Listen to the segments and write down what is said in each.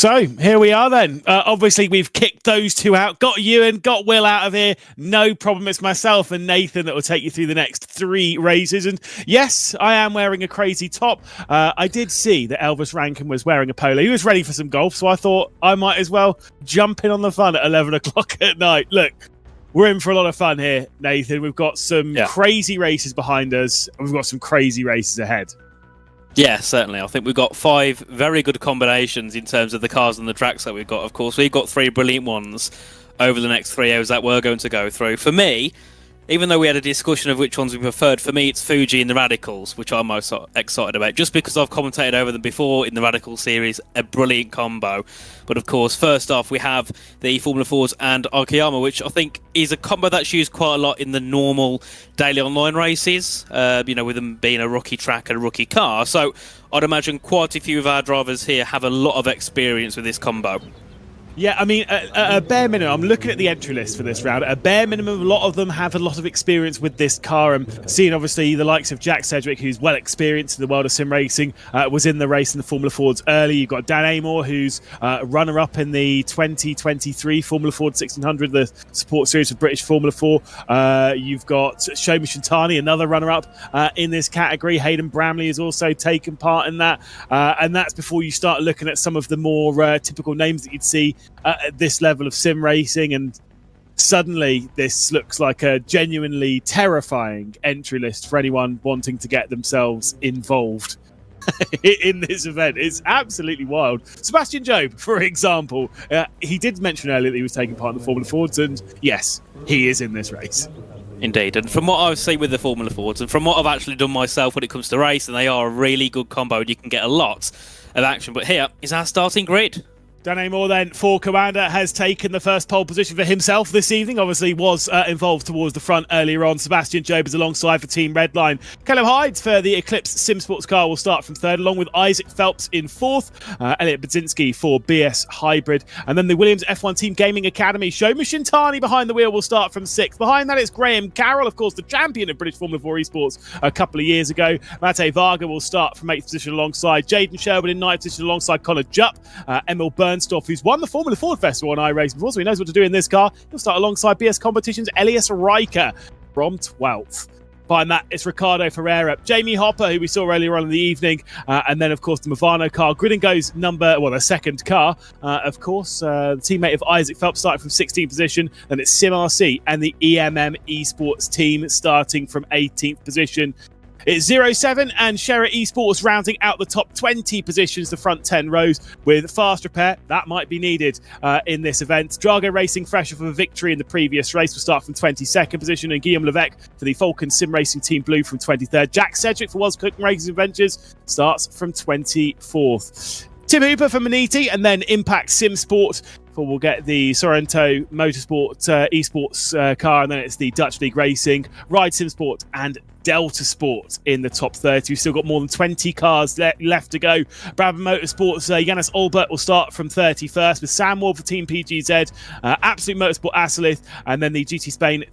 So here we are then. Obviously, we've kicked those two out, got Ewan, got Will out of here. No problem. It's myself and Nathan that will take you through the next 3 races. And yes, I am wearing a crazy top. I did see that Elvis Rankin was wearing a polo. He was ready for some golf, so I thought I might as well jump in on the fun at 11 o'clock at night. Look, we're in for a lot of fun here, Nathan. We've got some crazy races behind us, and we've got some crazy races ahead. Yeah, certainly. I think we've got 5 very good combinations in terms of the cars and the tracks that we've got. Of course, we've got 3 brilliant ones over the next 3 hours that we're going to go through. For me, even though we had a discussion of which ones we preferred, for me it's Fuji and the Radicals, which I'm most excited about, just because I've commentated over them before in the Radical series, a brilliant combo. But of course, first off, we have the Formula 4s and Okayama, which I think is a combo that's used quite a lot in the normal daily online races, you know, with them being a rookie track and a rookie car. So I'd imagine quite a few of our drivers here have a lot of experience with this combo. Yeah, I mean, at a bare minimum, I'm looking at the entry list for this round. At a bare minimum, a lot of them have a lot of experience with this car. And seeing, obviously, the likes of Jack Sedgwick, who's well experienced in the world of sim racing, was in the race in the Formula Fords early. You've got Dan Amor, who's runner-up in the 2023 Formula Ford 1600, the support series for British Formula 4. You've got Shoma Shintani, another runner-up in this category. Hayden Bramley has also taken part in that. And that's before you start looking at some of the more typical names that you'd see at this level of sim racing, and suddenly this looks like a genuinely terrifying entry list for anyone wanting to get themselves involved in this event. It's absolutely wild. Sebastian Jobe, for example, he did mention earlier that he was taking part in the Formula Fords, and yes, he is in this race. Indeed, and from what I've seen with the Formula Fords, and from what I've actually done myself when it comes to racing, they are a really good combo and you can get a lot of action. But here is our starting grid. Dan Amor then, for Commander, has taken the first pole position for himself this evening. Obviously was involved towards the front earlier on. Sebastian Jobe is alongside for Team Redline. Callum Hyde for the Eclipse Sim Sports car will start from 3rd, along with Isaac Phelps in 4th. Elliot Budzinski for BS Hybrid. And then the Williams F1 Team Gaming Academy. Shoma Shintani behind the wheel will start from 6th. Behind that it's Graham Carroll, of course, the champion of British Formula 4 esports a couple of years ago. Mate Varga will start from 8th position alongside Jaden Sherwood in 9th position alongside Connor Jupp. Emil Bernstorff, who's won the Formula Ford Festival on iRacing before, so he knows what to do in this car. He'll start alongside BS Competitions' Elias Riker from 12th. Behind that, it's Ricardo Ferreira, Jamie Hopper, who we saw earlier on in the evening, and then, of course, the Movano car. Grid and Go's the 2nd car, of course, the teammate of Isaac Phelps starting from 16th position. Then it's SimRC and the EMM Esports team starting from 18th position. It's 07 and Shera Esports rounding out the top 20 positions, the front 10 rows, with fast repair. That might be needed in this event. Drago Racing, fresh off of a victory in the previous race, will start from 22nd position, and Guillaume Levesque for the Falcon Sim Racing Team Blue from 23rd. Jack Sedgwick for Was Cooking Racing Ventures starts from 24th. Tim Hooper for Maniti, and then Impact Sim Sport. We'll get the Sorrento Motorsport esports car, and then it's the Dutch League Racing, Ride Sim Sport, and Delta Sport in the top 30. We've still got more than 20 cars left to go. Brabham Motorsports, Janis Olbert will start from 31st, with Sam Ward for Team PGZ, Absolute Motorsport Asalith, and then the GT Spain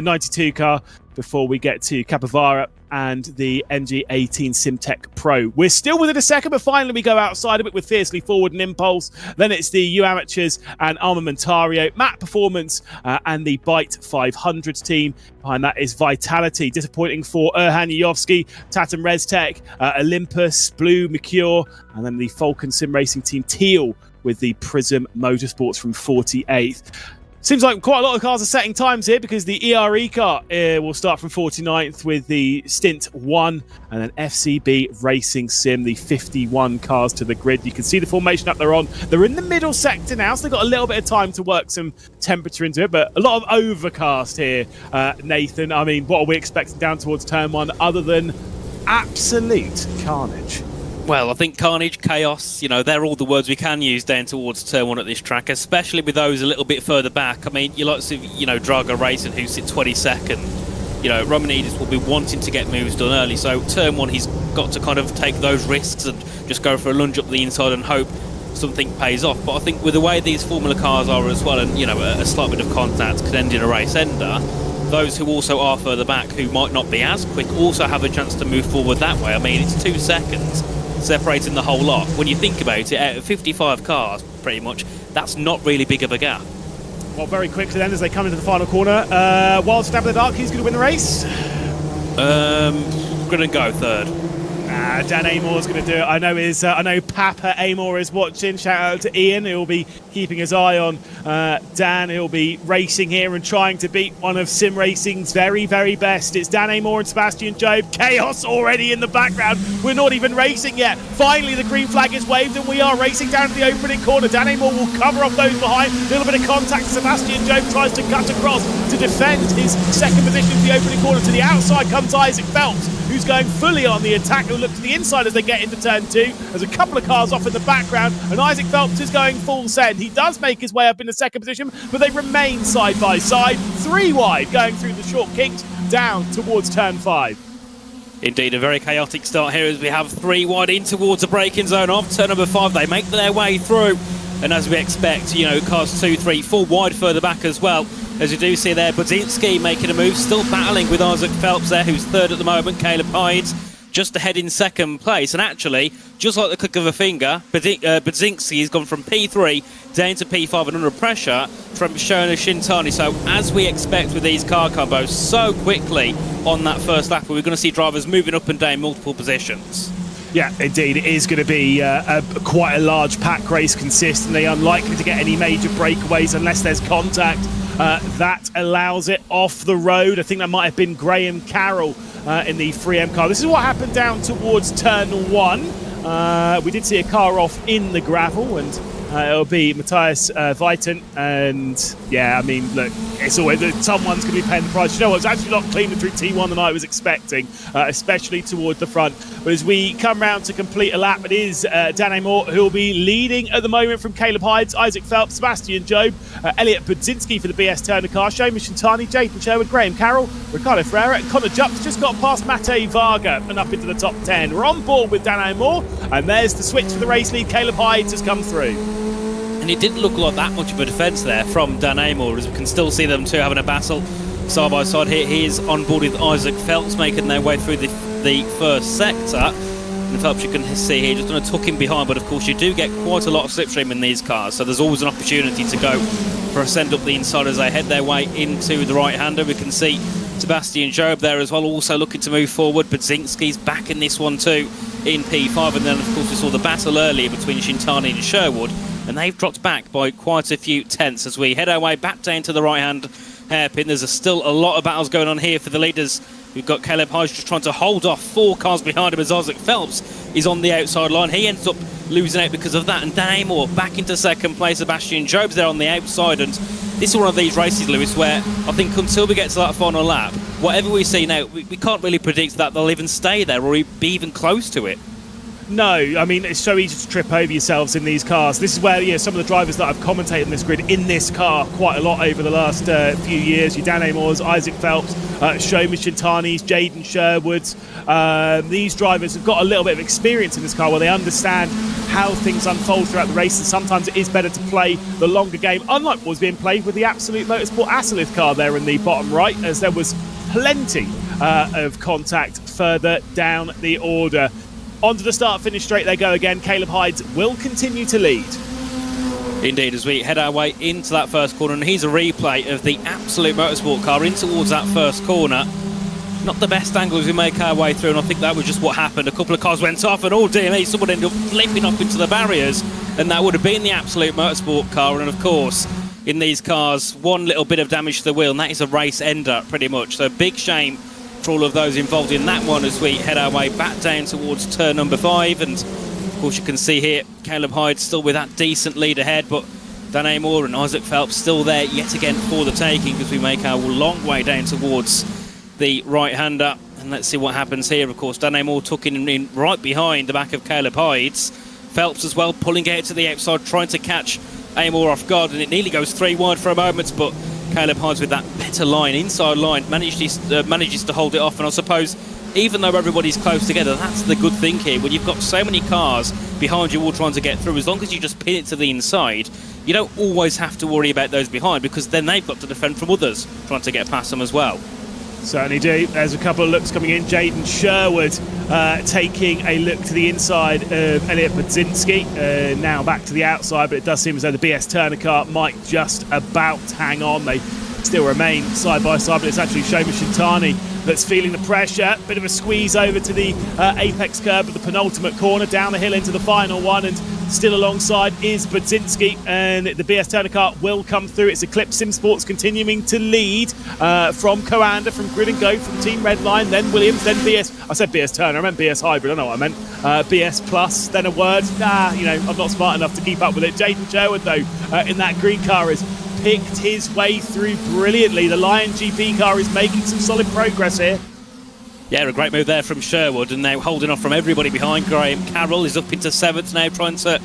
92 car before we get to Capivara and the MG18 Simtech Pro. We're still within a second, but finally we go outside of it with Fiercely Forward and Impulse. Then it's the U Amateurs and Armamentario, Matt Performance, and the Byte 500 team. Behind that is Vitality. Disappointing for Erhan Yovsky, Tatum Reztech, Olympus, Blue, Mercure, and then the Falcon Sim Racing team Teal with the Prism Motorsports from 48th. Seems like quite a lot of cars are setting times here, because the ERE car will start from 49th with the Stint 1, and then FCB Racing Sim, the 51 cars to the grid. You can see the formation up there on. They're in the middle sector now, so they've got a little bit of time to work some temperature into it, but a lot of overcast here, Nathan. I mean, what are we expecting down towards turn 1 other than absolute carnage? Well, I think carnage, chaos, you know, they're all the words we can use down towards turn 1 at this track, especially with those a little bit further back. I mean, you like to see, you know, Drago Racing, who sit 22nd. You know, Romanidis will be wanting to get moves done early, so turn 1 he's got to kind of take those risks and just go for a lunge up the inside and hope something pays off. But I think with the way these Formula cars are as well, and, you know, a slight bit of contact could end in a race ender, those who also are further back, who might not be as quick, also have a chance to move forward that way. I mean, it's 2 seconds. separating the whole lot. When you think about it, out of 55 cars, pretty much, that's not really big of a gap. Well, very quickly then, as they come into the final corner, Wild Stab in the Dark, who's going to win the race? Going to go third. Dan Amor's going to do it. I know Papa Amor is watching. Shout out to Ian, who'll be keeping his eye on Dan. He'll be racing here and trying to beat one of sim racing's very, very best. It's Dan Amor and Sebastian Job. Chaos already in the background. We're not even racing yet. Finally, the green flag is waved and we are racing down to the opening corner. Dan Amor will cover off those behind. A little bit of contact. Sebastian Job tries to cut across to defend his second position to the opening corner. To the outside comes Isaac Phelps, who's going fully on the attack. He'll look to the inside as they get into turn 2. There's a couple of cars off in the background, and Isaac Phelps is going full send. He does make his way up in the second position, but they remain side by side, 3 wide, going through the short kinks down towards turn 5. Indeed, a very chaotic start here as we have 3 wide in towards the braking zone of turn number 5. They make their way through, and as we expect, you know, cars 2, 3, 4 wide further back as well. As you do see there, Budzinski making a move, still battling with Isaac Phelps there, who's third at the moment. Caleb Hyde just ahead in second place. And actually, just like the click of a finger, Budzinski has gone from P3 down to P5 and under pressure from Shona Shintani. So as we expect with these car combos, so quickly on that first lap, we're going to see drivers moving up and down multiple positions. Yeah, indeed, it is going to be quite a large pack race consistently. Unlikely to get any major breakaways unless there's contact. That allows it off the road. I think that might have been Graham Carroll in the 3M car. This is what happened down towards turn 1. We did see a car off in the gravel, and it'll be Matthias Vitan. And yeah, I mean, look, it's always someone's going to be paying the price. You know what? It's actually a lot cleaner through T1 than I was expecting, especially toward the front. But as we come round to complete a lap, it is Dan Amor who will be leading at the moment from Caleb Hyde, Isaac Phelps, Sebastian Job, Elliot Budzinski for the BS Turner car, Shoma Shintani, Jaden Sherwood, Graham Carroll, Ricardo Ferreira, and Connor Jupp's just got past Mate Varga and up into the top 10. We're on board with Dan Amor, and there's the switch for the race lead. Caleb Hyde has come through. And it didn't look like that much of a defence there from Dan Amor, as we can still see them two having a battle side by side here. He is on board with Isaac Phelps, making their way through the first sector. And Phelps, you can see here, just going to tuck him behind, but of course you do get quite a lot of slipstream in these cars, so there's always an opportunity to go for a send up the inside as they head their way into the right-hander. We can see Sebastian Job there as well, also looking to move forward. Budzinski's back in this one too in P5, and then of course we saw the battle earlier between Shintani and Sherwood, and they've dropped back by quite a few tenths as we head our way back down to the right-hand hairpin. There's still a lot of battles going on here for the leaders. We've got Caleb Hyde just trying to hold off 4 cars behind him as Isaac Phelps is on the outside line. He ends up losing out because of that, and Dan Amor back into second place. Sebastian Job's there on the outside, and this is one of these races, Lewis, where I think until we get to that final lap, whatever we see now, we can't really predict that they'll even stay there or be even close to it. No, I mean, it's so easy to trip over yourselves in these cars. This is where some of the drivers that I've commentated on this grid in this car quite a lot over the last few years. Your Dan Amors, Isaac Phelps, Shoma Shintani's, Jaden Sherwood's. These drivers have got a little bit of experience in this car where they understand how things unfold throughout the race, and sometimes it is better to play the longer game, unlike what was being played with the Absolute Motorsport Asalith car there in the bottom right, as there was plenty of contact further down the order. Onto the start-finish straight they go again. Caleb Hyde will continue to lead. Indeed, as we head our way into that first corner, and here's a replay of the Absolute Motorsport car in towards that first corner. Not the best angle as we make our way through, and I think that was just what happened. A couple of cars went off, and all DME, someone ended up flipping up into the barriers, and that would have been the Absolute Motorsport car. And of course, in these cars, one little bit of damage to the wheel, and that is a race ender, pretty much. So big shame for all of those involved in that one as we head our way back down towards turn number 5. And of course you can see here Caleb Hyde still with that decent lead ahead, but Dan Amor and Isaac Phelps still there yet again for the taking as we make our long way down towards the right-hander. And let's see what happens here. Of course, Dan Amor tucking him in right behind the back of Caleb Hyde's. Phelps as well pulling out to the outside, trying to catch Amor off guard, and it nearly goes 3 wide for a moment, but Caleb Hyde with that better line, inside line, manages to hold it off. And I suppose even though everybody's close together, that's the good thing here. When you've got so many cars behind you all trying to get through, as long as you just pin it to the inside, you don't always have to worry about those behind, because then they've got to defend from others trying to get past them as well. Certainly do. There's a couple of looks coming in. Jaden Sherwood taking a look to the inside of Elliot Budzinski. Now back to the outside, but it does seem as though the BS Turner car might just about hang on. They still remain side by side, but it's actually Shoma Shintani that's feeling the pressure. Bit of a squeeze over to the apex curb of the penultimate corner, down the hill into the final one, and still alongside is Budzinski, and the BS Turner car will come through. It's Eclipse Sim Sports continuing to lead from Coanda, from Grid and Go, from Team Redline, then Williams, then BS. I said BS Turner, I meant BS Hybrid, I know what I meant. BS Plus, then a word. You know, I'm not smart enough to keep up with it. Jaden Sherwood, though, in that green car has picked his way through brilliantly. The Lion GP car is making some solid progress here. Yeah, a great move there from Sherwood, and now holding off from everybody behind. Graham Carroll is up into 7th now, trying to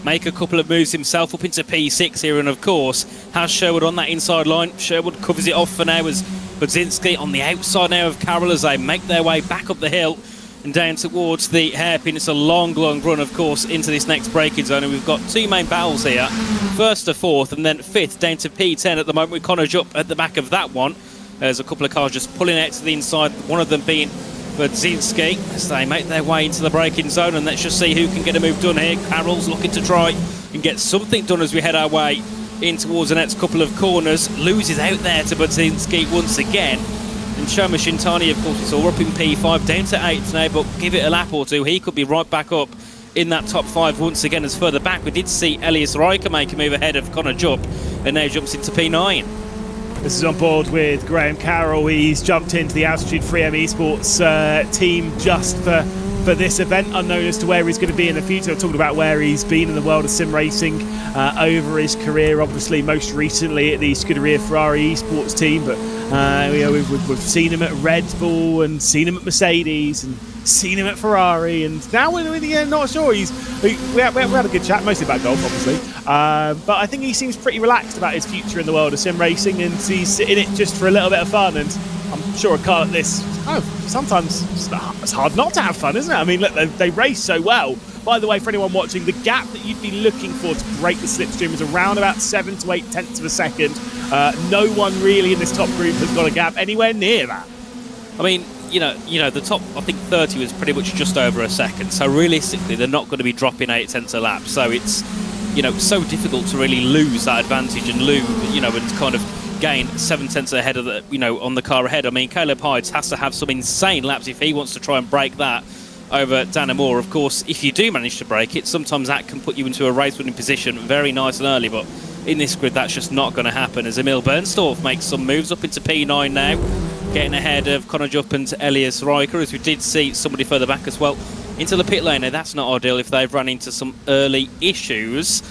make a couple of moves himself up into P6 here, and of course has Sherwood on that inside line. Sherwood covers it off for now as Budzinski on the outside now of Carroll as they make their way back up the hill and down towards the hairpin. It's a long run, of course, into this next braking zone, and we've got two main battles here. First to 4th and then 5th down to P10 at the moment, with Connor Jupp at the back of that one. There's a couple of cars just pulling out to the inside, one of them being Budzinski, as they make their way into the braking zone, and let's just see who can get a move done here. Carroll's looking to try and get something done as we head our way in towards the next couple of corners. Loses out there to Budzinski once again. And Shoma Shintani, of course, it's all up in P5, down to 8th now, but give it a lap or two, he could be right back up in that top 5 once again. As further back, we did see Elias Riker make a move ahead of Connor Jupp, and now jumps into P9. This is on board with Graham Carroll. He's jumped into the Altitude 3M Esports team just for this event, unknown as to where he's going to be in the future. We're talking about where he's been in the world of sim racing over his career, obviously most recently at the Scuderia Ferrari Esports team, but you know, we've seen him at Red Bull and seen him at Mercedes and seen him at Ferrari, and now we're not sure. We had a good chat, mostly about golf, obviously, but I think he seems pretty relaxed about his future in the world of sim racing, and he's in it just for a little bit of fun. And I'm sure a car like this, sometimes it's hard not to have fun, isn't it? I mean, look, they race so well. By the way, for anyone watching, the gap that you'd be looking for to break the slipstream is around about 7 to 8 tenths of a second. No one really in this top group has got a gap anywhere near that. I mean, you know, the top, I think 30 was pretty much just over a second. So realistically, they're not going to be dropping 8 tenths a lap. So it's, you know, so difficult to really lose that advantage and and kind of gain 7 tenths ahead of the, on the car ahead. I mean, Caleb Hydes has to have some insane laps if he wants to try and break that over Dana Moore. Of course, if you do manage to break it, sometimes that can put you into a race-winning position very nice and early, but in this grid, that's just not going to happen, as Emil Bernstorff makes some moves up into P9 now, getting ahead of Connor Jupp and Elias Riker, as we did see somebody further back as well into the pit lane. Now, that's not ideal if they've run into some early issues.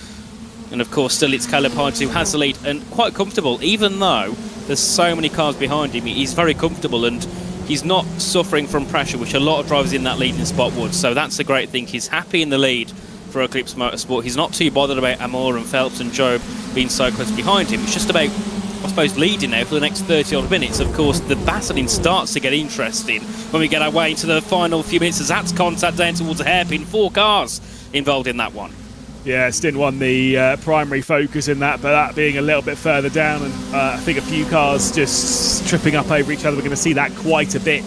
And of course, still it's Caleb Hydes who has the lead, and quite comfortable, even though there's so many cars behind him. He's very comfortable, and he's not suffering from pressure, which a lot of drivers in that leading spot would. So that's a great thing. He's happy in the lead for Eclipse Motorsport. He's not too bothered about Amor and Phelps and Job being so close behind him. It's just about, I suppose, leading now for the next 30-odd minutes. Of course, the battling starts to get interesting when we get our way into the final few minutes, as that's contact down towards the hairpin. 4 cars involved in that one. Yeah, Stinn won the primary focus in that, but that being a little bit further down, and I think a few cars just tripping up over each other. We're going to see that quite a bit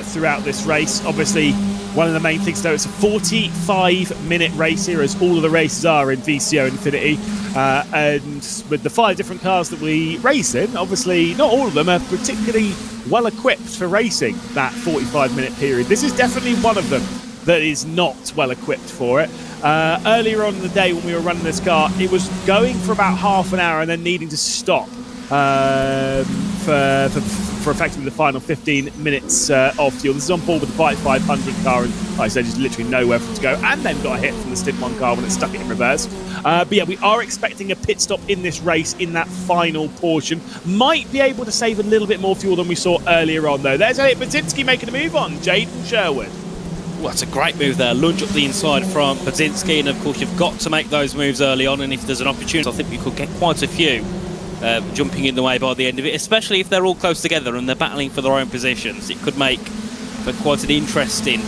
throughout this race. Obviously, one of the main things, though, it's a 45-minute race here, as all of the races are in VCO Infinity. And with the 5 different cars that we race in, obviously not all of them are particularly well equipped for racing that 45-minute period. This is definitely one of them that is not well equipped for it. Earlier on in the day when we were running this car, it was going for about half an hour and then needing to stop for effectively the final 15 minutes of fuel. This is on board with the Bike 500 car, and like I said, just literally nowhere for it to go, and then got a hit from the Stint 1 car when it stuck it in reverse. But yeah, we are expecting a pit stop in this race in that final portion. Might be able to save a little bit more fuel than we saw earlier on, though. There's Elliot Budzinski making a move on Jaden Sherwood. Well, that's a great move there. Lunge up the inside from Budzinski, and of course you've got to make those moves early on, and if there's an opportunity, I think we could get quite a few jumping in the way by the end of it, especially if they're all close together and they're battling for their own positions. It could make for quite an interesting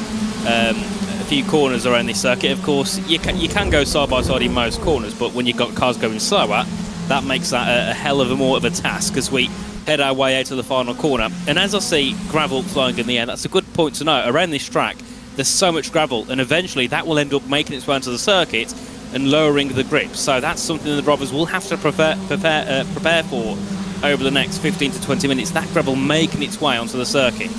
few corners around this circuit. Of course, you can go side by side in most corners, but when you've got cars going slower, that makes that a hell of a more of a task as we head our way out to the final corner. And as I see gravel flying in the air, that's a good point to note. Around this track, there's so much gravel, and eventually that will end up making its way onto the circuit and lowering the grip. So that's something the drivers will have to prepare for over the next 15 to 20 minutes, that gravel making its way onto the circuit.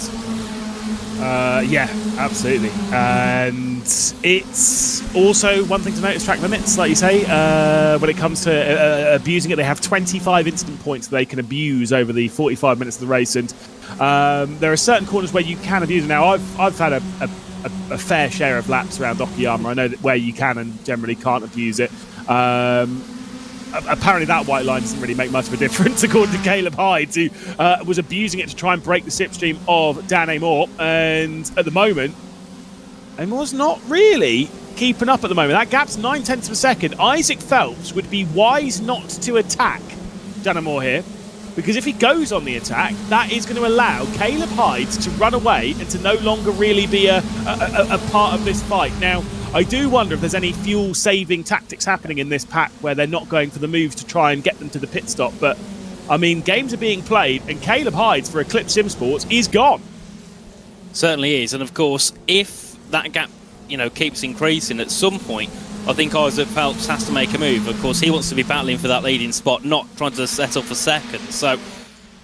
Yeah, absolutely. And it's also one thing to note is track limits, like you say. When it comes to abusing it, they have 25 instant points that they can abuse over the 45 minutes of the race. And there are certain corners where you can abuse it. Now, I've had a fair share of laps around Okayama. I know that where you can and generally can't abuse it. Apparently that white line doesn't really make much of a difference, according to Caleb Hyde, who was abusing it to try and break the slipstream of Dan Amor. And at the moment, Amor's not really keeping up at the moment. That gap's 9/10 of a second. Isaac Phelps would be wise not to attack Dan Amor here, because if he goes on the attack, that is going to allow Caleb Hyde to run away and to no longer really be a part of this fight. Now, I do wonder if there's any fuel-saving tactics happening in this pack where they're not going for the moves to try and get them to the pit stop. But, I mean, games are being played, and Caleb Hyde for Eclipse Sim Sports is gone. Certainly is, and of course, if that gap, keeps increasing at some point, I think Isaac Phelps has to make a move. Of course, he wants to be battling for that leading spot, not trying to settle for second. So,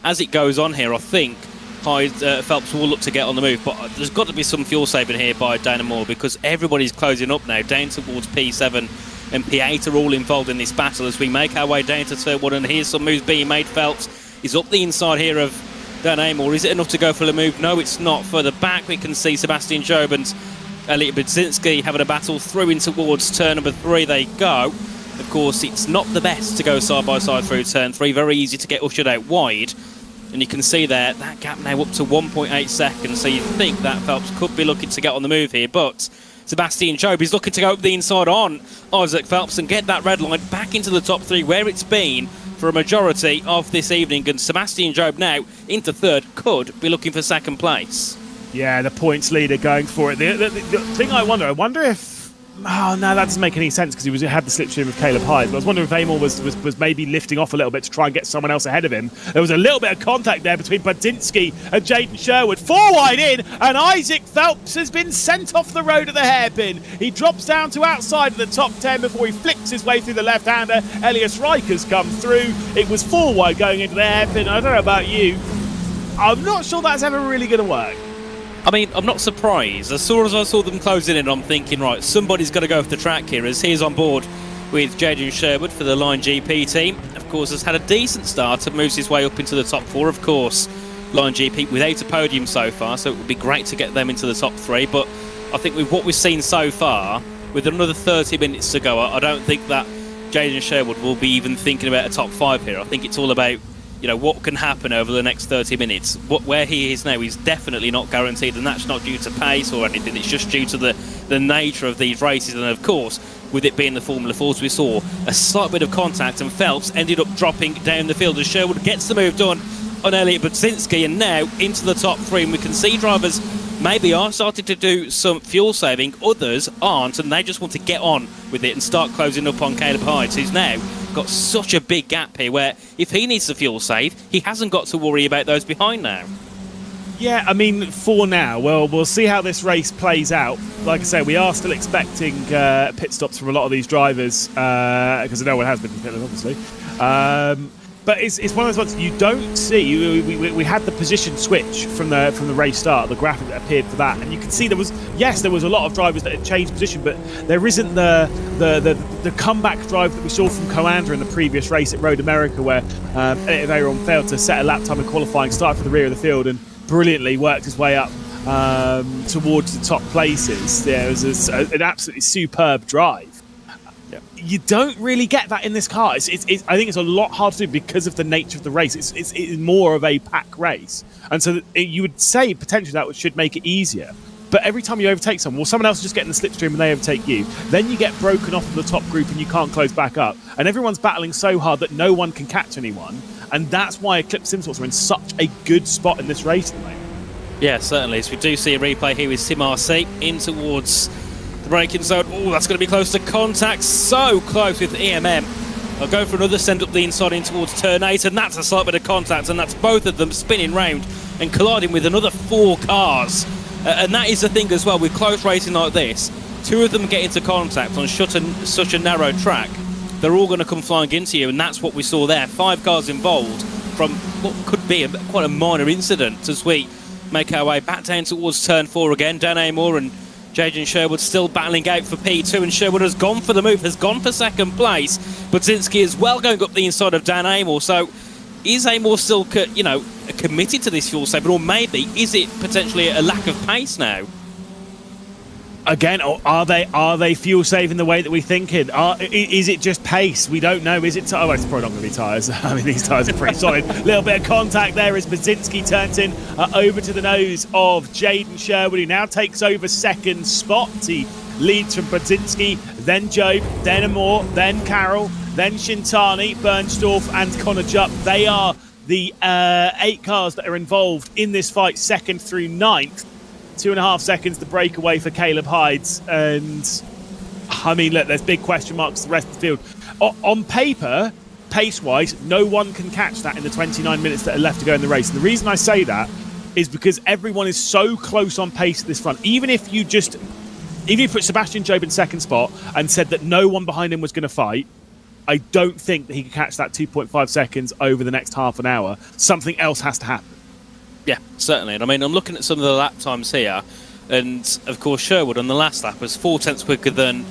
as it goes on here, I think Phelps will look to get on the move, but there's got to be some fuel saving here by Dana Moore, because everybody's closing up now, down towards P7 and P8 are all involved in this battle as we make our way down to turn 1, and here's some moves being made. Phelps is up the inside here of Dana Moore. Is it enough to go for the move? No, it's not. Further back we can see Sebastian Job and Elliot Budzinski having a battle through in towards turn number 3 they go. Of course, it's not the best to go side by side through turn 3, very easy to get ushered out wide. And you can see there, that gap now up to 1.8 seconds, so you think that Phelps could be looking to get on the move here, but Sebastian Job is looking to go up the inside on Isaac Phelps and get that red line back into the top 3, where it's been for a majority of this evening, and Sebastian Job now into 3rd, could be looking for 2nd place. Yeah, the points leader going for it. The thing I wonder if... Oh, no, that doesn't make any sense, because he had the slipstream of Caleb Hyde. But I was wondering if Amor was maybe lifting off a little bit to try and get someone else ahead of him. There was a little bit of contact there between Budzinski and Jaden Sherwood. 4 wide in, and Isaac Phelps has been sent off the road at the hairpin. He drops down to outside of the top 10 before he flicks his way through the left-hander. Elias Riker's come through. It was 4 wide going into the hairpin. I don't know about you. I'm not sure that's ever really going to work. I mean, I'm not surprised. As soon as I saw them closing in, I'm thinking, right, somebody's got to go off the track here, as he's on board with Jaden Sherwood for the Line GP team. Of course, has had a decent start and moves his way up into the top 4, of course. Line GP without a podium so far, so it would be great to get them into the top 3. But I think with what we've seen so far, with another 30 minutes to go, I don't think that Jaden Sherwood will be even thinking about a top 5 here. I think it's all about, what can happen over the next 30 minutes. Where he is now is definitely not guaranteed, and that's not due to pace or anything. It's just due to the nature of these races. And of course, with it being the Formula 4s, we saw a slight bit of contact, and Phelps ended up dropping down the field as Sherwood gets the move done on Elliot Budzinski, and now into the top 3. And we can see drivers maybe are starting to do some fuel saving, others aren't, and they just want to get on with it and start closing up on Caleb Hyde, who's now got such a big gap here, where if he needs to fuel save, he hasn't got to worry about those behind now. Yeah, I mean, for now, well, we'll see how this race plays out. Like I say, we are still expecting pit stops from a lot of these drivers, because no one has been pitted, obviously. But it's one of those ones you don't see. We had the position switch from the race start, the graphic that appeared for that, and you can see there was a lot of drivers that had changed position, but there isn't the comeback drive that we saw from Coanda in the previous race at Road America, where Aaron failed to set a lap time in qualifying, started for the rear of the field, and brilliantly worked his way up towards the top places. There was an absolutely superb drive. You don't really get that in this car. I think it's a lot harder to do because of the nature of the race. It's more of a pack race, and so you would say potentially that should make it easier. But every time you overtake someone, someone else is just getting the slipstream and they overtake you. Then you get broken off of the top group and you can't close back up. And everyone's battling so hard that no one can catch anyone. And that's why Eclipse Sim Sports are in such a good spot in this race at the moment. Yeah, certainly. So we do see a replay here with Sim RC in towards the braking zone. Oh, that's going to be close to contact. So close with EMM. I'll go for another send up the inside in towards turn 8, and that's a slight bit of contact, and that's both of them spinning round and colliding with another 4 cars. And that is the thing as well, with close racing like this, 2 of them get into contact on such a narrow track, they're all going to come flying into you, and that's what we saw there. 5 cars involved from what could be quite a minor incident as we make our way back down towards turn 4 again. Dan Amor and Jaden Sherwood still battling out for P2, and Sherwood has gone for the move, has gone for second place. Budzinski as well going up the inside of Dan Amor. So is Amor still, committed to this fuel saving, or maybe is it potentially a lack of pace now? Again, are they fuel saving the way that we think it? Is it just pace? We don't know. Is it? Oh, it's probably not going to be tyres. I mean, these tyres are pretty solid. A little bit of contact there as Budzinski turns in over to the nose of Jaden Sherwood, who now takes over second spot. He leads from Budzinski, then Job, then Amor, then Carroll, then Shintani, Bernsdorf, and Connor Jupp. They are the 8 cars that are involved in this fight, second through 9th. 2.5 seconds to break away for Caleb Hides, and I mean, look, there's big question marks the rest of the field. On paper, pace-wise, no one can catch that in the 29 minutes that are left to go in the race. And the reason I say that is because everyone is so close on pace at this front. Even if you put Sebastian Job in second spot and said that no one behind him was going to fight, I don't think that he could catch that 2.5 seconds over the next half an hour. Something else has to happen. Yeah, certainly. And I mean, I'm looking at some of the lap times here, and of course Sherwood on the last lap was 4 tenths quicker than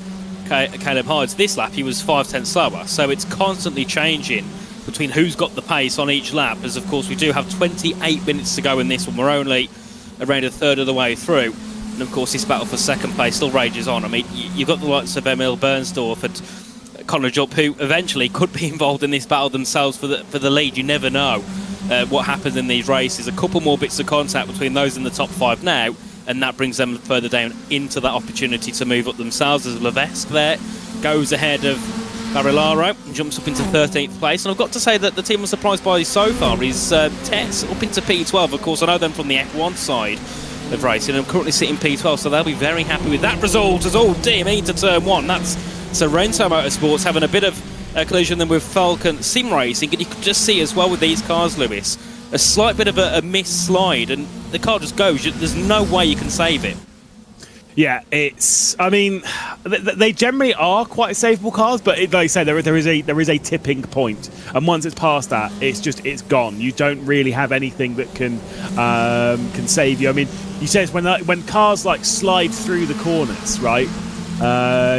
Caleb Hides. This lap he was 5 tenths slower, so it's constantly changing between who's got the pace on each lap, as of course we do have 28 minutes to go in this one. We're only around a third of the way through, and of course this battle for second place still rages on. I mean, you've got the likes of Emil Bernsdorf and Connor Jupp, who eventually could be involved in this battle themselves for the lead. You never know what happens in these races. A couple more bits of contact between those in the top 5 now, and that brings them further down into that opportunity to move up themselves, as Levesque there goes ahead of Barilaro and jumps up into 13th place. And I've got to say that the team I'm surprised by so far is Tess up into P12. Of course, I know them from the F1 side of racing. I'm currently sitting P12, so they'll be very happy with that result. As all DME to turn 1. That's Sorrento Motorsports having a bit of a collision then with Falcon Sim Racing, and you can just see as well with these cars, Lewis, a slight bit of a miss slide, and the car just goes. There's no way you can save it. Yeah, I mean, they generally are quite savable cars, but like I say, there is a tipping point, and once it's past that, it's gone. You don't really have anything that can save you. I mean, you say it's when cars like slide through the corners, right?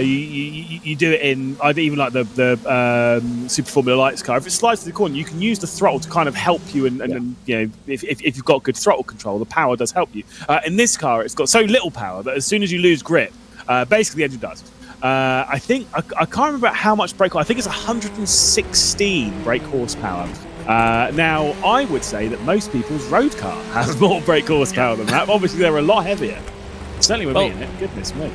You do it in even like the Super Formula Lights car. If it slides to the corner, you can use the throttle to kind of help you, and you know, if you've got good throttle control, the power does help you. In this car, it's got so little power that as soon as you lose grip, basically the engine does. I think I can't remember how much brake. I think it's 116 brake horsepower. Now, I would say that most people's road car has more brake horsepower than that. Obviously, they're a lot heavier. Certainly with me in it. Goodness me.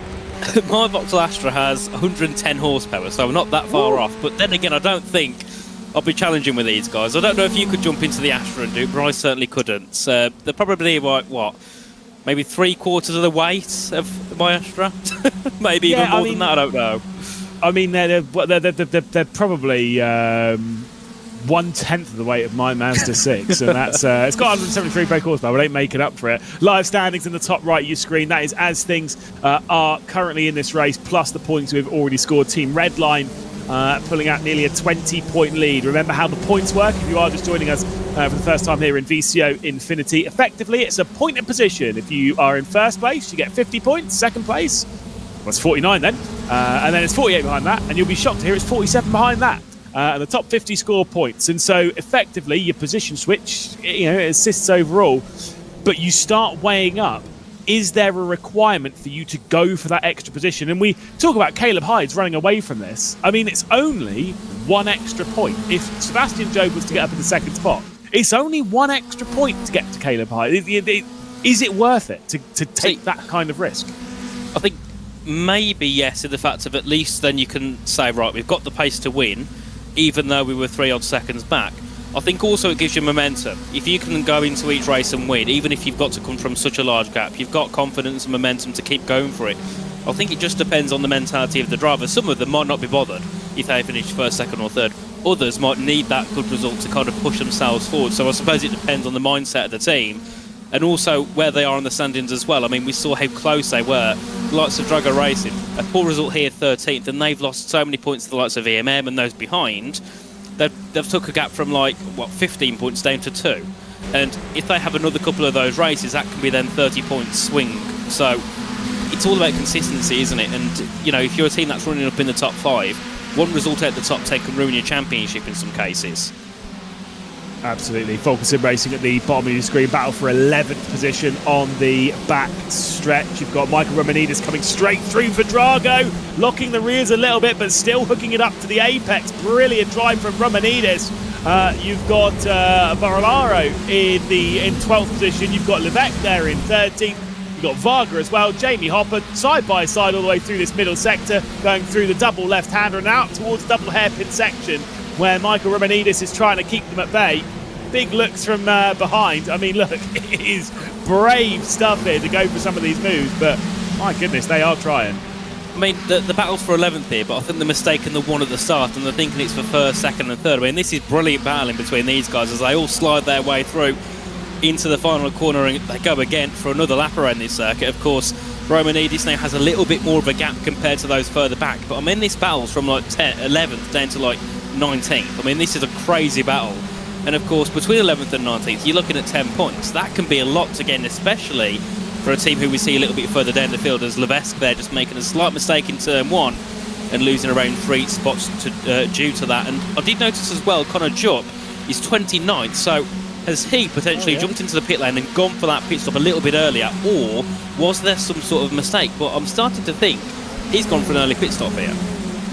My Vauxhall Astra has 110 horsepower, so I'm not that far off. But then again, I don't think I'll be challenging with these guys. I don't know if you could jump into the Astra and do it, but I certainly couldn't. They're probably like, what, maybe 3/4 of the weight of my Astra? Maybe even more than that, I don't know. I mean, they're probably 1/10 of the weight of my Mazda 6, and that's it's got 173 brake horsepower, but ain't making up for it. Live standings in the top right of your screen. That is as things are currently in this race, plus the points we've already scored. Team Redline pulling out nearly a 20-point lead. Remember how the points work if you are just joining us for the first time here in VCO Infinity. Effectively, it's a point of position. If you are in first place, you get 50 points. Second place, well, it's 49 then, and then it's 48 behind that, and you'll be shocked to hear it's 47 behind that. And the top 50 score points, and so effectively your position switch, you know, it assists overall, but you start weighing up, is there a requirement for you to go for that extra position? And we talk about Caleb Hides running away from this. I mean, it's only one extra point. If Sebastian Job was to get up in the second spot, it's only one extra point to get to Caleb Hides. Is it worth it to take that kind of risk? I think maybe yes, in the fact of at least then you can say, right, we've got the pace to win, even though we were 3 odd seconds back. I think also it gives you momentum. If you can go into each race and win, even if you've got to come from such a large gap, you've got confidence and momentum to keep going for it. I think it just depends on the mentality of the driver. Some of them might not be bothered. if they finish first, second or third. Others might need that good result to kind of push themselves forward. So I suppose it depends on the mindset of the team and also where they are in the standings as well. I mean, we saw how close they were. The likes of Drago Racing, a poor result here, 13th, and they've lost so many points to the likes of EMM and those behind. They've took a gap from, like, what, 15 points down to 2. And if they have another couple of those races, that can be then 30 points swing. So it's all about consistency, isn't it? And, you know, if you're a team that's running up in the top 5, one result out the top 10 can ruin your championship in some cases. Absolutely. Fulkerson Racing at the bottom of your screen. Battle for 11th position on the back stretch. You've got Michael Romanidis coming straight through for Drago, locking the rears a little bit, but still hooking it up to the apex. Brilliant drive from Romanidis. You've got Barolaro in 12th position. You've got Levesque there in 13th. You've got Varga as well. Jamie Hopper side by side all the way through this middle sector, going through the double left-hander and out towards the double hairpin section, where Michael Romanidis is trying to keep them at bay. Big looks from behind. I mean, look, it is brave stuff here to go for some of these moves, but my goodness, they are trying. I mean, the battle's for 11th here, but I think they're mistaking the one at the start and they're thinking it's for first, second and third. I mean, this is brilliant battling between these guys as they all slide their way through into the final corner and they go again for another lap around this circuit. Of course, Romanidis now has a little bit more of a gap compared to those further back, but I mean, this battle's from like 11th down to like 19th. I mean, this is a crazy battle. And of course, between 11th and 19th, you're looking at 10 points. That can be a lot to gain, especially for a team who we see a little bit further down the field as Levesque there just making a slight mistake in turn 1 and losing around 3 spots due to that. And I did notice as well, Connor Jupp is 29th, so has he potentially jumped into the pit lane and gone for that pit stop a little bit earlier, or was there some sort of mistake? But I'm starting to think he's gone for an early pit stop here.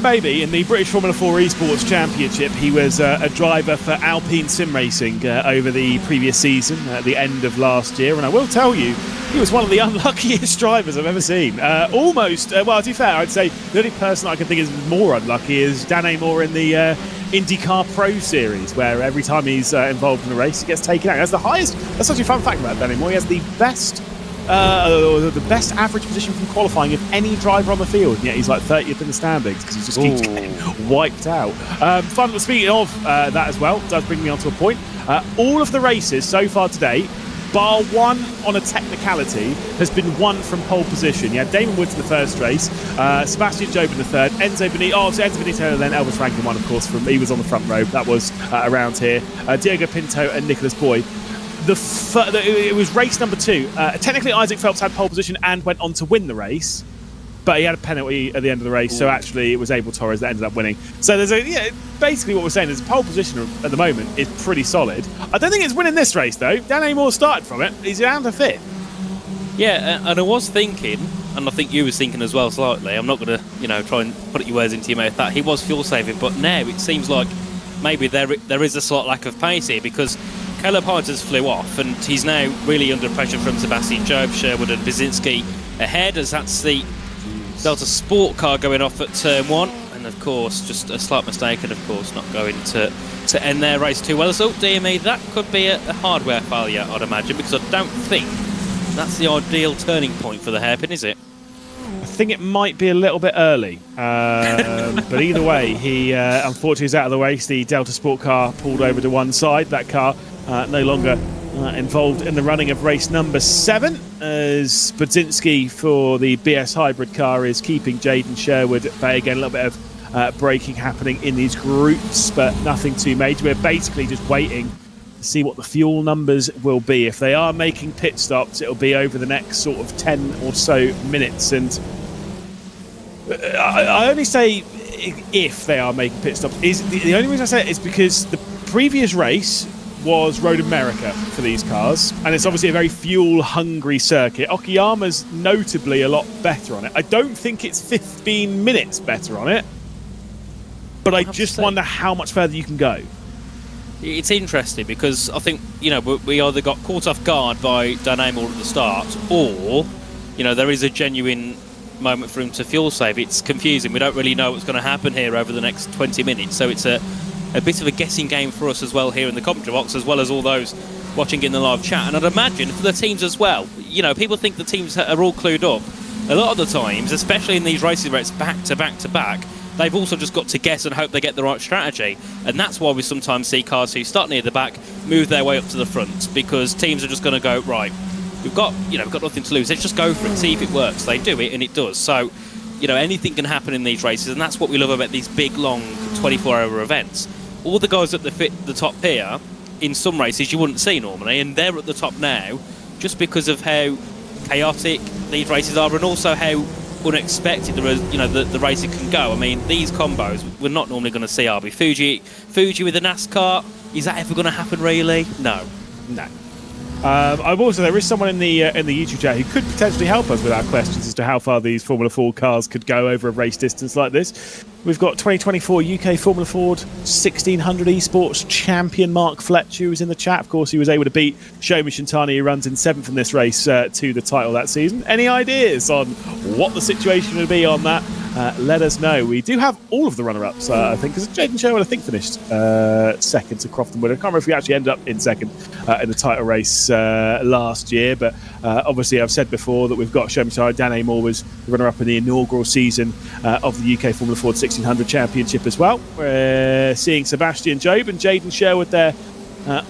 Maybe. In the British Formula 4 Esports Championship, he was a driver for Alpine Sim Racing over the previous season, at the end of last year. And I will tell you, he was one of the unluckiest drivers I've ever seen. Almost, well, to be fair, I'd say the only person I can think is more unlucky is Dan Amor in the IndyCar Pro Series, where every time he's involved in a race, he gets taken out. That's the highest. That's such a fun fact about Dan Amor. He has the best average position from qualifying of any driver on the field, and yet he's like 30th in the standings because he just keeps getting wiped out. Speaking of that as well, does bring me on to a point. All of the races so far today, bar one on a technicality, has been won from pole position. You had Damon Woods in the first race, Sebastian Job in the third, Enzo Benito, and then Elvis Rankin won, of course, he was on the front row. That was around here. Diego Pinto and Nicholas Boy. It was race number 2. Technically, Isaac Phelps had pole position and went on to win the race, but he had a penalty at the end of the race, so actually it was Abel Torres that ended up winning. So there's basically what we're saying is pole position at the moment is pretty solid. I don't think it's winning this race though. Dan Amor started from it. He's down to 5th. Yeah, and I was thinking, and I think you was thinking as well slightly, I'm not going to try and put your words into your mouth, that he was fuel saving, but now it seems like maybe there is a slight lack of pace here because Caleb Hyde has flew off and he's now really under pressure from Sebastian Job, Sherwood and Brzezinski ahead, as that's the Delta Sport car going off at turn 1, and of course just a slight mistake and of course not going to end their race too well. So dear me, that could be a hardware failure, I'd imagine, because I don't think that's the ideal turning point for the hairpin, is it? I think it might be a little bit early, but either way, he unfortunately is out of the race. The Delta Sport car pulled over to one side. That car no longer involved in the running of race number 7, as Budzinski for the BS hybrid car is keeping Jaden Sherwood at bay. Again, a little bit of braking happening in these groups, but nothing too major. We're basically just waiting to see what the fuel numbers will be. If they are making pit stops, it'll be over the next sort of 10 or so minutes. And I only say if they are making pit stops. The only reason I say it is because the previous race was Road America for these cars, and it's obviously a very fuel-hungry circuit. Okayama's notably a lot better on it. I don't think it's 15 minutes better on it, but I just wonder how much further you can go. It's interesting because I think, we either got caught off guard by Dan Amor at the start, or, there is a genuine moment for him to fuel save. It's confusing. We don't really know what's going to happen here over the next 20 minutes, so it's a bit of a guessing game for us as well here in the commentary box, as well as all those watching in the live chat. And I'd imagine for the teams as well, people think the teams are all clued up. A lot of the times, especially in these races where it's back to back to back, they've also just got to guess and hope they get the right strategy. And that's why we sometimes see cars who start near the back move their way up to the front, because teams are just going to go, right, we've got nothing to lose, let's just go for it, see if it works. They do it and it does. So, anything can happen in these races, and that's what we love about these big, long 24-hour events. All the guys at the top here, in some races you wouldn't see normally, and they're at the top now just because of how chaotic these races are, and also how unexpected the racing can go. I mean, these combos we're not normally going to see, are we? Fuji with the NASCAR, is that ever going to happen really? No. There is someone in the YouTube chat who could potentially help us with our questions as to how far these Formula 4 cars could go over a race distance like this. We've got 2024 UK Formula Ford 1600 Esports champion Mark Fletcher, who's in the chat. Of course, he was able to beat Shomi Shintani, who runs in 7th in this race, to the title that season. Any ideas on what the situation would be on that? Let us know. We do have all of the runner-ups, I think, because Jaden Sherwood, I think, finished second to Crofton Wood. I can't remember if we actually ended up in second in the title race last year, but obviously I've said before that we've got Shomi Shintani. Dan Amor was the runner-up in the inaugural season of the UK Formula Ford 1600 Championship as well. We're seeing Sebastian Jobe and Jaden Sherwood there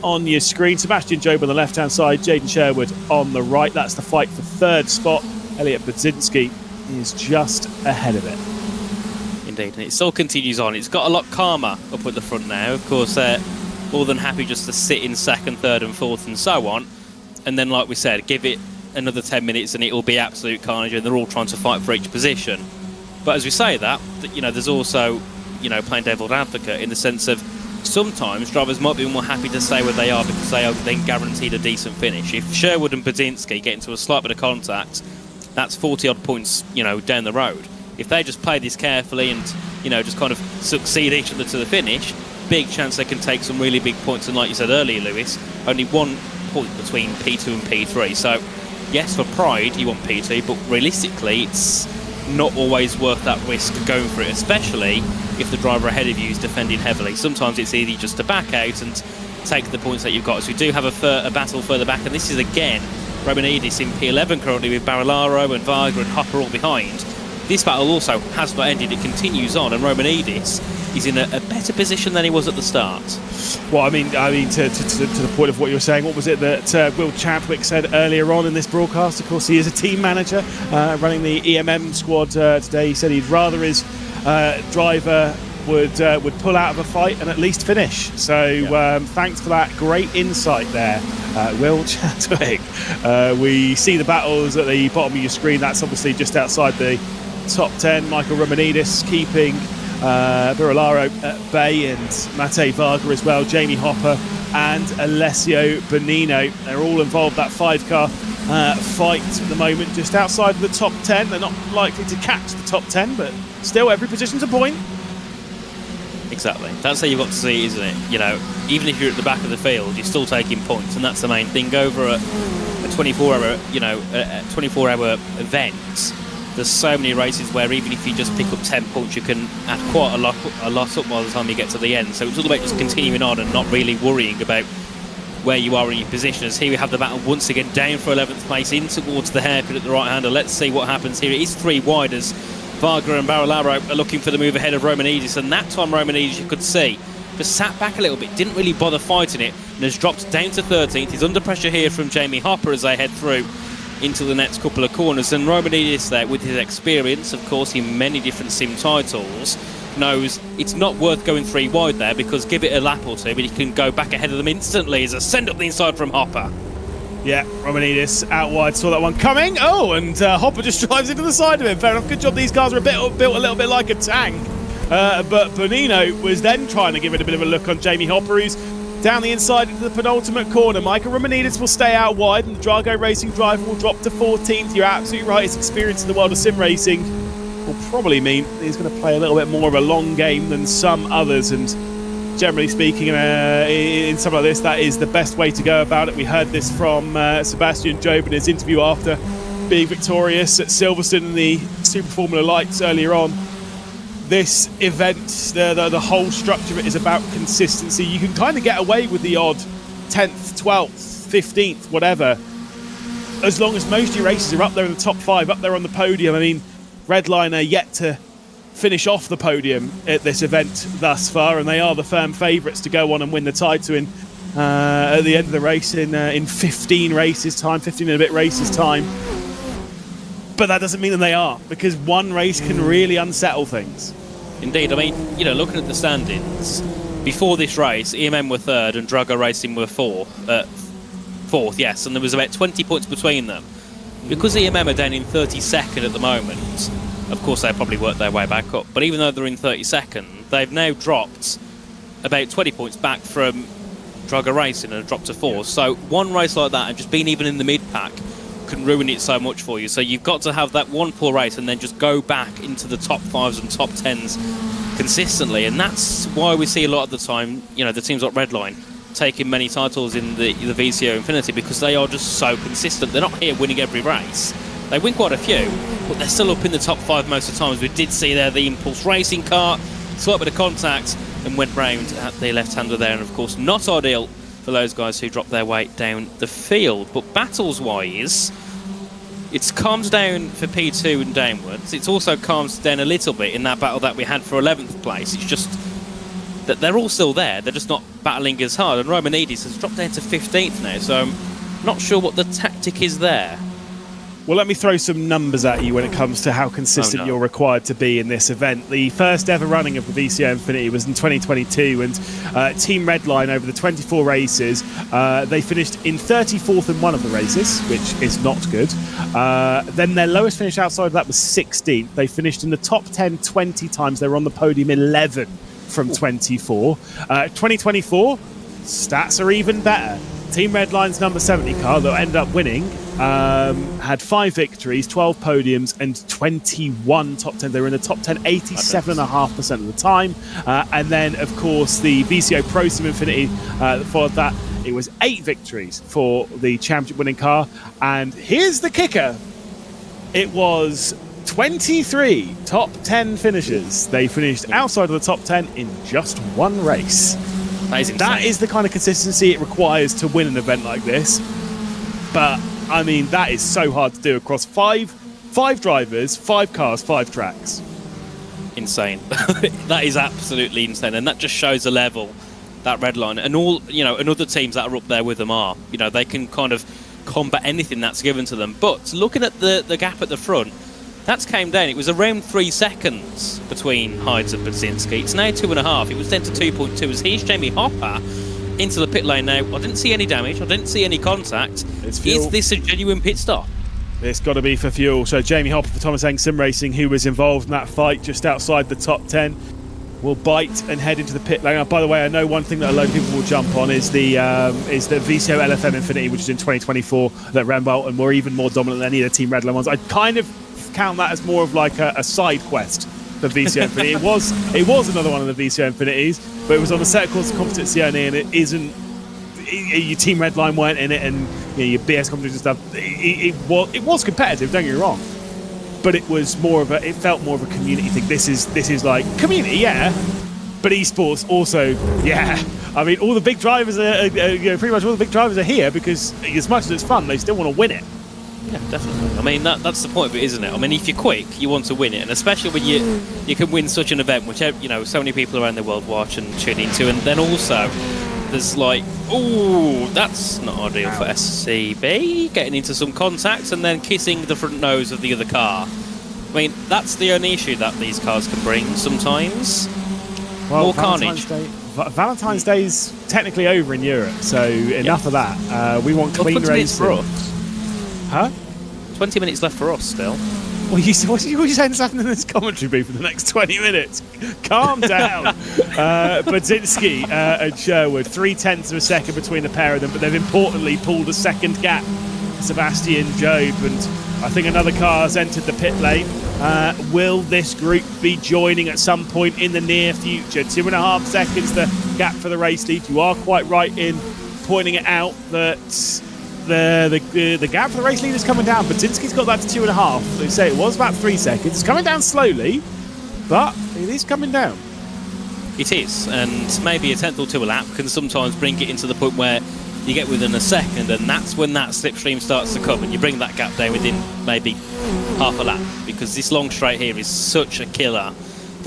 on your screen. Sebastian Jobe on the left-hand side, Jaden Sherwood on the right. That's the fight for third spot. Elliot Budzinski is just ahead of it. Indeed, and it still continues on. It's got a lot calmer up at the front now. Of course, they're more than happy just to sit in second, third and fourth and so on. And then, like we said, give it another 10 minutes and it will be absolute carnage, and they're all trying to fight for each position. But as we say that, there's also, playing devil's advocate in the sense of sometimes drivers might be more happy to stay where they are because they are then guaranteed a decent finish. If Sherwood and Budzinski get into a slight bit of contact, that's 40-odd points, down the road. If they just play this carefully and, just kind of succeed each other to the finish, big chance they can take some really big points. And like you said earlier, Lewis, only 1 point between P2 and P3. So, yes, for pride, you want P2, but realistically, it's not always worth that risk going for it, especially if the driver ahead of you is defending heavily. Sometimes it's easy just to back out and take the points that you've got. So we do have a battle further back, and this is again Romanidis in P11 currently, with Barilaro and Varga and Hopper all behind. This battle also has not ended, it continues on, and Romanidis is in a better position than he was at the start. Well, I mean, to the point of what you were saying, what was it that Will Chadwick said earlier on in this broadcast? Of course, he is a team manager running the EMM squad today. He said he'd rather his driver would pull out of a fight and at least finish. So thanks for that great insight there, Will Chadwick. We see the battles at the bottom of your screen. That's obviously just outside the top 10. Michael Romanidis keeping Barilaro at bay, and Matej Varga as well, Jamie Hopper and Alessio Bonino. They're all involved that 5-car fight at the moment, just outside of the top 10. They're not likely to catch the top 10, but still every position's a point. Exactly. That's how you've got to see it, isn't it? Even if you're at the back of the field, you're still taking points, and that's the main thing. Over a 24-hour, a 24-hour event, there's so many races where even if you just pick up 10 points, you can add quite a lot up by the time you get to the end. So it's all about just continuing on and not really worrying about where you are in your position. As here we have the battle once again down for 11th place in towards the hairpin at the right-hander. Let's see what happens here. It is 3 wide as Varga and Barilaro are looking for the move ahead of Romanidis, and that time Romanidis, you could see, just sat back a little bit, didn't really bother fighting it, and has dropped down to 13th. He's under pressure here from Jamie Hopper as they head through into the next couple of corners, and Romanidis there, with his experience, of course, in many different sim titles, knows it's not worth going 3 wide there, because give it a lap or two, but he can go back ahead of them instantly as a send up the inside from Hopper. Yeah, Romanidis out wide, saw that one coming. Oh, and Hopper just drives into the side of him. Fair enough, good job. These cars are built a little bit like a tank. But Bonino was then trying to give it a bit of a look on Jamie Hopper, who's down the inside into the penultimate corner. Michael Romanidis will stay out wide, and the Drago Racing driver will drop to 14th. You're absolutely right. His experience in the world of sim racing will probably mean he's going to play a little bit more of a long game than some others, and generally speaking, in something like this, that is the best way to go about it. We heard this from Sebastian Jobe in his interview after being victorious at Silverstone in the Super Formula Lights earlier on. This event, the whole structure of it is about consistency. You can kind of get away with the odd 10th, 12th, 15th, whatever, as long as most of your races are up there in the top 5, up there on the podium. I mean, Redliner yet to finish off the podium at this event thus far, and they are the firm favourites to go on and win the title at the end of the race in 15 races time, 15 and a bit races time. But that doesn't mean that they are, because one race can really unsettle things. Indeed, I mean, you know, looking at the standings, before this race, EMM were third and Drago Racing were fourth, yes, and there was about 20 points between them. Because EMM are down in 32nd at the moment, of course they'll probably work their way back up, but even though they're in 32nd, they've now dropped about 20 points back from Drago Racing and dropped to 4th. So one race like that and just being even in the mid-pack can ruin it so much for you. So you've got to have that one poor race and then just go back into the top 5s and top 10s consistently, and that's why we see a lot of the time, you know, the teams like Redline taking many titles in the VCO Infinity, because they are just so consistent. They're not here winning every race. They win quite a few, but they're still up in the top 5 most of the times. We did see there the Impulse Racing car, slight bit of contact, and went round at the left-hander there, and of course not ideal for those guys who dropped their weight down the field. But battles-wise, it's calmed down for P2 and downwards. It's also calmed down a little bit in that battle that we had for 11th place. It's just that they're all still there. They're just not battling as hard. And Romanidis has dropped down to 15th now, so I'm not sure what the tactic is there. Well, let me throw some numbers at you when it comes to how consistent you're required to be in this event. The first ever running of the VCO Infinity was in 2022, and Team Redline, over the 24 races, they finished in 34th in one of the races, which is not good. Then their lowest finish outside of that was 16th. They finished in the top 10 20 times. They were on the podium 11 from 24. 2024, stats are even better. Team Redline's number 70 car that ended up winning had 5 victories, 12 podiums, and 21 top 10. They were in the top 10 87.5% of the time. And then, of course, the VCO Pro Sim Infinity followed that. It was 8 victories for the championship winning car. And here's the kicker. It was 23 top 10 finishes. They finished outside of the top 10 in just one race. That is the kind of consistency it requires to win an event like this. But, I mean, that is so hard to do across five drivers, 5 cars, 5 tracks. Insane. That is absolutely insane. And that just shows the level that Redline and all, you know, and other teams that are up there with them are. You know, they can kind of combat anything that's given to them. But looking at the gap at the front, that's came down. It was around 3 seconds between Hides and Budzinski. It's now 2.5. It was down to 2.2 as here's Jamie Hopper into the pit lane now. I didn't see any damage. I didn't see any contact. Is this a genuine pit stop? It's got to be for fuel. So Jamie Hopper for Thomas Eng Sim Racing, who was involved in that fight just outside the top 10, will bite and head into the pit lane. By the way, I know one thing that a load of people will jump on is the VCO LFM Infinity, which is in 2024, that ran well and were even more dominant than any of the Team Redline ones. I kind of count that as more of like a side quest for VCO Infinity. It was another one of the VCO Infinities, but it was on a set course of Competizione, and it isn't. Your Team Redline weren't in it, and you know, your BS competition stuff. It was competitive. Don't get me wrong, but it was more of it felt more of a community thing. This is like community, yeah, but esports also, yeah. I mean, all the big drivers are pretty much all the big drivers are here because as much as it's fun, they still want to win it. Yeah, definitely. I mean, that's the point of it, isn't it? I mean, if you're quick, you want to win it, and especially when you can win such an event, which, you know, so many people around the world watch and tune into, and then also there's like, ooh, that's not ideal for SCB, getting into some contacts and then kissing the front nose of the other car. I mean, that's the only issue that these cars can bring sometimes. Well, more carnage. Valentine's Day's technically over in Europe, so enough of that. We want clean racing. For us. Huh? 20 minutes left for us still. What are you saying is happening in this commentary booth for the next 20 minutes? Calm down. Budzinski and Sherwood, 0.3 of a second between the pair of them, but they've importantly pulled a second gap. Sebastian Job, and I think another car has entered the pit lane. Will this group be joining at some point in the near future? 2.5 seconds the gap for the race lead. You are quite right in pointing it out that the gap for the race lead is coming down. Budzinski's got that to 2.5. They say it was about 3 seconds. It's coming down slowly, but it is coming down. It is, and maybe a tenth or two a lap can sometimes bring it into the point where you get within a second, and that's when that slipstream starts to come, and you bring that gap down within maybe half a lap, because this long straight here is such a killer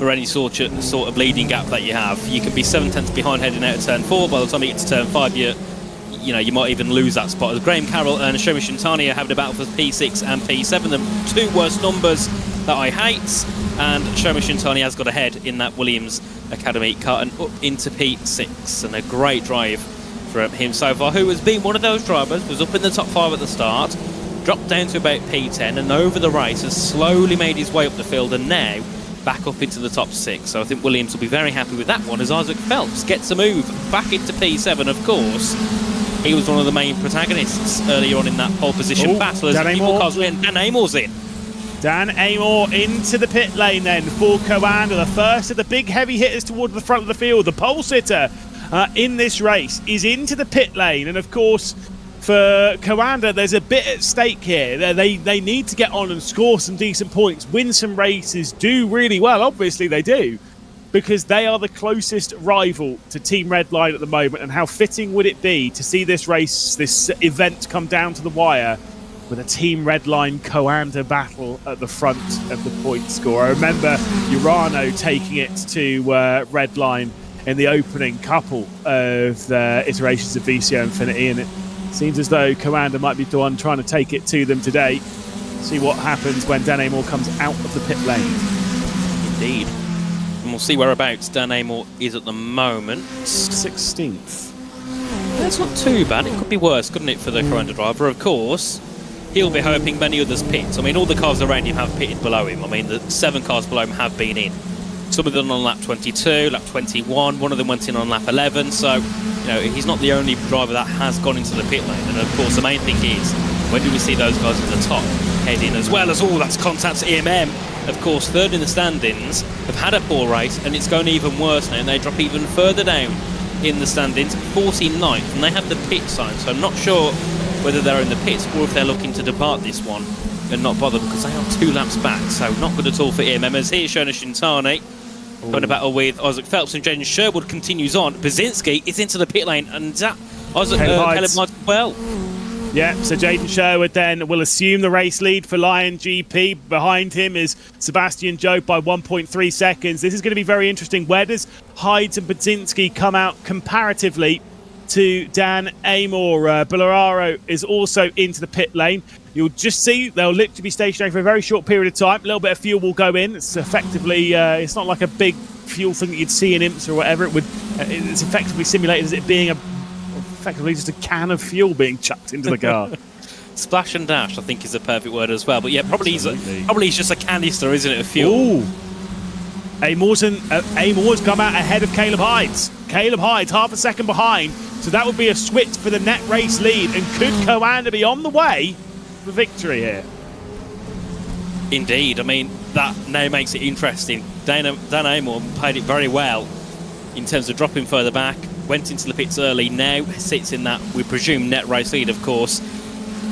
for any sort of leading gap that you have. You can be 7 tenths behind heading out of turn 4. By the time you get to turn 5, you might even lose that spot. As Graham Carroll and Shomi Shintani are having a battle for P6 and P7, the two worst numbers that I hate. And Shomi Shintani has got ahead in that Williams Academy car and up into P6. And a great drive from him so far, who has been one of those drivers, was up in the top 5 at the start, dropped down to about P10, and over the race has slowly made his way up the field and now back up into the top 6. So I think Williams will be very happy with that one, as Isaac Phelps gets a move back into P7. Of course, he was one of the main protagonists earlier on in that pole position battle. As people cars win, Dan Amor's in. Dan Amor into the pit lane then for Coanda, the first of the big heavy hitters towards the front of the field. The pole sitter in this race is into the pit lane, and of course for Coanda there's a bit at stake here. They need to get on and score some decent points, win some races, do really well. Obviously they do, because they are the closest rival to Team Redline at the moment. And how fitting would it be to see this race, this event come down to the wire with a Team Redline Coanda battle at the front of the point score. I remember Urano taking it to Redline in the opening couple of the iterations of VCO Infinity, and it seems as though Coanda might be the one trying to take it to them today. See what happens when Dan Amor comes out of the pit lane. Indeed. And we'll see whereabouts Dan Amor is at the moment. 16th. That's not too bad. It could be worse, couldn't it, for the Coanda driver? Of course, he'll be hoping many others pit. I mean, all the cars around him have pitted below him. I mean, the 7 cars below him have been in. Some of them on lap 22, lap 21. One of them went in on lap 11. So, he's not the only driver that has gone into the pit lane. And of course, the main thing is, when do we see those guys at the top head in as well as that's contact EMM. Of course, third in the standings, have had a poor race, and it's going even worse now, and they drop even further down in the standings, 49th, and they have the pit sign, so I'm not sure whether they're in the pits or if they're looking to depart this one and not bother, because they are 2 laps back, so not good at all for EMM. As here's Shona Shintani going to battle with Isaac Phelps, and Jaden Sherwood continues on. Brzezinski is into the pit lane, and Isaac Caleb Hyde well. Yeah, so Jaden Sherwood then will assume the race lead for Lion GP. Behind him is Sebastian Jobe by 1.3 seconds. This is going to be very interesting. Where does Hydes and Brzezinski come out comparatively to Dan Amor? Boloraro is also into the pit lane. You'll just see they'll literally be stationary for a very short period of time. A little bit of fuel will go in. It's effectively, it's not like a big fuel thing that you'd see in IMSA or whatever. It's effectively simulated as it being effectively just a can of fuel being chucked into the car. Splash and dash, I think, is the perfect word as well. But yeah, probably he's just a canister, isn't it, of fuel? Ooh. Amor's come out ahead of Caleb Hydes. Caleb Hydes half a second behind, so that would be a switch for the net race lead. And could Coanda be on the way for victory here? Indeed. I mean, that now makes it interesting. Dan Amor played it very well in terms of dropping further back, went into the pits early, now sits in that, we presume, net race lead, of course.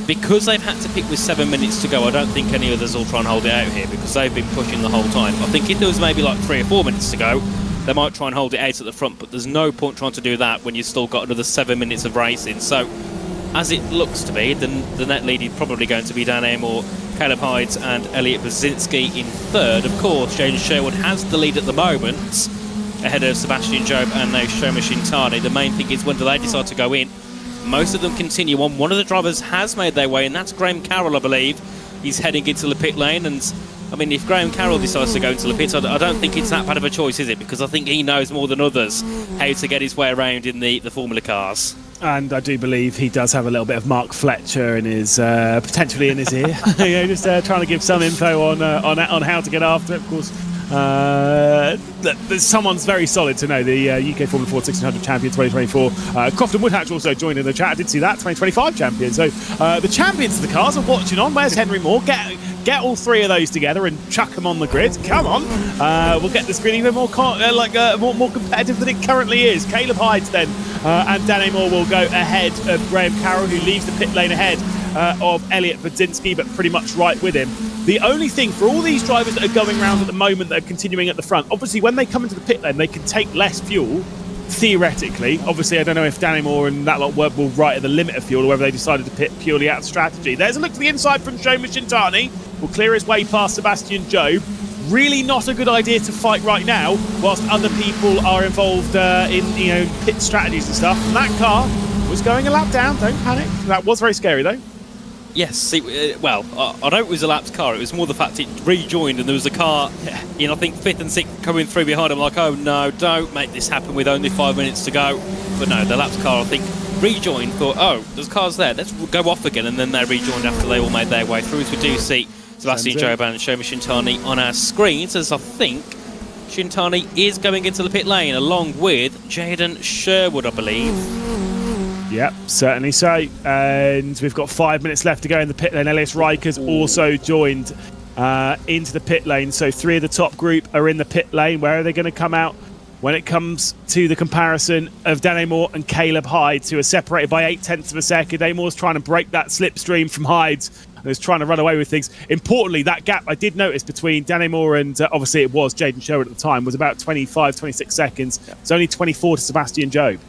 Because they've had to pick with 7 minutes to go, I don't think any others will try and hold it out here, because they've been pushing the whole time. I think if there was maybe like 3 or 4 minutes to go, they might try and hold it out at the front, but there's no point trying to do that when you've still got another 7 minutes of racing. So, as it looks to be, the net lead is probably going to be Dan Amor, Caleb Hydes and Elliot Brzezinski in third. Of course, Jaden Sherwood has the lead at the moment, ahead of Sebastian Jobe and now Shoma Shintani. The main thing is, when do they decide to go in? Most of them continue on. One of the drivers has made their way, and that's Graham Carroll, I believe. He's heading into the pit lane, and I mean, if Graham Carroll decides to go into the pits, I don't think it's that bad of a choice, is it? Because I think he knows more than others how to get his way around in the Formula cars. And I do believe he does have a little bit of Mark Fletcher in his potentially in his ear. Just trying to give some info on how to get after it. Of course, someone's very solid to know. The UK Formula 4 1600 champion 2024. Crofton Woodhatch also joined in the chat. I did see that 2025 champion. So the champions of the cars are watching on. Where's Henry Moore? Get all 3 of those together and chuck them on the grid. Come on. We'll get this grid even more more competitive than it currently is. Caleb Hydes then and Dan Amor will go ahead of Graham Carroll, who leaves the pit lane ahead of Elliot Brzezinski, but pretty much right with him. The only thing for all these drivers that are going around at the moment that are continuing at the front, obviously when they come into the pit lane, they can take less fuel, theoretically. Obviously, I don't know if Danny Moore and that lot will right at the limit of fuel, or whether they decided to pit purely out of strategy. There's a look to the inside from Shoma Shintani. Will clear his way past Sebastian Jobe. really not a good idea to fight right now, whilst other people are involved in pit strategies and stuff. And that car was going a lap down. Don't panic. That was very scary though. Yes, well, I know it was a lapped car. It was more the fact it rejoined and there was a car in, I think, 5th and 6th coming through behind him. Like, oh no, don't make this happen with only 5 minutes to go. But no, the lapped car, I think, rejoined, thought, oh, there's cars there, let's go off again. And then they rejoined after they all made their way through. As we do see Sebastian Job and Shomi Shintani on our screens, as I think Shintani is going into the pit lane along with Jaden Sherwood, I believe. Yep, certainly so. And we've got 5 minutes left to go in the pit lane. Elias Riker's also joined into the pit lane. So 3 of the top group are in the pit lane. Where are they going to come out when it comes to the comparison of Dan Amor and Caleb Hyde, who are separated by 0.8 of a second? Amor's trying to break that slipstream from Hyde's. Who's trying to run away with things. Importantly, that gap I did notice between Dan Amor and obviously it was Jaden Sherwood at the time was about 25, 26 seconds. It's only 24 to Sebastian Job.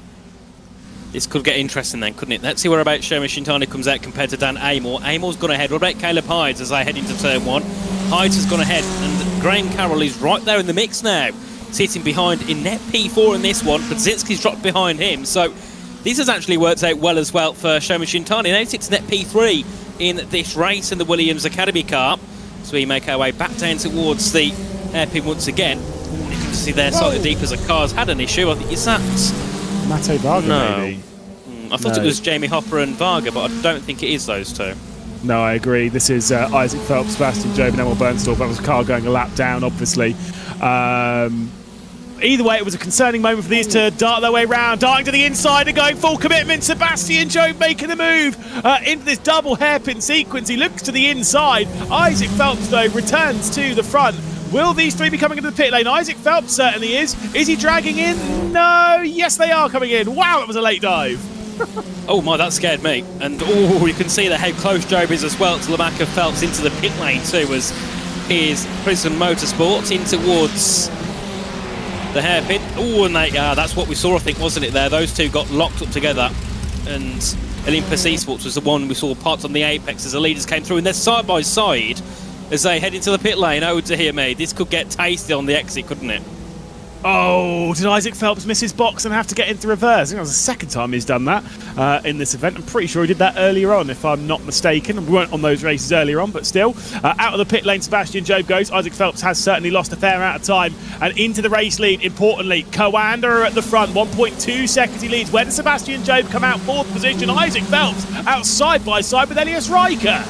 This could get interesting then, couldn't it? Let's see whereabouts Shomi Shintani comes out compared to Dan Amor. Amor's gone ahead. What about Caleb Hyde as they head into turn 1? Hyde has gone ahead, and Graham Carroll is right there in the mix now, sitting behind in net P4 in this one. Brzezinski's dropped behind him, so this has actually worked out well as well for Shomi Shintani. Now sits net P3 in this race in the Williams Academy car. So we make our way back down towards the hairpin once again. You can see there slightly deep as the car's had an issue. I think it's that. Matteo Varga, maybe? I thought it was Jamie Hopper and Varga, but I don't think it is those two. No, I agree. This is Isaac Phelps, Sebastian Job and Emil Bernstorff. That was a car going a lap down, obviously. Either way, it was a concerning moment for these to dart their way round, darting to the inside and going full commitment. Sebastian Job making the move into this double hairpin sequence. He looks to the inside. Isaac Phelps, though, returns to the front. Will these 3 be coming into the pit lane? Isaac Phelps certainly is. Is he dragging in? No. Yes, they are coming in. Wow, that was a late dive. Oh my, that scared me. And oh, you can see how close Job is as well to the back of Phelps into the pit lane too, as here's Prison Motorsports in towards the hairpin. Oh, and that's what we saw, I think, wasn't it there? Those two got locked up together, and Olympus Esports was the one we saw parked on the apex as the leaders came through, and they're side by side as they head into the pit lane. Oh, to hear me, this could get tasty on the exit, couldn't it? Oh, did Isaac Phelps miss his box and have to get into reverse? I think that was the second time he's done that in this event. I'm pretty sure he did that earlier on, if I'm not mistaken. We weren't on those races earlier on, but still. Out of the pit lane, Sebastian Job goes. Isaac Phelps has certainly lost a fair amount of time. And into the race lead, importantly, Coanda at the front. 1.2 seconds he leads. Where does Sebastian Job come out? 4th position. Isaac Phelps out side by side with Elias Riker.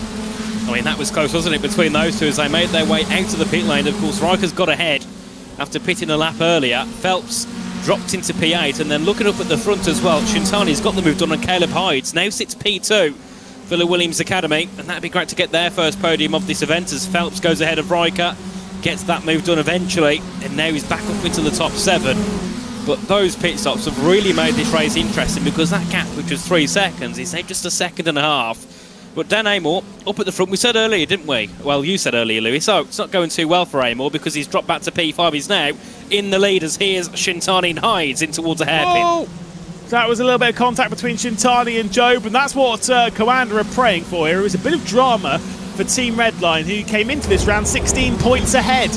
I mean, that was close, wasn't it, between those two as they made their way out of the pit lane. Of course, Riker's got ahead after pitting a lap earlier. Phelps dropped into P8, and then looking up at the front as well, Shintani's got the move done on Caleb Hyde. Now sits P2 for the Williams Academy, and that'd be great to get their first podium of this event as Phelps goes ahead of Riker, gets that move done eventually, and now he's back up into the top 7. But those pit stops have really made this race interesting, because that gap, which was 3 seconds, is now just a second and a half. But Dan Amor up at the front, we said earlier, didn't we? Well, you said earlier, Louis, so it's not going too well for Amor because he's dropped back to P5. He's now in the lead as here's Shintani and Hyde in towards a hairpin. Oh, that was a little bit of contact between Shintani and Job, and that's what Coanda are praying for here. It was a bit of drama for Team Redline, who came into this round 16 points ahead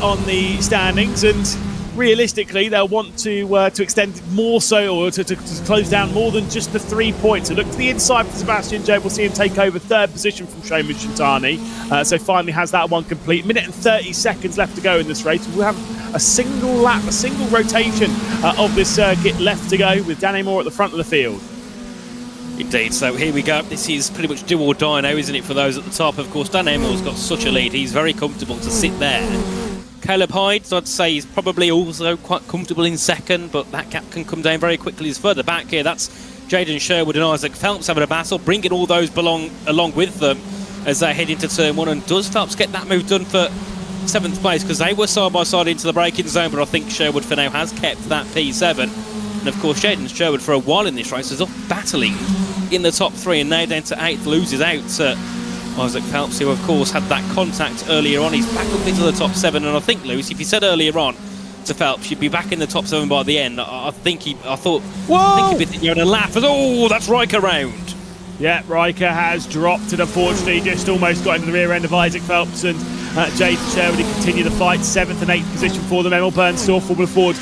on the standings, and realistically they'll want to extend more so, or to close down more than just the 3 points. So look to the inside for Sebastian Job. We'll see him take over 3rd position from Shomi Shintani. So finally has that one complete. Minute and 30 seconds left to go in this race. We'll have a single lap, a single rotation of this circuit left to go, with Dan Amor at the front of the field. Indeed, so here we go. This is pretty much do or die now, isn't it, for those at the top? Of course, Dan Amor's got such a lead. He's very comfortable to sit there. Caleb Hyde, I'd say, he's probably also quite comfortable in 2nd, but that gap can come down very quickly. He's further back here. That's Jaden Sherwood and Isaac Phelps having a battle, bringing all those along with them as they head into turn 1. And does Phelps get that move done for 7th place? Because they were side by side into the braking zone, but I think Sherwood for now has kept that P7. And of course, Jaden Sherwood for a while in this race is up battling in the top 3, and now down to 8th, loses out to Isaac Phelps, who of course had that contact earlier on. He's back up into the top 7, and I think, Lewis, if you said earlier on to Phelps you'd be back in the top 7 by the end, I think he'd be thinking you're in a laugh. Oh, that's Riker round. Yeah, Riker has dropped, and unfortunately just almost got into the rear end of Isaac Phelps, and Jaden Sherwood continue the fight. 7th and 8th position for them. Emil Bernstorff, Formula Ford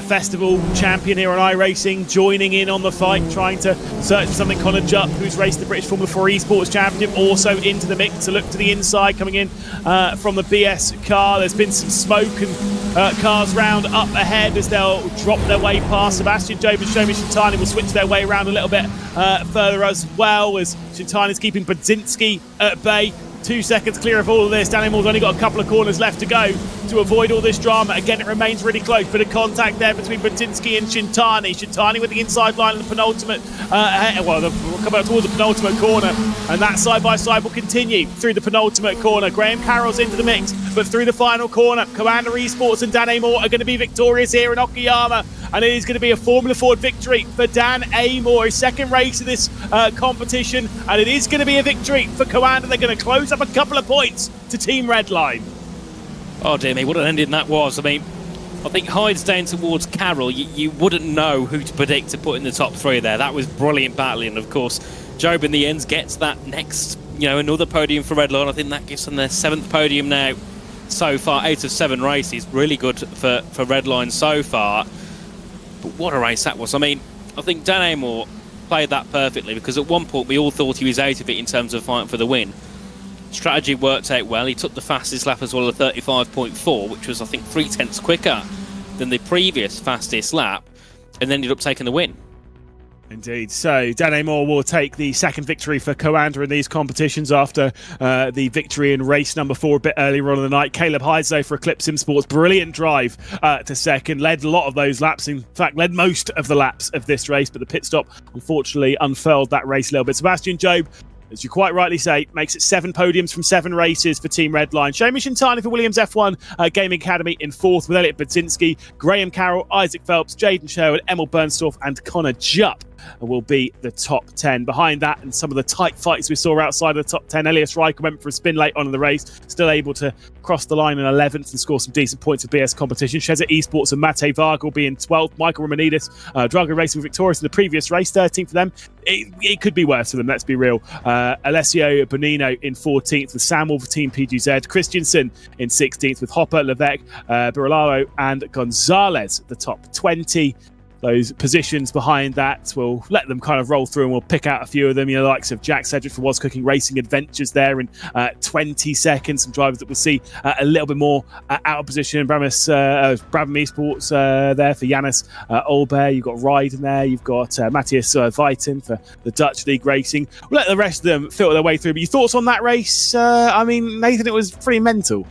Festival champion here on iRacing, joining in on the fight, trying to search for something. Connor Jupp, who's raced the British Formula 4 Esports Championship, also into the mix to look to the inside, coming in from the BS car. There's been some smoke and cars round up ahead as they'll drop their way past. Sebastian Job and Shomi Shintani will switch their way around a little bit further as well, as Shintani's keeping Budzinski at bay. 2 seconds clear of all of this. Danny Moore's only got a couple of corners left to go to avoid all this drama. Again, it remains really close. Bit of contact there between Budzinski and Shintani. Shintani with the inside line of the penultimate, we'll come out towards the penultimate corner, and that side-by-side will continue through the penultimate corner. Graham Carroll's into the mix, but through the final corner, Commander Esports and Dan Amor are going to be victorious here in Okayama, and it is going to be a Formula Ford victory for Dan Amor, his second race of this competition, and it is going to be a victory for Commander. They're going to close up a couple of points to Team Redline. Oh dear me, what an ending that was. I mean, I think Hyde's down towards Carroll. You wouldn't know who to predict to put in the top 3 there. That was brilliant battling, and of course, Job in the end gets that next, another podium for Redline. I think that gives them their 7th podium now so far, 8 of 7 races. Really good for Redline so far. But what a race that was. I mean, I think Dan Amor played that perfectly, because at one point we all thought he was out of it in terms of fighting for the win. Strategy worked out well. He took the fastest lap as well at 35.4, which was, I think, 3/10 quicker than the previous fastest lap, and ended up taking the win. Indeed. So Dan Amor will take the second victory for Coanda in these competitions after the victory in race number 4 a bit earlier on in the night. Caleb Hyde, though, for Eclipse Simsports, brilliant drive to second. Led a lot of those laps. In fact, led most of the laps of this race, but the pit stop unfortunately unfurled that race a little bit. Sebastian Job, as you quite rightly say, makes it 7 podiums from 7 races for Team Redline. Shomi Shintani for Williams F1 Gaming Academy in 4th, with Elliot Budzinski, Graham Carroll, Isaac Phelps, Jaden Sherwood, Emil Bernstorff and Connor Jupp will be the top 10. Behind that, and some of the tight fights we saw outside of the top 10, Elias Riker went for a spin late on in the race, still able to cross the line in 11th and score some decent points of BS competition. Sheza Esports and Mate Varg will be in 12th. Michael Romanidis, Drago Racing victorious in the previous race, 13th for them. It could be worse for them, let's be real. Alessio Bonino in 14th with Samuel for Team PGZ. Christensen in 16th with Hopper, Levesque, Birolaro and Gonzalez, the top 20. Those positions behind that, we'll let them kind of roll through, and we'll pick out a few of them. The likes of Jack Sedgwick for Was Cooking Racing Adventures there in 20 seconds. Some drivers that we'll see a little bit more out of position. Brabham Esports there for Janus Olber. You've got Ryden there. You've got Matthias Viten for the Dutch League Racing. We'll let the rest of them filter their way through. But your thoughts on that race? I mean, Nathan, it was pretty mental.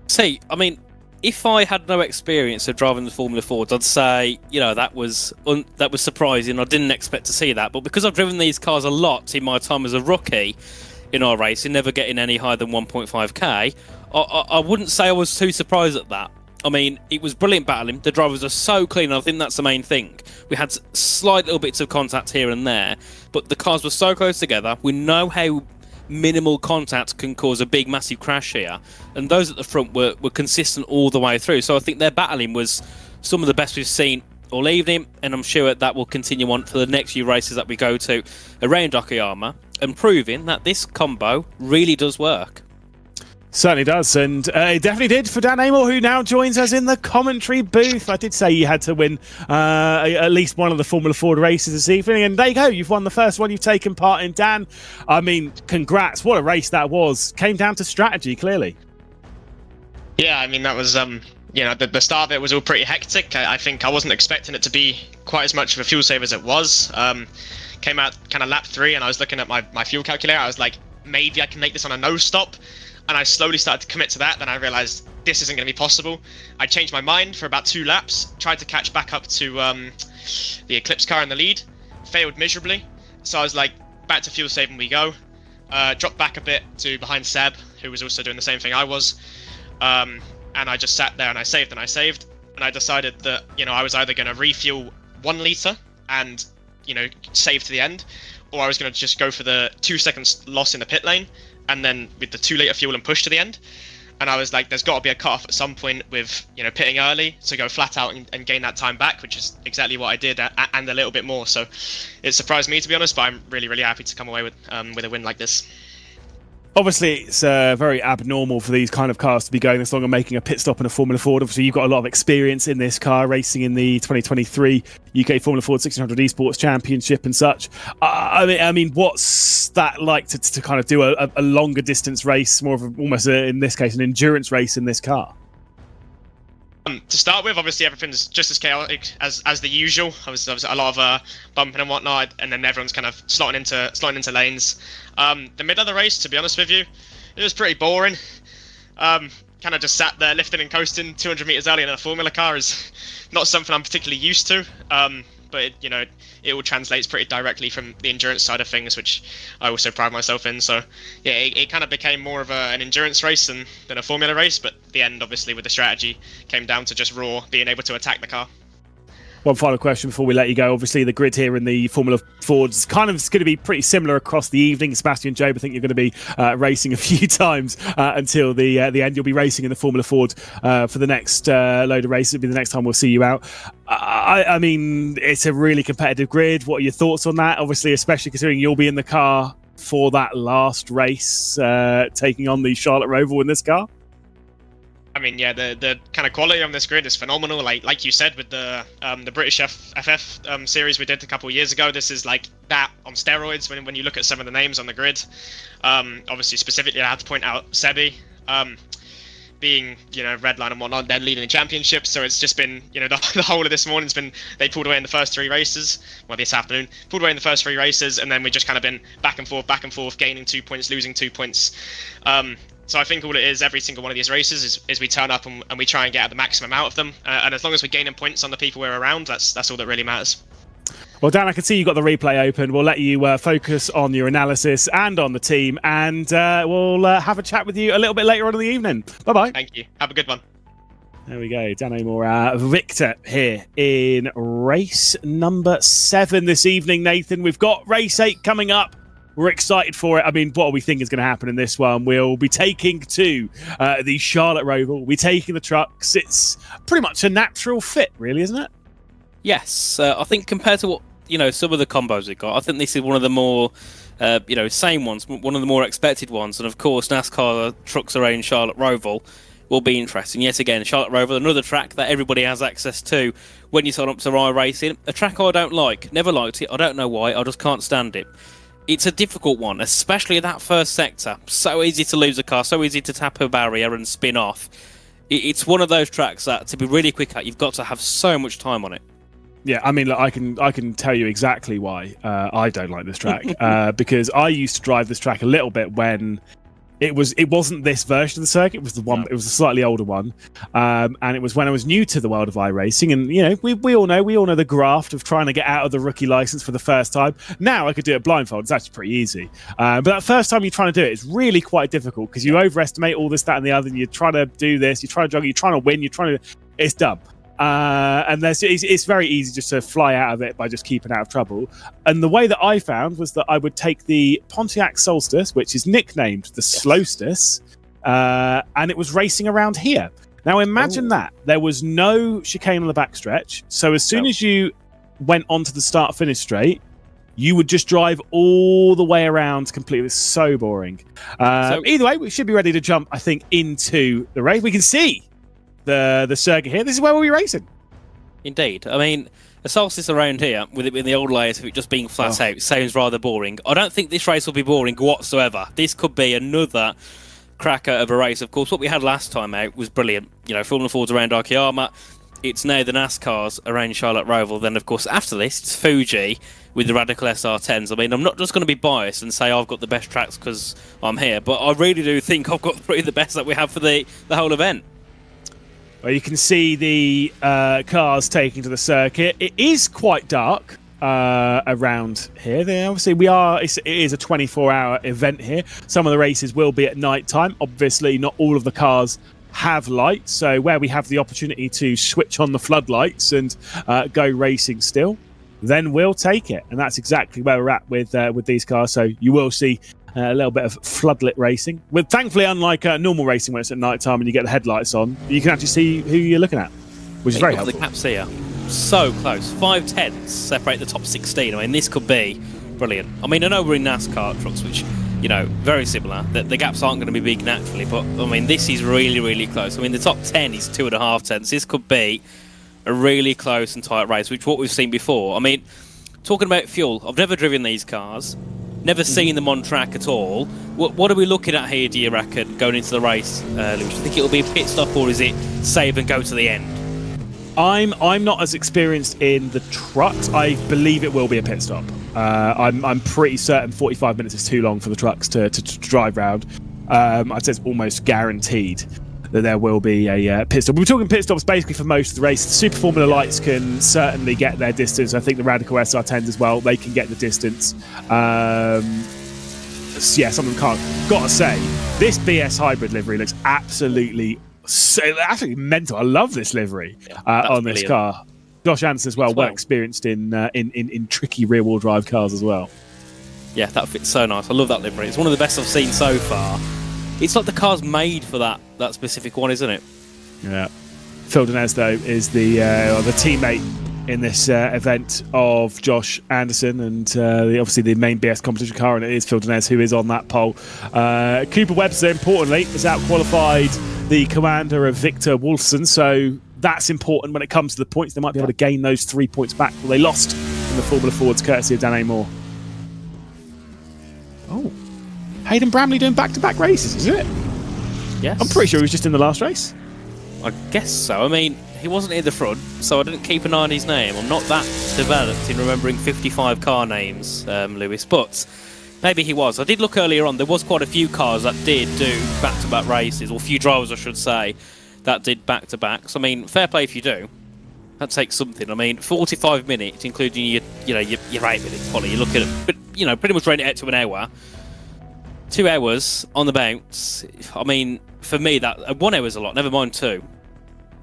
See, I mean, if I had no experience of driving the Formula Fords, I'd say, that was surprising. I didn't expect to see that. But because I've driven these cars a lot in my time as a rookie in our racing, never getting any higher than 1.5k, I wouldn't say I was too surprised at that. I mean, it was brilliant battling. The drivers are so clean. I think that's the main thing. We had slight little bits of contact here and there, but the cars were so close together. We know how minimal contact can cause a big massive crash here, and those at the front were consistent all the way through. So I think their battling was some of the best we've seen all evening, and I'm sure that will continue on for the next few races that we go to around Okayama, and proving that this combo really does work. Certainly does, and it definitely did for Dan Amor, who now joins us in the commentary booth. I did say you had to win at least one of the Formula Ford races this evening, and there you go. You've won the first one you've taken part in, Dan. I mean, congrats. What a race that was. Came down to strategy, clearly. Yeah, I mean, that was, the start of it was all pretty hectic. I think I wasn't expecting it to be quite as much of a fuel save as it was. Came out kind of lap 3, and I was looking at my fuel calculator. I was like, maybe I can make this on a no stop. And I slowly started to commit to that. Then I realized this isn't going to be possible. I changed my mind for about 2 laps, tried to catch back up to the Eclipse car in the lead, failed miserably. So I was like, back to fuel saving we go. Dropped back a bit to behind Seb, who was also doing the same thing I was. And I just sat there and I saved and I saved. And I decided that, I was either going to refuel 1 litre and, save to the end, or I was going to just go for the 2 seconds loss in the pit lane, and then with the 2 litre fuel and push to the end. And I was like, there's got to be a cut-off at some point with, pitting early to go flat out and gain that time back, which is exactly what I did, and a little bit more. So it surprised me, to be honest, but I'm really, really happy to come away with a win like this. Obviously, it's very abnormal for these kind of cars to be going this long and making a pit stop in a Formula Ford. Obviously, you've got a lot of experience in this car, racing in the 2023 UK Formula Ford 1600 Esports Championship and such. I mean, what's that like to kind of do a longer distance race, more of almost in this case an endurance race in this car? To start with, obviously everything's just as chaotic as the usual. Obviously a lot of bumping and whatnot, and then everyone's kind of slotting into lanes. The middle of the race, to be honest with you, it was pretty boring. Kind of just sat there lifting and coasting 200 meters earlier than a Formula car is not something I'm particularly used to. But it all translates pretty directly from the endurance side of things, which I also pride myself in. So yeah, it kind of became more of an endurance race than a Formula race. But the end, obviously, with the strategy, came down to just raw being able to attack the car. One final question before we let you go. Obviously, the grid here in the Formula Ford is kind of going to be pretty similar across the evening. Sebastian, Job, I think you're going to be racing a few times until the end. You'll be racing in the Formula Ford for the next load of races. It'll be the next time we'll see you out. I mean, it's a really competitive grid. What are your thoughts on that? Obviously, especially considering you'll be in the car for that last race, taking on the Charlotte Roval in this car. I mean, yeah, the kind of quality on this grid is phenomenal. Like you said, with the British FF series we did a couple of years ago, this is like that on steroids. When you look at some of the names on the grid, obviously specifically I have to point out Sebi, being Redline and whatnot, then leading the championship. So it's just been the whole of this morning's been they pulled away in the first 3 races. Well, this afternoon pulled away in the first 3 races, and then we just kind of been back and forth, gaining 2 points, losing 2 points. So I think all it is, every single one of these races is we turn up and we try and get the maximum out of them. And as long as we're gaining points on the people we're around, that's all that really matters. Well, Dan, I can see you've got the replay open. We'll let you focus on your analysis and on the team, and we'll have a chat with you a little bit later on in the evening. Bye-bye. Thank you. Have a good one. There we go. Dan O'More, Victor here in race number 7 this evening, Nathan. We've got race 8 coming up. We're excited for it. I mean, what do we think is going to happen in this one? We'll be taking to the Charlotte Roval. We'll be taking the trucks. It's pretty much a natural fit, really, isn't it? Yes. I think compared to what, some of the combos we've got, I think this is one of the more, same ones, one of the more expected ones. And of course, NASCAR trucks around Charlotte Roval will be interesting. Yet again, Charlotte Roval, another track that everybody has access to when you sign up to iRacing. A track I don't like. Never liked it. I don't know why. I just can't stand it. It's a difficult one, especially that first sector. So easy to lose a car, so easy to tap a barrier and spin off. It's one of those tracks that, to be really quick at, you've got to have so much time on it. Yeah, I mean, look, I can tell you exactly why I don't like this track. Because I used to drive this track a little bit when it wasn't this version of the circuit. It was the one. No. It was a slightly older one, and it was when I was new to the world of iRacing. And we all know the graft of trying to get out of the rookie license for the first time. Now I could do it blindfold. It's actually pretty easy. But that first time you're trying to do it, it's really quite difficult because you overestimate all this, that, and the other. And you're trying to do this. You're trying to juggle. You're trying to win. It's dumb. And it's very easy just to fly out of it by just keeping out of trouble. And the way that I found was that I would take the Pontiac Solstice, which is nicknamed the Slowstice, and it was racing around here. Now imagine that. There was no chicane on the backstretch, so as soon as you went onto the start-finish straight, you would just drive all the way around completely. It's so boring. Either way, we should be ready to jump, I think, into the race. We can see the circuit here. This is where we'll be racing. Indeed. I mean, the Solstice around here, with it in the old layers of it just being flat out, sounds rather boring. I don't think this race will be boring whatsoever. This could be another cracker of a race. Of course, what we had last time out was brilliant. Formula Ford's around Okayama. It's now the NASCARs around Charlotte Roval. Then, of course, after this, it's Fuji with the Radical SR10s. I mean, I'm not just going to be biased and say I've got the best tracks because I'm here, but I really do think I've got probably the best that we have for the whole event. Well, you can see the cars taking to the circuit. It is quite dark around here. Obviously, it is a 24-hour event here. Some of the races will be at night time. Obviously, not all of the cars have lights. So where we have the opportunity to switch on the floodlights and go racing still, then we'll take it. And that's exactly where we're at with these cars. So you will see a little bit of floodlit racing. With thankfully, unlike normal racing where it's at night time and you get the headlights on, you can actually see who you're looking at, which is very helpful. The caps here, so close. 5/10 separate the top 16. I mean, this could be brilliant. I mean, I know we're in NASCAR trucks, which you know, very similar. The gaps aren't going to be big naturally, but I mean, this is really, really close. I mean, the top 10 is 2.5 tenths. This could be a really close and tight race, which is what we've seen before. I mean, talking about fuel, I've never driven these cars, never seen them on track at all. What are we looking at here, do you reckon, going into the race, Lewis? Do you think it'll be a pit stop, or is it save and go to the end? I'm not as experienced in the trucks. I believe it will be a pit stop. I'm pretty certain 45 minutes is too long for the trucks to drive round. I'd say it's almost guaranteed that there will be a pit stop. We're talking pit stops basically for most of the race. The Super Formula Lights can certainly get their distance. I think the Radical SR10s as well, they can get the distance. Yeah, some of them can't. Gotta say, this BS hybrid livery looks absolutely mental. I love this livery on this car. Josh Anderson as well experienced in tricky rear-wheel drive cars as well. Yeah, that fits so nice. I love that livery. It's one of the best I've seen so far. It's like the car's made for that specific one, isn't it? Yeah. Phil Denez, though, is the teammate in this event of Josh Anderson, and obviously the main BS competition car, and it is Phil Denez who is on that pole. Cooper Webster, importantly, has out-qualified the commander of Victor Wolfson, so that's important when it comes to the points. They might be able to gain those 3 points back that they lost in the Formula Fords, courtesy of Dan Amore. Oh, Hayden Bramley doing back-to-back races, is it? Yes. I'm pretty sure he was just in the last race. I guess so. I mean, he wasn't in the front, so I didn't keep an eye on his name. I'm not that developed in remembering 55 car names, Lewis, but maybe he was. I did look earlier on. There was quite a few cars that did do back-to-back races, or a few drivers, I should say, that did back-to-backs. I mean, fair play if you do. That takes something. I mean, 45 minutes, including your 8-minute quality. You're looking at, pretty much running it out to an hour. 2 hours on the bounce. I mean, for me, that 1 hour is a lot. Never mind 2.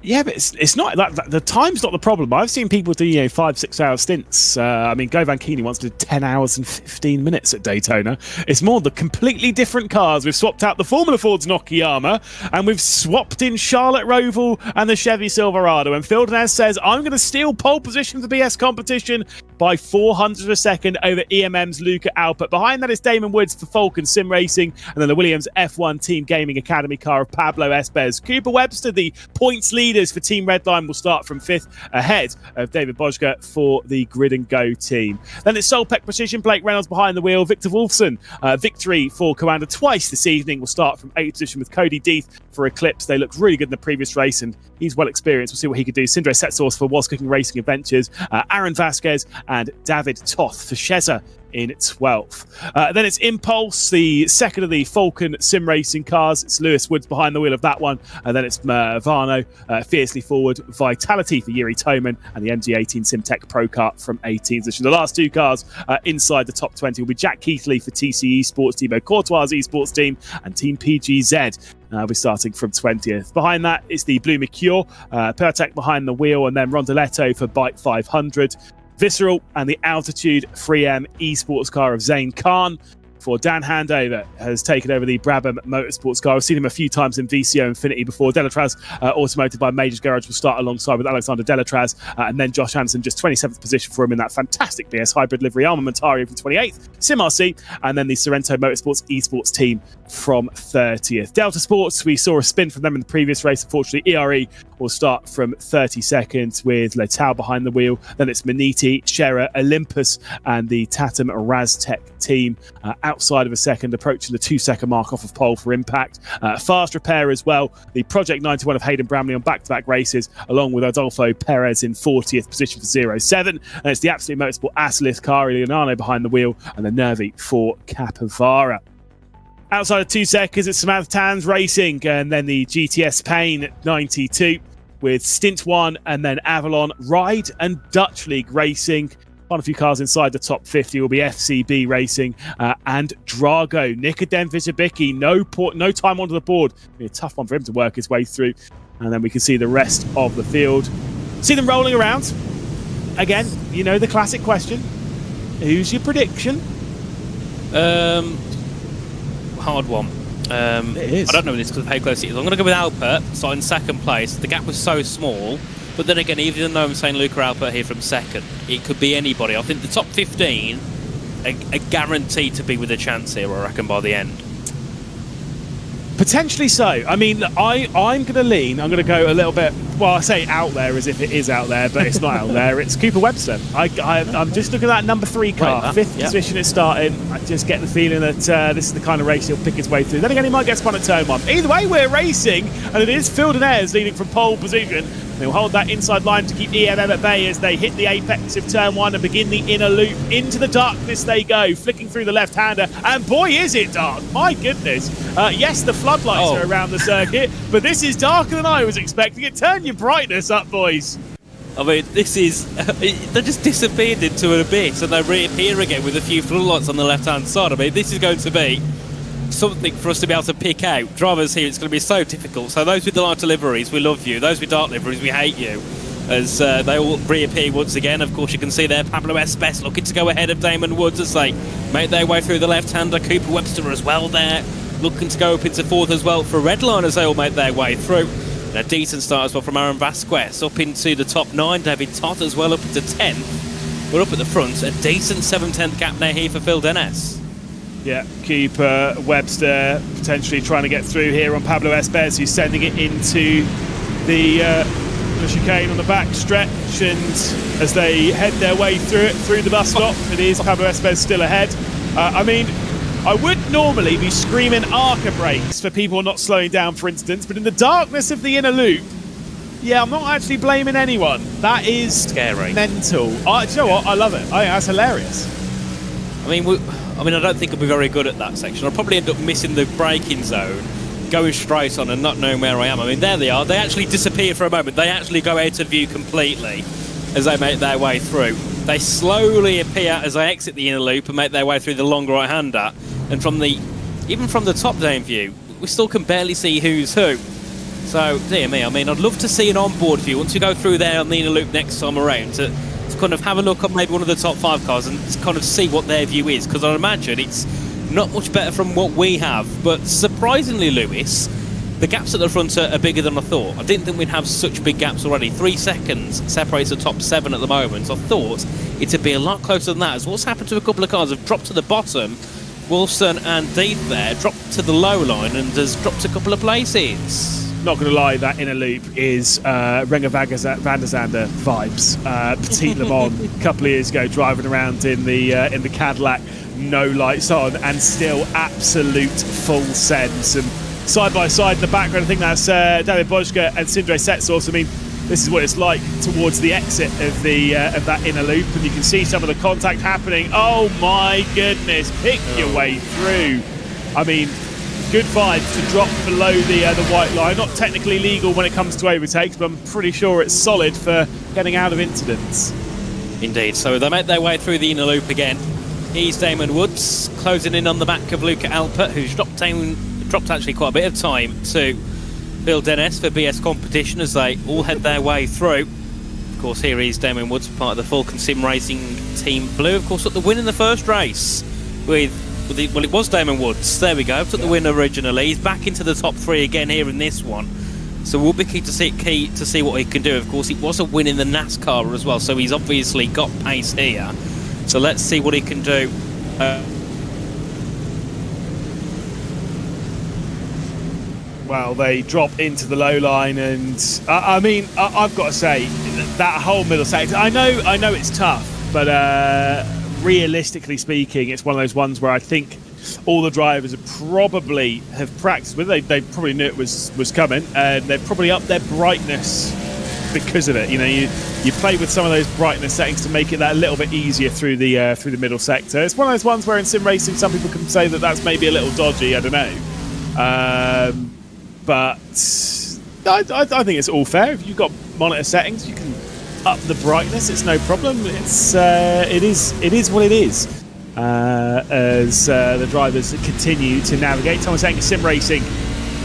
Yeah, but it's not that the time's not the problem. I've seen people do 5-6 hour stints. I mean, Go Vankini once did 10 hours and 15 minutes at Daytona. It's more the completely different cars. We've swapped out the Formula Fords and Okayama, and we've swapped in Charlotte Roval and the Chevy Silverado. And Phil Denez says, I'm going to steal pole position for the BS competition by 400 a second over EMM's Luca Alpert. Behind that is Damon Woods for Falcon Sim Racing, and then the Williams F1 Team Gaming Academy car of Pablo Espez. Cooper Webster, the points leaders for Team Redline, will start from 5th ahead of David Bojka for the Grid and Go team. Then it's Solpec Precision, Blake Reynolds behind the wheel, Victor Wolfson. Victory for Commander twice this evening. Will start from 8th position with Cody Deeth for Eclipse. They looked really good in the previous race, and he's well experienced. We'll see what he could do. Sindre Setsource for Was Cooking Racing Adventures, Aaron Vasquez and David Toth for Sheza in 12th. Then it's Impulse, the second of the Falcon Sim Racing cars. It's Lewis Woods behind the wheel of that one. And then it's Varno, Fiercely Forward, Vitality for Yuri Toman, and the MG18 Simtech Pro Kart from 18th position. The last 2 cars inside the top 20 will be Jack Keithley for TC Esports, Thibaut Courtois Esports team, and Team PGZ. We're starting from 20th. Behind that is the Blue Mercure, Pertec behind the wheel, and then Rondeletto for Bike 500. Visceral and the Altitude 3M esports car of Zane Khan for Dan Handover has taken over the Brabham Motorsports car. I've seen him a few times in VCO Infinity before. Delatraz Automotive by Majors Garage will start alongside with Alexander Delatraz, and then Josh Hansen, just 27th position for him in that fantastic BS hybrid livery. Armamentario from 28th, Sim RC, and then the Sorrento Motorsports esports team from 30th. Delta Sports, we saw a spin from them in the previous race. Unfortunately, ERE will start from 32nd with Letao behind the wheel. Then it's Maniti, Shera, Olympus, and the Tatum Raztech team outside of a second, approaching the 2-second mark off of pole for Impact. Fast Repair as well. The Project 91 of Hayden Bramley on back-to-back races, along with Adolfo Perez in 40th position for 07. And it's the Absolute Motorsport Aslith car, Leonardo behind the wheel, and the Nervi for Capivara. Outside of 2 seconds, it's Samantha Tans Racing, and then the GTS Payne at 92 with Stint 1, and then Avalon Ride and Dutch League Racing. One of a few cars inside the top 50 will be FCB Racing and Drago. Nikodem Vizabicki, no time onto the board. It'll be a tough one for him to work his way through. And then we can see the rest of the field. See them rolling around. Again, the classic question. Who's your prediction? Hard one. It is. I don't know this because of how close it is. I'm going to go with Alpert, so in second place. The gap was so small. But then again, even though I'm saying Luca Alpert here from second, it could be anybody. I think the top 15 a guarantee to be with a chance here, I reckon, by the end. Potentially so. I mean, I'm going to lean. I'm going to go a little bit. Well, I say out there as if it is out there, but it's not out there. It's Cooper Webster. I'm just looking at that number 3 car, Right, 5th position it's starting. I just get the feeling that this is the kind of race he'll pick his way through. Then again, he might get spun at turn 1. Either way, we're racing, and it is Field and Ayres leading from pole position. They'll hold that inside line to keep EMM at bay as they hit the apex of turn 1 and begin the inner loop. Into the darkness they go, flicking through the left-hander, and boy is it dark, my goodness. Yes, the floodlights are around the circuit, but this is darker than I was expecting it. Turn your brightness up, boys. I mean, this is... they just disappeared into an abyss and they reappear again with a few floodlights on the left-hand side. I mean, this is going to be something for us to be able to pick out. Drivers here, it's going to be so difficult. So those with the light liveries, we love you. Those with dark liveries, we hate you. As they all reappear once again. Of course, you can see there Pablo Espes looking to go ahead of Damon Woods as they make their way through the left-hander. Cooper Webster as well there, looking to go up into 4th as well for Redline as they all make their way through. And a decent start as well from Aaron Vasquez up into the top 9. David Todd as well up into 10th. We're up at the front. A decent 7/10 gap now here for Phil Dennis. Yeah, Cooper Webster potentially trying to get through here on Pablo Espes, who's sending it into the chicane on the back stretch, and as they head their way through it, through the bus stop, it is Pablo Espes still ahead. I mean, I would normally be screaming ARCA brakes for people not slowing down, for instance, but in the darkness of the inner loop, yeah, I'm not actually blaming anyone. That is scary. Mental. Do you know what? I love it. I think that's hilarious. I mean, I don't think I'll be very good at that section. I'll probably end up missing the braking zone, going straight on and not knowing where I am. I mean, there they are. They actually disappear for a moment. They actually go out of view completely as they make their way through. They slowly appear as they exit the inner loop and make their way through the long right-hander. And even from the top-down view, we still can barely see who's who. So, dear me, I mean, I'd love to see an onboard view once you go through there on the inner loop next time around to kind of have a look at maybe one of the top 5 cars and kind of see what their view is, because I imagine it's not much better from what we have. But surprisingly, Lewis, the gaps at the front are bigger than I thought. I didn't think we'd have such big gaps already. 3 seconds separates the top 7 at the moment. I thought it'd be a lot closer than that, as what's happened to a couple of cars have dropped to the bottom. Wolfson and Deeth there dropped to the low line and has dropped a couple of places. Not going to lie, that inner loop is Renger van der Zande vibes. Petit Le Mans a couple of years ago, driving around in the Cadillac, no lights on, and still absolute full sends. And side by side in the background, I think that's David Bojka and Sindre Setsos. I mean, this is what it's like towards the exit of that inner loop, and you can see some of the contact happening. Oh my goodness, pick your way through. I mean, good vibes to drop below the white line. Not technically legal when it comes to overtakes, but I'm pretty sure it's solid for getting out of incidents. Indeed. So they make their way through the inner loop again. Here's Damon Woods closing in on the back of Luca Alpert, who's dropped actually quite a bit of time to Phil Dennis for BS competition as they all head their way through. Of course, here is Damon Woods, part of the Falcon Sim Racing Team Blue. Of course, got the win in the first race with well, it was Damon Woods. There we go. Took the win originally. He's back into the top 3 again here in this one. So we'll be keen to see what he can do. Of course, it was a win in the NASCAR as well, so he's obviously got pace here. So let's see what he can do. Well, they drop into the low line, and I mean, I've got to say that whole middle sector. I know it's tough, but realistically speaking, it's one of those ones where I think all the drivers probably have practiced with it. They probably knew it was coming, and they've probably upped their brightness because of it. You know, you play with some of those brightness settings to make it that a little bit easier through the middle sector. It's one of those ones where in sim racing, some people can say that that's maybe a little dodgy. I don't know, but I think it's all fair. If you've got monitor settings, you can up the brightness. It's no problem. It is what it is. As the drivers continue to navigate. Thomas Enger Sim Racing,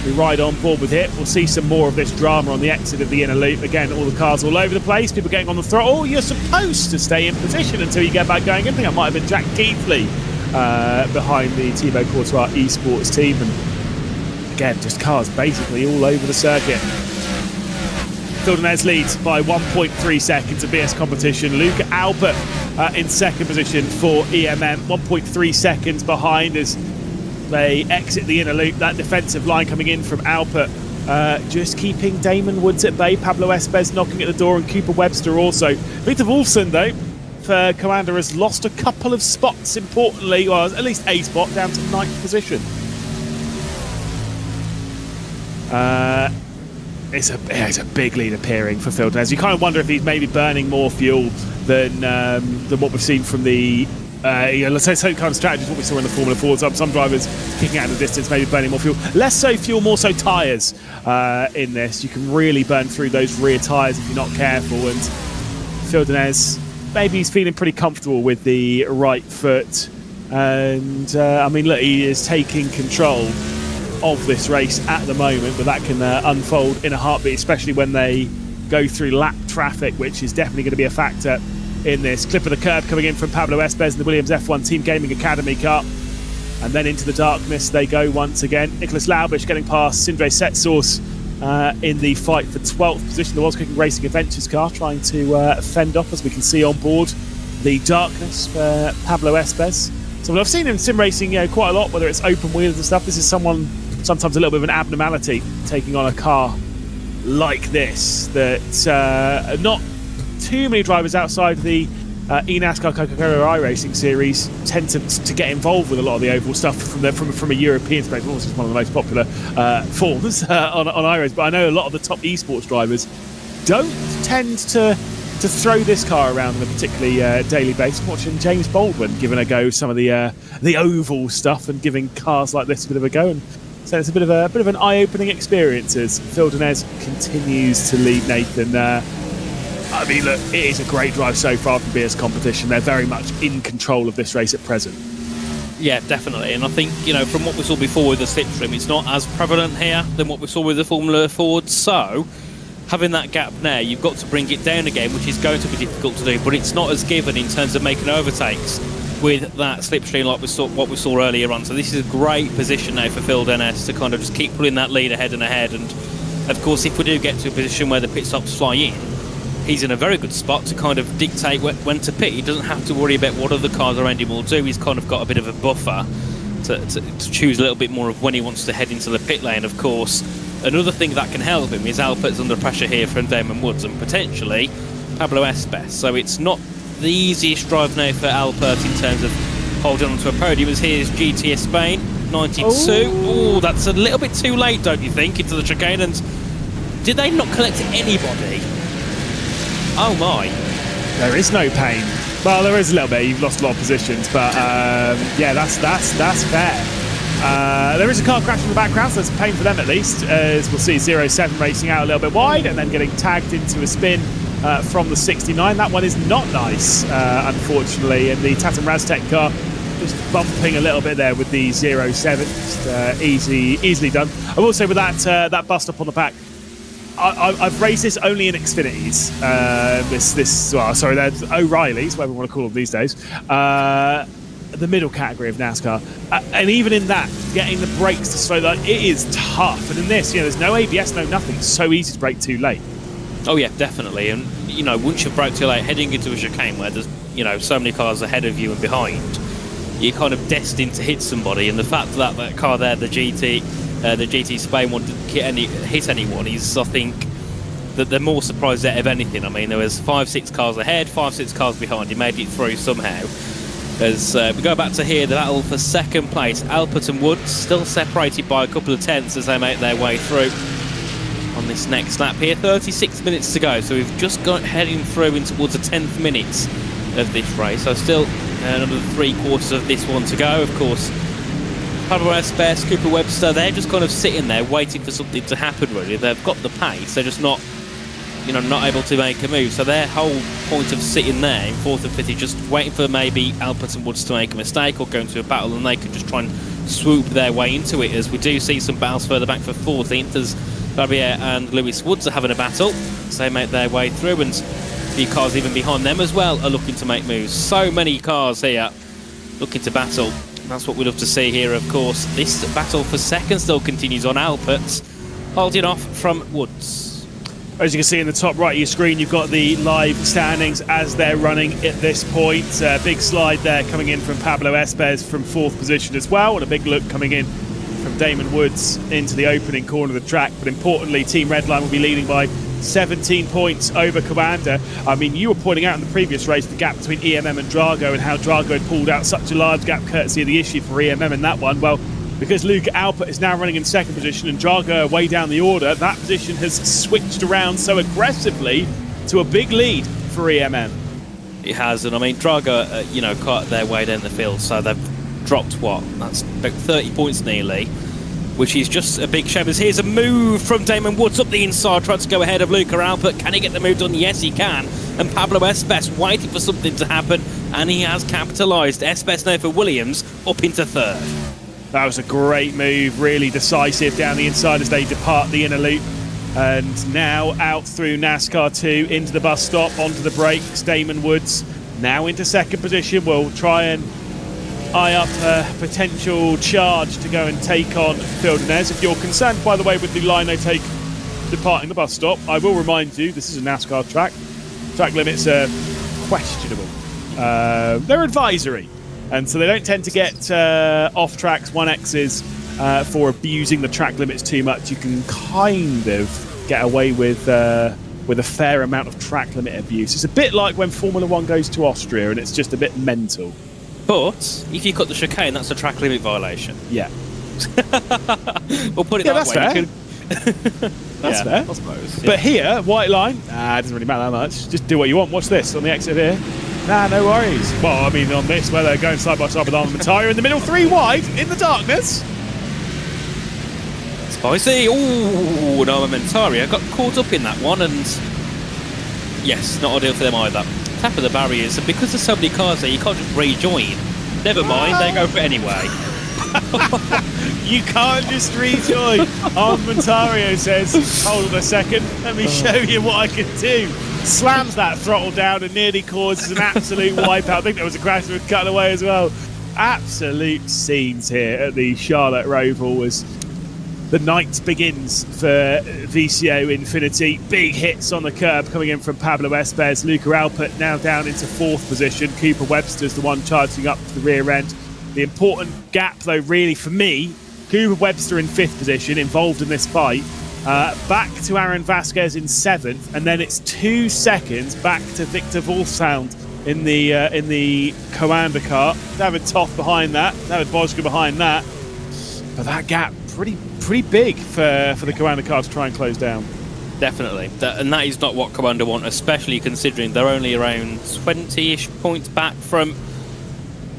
we ride on board with it. We'll see some more of this drama on the exit of the inner loop. Again, all the cars all over the place, people getting on the throttle. You're supposed to stay in position until you get back going. I think that might have been Jack Keithley behind the Thibaut Courtois esports team. And again, just cars basically all over the circuit. Phil Dennis leads by 1.3 seconds of BS competition. Luca Alpert in second position for EMM, 1.3 seconds behind as they exit the inner loop. That defensive line coming in from Alpert, just keeping Damon Woods at bay. Pablo Espes knocking at the door, and Cooper Webster also. Victor Wolfson, though, for Commander, has lost a couple of spots, importantly, or at least a spot, down to 9th position. It's a big lead appearing for Phil Denners. You kind of wonder if he's maybe burning more fuel than what we've seen from the let's say kind of strategies what we saw in the Formula 4. Some drivers kicking out of the distance, maybe burning more fuel. Less so fuel, more so tyres in this. You can really burn through those rear tyres if you're not careful. And Phil Denners, maybe he's feeling pretty comfortable with the right foot. And I mean, look, he is taking control of this race at the moment, but that can unfold in a heartbeat, especially when they go through lap traffic, which is definitely going to be a factor in this. Clip of the curb coming in from Pablo Espes in the Williams F1 Team Gaming Academy car. And then into the darkness they go once again. Nicholas Laubish getting past Sindre Setsource in the fight for 12th position. The World's Cooking Racing Adventures car trying to fend off, as we can see on board, the darkness for Pablo Espes. So I've seen him sim racing quite a lot, whether it's open wheels and stuff. This is someone, sometimes a little bit of an abnormality, taking on a car like this, that not too many drivers outside the NASCAR Acura iRacing series tend to get involved with a lot of the oval stuff from a European perspective. It's one of the most popular forms on iRacing, but I know a lot of the top esports drivers don't tend to throw this car around on a particularly daily basis. I'm watching James Baldwin giving a go some of the oval stuff and giving cars like this a bit of a go, and so it's a bit of an eye-opening experience as Phil Denners continues to lead Nathan. I mean, look, it is a great drive so far from BS Competition. They're very much in control of this race at present. Yeah, definitely. And I think, from what we saw before with the slipstream, it's not as prevalent here than what we saw with the Formula Ford. So, having that gap now, you've got to bring it down again, which is going to be difficult to do. But it's not as given in terms of making overtakes with that slipstream like what we saw earlier on. So this is a great position now for Phil Denners to kind of just keep pulling that lead ahead and ahead. And, of course, if we do get to a position where the pit stops fly in, he's in a very good spot to kind of dictate when to pit. He doesn't have to worry about what other cars around him will do. He's kind of got a bit of a buffer to choose a little bit more of when he wants to head into the pit lane. Of course, another thing that can help him is Alpert's under pressure here from Damon Woods and potentially Pablo Espes. So it's not the easiest drive now for Alpert in terms of holding on to a podium. As here's GT Spain, 92. Oh, that's a little bit too late, don't you think, into the chicane? And did they not collect anybody? Oh my. There is no pain. Well, there is a little bit. You've lost a lot of positions, but yeah, that's fair. There is a car crash in the background, so there's pain for them at least. As we'll see, 07 racing out a little bit wide and then getting tagged into a spin from the 69. That one is not nice, unfortunately. And the Tatum Raztech car just bumping a little bit there with the 07. Just easily done. I will say with that bust up on the back, I've raced this only in Xfinities. There's O'Reillys, whatever we want to call them these days. The middle category of NASCAR. And even in that, getting the brakes to slow down, it is tough. And in this, there's no ABS, no nothing. It's so easy to brake too late. Oh yeah, definitely. And once you've braked too late, heading into a chicane where there's so many cars ahead of you and behind, you're kind of destined to hit somebody. And the fact that car there, the GT Spain one didn't hit anyone is, I think, that they're more surprised out of anything. I mean, there was 5-6 cars ahead, 5-6 cars behind. He made it through somehow. As we go back to here, the battle for second place, Alpert and Woods still separated by a couple of tenths as they make their way through on this next lap here. 36 minutes to go, so we've just got heading through in towards the 10th minutes of this race. So still another 3/4 of this one to go. Of course, Pablo Espes, Cooper Webster, they're just kind of sitting there waiting for something to happen, really. They've got the pace, they're just not able to make a move. So their whole point of sitting there in 4th and 5th is just waiting for maybe Alpert and Woods to make a mistake or go into a battle, and they could just try and swoop their way into it, as we do see some battles further back for 14th, as Barbier and Lewis Woods are having a battle. So they make their way through, and a few cars even behind them as well are looking to make moves. So many cars here looking to battle. That's what we love to see here, of course. This battle for second still continues on. Alpert holding off from Woods. As you can see in the top right of your screen, you've got the live standings as they're running at this point. Big slide there coming in from Pablo Espes from 4th position as well, and a big look coming in from Damon Woods into the opening corner of the track. But importantly, Team Redline will be leading by 17 points over Commander. I mean, you were pointing out in the previous race the gap between EMM and Drago and how Drago had pulled out such a large gap courtesy of the issue for EMM in that one. Well, because Luca Alpert is now running in 2nd position and Drago way down the order, that position has switched around so aggressively to a big lead for EMM. It has, and I mean, Drago, you know, caught their way down the field, so they've dropped what? That's about 30 points nearly, which is just a big shame. As here's a move from Damon Woods up the inside, trying to go ahead of Luca Alpert. Can he get the move done? Yes, he can. And Pablo Espes waiting for something to happen, and he has capitalised. Espes now for Williams up into 3rd. That was a great move, really decisive down the inside as they depart the inner loop. And now out through NASCAR 2 into the bus stop, onto the brakes. Damon Woods now into 2nd position. We'll try and eye up a potential charge to go and take on Fildenez. If you're concerned, by the way, with the line they take departing the bus stop, I will remind you this is a NASCAR track. Track limits are questionable. They're advisory, and so they don't tend to get off tracks 1Xs for abusing the track limits too much. You can kind of get away with a fair amount of track limit abuse. It's a bit like when Formula 1 goes to Austria and it's just a bit mental. But if you cut the chicane, that's a track limit violation. Yeah. We'll put it Yeah, that that's way. fair. That's fair. I suppose. But here, white line, it doesn't really matter that much. Just do what you want. Watch this on the exit here. Nah, no worries. Well, I mean, on this, where they're going side by side with Armamentario in the middle, 3 wide in the darkness. Spicy. Ooh, no, Armamentario got caught up in that one, and yes, not ideal for them either. Tap of the barriers, and because there's so many cars there, you can't just rejoin. Never mind, they go for it anyway. You can't just rejoin. Armamentario says, hold on a second, let me show you what I can do. Slams that throttle down and nearly causes an absolute wipeout. I think there was a crash with cutaway as well. Absolute scenes here at the Charlotte Roval as the night begins for VCO Infinity. Big hits on the curb coming in from Pablo Espes. Luca Alpert now down into 4th position. Cooper Webster's the one charging up to the rear end. The important gap, though, really for me, Cooper Webster in 5th position, involved in this fight. Back to Aaron Vasquez in 7th, and then it's 2 seconds back to Victor Wolfsound in the Commander car. David Toth behind that, David Bosca behind that. But that gap pretty big for the Commander car to try and close down. Definitely, and that is not what Commander want, especially considering they're only around 20-ish points back from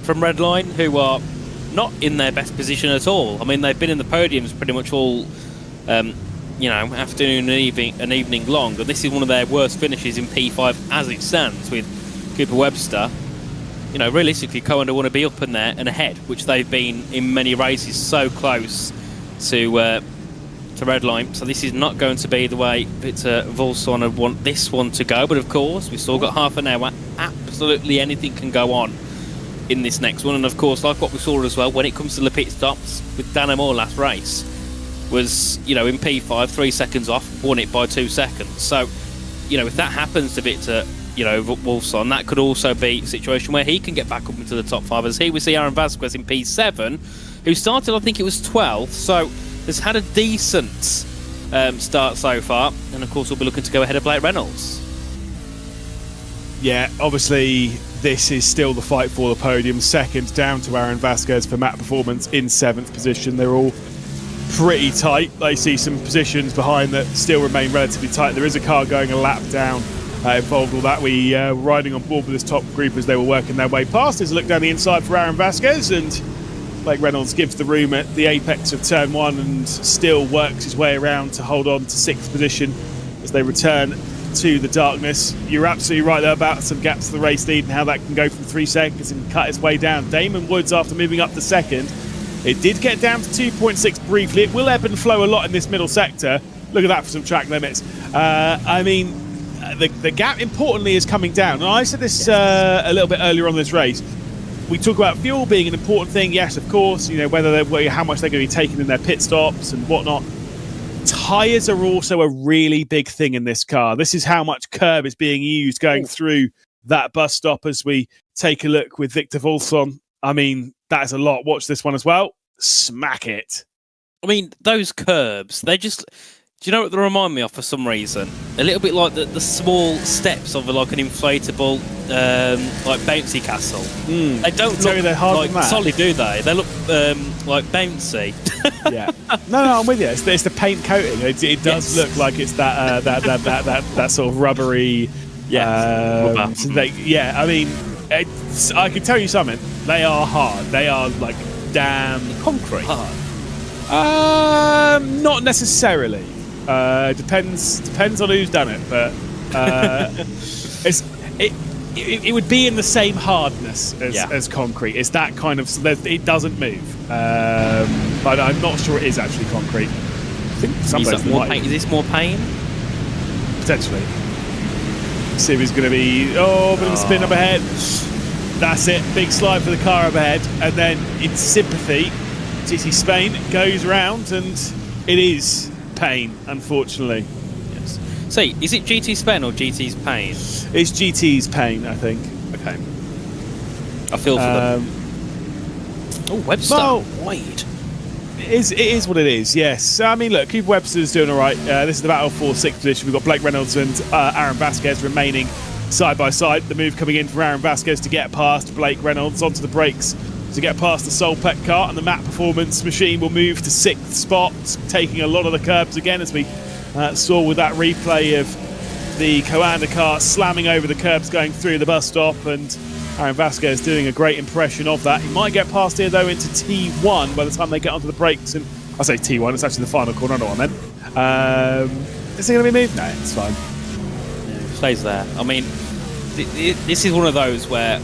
Redline, who are not in their best position at all. I mean, they've been in the podiums pretty much all, you know, afternoon and evening long, and this is one of their worst finishes in P5 as it stands with Cooper Webster. You know, realistically, Commander want to be up in there and ahead, which they've been in many races, so close to Redline. So this is not going to be the way Victor Volson would want this one to go. But of course, we've still got half an hour. Absolutely anything can go on in this next one. And of course, like what we saw as well, when it comes to the pit stops with Dan Moore last race, was, you know, in P5, 3 seconds off, won it by 2 seconds. So, you know, if that happens to Victor, you know, Wolfson, that could also be a situation where he can get back up into the top 5. As here we see Aaron Vasquez in P7, who started, I think it was 12th, so has had a decent start so far, and of course we'll be looking to go ahead of Blake Reynolds. Yeah, obviously this is still the fight for the podium. 2nd down to Aaron Vasquez for Matt Performance in 7th position. They're all pretty tight. They see some positions behind that still remain relatively tight. There is a car going a lap down involved with all that. We riding on board with this top group as they were working their way past. There's a look down the inside for Aaron Vasquez, and Blake Reynolds gives the room at the apex of turn 1 and still works his way around to hold on to 6th position as they return to the darkness. You're absolutely right there about some gaps to the race lead and how that can go from 3 seconds and cut its way down. Damon Woods, after moving up to 2nd, it did get down to 2.6 briefly. It will ebb and flow a lot in this middle sector. Look at that for some track limits. I mean, the gap importantly is coming down. And I said this a little bit earlier on in this race. We talk about fuel being an important thing. Yes, of course, you know, how much they're going to be taking in their pit stops and whatnot. Tyres are also a really big thing in this car. This is how much curb is being used going through that bus stop as we take a look with Victor Volson. I mean, that is a lot. Watch this one as well. Smack it. I mean, those curbs, they just... Do you know what they remind me of for some reason? A little bit like the small steps of like an inflatable, like bouncy castle. They don't look like solid, do they? They look like bouncy. Yeah. No, I'm with you. It's the paint coating. It does look like it's that sort of rubbery. Yeah. Yeah. I mean, I can tell you something. They are hard. They are like damn concrete. Hard. Not necessarily. Depends on who's done it, but it would be in the same hardness as concrete. It's that kind of, it doesn't move. But I'm not sure it is actually concrete. I think is this more pain? Potentially. See if he's going to be bit of a spin up ahead. That's it. Big slide for the car up ahead, and then in sympathy, GT Spain goes round, and it is pain, unfortunately. Yes. So, is it GT Spain or GT's pain? It's GT's pain, I think. Okay. I feel for them. Oh, Webster. Wide. It is what it is, yes. I mean, look, Cooper Webster's doing all right. This is the battle for 6th position. We've got Blake Reynolds and Aaron Vasquez remaining side by side. The move coming in from Aaron Vasquez to get past Blake Reynolds onto the brakes to get past the Solpec car, and the Map Performance machine will move to 6th spot, taking a lot of the curbs again, as we saw with that replay of the Coanda car slamming over the curbs going through the bus stop, and Aaron Vasquez doing a great impression of that. He might get past here though into T1 by the time they get onto the brakes, and I say T1, it's actually the final corner, I know what I meant. Is it going to be moved? No, it's fine. Yeah, it stays there. I mean, this is one of those where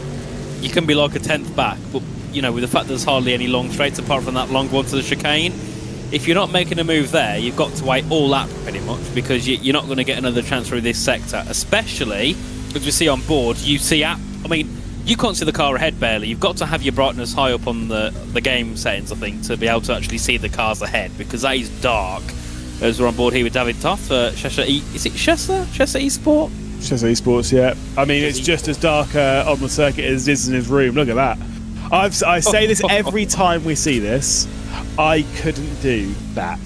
you can be like a 10th back, but you know, with the fact there's hardly any long straights apart from that long one to the chicane, if you're not making a move there, you've got to wait all lap pretty much, because you're not going to get another chance through this sector, especially as we see on board. You see, I mean, you can't see the car ahead barely. You've got to have your brightness high up on the game settings, I think, to be able to actually see the cars ahead, because that is dark. As we're on board here with David Toth, is it Chessa Esport? Chessa Esports, yeah. I mean, it's just as dark on the circuit as it is in his room. Look at that. I say this every time we see this. I couldn't do that.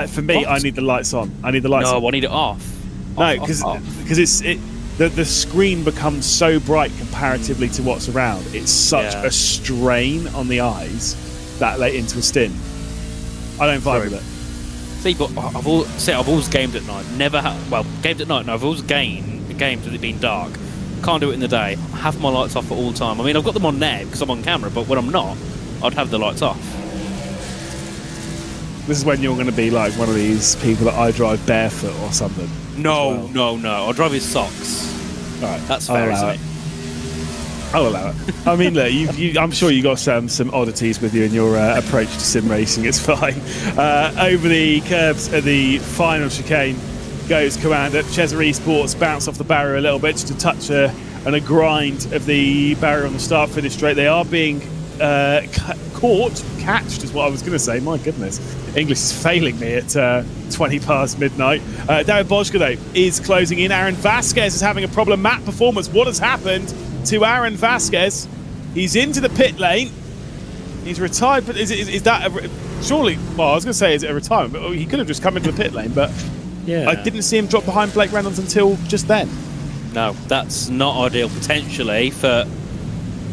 For me, what? I need the lights on. I need the lights on. No, I need it off. No, because the screen becomes so bright comparatively to what's around. It's such a strain on the eyes that late into a stint. I don't vibe with it. See, but I've always gamed at night. Gamed at night. No, I've always gamed with it being dark. Can't do it in the day. I have my lights off at all time. I mean, I've got them on now because I'm on camera, but when I'm not, I'd have the lights off. This is when you're going to be like one of these people that I drive barefoot or something. No. I'll drive his socks. All right, that's fair, isn't it? I'll allow it. I mean, look, I'm sure you got some oddities with you in your approach to sim racing. It's fine. Over the curbs at the final chicane goes Coanda. Chessa Esports bounce off the barrier a little bit just to touch and a grind of the barrier on the start-finish straight. They are being catched is what I was going to say. My goodness, English is failing me at 20 past midnight. David Boschke, though, is closing in. Aaron Vasquez is having a problem. Map Performance, what has happened to Aaron Vasquez? He's into the pit lane. He's retired, but is that surely? Well, I was going to say, is it a retirement? But he could have just come into the pit lane, but yeah, I didn't see him drop behind Blake Reynolds until just then. No, that's not ideal potentially for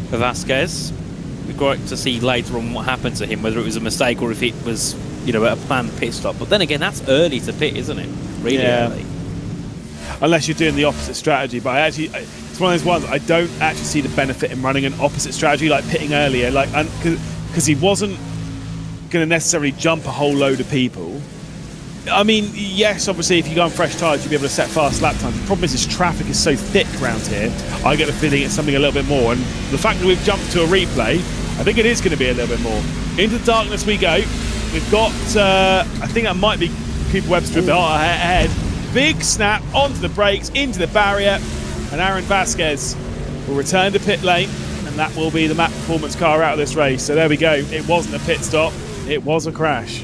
Vasquez. We're going to see later on what happened to him, whether it was a mistake or if it was, you know, a planned pit stop. But then again, that's early to pit, isn't it? Really early. Unless you're doing the opposite strategy. But it's one of those ones I don't actually see the benefit in running an opposite strategy, like pitting earlier, like because he wasn't going to necessarily jump a whole load of people. I mean, yes, obviously, if you go on fresh tyres, you'll be able to set fast lap times. The problem is traffic is so thick around here, I get the feeling it's something a little bit more. And the fact that we've jumped to a replay, I think it is going to be a little bit more. Into the darkness we go. We've got, I think that might be Cooper Webster a bit ahead. Big snap onto the brakes, into the barrier, and Aaron Vasquez will return to pit lane, and that will be the Map Performance car out of this race. So there we go. It wasn't a pit stop, it was a crash.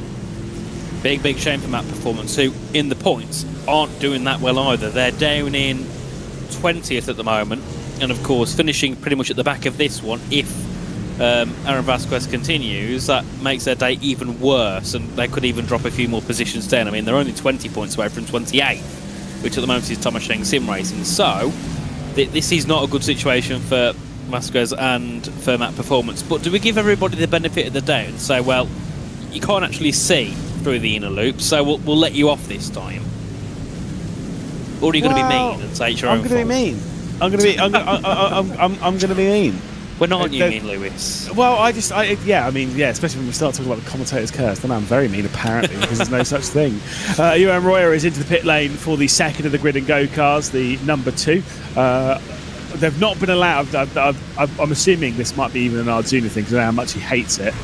Big shame for Map Performance, who in the points aren't doing that well either. They're down in 20th at the moment, and of course finishing pretty much at the back of this one. If Aaron Vasquez continues, that makes their day even worse, and they could even drop a few more positions down. I mean, they're only 20 points away from 28th, which at the moment is Thomas Sheng Sim Racing. So this is not a good situation for Vasquez and for Map Performance. But do we give everybody the benefit of the doubt and say, well, you can't actually see through the inner loop, so we'll let you off this time? Or are you going to be mean and say it's your own fault? I'm going to be mean. Well, aren't you mean, Lewis? Well, especially when we start talking about the commentator's curse, then I'm very mean, apparently, because there's no such thing. Johan Royer is into the pit lane for the second of the grid and go cars, the number 2. They've not been allowed, I'm assuming this might be even an Arjuna thing, because I know how much he hates it.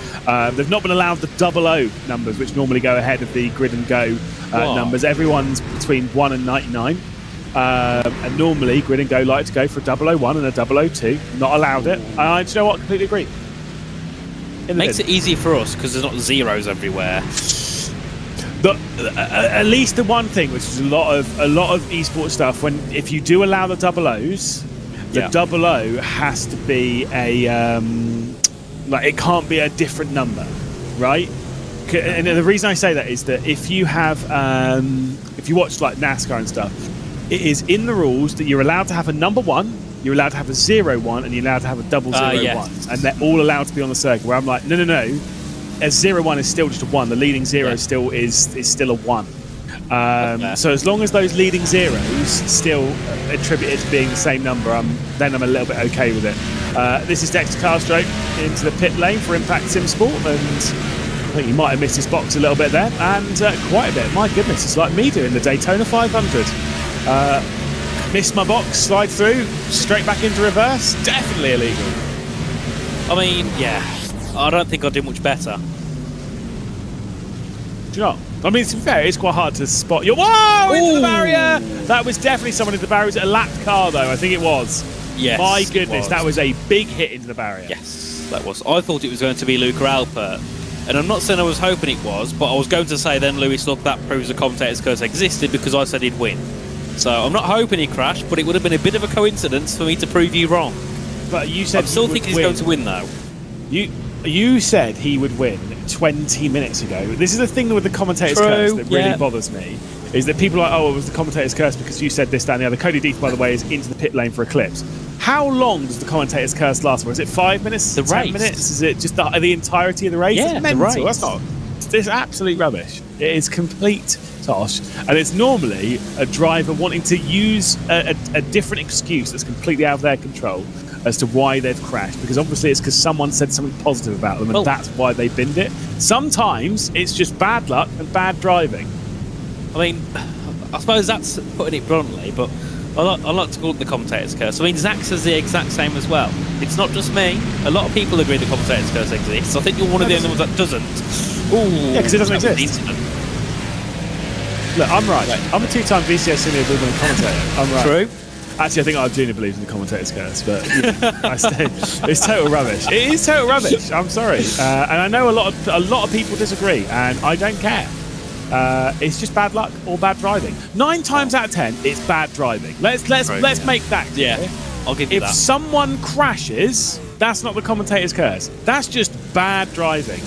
They've not been allowed the 00 numbers, which normally go ahead of the grid and go numbers. Everyone's between 1 and 99. And normally Grid and Go like to go for a 001 and a 002. Not allowed it. Do you know what? Completely agree. Makes it easy for us because there's not zeros everywhere. At least the one thing, which is a lot of esports stuff, if you do allow the 00s, the 00 has to be a it can't be a different number, right? And the reason I say that is that if you have if you watch like NASCAR and stuff, it is in the rules that you're allowed to have a number 1, you're allowed to have a 01, and you're allowed to have a 001, and they're all allowed to be on the circuit. Where I'm like, no, a 01 is still just a 1. The leading 0 still is still a 1. So as long as those leading zeros still attributed to being the same number, then I'm a little bit okay with it. This is Dexter Castro into the pit lane for Impact Sim Sport, and I think he might have missed his box a little bit there, and quite a bit. My goodness, it's like me doing the Daytona 500. Missed my box, slide through, straight back into reverse. Definitely illegal. I mean, I don't think I did much better. Do you know? I mean, to be fair, it's quite hard to spot. Whoa! Into the barrier! That was definitely someone in the barrier. Was it a lapped car, though? I think it was. Yes. My goodness, that was a big hit into the barrier. Yes, that was. I thought it was going to be Luca Alpert. And I'm not saying I was hoping it was, but I was going to say then, Lewis, look, that proves the commentator's curse existed because I said he'd win. So I'm not hoping he crashed, but it would have been a bit of a coincidence for me to prove you wrong. But you said I still think he's going to win, though. You said he would win 20 minutes ago. This is the thing with the commentator's curse that really bothers me, is that people are like, oh, it was the commentator's curse because you said this, that, and the other. Cody Deeth, by the way, is into the pit lane for Eclipse. How long does the commentator's curse last for? Is it 5 minutes? The 10 race. minutes? Is it just the entirety of the race? Yeah, it's mental. the race. It's absolute rubbish. It is complete tosh. And it's normally a driver wanting to use a different excuse that's completely out of their control as to why they've crashed, because obviously it's because someone said something positive about them, and that's why they binned it. Sometimes it's just bad luck and bad driving. I mean, I suppose that's putting it bluntly, but I like to call it the commentator's curse. I mean, Zach says the exact same as well. It's not just me. A lot of people agree the commentator's curse exists. I think you're one of the only ones that doesn't. Ooh, yeah, because it doesn't exist. Look, I'm right. I'm a 2-time VCO senior Wimbledon commentator. I'm right. True. Actually, I think Arjuna believes in the commentator's curse, but it's total rubbish. It is total rubbish. I'm sorry, and I know a lot of people disagree, and I don't care. It's just bad luck or bad driving. 9 times out of 10, it's bad driving. Let's make that clear. Yeah, I'll give you that. If someone crashes, that's not the commentator's curse. That's just bad driving.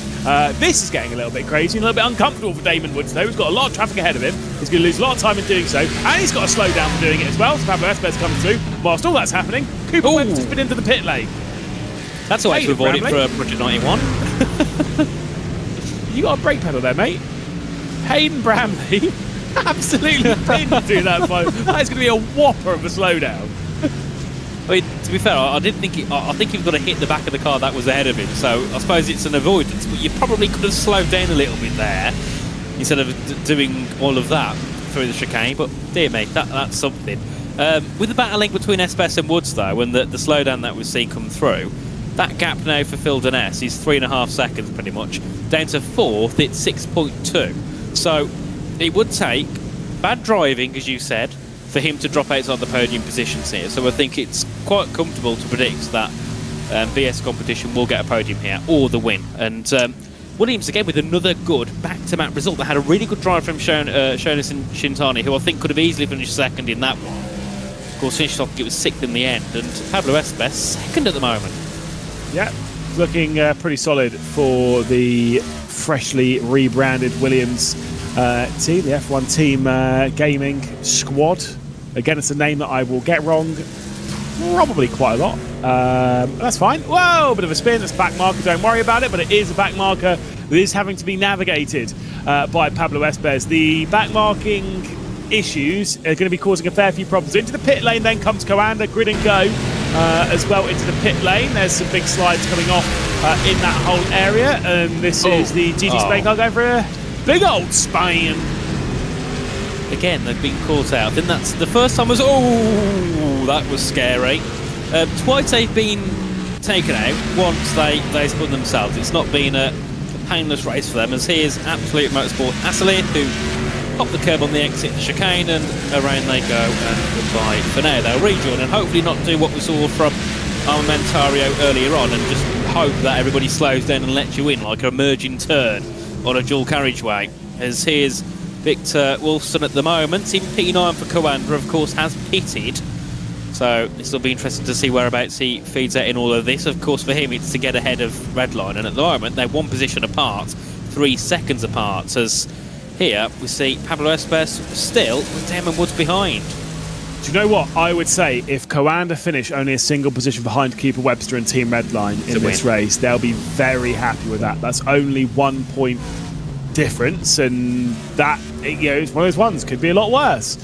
This is getting a little bit crazy and a little bit uncomfortable for Damon Woods, though. He's got a lot of traffic ahead of him. He's going to lose a lot of time in doing so, and he's got to slow down for doing it as well. So Pablo Esparza's coming through. Whilst all that's happening, Cooper Webb's just been into the pit lane. That's a way to avoid it for Project 91. You got a brake pedal there, mate. Hayden Bramley absolutely pinned through that fight. That's going to be a whopper of a slowdown. I mean, to be fair, I didn't think I think he was going to hit the back of the car that was ahead of him, so I suppose it's an avoidance, but you probably could have slowed down a little bit there instead of doing all of that through the chicane, but dear me, that's something. With the battle link between Esparza and Woods, though, and the slowdown that we've seen come through, that gap now for Phil Donness is 3.5 seconds pretty much, down to 4th, it's 6.2. So it would take bad driving, as you said, for him to drop outside the podium positions here. So I think it's quite comfortable to predict that BS competition will get a podium here or the win. And Williams again with another good back-to-back result. They had a really good drive from Shonas and Shintani, who I think could have easily finished second in that one. Of course, finished off, it was sixth in the end, and Pablo Espes second at the moment. Yeah, looking pretty solid for the freshly rebranded Williams team, the F1 Team Gaming Squad. Again, it's a name that I will get wrong probably quite a lot. That's fine. Whoa, bit of a spin. That's back marker. Don't worry about it, but it is a back marker that is having to be navigated by Pablo Espes. The back marking issues are going to be causing a fair few problems. Into the pit lane then comes Coanda, grid and go as well into the pit lane. There's some big slides coming off in that whole area, and this is the GT Spain car going for a big old Spain. Again, they've been caught out. Then that's the first time was, that was scary. Twice they've been taken out, once they spun themselves. It's not been a painless race for them, as here's Absolute Motorsport Asselir, who pop the curb on the exit chicane, and around they go, and goodbye for now. They'll rejoin and hopefully not do what we saw from Armamentario earlier on, and just hope that everybody slows down and lets you in like a merging turn on a dual carriageway. As here's Victor Wolfson at the moment in P9 for Coanda, of course, has pitted. So this will be interesting to see whereabouts he feeds out in all of this. Of course, for him, it's to get ahead of Redline, and at the moment, they're 1 position apart, 3 seconds apart, as here we see Pablo Espes still with Damon Woods behind. Do you know what? I would say if Coanda finish only a single position behind Cooper Webster and Team Redline in this race, they'll be very happy with that. That's only 1 point difference, and that, it's one of those ones, could be a lot worse.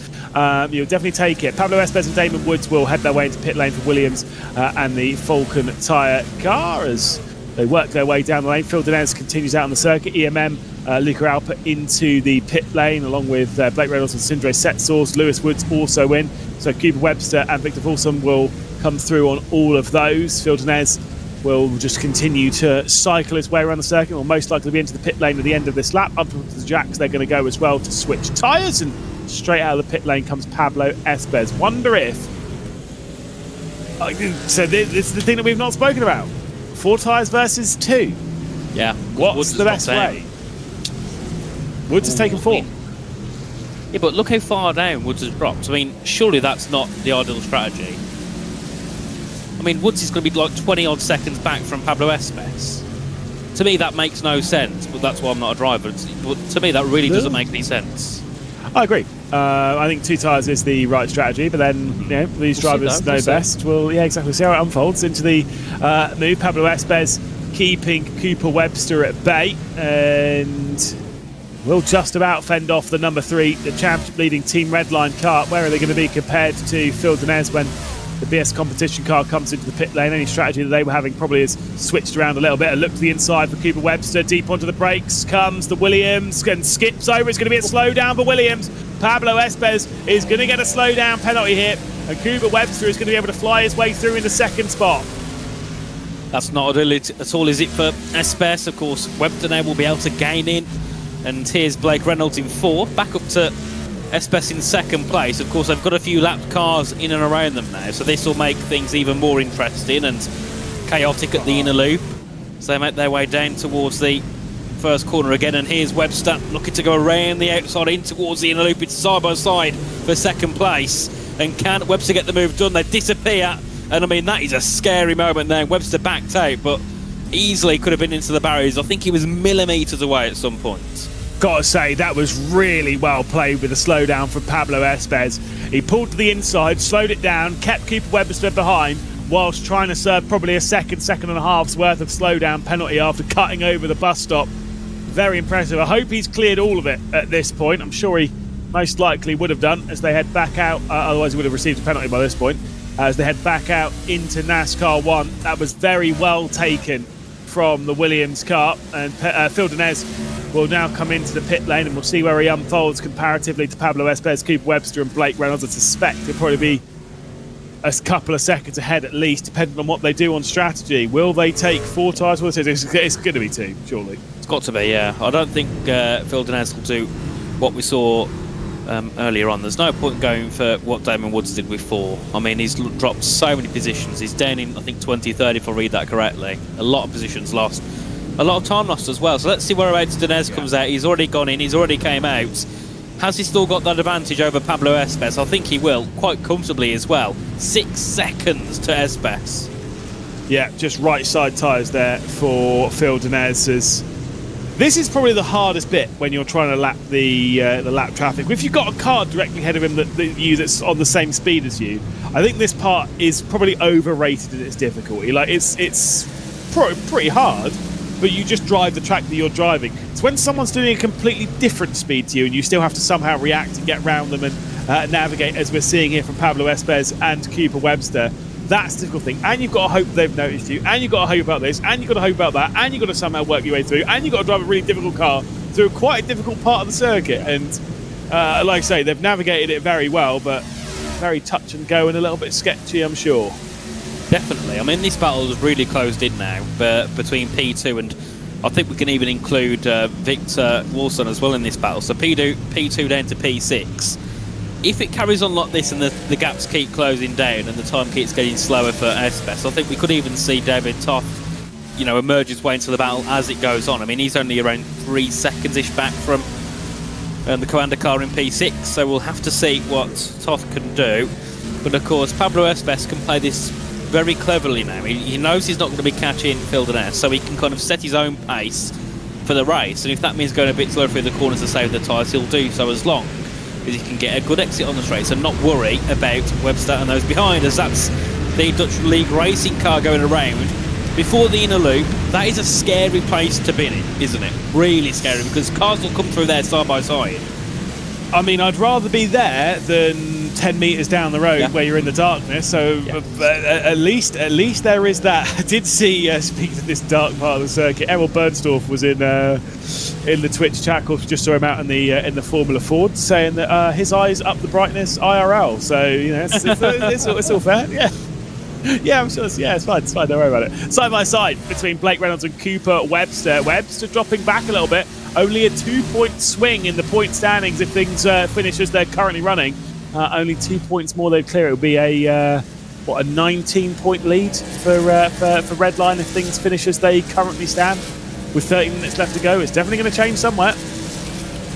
You'll definitely take it. Pablo Espes and Damon Woods will head their way into pit lane for Williams and the Falcon tyre car as they work their way down the lane. Phil Denez continues out on the circuit. EMM, Luca Alpa into the pit lane along with Blake Reynolds and Sindre Setsource. Lewis Woods also in. So Cooper Webster and Victor Fulsom will come through on all of those. Phil Denez will just continue to cycle his way around the circuit. Will most likely be into the pit lane at the end of this lap. Up to the jacks, they're going to go as well to switch tyres, and straight out of the pit lane comes Pablo Espes. Wonder if... So this is the thing that we've not spoken about. 4 tyres versus 2. Yeah. What's the best way? Woods has taken 4. Yeah, but look how far down Woods has dropped. I mean, surely that's not the ideal strategy. I mean, Woods is going to be like 20 odd seconds back from Pablo Espes. To me, that makes no sense, but that's why I'm not a driver. But to me, that really doesn't make any sense. I agree. I think 2 tyres is the right strategy, but then these drivers know best. Well, yeah, exactly. See how it unfolds into the move. Pablo Espes keeping Cooper Webster at bay, and will just about fend off the number 3, the championship-leading Team Redline car. Where are they going to be compared to Phil Denez when the BS competition car comes into the pit lane? Any strategy that they were having probably is switched around a little bit. A look to the inside for Cooper Webster. Deep onto the brakes comes the Williams and skips over. It's going to be a slowdown for Williams. Pablo Espes is going to get a slowdown penalty here, and Cooper Webster is going to be able to fly his way through in the second spot. That's not at all, is it, for Espes? Of course, Webster now will be able to gain in, and here's Blake Reynolds in 4th, back up to Espes in 2nd place. Of course, they've got a few lapped cars in and around them now, so this will make things even more interesting and chaotic at the inner loop. So they make their way down towards the first corner again, and here's Webster looking to go around the outside in towards the inner loop. It's side by side for 2nd place, and can Webster get the move done? They disappear, and I mean, that is a scary moment there. Webster backed out, but easily could have been into the barriers. I think he was millimetres away at some point. Gotta say, that was really well played with a slowdown from Pablo Espes. He pulled to the inside, slowed it down, kept Cooper Webster behind, whilst trying to serve probably a second and a half's worth of slowdown penalty after cutting over the bus stop. Very impressive. I hope he's cleared all of it at this point. I'm sure he most likely would have done as they head back out. Otherwise, he would have received a penalty by this point. As they head back out into NASCAR 1. That was very well taken from the Williams car. And Phil Denez will now come into the pit lane, and we'll see where he unfolds comparatively to Pablo Espes, Cooper Webster and Blake Reynolds. I suspect he'll probably be a couple of seconds ahead at least, depending on what they do on strategy. Will they take 4 tyres? Well, it's going to be 2, surely. It's got to be, yeah. I don't think Phil Denez will do what we saw earlier on. There's no point going for what Damon Woods did with 4. I mean, he's dropped so many positions. He's down in, I think, 23rd, if I read that correctly. A lot of positions lost. a lot of time lost as well. So let's see whereabouts Denez comes out. He's already gone in, he's already came out. Has he still got that advantage over Pablo Espes? I think he will, quite comfortably as well. 6 seconds to Espes. Yeah, just right side tyres there for Phil Denez. This is probably the hardest bit when you're trying to lap the lap traffic. If you've got a car directly ahead of him that's on the same speed as you, I think this part is probably overrated in its difficulty. Like it's pretty hard, but you just drive the track that you're driving. It's when someone's doing a completely different speed to you and you still have to somehow react and get around them and navigate, as we're seeing here from Pablo Espes and Cooper Webster. That's the difficult thing. And you've got to hope they've noticed you, and you've got to hope about this, and you've got to hope about that, and you've got to somehow work your way through, and you've got to drive a really difficult car through quite a difficult part of the circuit. And like I say, they've navigated it very well, but very touch and go and a little bit sketchy, I'm sure. Definitely. I mean, this battle is really closed in now, but between P2 and I think we can even include Victor Wilson as well in this battle. So P2 down to P6. If it carries on like this and the gaps keep closing down and the time keeps getting slower for Espes, I think we could even see David Toth, you know, emerge his way into the battle as it goes on. I mean, he's only around 3 seconds-ish back from the Commander car in P6, so we'll have to see what Toth can do. But of course, Pablo Espes can play this very cleverly now. He knows he's not going to be catching Phil Denez, so he can kind of set his own pace for the race. And if that means going a bit slower through the corners to save the tyres, he'll do so as long as he can get a good exit on the straights and not worry about Webster and those behind, as that's the Dutch League racing car going around before the inner loop. That is a scary place to be in, isn't it? Really scary, because cars will come through there side by side. I mean, I'd rather be there than 10 metres down the road where you're in the darkness. So at least there is that. I did see, speaking of this dark part of the circuit, Errol Bernsdorf was in the Twitch chat. Of course, we just saw him out in the Formula Ford saying that his eyes up the brightness IRL. So you know, it's all fair. Yeah. Yeah, I'm sure. It's fine. Don't worry about it. Side by side between Blake Reynolds and Cooper Webster. Webster dropping back a little bit. Only a 2-point swing in the point standings if things finish as they're currently running. Only 2 points more they'd clear. It would be a 19-point lead for Redline if things finish as they currently stand. With 30 minutes left to go, it's definitely going to change somewhere.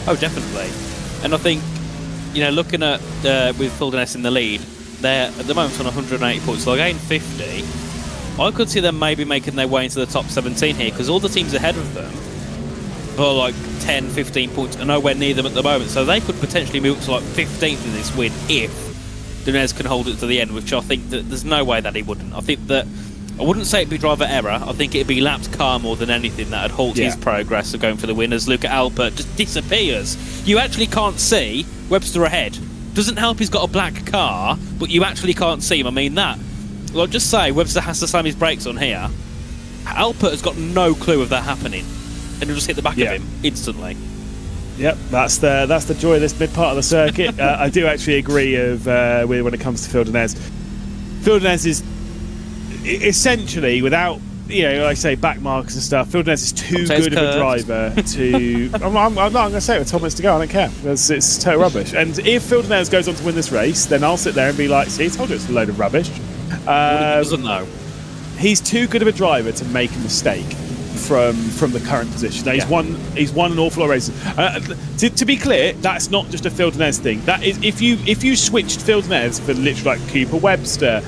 Oh, definitely. And I think, you know, looking at with Phil Denez in the lead, they're at the moment on 180 points. So they'll gain 50. I could see them maybe making their way into the top 17 here, because all the teams ahead of them are like 10, 15 points, are nowhere near them at the moment. So they could potentially move up to like 15th in this win if Denez can hold it to the end, which I think that there's no way that he wouldn't. I think that, I wouldn't say it'd be driver error. I think it'd be lapped car more than anything that would halt his progress of going for the win, as Luca Alpert just disappears. You actually can't see Webster ahead. Doesn't help he's got a black car, but you actually can't see him. I mean that. Well, I'll just say Webster has to slam his brakes on here. Alpert has got no clue of that happening, and he'll just hit the back of him instantly. Yep, that's the joy of this mid part of the circuit. I do actually agree with when it comes to Phil Denez. Phil Denez is essentially, without, you know, like I say, back markers and stuff, Phil Denez is too good of a driver to... I'm not going to say it with 12 minutes to go, I don't care. It's total rubbish. And if Phil Denez goes on to win this race, then I'll sit there and be like, see, I told you it's a load of rubbish. He doesn't know. He's too good of a driver to make a mistake from the current position. Now, he's won an awful lot of races. To be clear, that's not just a Phil Denez thing. That is, if you switched Phil Denez for literally like Cooper Webster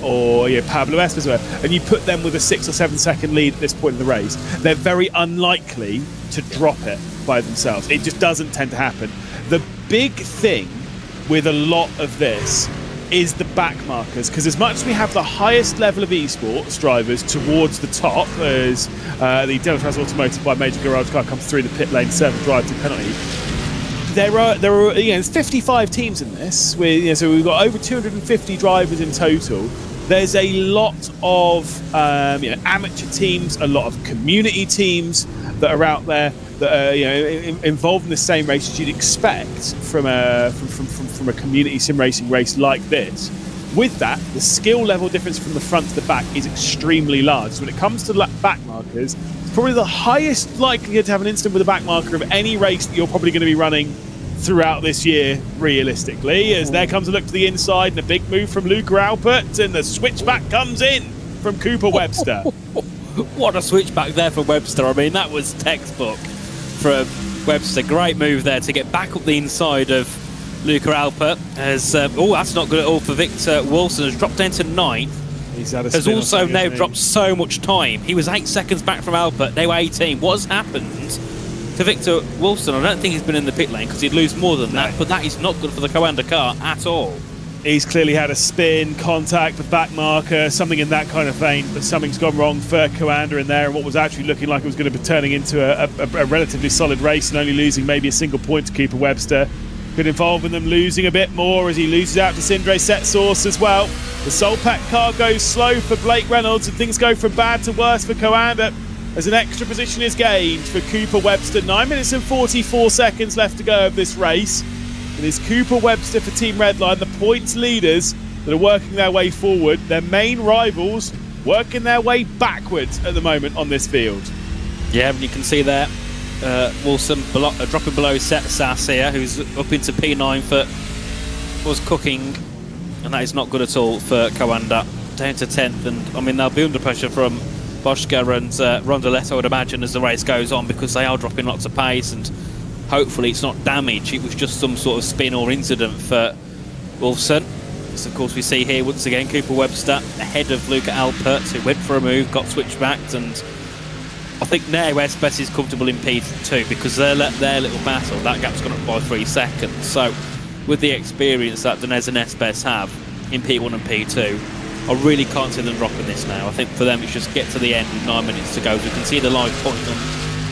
or Pablo Espes, and you put them with a 6 or 7 second lead at this point in the race, they're very unlikely to drop it by themselves. It just doesn't tend to happen. The big thing with a lot of this is the back markers, because as much as we have the highest level of esports drivers towards the top, as the Delta Automotive by Major Garage car comes through the pit lane, serve drive to penalty, there are there's 55 teams in this, so we've got over 250 drivers in total. There's a lot of amateur teams, a lot of community teams that are out there that are involved in the same race as you'd expect from a community sim racing race like this. With that, the skill level difference from the front to the back is extremely large. So when it comes to back markers, it's probably the highest likelihood to have an incident with a back marker of any race that you're probably going to be running throughout this year, realistically, as there comes a look to the inside and a big move from Luca Alpert, and the switchback comes in from Cooper Webster. What a switch back there from Webster. I mean, that was textbook from Webster. Great move there to get back up the inside of Luca Alpert. As oh, that's not good at all for Victor Wilson. Has dropped down to 9th. He's had a Has spin or also something, now hasn't he? dropped so much time. He was 8 seconds back from Alpert. They were 18. What has happened to Victor Wilson? I don't think he's been in the pit lane because he'd lose more than that. But that is not good for the Coanda car at all. He's clearly had a spin, contact, the back marker, something in that kind of vein, but something's gone wrong for Coanda in there, and what was actually looking like it was going to be turning into a relatively solid race and only losing maybe a single point to Cooper Webster could involve in them losing a bit more as he loses out to Sindre Setsource as well. The Solpack car goes slow for Blake Reynolds and things go from bad to worse for Coanda as an extra position is gained for Cooper Webster. 9 minutes and 44 seconds left to go of this race. It is Cooper Webster for Team Redline, the points leaders that are working their way forward. Their main rivals working their way backwards at the moment on this field. Yeah, and you can see there Wilson dropping below Sass here, who's up into P9 for was cooking, and that is not good at all for Coanda. Down to 10th, and I mean they'll be under pressure from Boschke and Rondeletto, I would imagine, as the race goes on, because they are dropping lots of pace, and hopefully it's not damage. It was just some sort of spin or incident for Wilson. So of course we see here once again Cooper Webster ahead of Luca Alpert, who went for a move, got switched back, and I think now Esbess is comfortable in P2 because their little battle, that gap's gone up by 3 seconds. So with the experience that Denez and Esbess have in P1 and P2, I really can't see them dropping this now. I think for them it's just get to the end with 9 minutes to go. As we can see the live point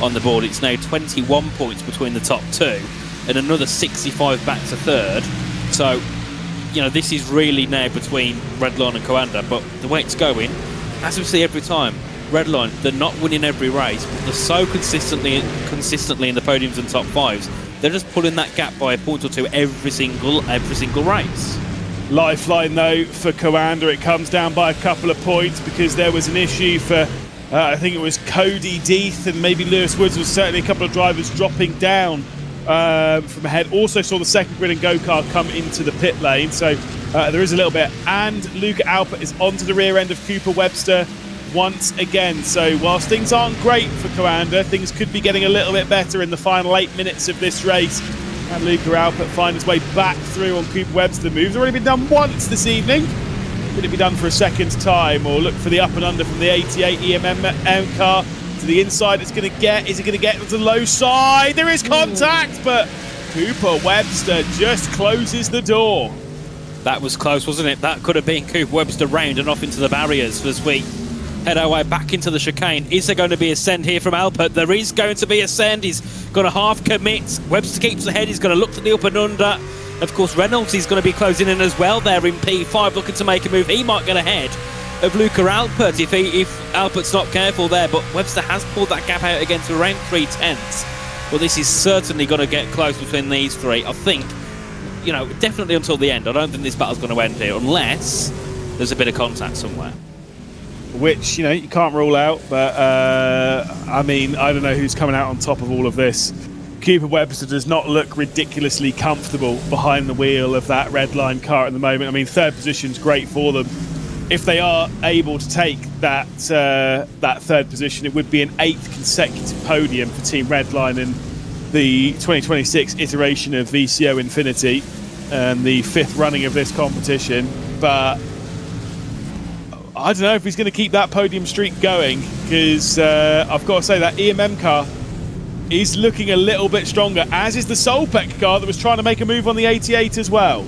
on the board, it's now 21 points between the top two and another 65 back to third. So, you know, this is really now between Redline and Coanda, but the way it's going, as we see every time, Redline, they're not winning every race, but they're so consistently in the podiums and top fives, they're just pulling that gap by a point or two every single race. Lifeline though for Coanda, it comes down by a couple of points because there was an issue for I think it was Cody Deeth and maybe Lewis Woods. Was certainly a couple of drivers dropping down from ahead. Also saw the second grid and go-car come into the pit lane, so there is a little bit. And Luca Alpert is onto the rear end of Cooper Webster once again. So whilst things aren't great for Coanda, things could be getting a little bit better in the final 8 minutes of this race. And Luca Alpert find his way back through on Cooper Webster. The move's already been done once this evening. Could it be done for a second time, or look for the up and under from the 88 EMM car to the inside? It's going to get. Is it going to get to the low side? There is contact, but Cooper Webster just closes the door. That was close, wasn't it? That could have been Cooper Webster round and off into the barriers as we head our way back into the chicane. Is there going to be a send here from Alpert? There is going to be a send. He's got a half commit. Webster keeps ahead. He's going to look for the up and under. Of course, Reynolds is going to be closing in as well there in P5, looking to make a move. He might get ahead of Luca Alpert if Alpert's not careful there, but Webster has pulled that gap out again to around 3/10. Well, this is certainly going to get close between these three. I think, you know, definitely until the end. I don't think this battle's going to end here unless there's a bit of contact somewhere. Which, you know, you can't rule out, but I mean, I don't know who's coming out on top of all of this. Cooper Webster does not look ridiculously comfortable behind the wheel of that Redline car at the moment. I mean, third position's great for them. If they are able to take that that third position, it would be an 8th consecutive podium for Team Redline in the 2026 iteration of VCO Infinity and the 5th running of this competition. But I don't know if he's going to keep that podium streak going, because I've got to say that EMM car is looking a little bit stronger, as is the Solpec car that was trying to make a move on the 88 as well.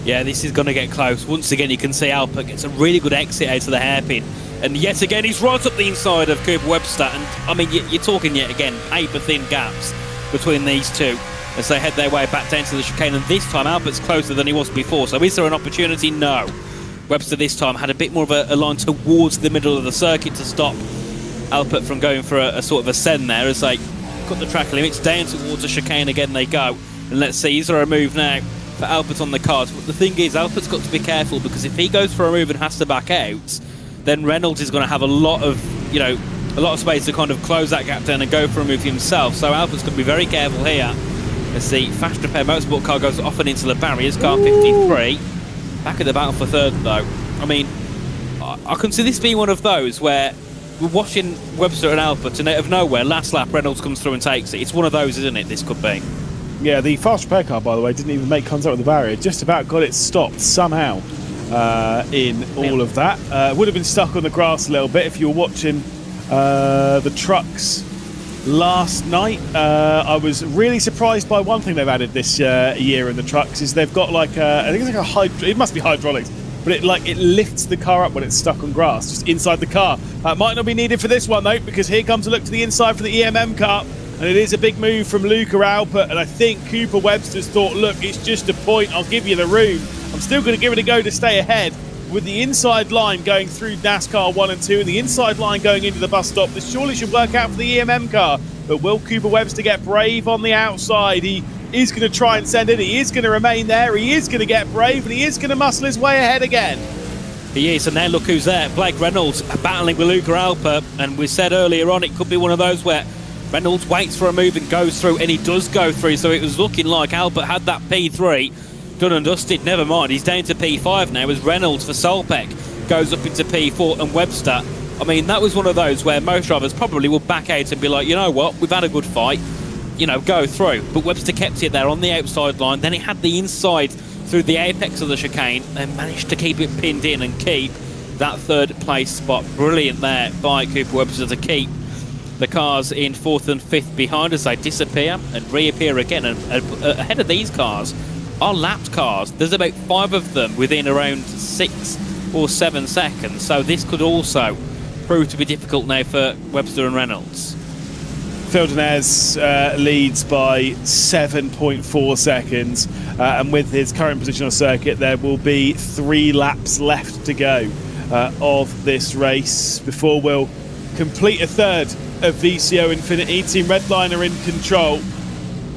Yeah, this is going to get close. Once again, you can see Alpert gets a really good exit out of the hairpin. And yet again, he's right up the inside of Cooper Webster. And, I mean, you're talking yet again, paper-thin gaps between these two as they head their way back down to the chicane. And this time, Alpert's closer than he was before. So is there an opportunity? No. Webster this time had a bit more of a line towards the middle of the circuit to stop Alpert from going for a sort of ascend there as they cut the track limits down towards the chicane again they go. And let's see, is there a move now for Alpert on the cards? But the thing is, Alpert's got to be careful, because if he goes for a move and has to back out, then Reynolds is going to have a lot of space to kind of close that gap down and go for a move himself. So Alpert's going to be very careful here as the Fast Repair Motorsport car goes off and into the barriers. Car 53 back at the battle for third though. I mean, I can see this being one of those where we're watching Webster and Albert, and out of nowhere, last lap, Reynolds comes through and takes it. It's one of those, isn't it? This could be. Yeah, the fast repair car, by the way, didn't even make contact with the barrier. Just about got it stopped somehow in all of that. Would have been stuck on the grass a little bit if you were watching the trucks last night. I was really surprised by one thing they've added this year in the trucks is they've got like I think it's like it must be hydraulics, but it lifts the car up when it's stuck on grass, just inside the car. Might not be needed for this one though, because here comes a look to the inside for the EMM car. And it is a big move from Luca Alpert, and I think Cooper Webster's thought, look, it's just a point, I'll give you the room. I'm still going to give it a go to stay ahead. With the inside line going through NASCAR 1 and 2 and the inside line going into the bus stop, this surely should work out for the EMM car. But will Cooper Webster get brave on the outside? He is going to try and send it, he is going to remain there, he is going to get brave, and he is going to muscle his way ahead again. He is, and now look who's there. Blake Reynolds battling with Luca Alpert, and we said earlier on it could be one of those where Reynolds waits for a move and goes through, and he does go through, so it was looking like Albert had that P3 done and dusted. Never mind, he's down to P5 now as Reynolds for Solpeck goes up into P4, and Webster, I mean, that was one of those where most drivers probably will back out and be like, you know what, we've had a good fight, you know, go through. But Webster kept it there on the outside line, then he had the inside through the apex of the chicane and managed to keep it pinned in and keep that third place spot. Brilliant there by Cooper Webster to keep the cars in 4th and 5th behind as they disappear and reappear again. And ahead of these cars are lapped cars. There's about 5 of them within around 6 or 7 seconds. So this could also prove to be difficult now for Webster and Reynolds. Phil Denez leads by 7.4 seconds. And with his current position on circuit, there will be 3 laps left to go of this race before we'll complete a third of VCO Infinity. Team Redline are in control,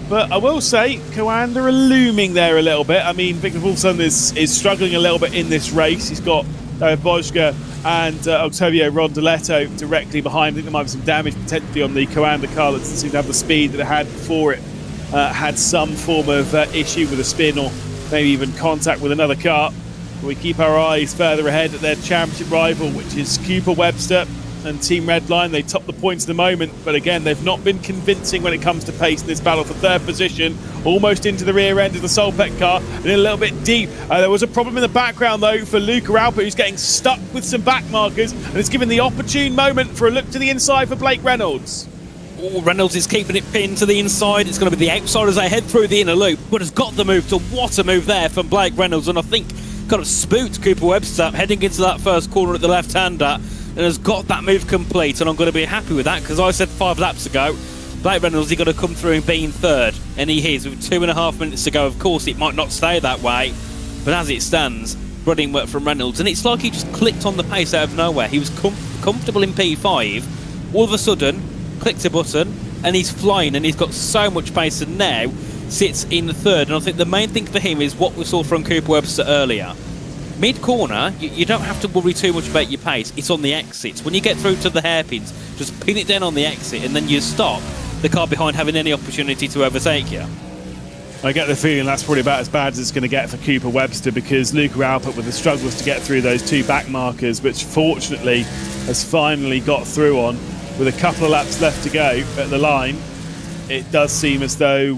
but I will say Coanda are looming there a little bit. I mean, Victor Wolfson is struggling a little bit in this race. He's got Bojka and Octavio Rondeletto directly behind. I think there might be some damage potentially on the Coanda car that doesn't seem to have the speed that it had before it had some form of issue with a spin or maybe even contact with another car. We keep our eyes further ahead at their championship rival, which is Cooper Webster and Team Redline. They top the points at the moment, but again, they've not been convincing when it comes to pace in this battle for third position. Almost into the rear end of the Solpeck car, and a little bit deep. There was a problem in the background, though, for Luca Alpert, who's getting stuck with some back markers, and it's given the opportune moment for a look to the inside for Blake Reynolds. Oh, Reynolds is keeping it pinned to the inside. It's going to be the outside as they head through the inner loop, but has got the move to what a move there from Blake Reynolds, and I think kind of spooked Cooper Webster heading into that first corner at the left-hander, and has got that move complete, and I'm going to be happy with that because I said 5 laps ago Blake Reynolds, he's got to come through and be in third, and he is with 2.5 minutes to go. Of course it might not stay that way, but as it stands, brilliant work from Reynolds, and it's like he just clicked on the pace out of nowhere. He was comfortable in P5, all of a sudden clicked a button and he's flying, and he's got so much pace, and now sits in the third. And I think the main thing for him is what we saw from Cooper Webster earlier. Mid-corner, you don't have to worry too much about your pace. It's on the exits. When you get through to the hairpins, just pin it down on the exit, and then you stop the car behind having any opportunity to overtake you. I get the feeling that's probably about as bad as it's going to get for Cooper Webster, because Luca Alpert with the struggles to get through those 2 back markers, which fortunately has finally got through on, with a couple of laps left to go at the line. It does seem as though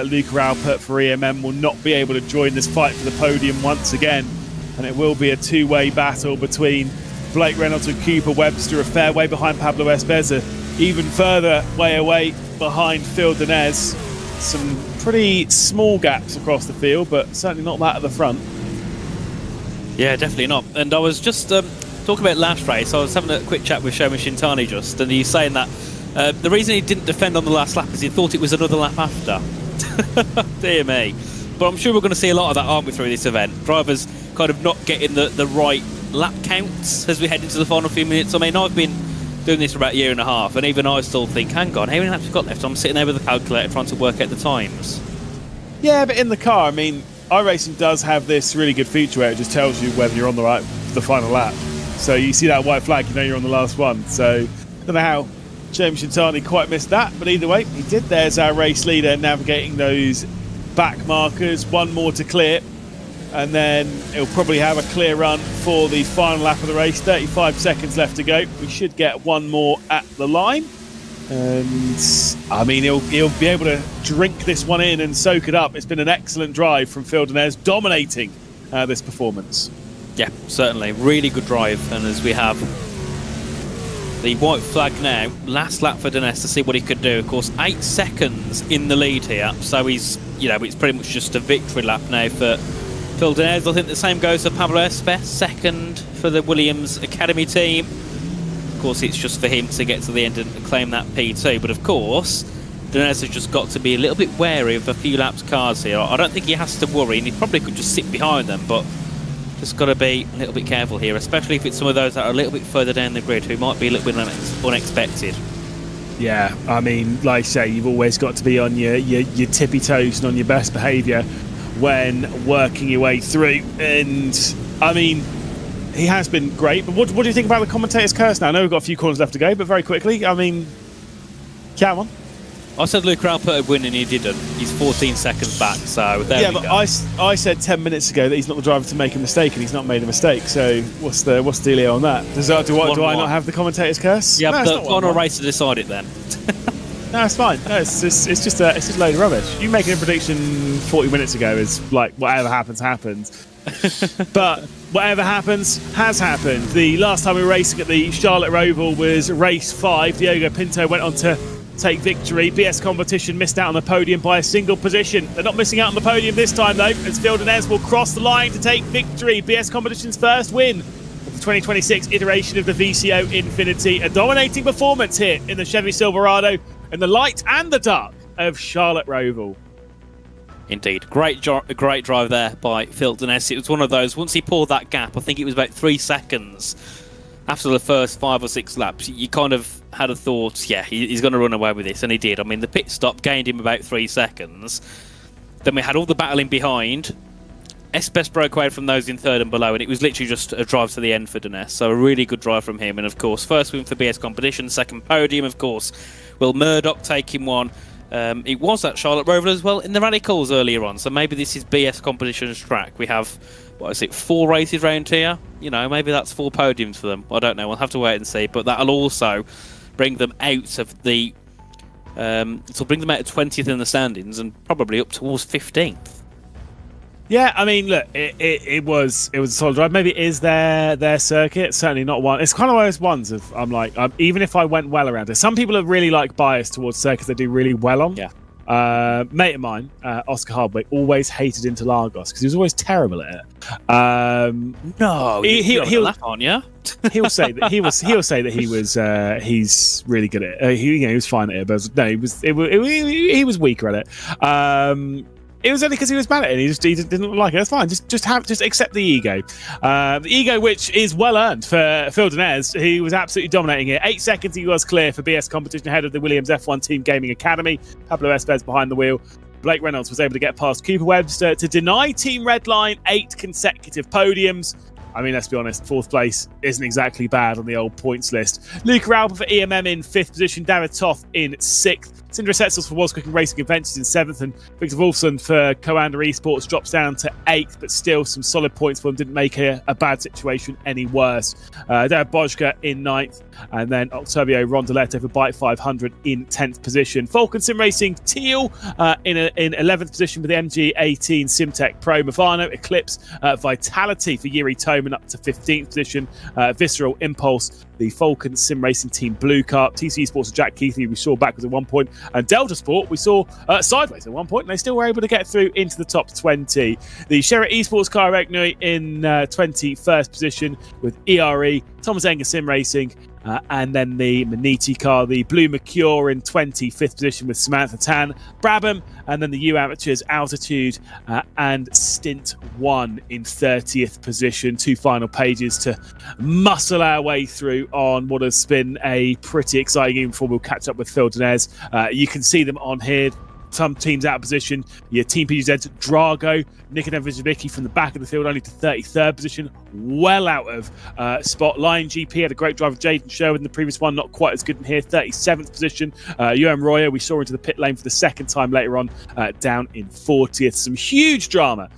Luca Alpert for EMM will not be able to join this fight for the podium once again. And it will be a 2-way battle between Blake Reynolds and Cooper Webster, a fair way behind Pablo Espeza, even further way away behind Phil Denez. Some pretty small gaps across the field, but certainly not that at the front. Yeah, definitely not. And I was just talking about last race. I was having a quick chat with Shoma Shintani just, and he's saying that the reason he didn't defend on the last lap is he thought it was another lap after. Dear me. But I'm sure we're going to see a lot of that, aren't we, through this event? Drivers kind of not getting the right lap counts as we head into the final few minutes. I mean, I've been doing this for about 1.5 years, and even I still think, hang on, how many laps have we got left? I'm sitting there with a calculator trying to work out the times. Yeah, but in the car, I mean, iRacing does have this really good feature where it just tells you whether you're on the final lap. So you see that white flag, you know you're on the last one. So I don't know how James Shintani quite missed that, but either way, he did. There's our race leader navigating those back markers. 1 more to clear. and then it'll probably have a clear run for the final lap of the race. 35 seconds left to go. We should get one more at the line. And I mean, he'll be able to drink this one in and soak it up. It's been an excellent drive from Phil Denez, dominating this performance. Yeah, certainly. Really good drive. And as we have the white flag now, last lap for Denez to see what he could do. Of course, 8 seconds in the lead here. So he's, you know, it's pretty much just a victory lap now for Phil Denez. I think the same goes for Pablo Espes, second for the Williams Academy team. Of course, it's just for him to get to the end and claim that P2. But of course, Denez has just got to be a little bit wary of a few laps cars here. I don't think he has to worry, and he probably could just sit behind them, but just got to be a little bit careful here, especially if it's some of those that are a little bit further down the grid who might be a little bit unexpected. Yeah, I mean, like I say, you've always got to be on your tippy toes and on your best behaviour when working your way through. And I mean, he has been great, but what do you think about the commentator's curse now? I know we've got a few corners left to go, but very quickly, I mean, come on. I said Luke Ralpert would win and he didn't. He's 14 seconds back, so there we go. I said 10 minutes ago that he's not the driver to make a mistake, and he's not made a mistake. So what's the dealio on that? Do I not have the commentator's curse? Yeah, no, but go on a race to decide it then. No, it's fine. No, it's just a load of rubbish. You making a prediction 40 minutes ago is like whatever happens, happens. But whatever happens has happened. The last time we were racing at the Charlotte Roval was race 5. Diogo Pinto went on to take victory. BS Competition missed out on the podium by a single position. They're not missing out on the podium this time though, as Phil Denez will cross the line to take victory. BS Competition's first win of the 2026 iteration of the VCO Infinity. A dominating performance here in the Chevy Silverado in the light and the dark of Charlotte Roval. Indeed. Great drive there by Phil Denez. It was one of those, once he pulled that gap, I think it was about 3 seconds after the first 5 or 6 laps, you kind of had a thought, yeah, he's going to run away with this, and he did. I mean, the pit stop gained him about 3 seconds. Then we had all the battling behind. Espes broke away from those in third and below, and it was literally just a drive to the end for Denez. So a really good drive from him. And of course, first win for BS Competition, second podium, of course. Will Murdoch taking one? It was at Charlotte Roval as well in the Radicals earlier on, so maybe this is BS Competition's track. We have, what is it, 4 races round here? You know, maybe that's 4 podiums for them. I don't know, we'll have to wait and see, but that'll also bring them out of the it'll bring them out of 20th in the standings and probably up towards 15th. Yeah, I mean, look, it was a solid drive. Maybe it is their circuit. Certainly not one. It's kind of one of those ones of I'm like, even if I went well around it. Some people are really like biased towards circuits they do really well on. Yeah. Mate of mine, Oscar Hardwick, always hated Interlagos because he was always terrible at it. No, he'll laugh on you. He'll say that he's really good at it. He was fine at it, but no, he was weaker at it. It was only because he was bad at it. He didn't like it. That's fine. Just accept the ego. The ego, which is well earned for Phil Denez. He was absolutely dominating it. 8 seconds he was clear for BS Competition ahead of the Williams F1 Team Gaming Academy. Pablo Espes behind the wheel. Blake Reynolds was able to get past Cooper Webster to deny Team Redline 8 consecutive podiums. I mean, let's be honest, 4th place isn't exactly bad on the old points list. Luca Alba for EMM in 5th position, David Toth in 6th, Sindra Setzels for Was Cooking Racing Adventures in 7th, and Victor Wolfson for Coanda Esports drops down to 8th, but still some solid points for him. Didn't make a bad situation any worse. David Bojka in 9th, and then Octavio Rondoletto for Bike 500 in 10th position. Falcon Sim Racing Teal in 11th position with the MG18 Simtech Pro. Movano Eclipse Vitality for Yuri Toman up to 15th position. Visceral Impulse, the Falcon Sim Racing Team Blue Car. TC Sports Jack Keithley we saw backwards at one point, and Delta Sport we saw sideways at one point, and they still were able to get through into the top 20. The Sherritt Esports Car Regnui in 21st position with ERE, Thomas Enger Sim Racing, and then the Maniti car, the Blue Mercure in 25th position with Samantha Tan, Brabham, and then the U Amateurs Altitude and Stint 1 in 30th position. 2 final pages to muscle our way through on what has been a pretty exciting evening before we'll catch up with Phil Denez. You can see them on here. some teams out of position. Your Team PGZ's Drago, Nikodem Vizicki from the back of the field, only to 33rd position, well out of spot. Lion GP had a great drive with Jaden Sherwood in the previous one, not quite as good in here, 37th position. Johan Royer, we saw into the pit lane for the second time later on, down in 40th. Some huge drama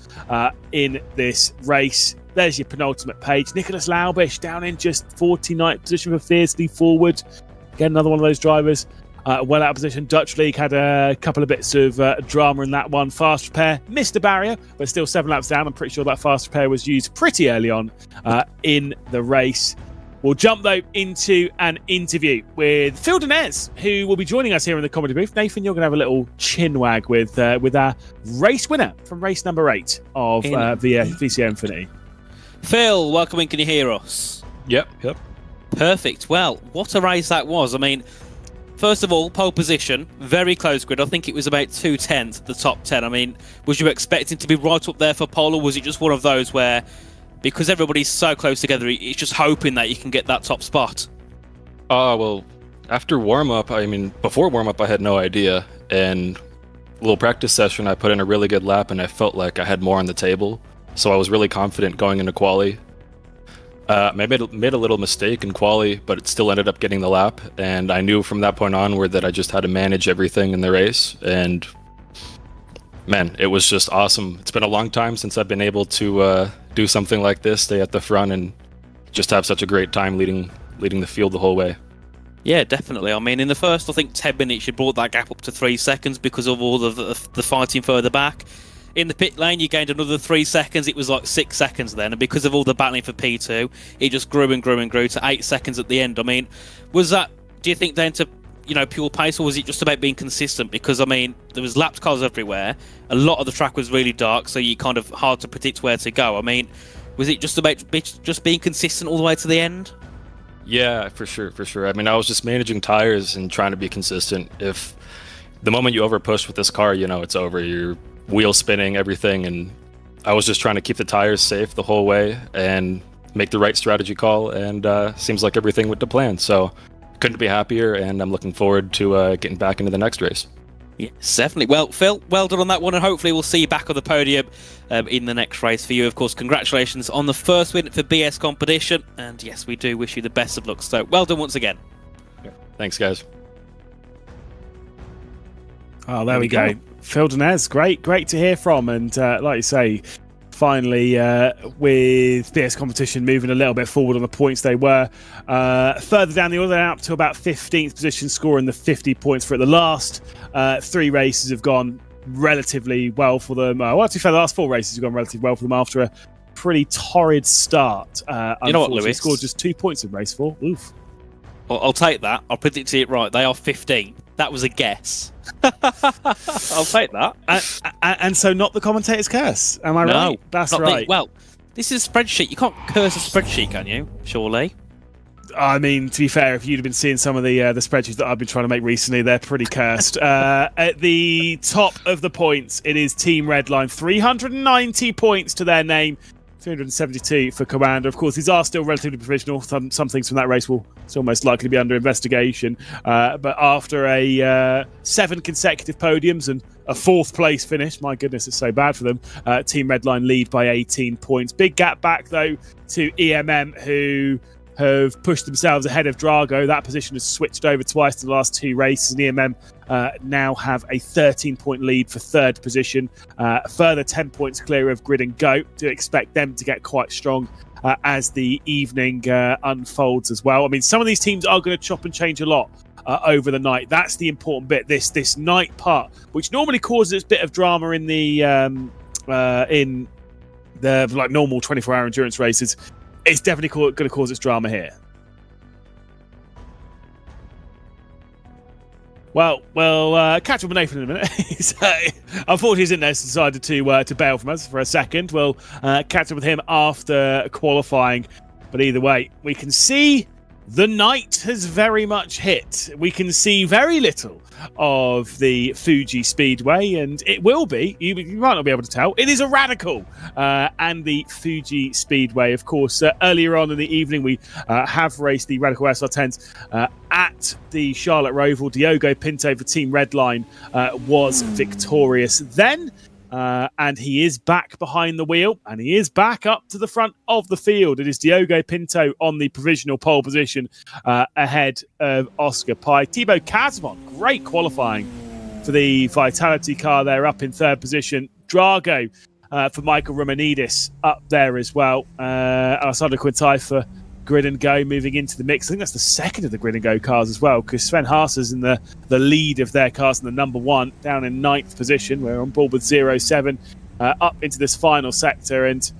in this race. There's your penultimate page. Nicholas Laubish down in just 49th position for Fiercely Forward. Again, another one of those drivers well out of position. Dutch League had a couple of bits of drama in that one. Fast repair missed the barrier, but still 7 laps down. I'm pretty sure that fast repair was used pretty early on in the race. We'll jump, though, into an interview with Phil Denez, who will be joining us here in the comedy booth. Nathan, you're going to have a little chin wag with our race winner from race number 8 of VCO Infinity. Phil, welcome in. Can you hear us? Yep. Perfect. Well, what a race that was. I mean, first of all, pole position, very close grid. I think it was about 2/10, the top 10. I mean, was you expecting to be right up there for pole, or was it just one of those where, because everybody's so close together, it's just hoping that you can get that top spot? Well, after warm-up, I mean, before warm-up, I had no idea. And a little practice session, I put in a really good lap, and I felt like I had more on the table. So I was really confident going into quali. I made a little mistake in quali, but it still ended up getting the lap, and I knew from that point onward that I just had to manage everything in the race, and man, it was just awesome. It's been a long time since I've been able to do something like this, stay at the front, and just have such a great time leading the field the whole way. Yeah, definitely. I mean, in the first, I think 10 minutes, you brought that gap up to 3 seconds because of all of the fighting further back. In the pit lane, you gained another 3 seconds. It was like 6 seconds then, and because of all the battling for P2, it just grew and grew and grew to 8 seconds at the end. I mean, was that, do you think, down to, pure pace, or was it just about being consistent? Because, I mean, there was lapped cars everywhere. A lot of the track was really dark, so you kind of hard to predict where to go. I mean, was it just about just being consistent all the way to the end? Yeah, for sure. I mean, I was just managing tires and trying to be consistent. If the moment you overpush with this car, it's over. You're wheel spinning, everything, and I was just trying to keep the tires safe the whole way and make the right strategy call, and seems like everything went to plan, so couldn't be happier, and I'm looking forward to getting back into the next race. Yes, definitely. Well, Phil, well done on that one, and hopefully we'll see you back on the podium in the next race for you. Of course, congratulations on the first win for BS competition, and yes, we do wish you the best of luck, so well done once again. Yeah. Thanks, guys. Oh, there we go. Phil Denez, great to hear from, and like you say, finally with BS competition moving a little bit forward on the points. They were further down the order, up to about 15th position, scoring the 50 points for it. The last 3 races have gone relatively well for them. Well, to be fair, the last 4 races have gone relatively well for them after a pretty torrid start. You know what, Lewis? Scored just 2 points in race 4. Oof. Well, I'll take that. I'll predict it right. They are 15. That was a guess. I'll take that. And so not the commentator's curse. Am I right? No, that's right. Well, this is a spreadsheet. You can't curse a spreadsheet, can you? Surely. I mean, to be fair, if you'd have been seeing some of the spreadsheets that I've been trying to make recently, they're pretty cursed. At the top of the points, it is Team Redline. 390 points to their name. 372 for Commander. Of course, these are still relatively provisional. Some things from that race will still most likely be under investigation. But after a 7 consecutive podiums and a 4th place finish, my goodness, it's so bad for them. Team Redline lead by 18 points. Big gap back, though, to EMM, who have pushed themselves ahead of Drago. That position has switched over twice in the last 2 races, and EMM now have a 13-point lead for 3rd position. Further 10 points clear of Grid and Go. Do expect them to get quite strong as the evening unfolds as well. I mean, some of these teams are going to chop and change a lot over the night. That's the important bit. This night part, which normally causes a bit of drama in the like normal 24-hour endurance races, it's definitely going to cause its drama here. Well, we'll catch up with Nathan in a minute. Unfortunately, he's in there, so decided to bail from us for a second. We'll catch up with him after qualifying. But either way, we can see The night has very much hit. We can see very little of the Fuji Speedway, and it will be, you might not be able to tell, it is a Radical. And the Fuji Speedway, of course, earlier on in the evening, we have raced the Radical SR10s at the Charlotte Roval. Diogo Pinto for Team Redline was victorious then. And he is back behind the wheel, and he is back up to the front of the field. It is Diogo Pinto on the provisional pole position ahead of Oscar Pai. Thibaut Casmon, great qualifying for the Vitality car there, up in third position. Drago for Michael Romanidis up there as well. Alessandro Quintai for Grid and Go moving into the mix. I think that's the second of the Grid and Go cars as well, because Sven Haas's in the lead of their cars in the number one, down in ninth position. We're on board with 07 up into this final sector, and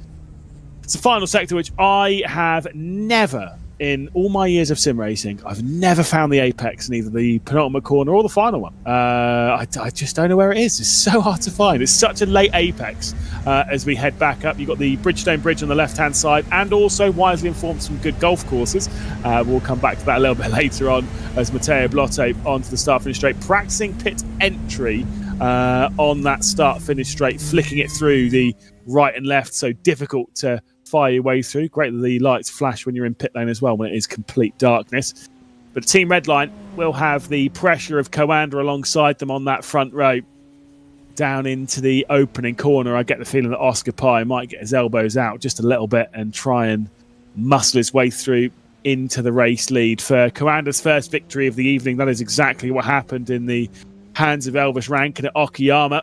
it's a final sector which I have never, in all my years of sim racing, I've never found the apex in either the penultimate corner or the final one. I just don't know where it is. It's so hard to find. It's such a late apex as we head back up. You've got the Bridgestone Bridge on the left-hand side, and also wisely informed some good golf courses. We'll come back to that a little bit later on as Matteo Blotto onto the start-finish straight, practicing pit entry on that start-finish straight, flicking it through the right and left, so difficult to fire your way through. Great that the lights flash when you're in pit lane as well, when it is complete darkness. But Team Redline will have the pressure of Coanda alongside them on that front row down into the opening corner. I get the feeling that Oscar Pai might get his elbows out just a little bit and try and muscle his way through into the race lead. For Coanda's first victory of the evening, that is exactly what happened in the hands of Elvis Rankin at Okayama.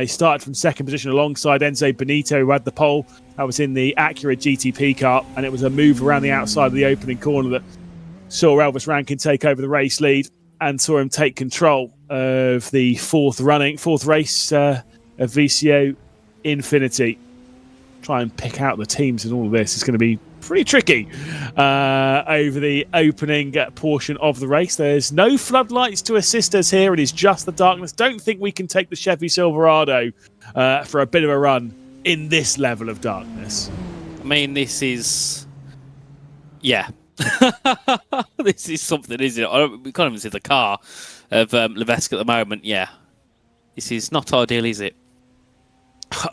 He started from second position alongside Enzo Benito, who had the pole. That was in the Acura GTP car, and it was a move around the outside of the opening corner that saw Elvis Rankin take over the race lead and saw him take control of the fourth race of VCO Infinity. Try and pick out the teams in all of this. It's going to be pretty tricky over the opening portion of the race. There's no floodlights to assist us here. It is just the darkness. Don't think we can take the Chevy Silverado for a bit of a run in this level of darkness. I mean, this is... yeah. This is something, isn't it? We can't even see the car of Levesque at the moment. Yeah. This is not ideal, is it?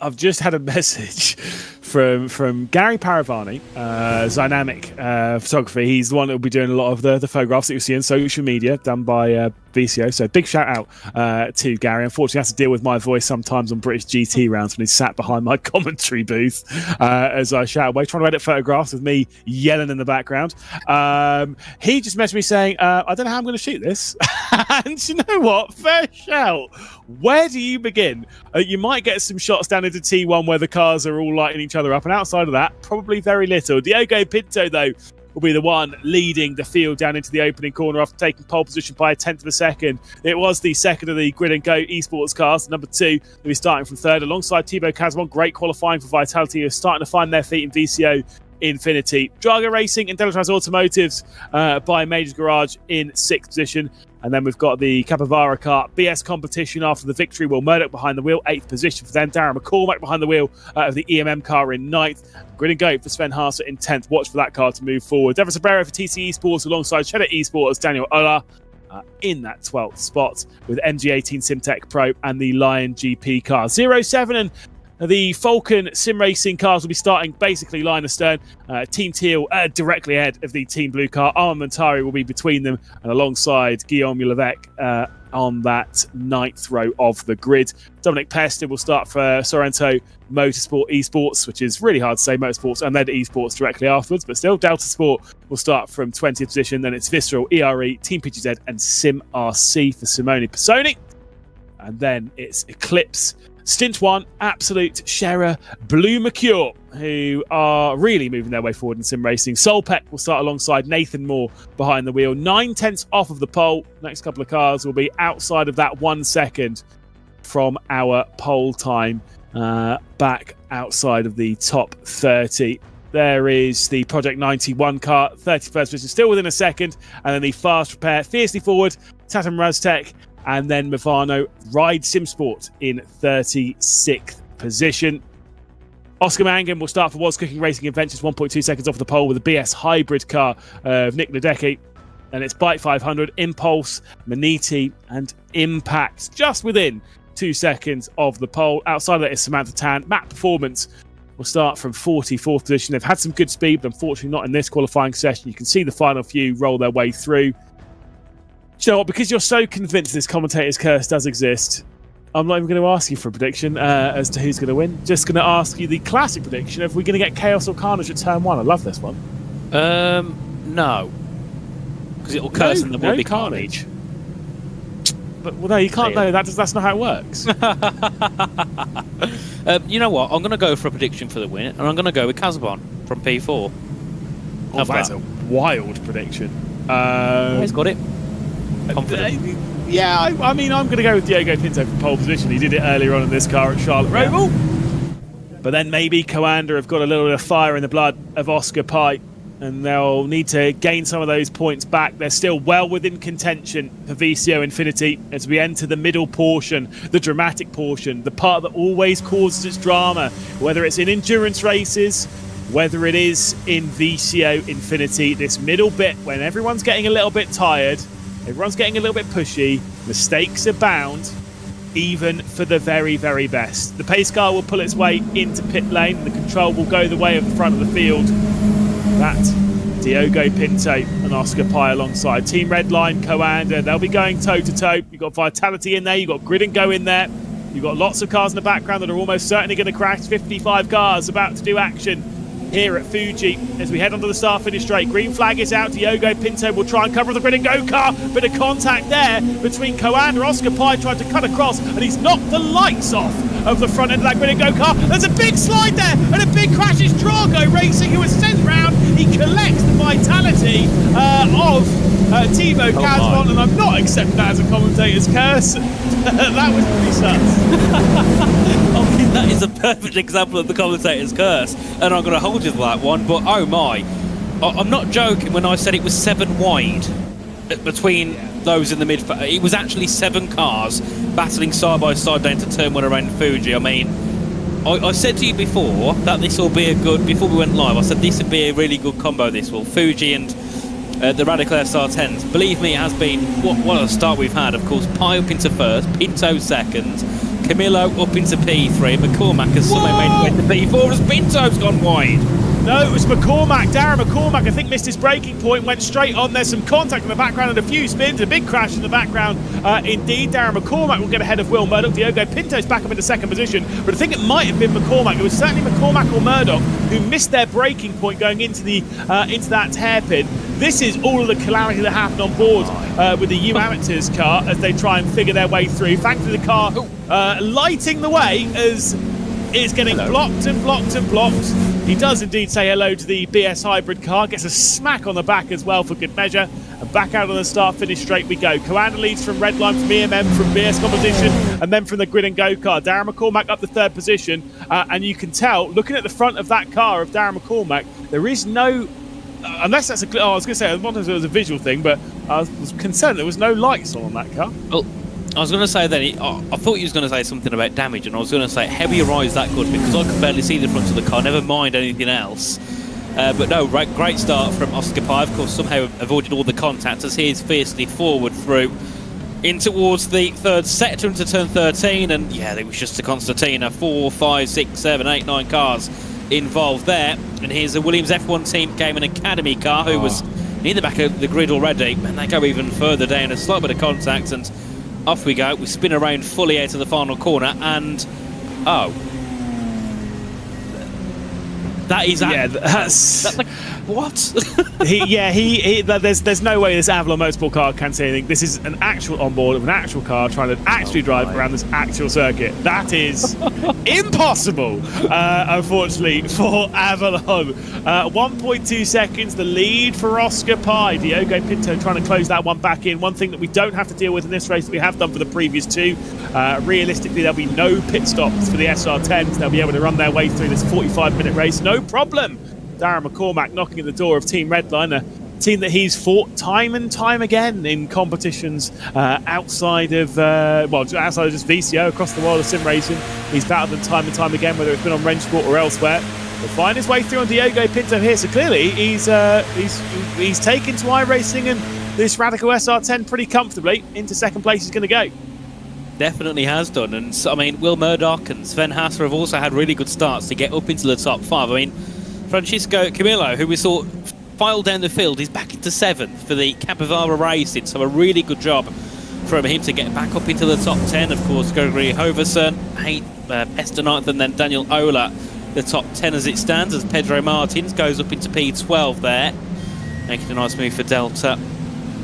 I've just had a message from Gary Paravani, Dynamic Photography. He's the one that will be doing a lot of the photographs that you'll see on social media done by VCO. So big shout out to Gary. Unfortunately, I have to deal with my voice sometimes on British GT rounds when he's sat behind my commentary booth as I shout away, trying to edit photographs with me yelling in the background. He just messaged me saying, I don't know how I'm going to shoot this. And you know what? Fair shout. Where do you begin? You might get some shots down into T1 where the cars are all lighting each other up, and outside of that, probably very little. Diogo Pinto, though, will be the one leading the field down into the opening corner after taking pole position by a tenth of a second. It was the second of the Grid and Go esports cars, number two, who is starting from third, alongside Thibaut Casmon. Great qualifying for Vitality, who are starting to find their feet in VCO Infinity. Drago Racing and Delatraz Automotives by Majors Garage in sixth position. And then we've got the Capivara car BS competition after the victory. Will Murdoch behind the wheel, 8th position for them. Darren McCormack behind the wheel of the EMM car in 9th. Grid and Go for Sven Haase in 10th. Watch for that car to move forward. Devon Sobrero for TC Esports alongside Cheddar Esports, Daniel Ola in that 12th spot with MG18 Simtech Pro and the Lion GP car. 07 and the Falcon Sim Racing cars will be starting basically line astern. Team Teal directly ahead of the Team Blue car. Armand Montari will be between them and alongside Guillaume Levesque on that 9th row of the grid. Dominic Pester will start for Sorrento Motorsport Esports, which is really hard to say, Motorsports, and then Esports directly afterwards, but still Delta Sport will start from 20th position. Then it's Visceral, ERE, Team PGZ and Sim RC for Simone Pisoni. And then it's Eclipse, Stint 1, Absolute, Scherer, Blue Mercure, who are really moving their way forward in sim racing. Solpec will start alongside Nathan Moore behind the wheel. 9/10 off of the pole. Next couple of cars will be outside of that 1 second from our pole time, back outside of the top 30. There is the Project 91 car, 31st position, still within a second. And then the Fast Repair, fiercely forward, Tatum Raztech, and then Movano Ride Sim Sport in 36th position. Oscar Mangan will start for Was Cooking Racing Adventures, 1.2 seconds off the pole with a BS hybrid car of Nick Ledecky. And it's Bike 500, Impulse, Maniti, and Impact just within 2 seconds of the pole. Outside of that is Samantha Tan. Matt Performance will start from 44th position. They've had some good speed, but unfortunately not in this qualifying session. You can see the final few roll their way through. Do you know what? Because you're so convinced this commentator's curse does exist, I'm not even going to ask you for a prediction as to who's going to win. Just going to ask you the classic prediction of we're going to get Chaos or Carnage at turn 1. I love this one. No. Because it'll curse and there will be carnage. But well, no, you can't. No, that's not how it works. You know what? I'm going to go for a prediction for the win, and I'm going to go with Kazabon from P4. Oh, that's a wild prediction. He's got it. Confident. Yeah, I mean, I'm going to go with Diogo Pinto for pole position. He did it earlier on in this car at Charlotte Roval. But then maybe Coanda have got a little bit of fire in the blood of Oscar Pye, and they'll need to gain some of those points back. They're still well within contention for VCO Infinity as we enter the middle portion, the dramatic portion, the part that always causes its drama, whether it's in endurance races, whether it is in VCO Infinity, this middle bit when everyone's getting a little bit tired, everyone's getting a little bit pushy, mistakes abound, even for the very, very best. The pace car will pull its way into pit lane, the control will go the way of the front of the field. That Diogo Pinto and Oscar Pye alongside Team Redline, Coanda, they'll be going toe-to-toe. You've got Vitality in there, you've got Grid and Go in there. You've got lots of cars in the background that are almost certainly going to crash. 55 cars about to do action here at Fuji as we head onto the start-finish straight. Green flag is out. Diogo Pinto will try and cover the Grid and Go car. Bit of contact there between Coanda. Oscar Pye tried to cut across and he's knocked the lights off of the front end of that Grid and Go car. There's a big slide there and a big crash. It's Drago Racing who was sent round. He collects the vitality of Timo Kazbon, and I'm not accepting that as a commentator's curse. That was pretty sus. I mean, that is a perfect example of the commentator's curse, and I'm going to hold you to that one, but oh my. I'm not joking when I said it was 7 wide between those in the mid. It was actually 7 cars battling side by side down to turn 1 around Fuji. I mean, I said to you before that this will be a good, before we went live, I said this would be a really good combo, this will. Fuji and the Radical SR10s. Believe me, it has been what a start we've had. Of course, Pye up into first, Pinto second, Camillo up into P3, McCormack has somehow made it to P4 as Pinto's gone wide. No, it was McCormack. Darren McCormack, I think, missed his braking point, went straight on. There's some contact in the background and a few spins, a big crash in the background. Indeed, Darren McCormack will get ahead of Will Murdoch. Diogo Pinto's back up into second position, but I think it might have been McCormack. It was certainly McCormack or Murdoch who missed their braking point going into that hairpin. This is all of the calamity that happened on board with the U Amateurs car as they try and figure their way through. Thankfully, the car lighting the way as it's getting blocked and blocked and blocked. He does indeed say hello to the BS hybrid car, gets a smack on the back as well for good measure, and back out on the start-finish straight we go. Coanda leads from Redline, from EMM, from BS competition, and then from the Grid and Go car. Darren McCormack up the 3rd position, and you can tell, looking at the front of that car of Darren McCormack, there is no, unless that's a, I was going to say, it was a visual thing, but I was concerned there was no lights on that car. Well, I was going to say then, I thought you was going to say something about damage, and I was going to say, how are your eyes that good? Because I could barely see the front of the car, never mind anything else. But no, great start from Oscar Pye. Of course, somehow avoided all the contact as he is fiercely forward through in towards the 3rd sector into turn 13. And yeah, there was just a concertina, 4, 5, 6, 7, 8, 9 cars involved there. And here's the Williams F1 team Cayman Academy car who was near the back of the grid already. And they go even further down, a slight bit of contact, and off we go. We spin around fully out of the final corner, and that is that's like what? There's no way this Avalon Motorsport car can say anything. This is an actual onboard of an actual car trying to actually drive around this actual circuit. That is impossible, unfortunately, for Avalon. 1.2 seconds, the lead for Oscar Pye. Diogo Pinto trying to close that one back in. One thing that we don't have to deal with in this race that we have done for the previous 2. Realistically, there'll be no pit stops for the SR10s. They'll be able to run their way through this 45-minute race, no problem. Darren McCormack knocking at the door of Team Redline. team that he's fought time and time again in competitions outside of outside of just VCO across the world of sim racing. He's battled them time and time again, whether it's been on Range Sport or elsewhere. He'll find his way through on Diogo Pinto here. So clearly he's taken to iRacing and this Radical SR10 pretty comfortably. Into second place he's going to go. Definitely has done, and I mean, Will Murdoch and Sven Hasser have also had really good starts to get up into the top 5. I mean, Francisco Camillo, who we saw file down the field, is back into 7th for the Capivara Racing, so a really good job from him to get back up into the top 10. Of course, Gregory Hoverson, 8th, Pester 9th, and then Daniel Ola, the top 10 as it stands, as Pedro Martins goes up into P12 there, making a nice move for Delta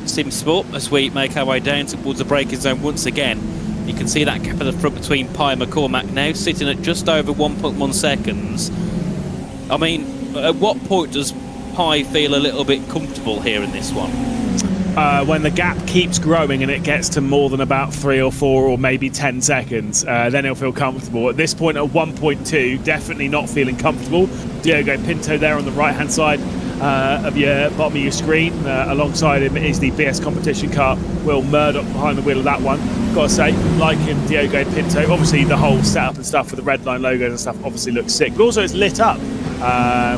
Sim Sport as we make our way down towards the braking zone once again. You can see that gap at the front between Pi and McCormack now, sitting at just over 1.1 seconds. I mean, at what point does Pi feel a little bit comfortable here in this one? When the gap keeps growing and it gets to more than about 3 or 4 or maybe 10 seconds, then he'll feel comfortable. At this point at 1.2, definitely not feeling comfortable. Diogo Pinto there on the right-hand side of your bottom of your screen. Alongside him is the BS competition car. Will Murdoch behind the wheel of that one. Got to say, like him, Diogo Pinto. Obviously, the whole setup and stuff with the red line logos and stuff obviously looks sick. But also, it's lit up,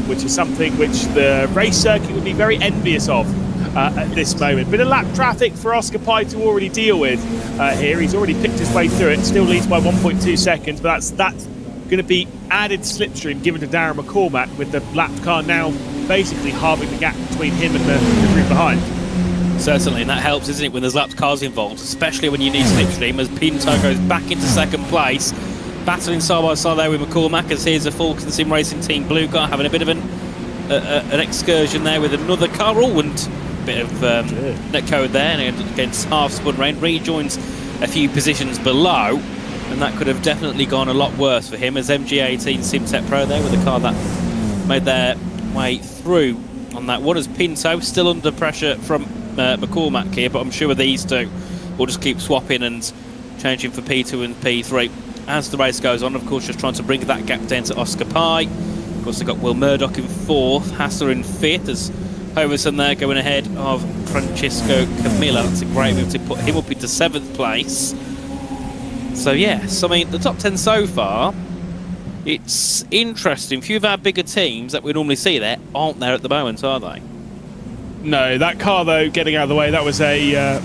which is something which the race circuit would be very envious of at this moment. Bit of lap traffic for Oscar Pi to already deal with here. He's already picked his way through it. Still leads by 1.2 seconds, but that's going to be added slipstream given to Darren McCormack, with the lap car now basically halving the gap between him and the group behind. Certainly, and that helps, isn't it, when there's lapped cars involved, especially when you need slipstream, as Pinto goes back into second place, battling side by side there with McCormack, as here's a Falcon Sim Racing Team Blue car having a bit of an excursion there with another car. Oh, and a bit of net code there, and against half spun rain, rejoins a few positions below, and that could have definitely gone a lot worse for him, as MG18 SimTech Pro there with a car that made their way through on that one, as Pinto still under pressure from McCormack here, but I'm sure these two will just keep swapping and changing for P2 and P3 as the race goes on. Of course, just trying to bring that gap down to Oscar Pi. Of course, they've got Will Murdoch in 4th, Hasser in 5th, as Hoverson there going ahead of Francisco Camilla. That's a great move to put him up into 7th place. So yes, I mean, the top 10 so far, it's interesting. Few of our bigger teams that we normally see there aren't there at the moment, are they? No, that car though, getting out of the way, that was a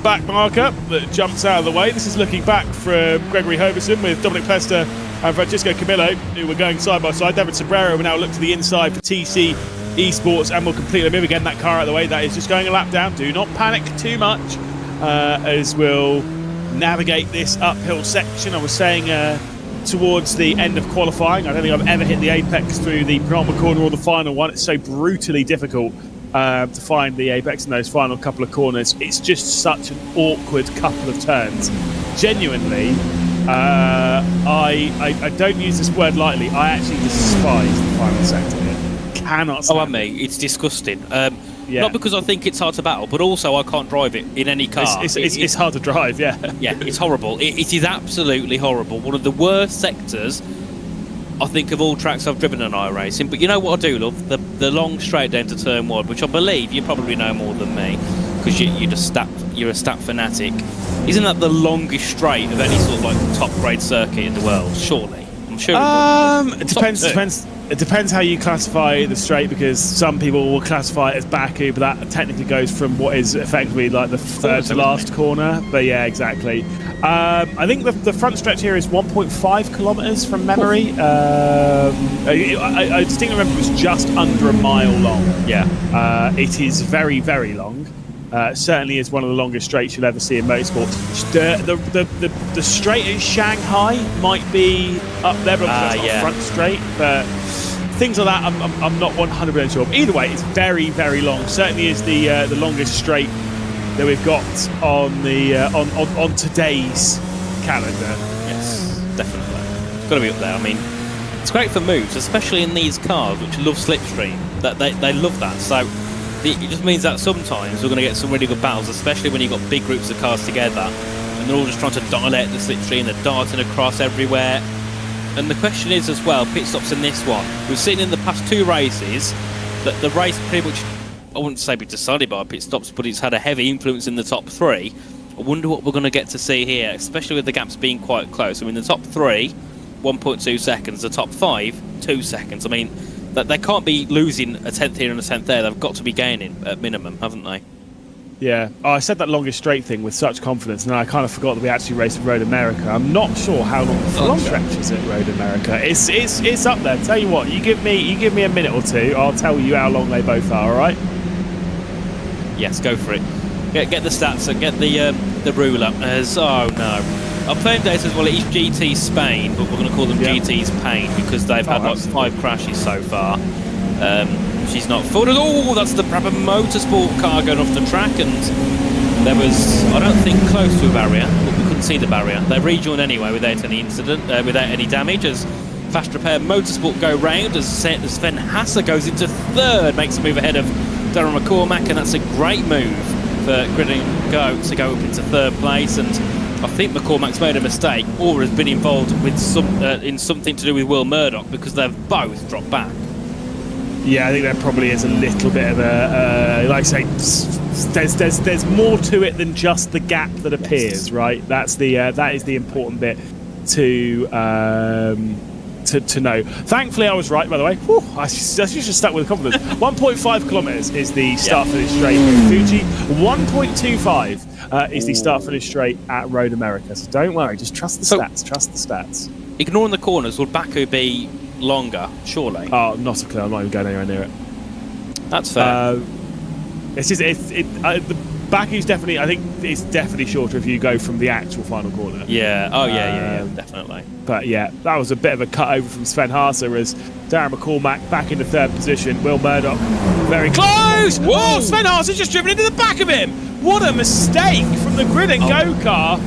back marker that jumps out of the way. This is looking back from Gregory Hoverson with Dominic Pester and Francisco Camillo, who were going side by side. David Sobrero will now look to the inside for TC Esports and will completely move again that car out of the way. That is just going a lap down. Do not panic too much as we'll navigate this uphill section. I was saying towards the end of qualifying, I don't think I've ever hit the apex through the penultimate corner or the final one. It's so brutally difficult to find the apex in those final couple of corners. It's just such an awkward couple of turns. Genuinely, I don't use this word lightly. I actually despise the final sector here. Cannot stand I mean, it's disgusting. Yeah. Not because I think it's hard to battle, but also I can't drive it in any car. It's hard to drive, yeah. Yeah, it's horrible. It is absolutely horrible. One of the worst sectors, I think, of all tracks I've driven on iRacing. But you know what I do love? The long straight down to turn 1, which I believe you probably know more than me, because you're a stat fanatic. Isn't that the longest straight of any sort of like top grade circuit in the world? Surely, I'm sure. It depends. It depends how you classify the straight, because some people will classify it as Baku, but that technically goes from what is effectively like the third to last corner. But yeah, exactly. I think the front stretch here is 1.5 kilometers from memory. I distinctly remember it was just under a mile long. Yeah, it is very, very long. Certainly is one of the longest straights you'll ever see in motorsport. The straight in Shanghai might be up there, but that's not front straight. But things like that, I'm not 100% sure. But either way, it's very, very long. Certainly is the longest straight that we've got on the on today's calendar. Yes, definitely. It's got to be up there. I mean, it's great for moves, especially in these cars which love slipstream. That they love that. So it just means that sometimes we're going to get some really good battles, especially when you've got big groups of cars together and they're all just trying to dilate the slipstream, they're darting across everywhere. And the question is as well, pit stops in this one. We've seen in the past 2 races that the race pretty much I wouldn't say be decided by pit stops, but it's had a heavy influence in the top 3. I wonder what we're going to get to see here, especially with the gaps being quite close. I mean, the top 3, 1.2 seconds. The top 5, 2 seconds. I mean, they can't be losing a 10th here and a 10th there. They've got to be gaining at minimum, haven't they? Yeah, I said that longest straight thing with such confidence, and I kind of forgot that we actually raced at Road America. I'm not sure how long the stretch is at Road America. It's up there. Tell you what, you give me a minute or two, I'll tell you how long they both are. All right? Yes, go for it. Get the stats and get the ruler. Oh no, our claim data as well. It is GT Spain, but we're going to call them GT's Pain because they've had like 5 crashes so far. She's not forward. Oh, that's the Brabham Motorsport car going off the track, and there was, I don't think, close to a barrier, but we couldn't see the barrier. They rejoined anyway without any incident, without any damage, as Fast Repair Motorsport go round, as Sven Hasse goes into 3rd, makes a move ahead of Darren McCormack, and that's a great move for Grid and Go to go up into 3rd place. And I think McCormack's made a mistake or has been involved with in something to do with Will Murdoch, because they've both dropped back. Yeah, I think there probably is a little bit of a, like I say, there's more to it than just the gap that appears, right? That's that is the important bit to know. Thankfully, I was right, by the way. Whew, I just stuck with confidence. 1.5 kilometers is the start finish straight with Fuji. 1.25 is the start finish straight at Road America. So don't worry, just trust the stats. Trust the stats. Ignoring the corners, would Baku be longer, surely? Oh, not a clue. I'm not even going anywhere near it. That's fair. The Baku's definitely, I think it's definitely shorter if you go from the actual final corner. Yeah. Oh, yeah, definitely. But yeah, that was a bit of a cut over from Sven Hasse as Darren McCormack back into 3rd position. Will Murdoch very close. Whoa! Sven Hasse has just driven into the back of him. What a mistake from the Grid and Go car.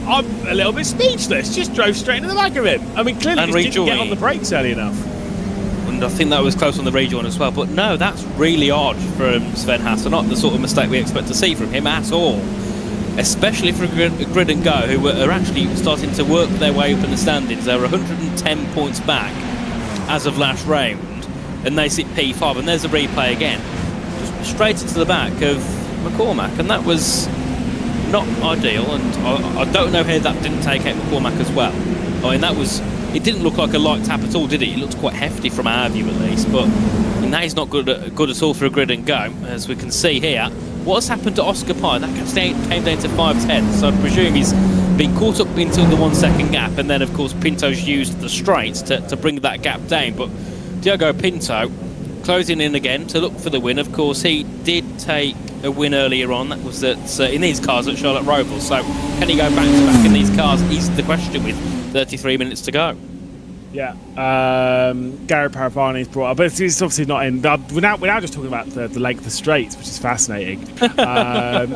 I'm a little bit speechless. Just drove straight into the back of him. I mean, clearly just didn't get on the brakes early enough. And I think that was close on the rejoin as well. But no, that's really odd from Sven Hasse. Not the sort of mistake we expect to see from him at all. Especially for Grid and Go, who are actually starting to work their way up in the standings. They're 110 points back as of last round. And they sit P5. And there's a replay again. Just straight into the back of McCormack. And that was not ideal, and I don't know how that didn't take out McCormack as well. I mean, it didn't look like a light tap at all, did it? It looked quite hefty from our view at least, but that is not good at all for a Grid and Go, as we can see here. What has happened to Oscar Pye? That came down to 5/10, so I presume he's been caught up into the 1 second gap, and then of course Pinto's used the straights to bring that gap down, but Diogo Pinto closing in again to look for the win. Of course, he did take a win earlier on. That was in these cars at Charlotte Roval. So can he go back to back in these cars is the question with 33 minutes to go. Yeah, Gary Paravani's brought up, but it's obviously not in. We're now just talking about the length of straights, which is fascinating.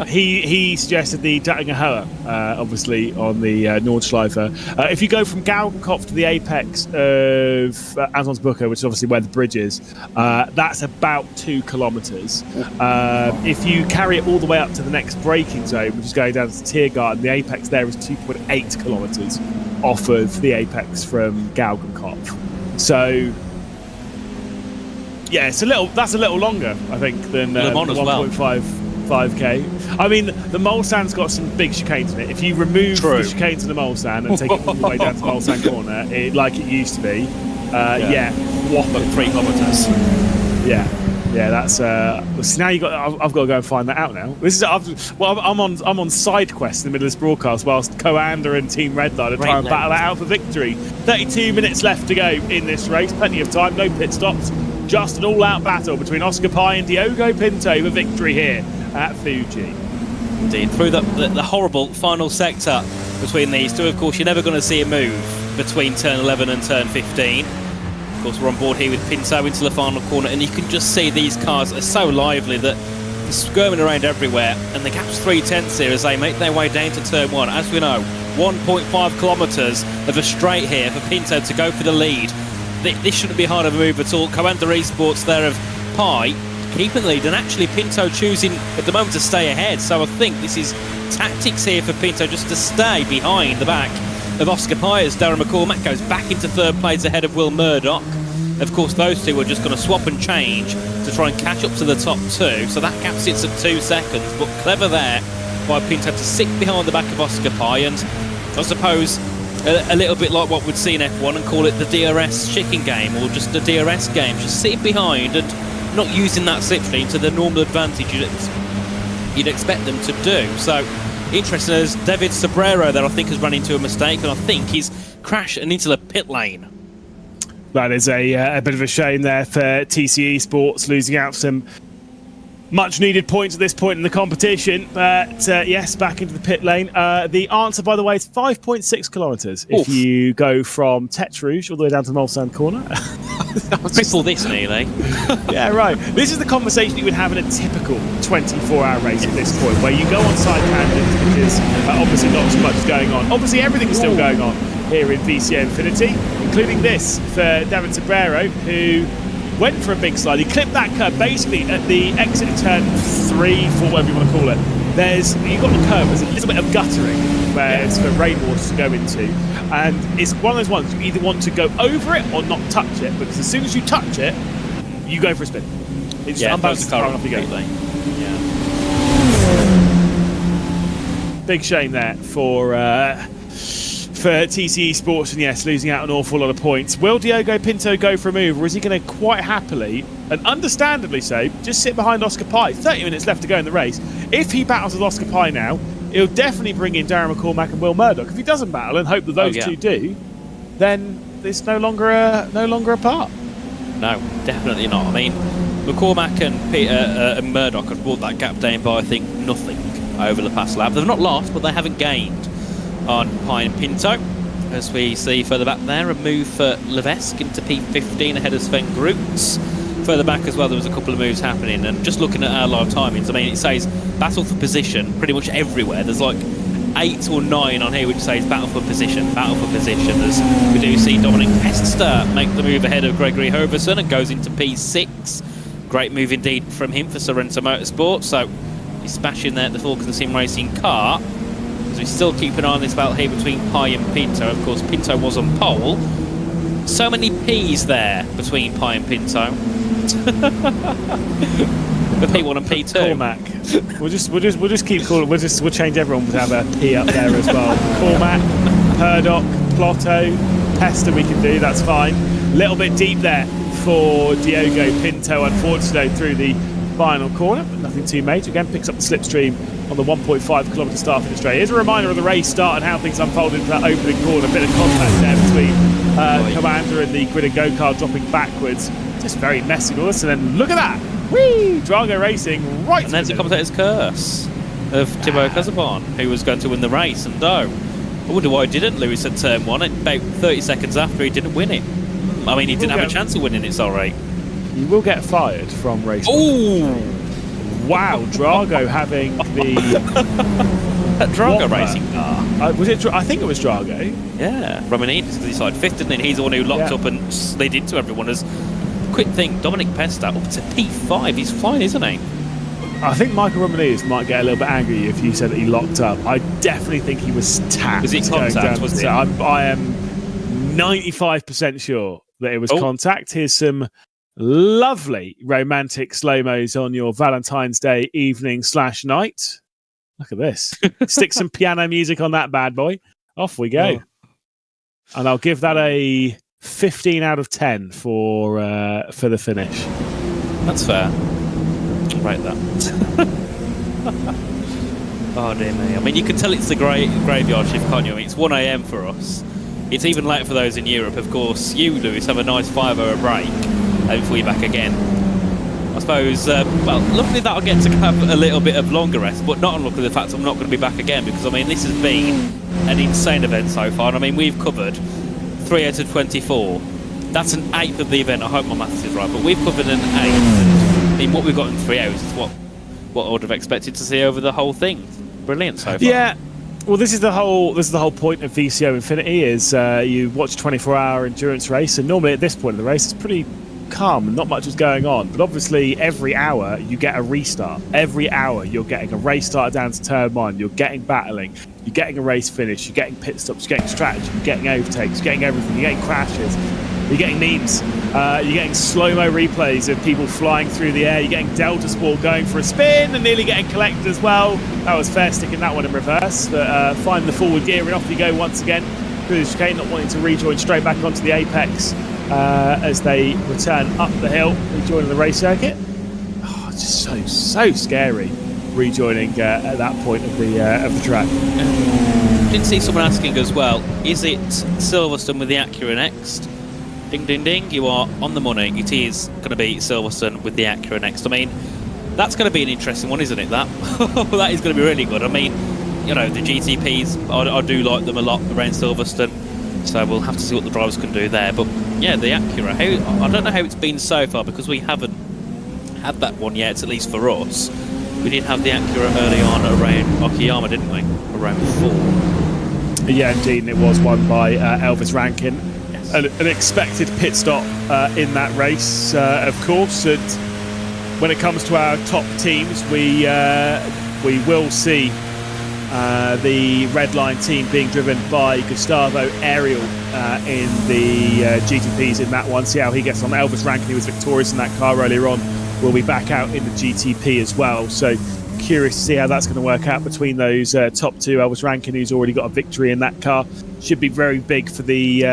He suggested the Dattinger obviously on the Nordschleife. If you go from Galgenkopf to the apex of Antonsbucke, which is obviously where the bridge is, that's about 2 kilometres. If you carry it all the way up to the next braking zone, which is going down to Tiergarten, the apex there is 2.8 kilometres off of the apex from Galgenkopf. So yeah, that's a little longer, I think, than 1.5k. I mean, the Mulsand's got some big chicanes in it. If you remove the chicanes in the Mulsand and take it all the way down to Mulsand corner, like it used to be, whopping 3 kilometres. Yeah, that's. So now I've got to go and find that out now. I'm on side quest in the middle of this broadcast whilst Coanda and Team Redline are trying to battle that out for victory. 32 minutes left to go in this race. Plenty of time. No pit stops. Just an all-out battle between Oscar Pye and Diogo Pinto for victory here at Fuji. Indeed, through the horrible final sector between these two. Of course, you're never going to see a move between turn 11 and turn 15. Of course, we're on board here with Pinto into the final corner, and you can just see these cars are so lively that they're skirming around everywhere, and the gap's 3/10 here as they make their way down to turn 1. As we know, 1.5 kilometres of a straight here for Pinto to go for the lead. This shouldn't be hard of a move at all. Coanda Esports there of Pye keeping the lead, and actually Pinto choosing at the moment to stay ahead. So I think this is tactics here for Pinto just to stay behind the back of Oscar Pye as Darren McCormack goes back into 3rd place ahead of Will Murdoch. Of course, those two are just going to swap and change to try and catch up to the top two. So that gap sits at 2 seconds. But clever there by Pinto to sit behind the back of Oscar Pi, and I suppose a little bit like what we'd see in F1 and call it the DRS chicken game, or just the DRS game, just sitting behind and not using that slipstream to the normal advantage you'd expect them to do. So interesting, as David Sobrero that I think has run into a mistake, and I think he's crashed and into the pit lane. That is a bit of a shame there for TCE Sports, losing out some much needed points at this point in the competition. But yes, back into the pit lane. The answer, by the way, is 5.6 kilometres if you go from Tete Rouge all the way down to Mulsanne Corner. Triple this nearly. Yeah, right. This is the conversation you would have in a typical 24-hour race at this point, where you go on side tangents because obviously not so much is going on. Obviously everything is still going on here in VCO Infinity, including this for David Sobrero, who went for a big slide. He clipped that curve basically at the exit of turn 3, 4, whatever you want to call it. You've got the curve, there's a little bit of guttering where it's for rainwater to go into, and it's one of those ones you either want to go over it or not touch it, because as soon as you touch it, you go for a spin. It just unbalances the car and off you go. Yeah. Big shame there for TCE Sports, and yes, losing out an awful lot of points. Will Diogo Pinto go for a move, or is he going to quite happily, and understandably so, just sit behind Oscar Pi? 30 minutes left to go in the race. If he battles with Oscar Pi now, he'll definitely bring in Darren McCormack and Will Murdoch. If he doesn't battle, and hope that those two do, then it's no longer a part. No, definitely not. I mean, McCormack and Murdoch have brought that gap down by, I think, nothing over the past lap. They've not lost, but they haven't gained on Pi and Pinto. As we see further back there, a move for Levesque into P15 ahead of Sven Grootz. Further back as well, there was a couple of moves happening, and just looking at our live timings, I mean, it says battle for position pretty much everywhere. There's like 8 or 9 on here which says battle for position, as we do see Dominic Pester make the move ahead of Gregory Hoverson and goes into P6. Great move indeed from him for Sorrento Motorsport. So he's smashing there at the Falcon Sim Racing car. As we still keep an eye on this battle here between Pi and Pinto. Of course, Pinto was on pole. So many P's there between Pi and Pinto. The P1 and P2. Cormac. We'll just keep calling. We'll change everyone to have a P up there as well. Cormac, Purdock, Plotto, Pester. We can do. That's fine. A little bit deep there for Diogo Pinto, unfortunately, through the final corner, but nothing too major. Again, picks up the slipstream on the 1.5 kilometre start finish straight. Here's a reminder of the race start and how things unfolded into that opening corner. A bit of contact there between Commander and the grid and go-kart dropping backwards. Just very messy with us. And then look at that. Whee! Drago Racing right. And there's the commentator's curse of Thibaut Casabon, who was going to win the race. And no, I wonder why he didn't. Lewis at turn 1, about 30 seconds after he didn't win it. I mean, he didn't have a chance of winning it, sorry. You will get fired from racing. Oh! Wow, Drago having the Drago racing car. Was it? I think it was Drago. Yeah, Romanidis, because he started 5th, and then he's the one who locked up and slid into everyone. As quick thing, Dominic Pester up to P5. He's flying, isn't he? I think Michael Romanidis might get a little bit angry if you said that he locked up. I definitely think he was tapped. Was it contact? Was it? I am 95% sure that it was contact. Here's some lovely romantic slow-mos on your Valentine's Day evening / night. Look at this. Stick some piano music on that bad boy. Off we go. Oh. And I'll give that a 15 out of 10 for the finish. That's fair. I'll rate that. Oh dear me. I mean, you can tell it's the graveyard shift, can't you? I mean, it's 1 AM for us. It's even late for those in Europe. Of course, you, Lewis, have a nice 5-hour break before you're back again. I suppose, well, luckily that I'll get to have a little bit of longer rest, but not unluckily the fact I'm not going to be back again, because, I mean, this has been an insane event so far. And, I mean, we've covered 3 out of 24. That's an 1/8 of the event. I hope my maths is right, but we've covered an 1/8. I mean, what we've got in 3 hours is what I would have expected to see over the whole thing. Brilliant so far. Yeah. Well, this is the whole point of VCO Infinity is you watch a 24-hour endurance race, and normally at this point of the race it's pretty calm and not much is going on. But obviously every hour you get a restart. Every hour you're getting a race start down to turn 1. You're getting battling. You're getting a race finish. You're getting pit stops. You're getting strategy. You're getting overtakes. You're getting everything. You're getting crashes. You're getting memes. You're getting slow-mo replays of people flying through the air. You're getting Delta Sport going for a spin and nearly getting collected as well. That was fair sticking that one in reverse, but find the forward gear and off you go once again. Cruise Chicane not wanting to rejoin straight back onto the apex as they return up the hill, rejoining the race circuit. Oh, it's just so scary rejoining at that point of the track. Did see someone asking as well, is it Silverstone with the Acura next? Ding, ding, ding, you are on the money. It is going to be Silverstone with the Acura next. I mean, that's going to be an interesting one, isn't it, that? That is going to be really good. I mean, you know, the GTPs, I do like them a lot around Silverstone, so we'll have to see what the drivers can do there. But, yeah, the Acura, I don't know how it's been so far, because we haven't had that one yet, at least for us. We did have the Acura early on around Okayama, didn't we? Around 4. Yeah, indeed, and it was won by Elvis Rankin. An expected pit stop in that race, of course. And when it comes to our top teams, we will see the red line team being driven by Gustavo Ariel in the GTPs in that one. See how he gets on. Elvis Rankin, he was victorious in that car earlier on, will be back out in the GTP as well. So curious to see how that's going to work out between those top two. Elvis Rankin, who's already got a victory in that car, should be very big for the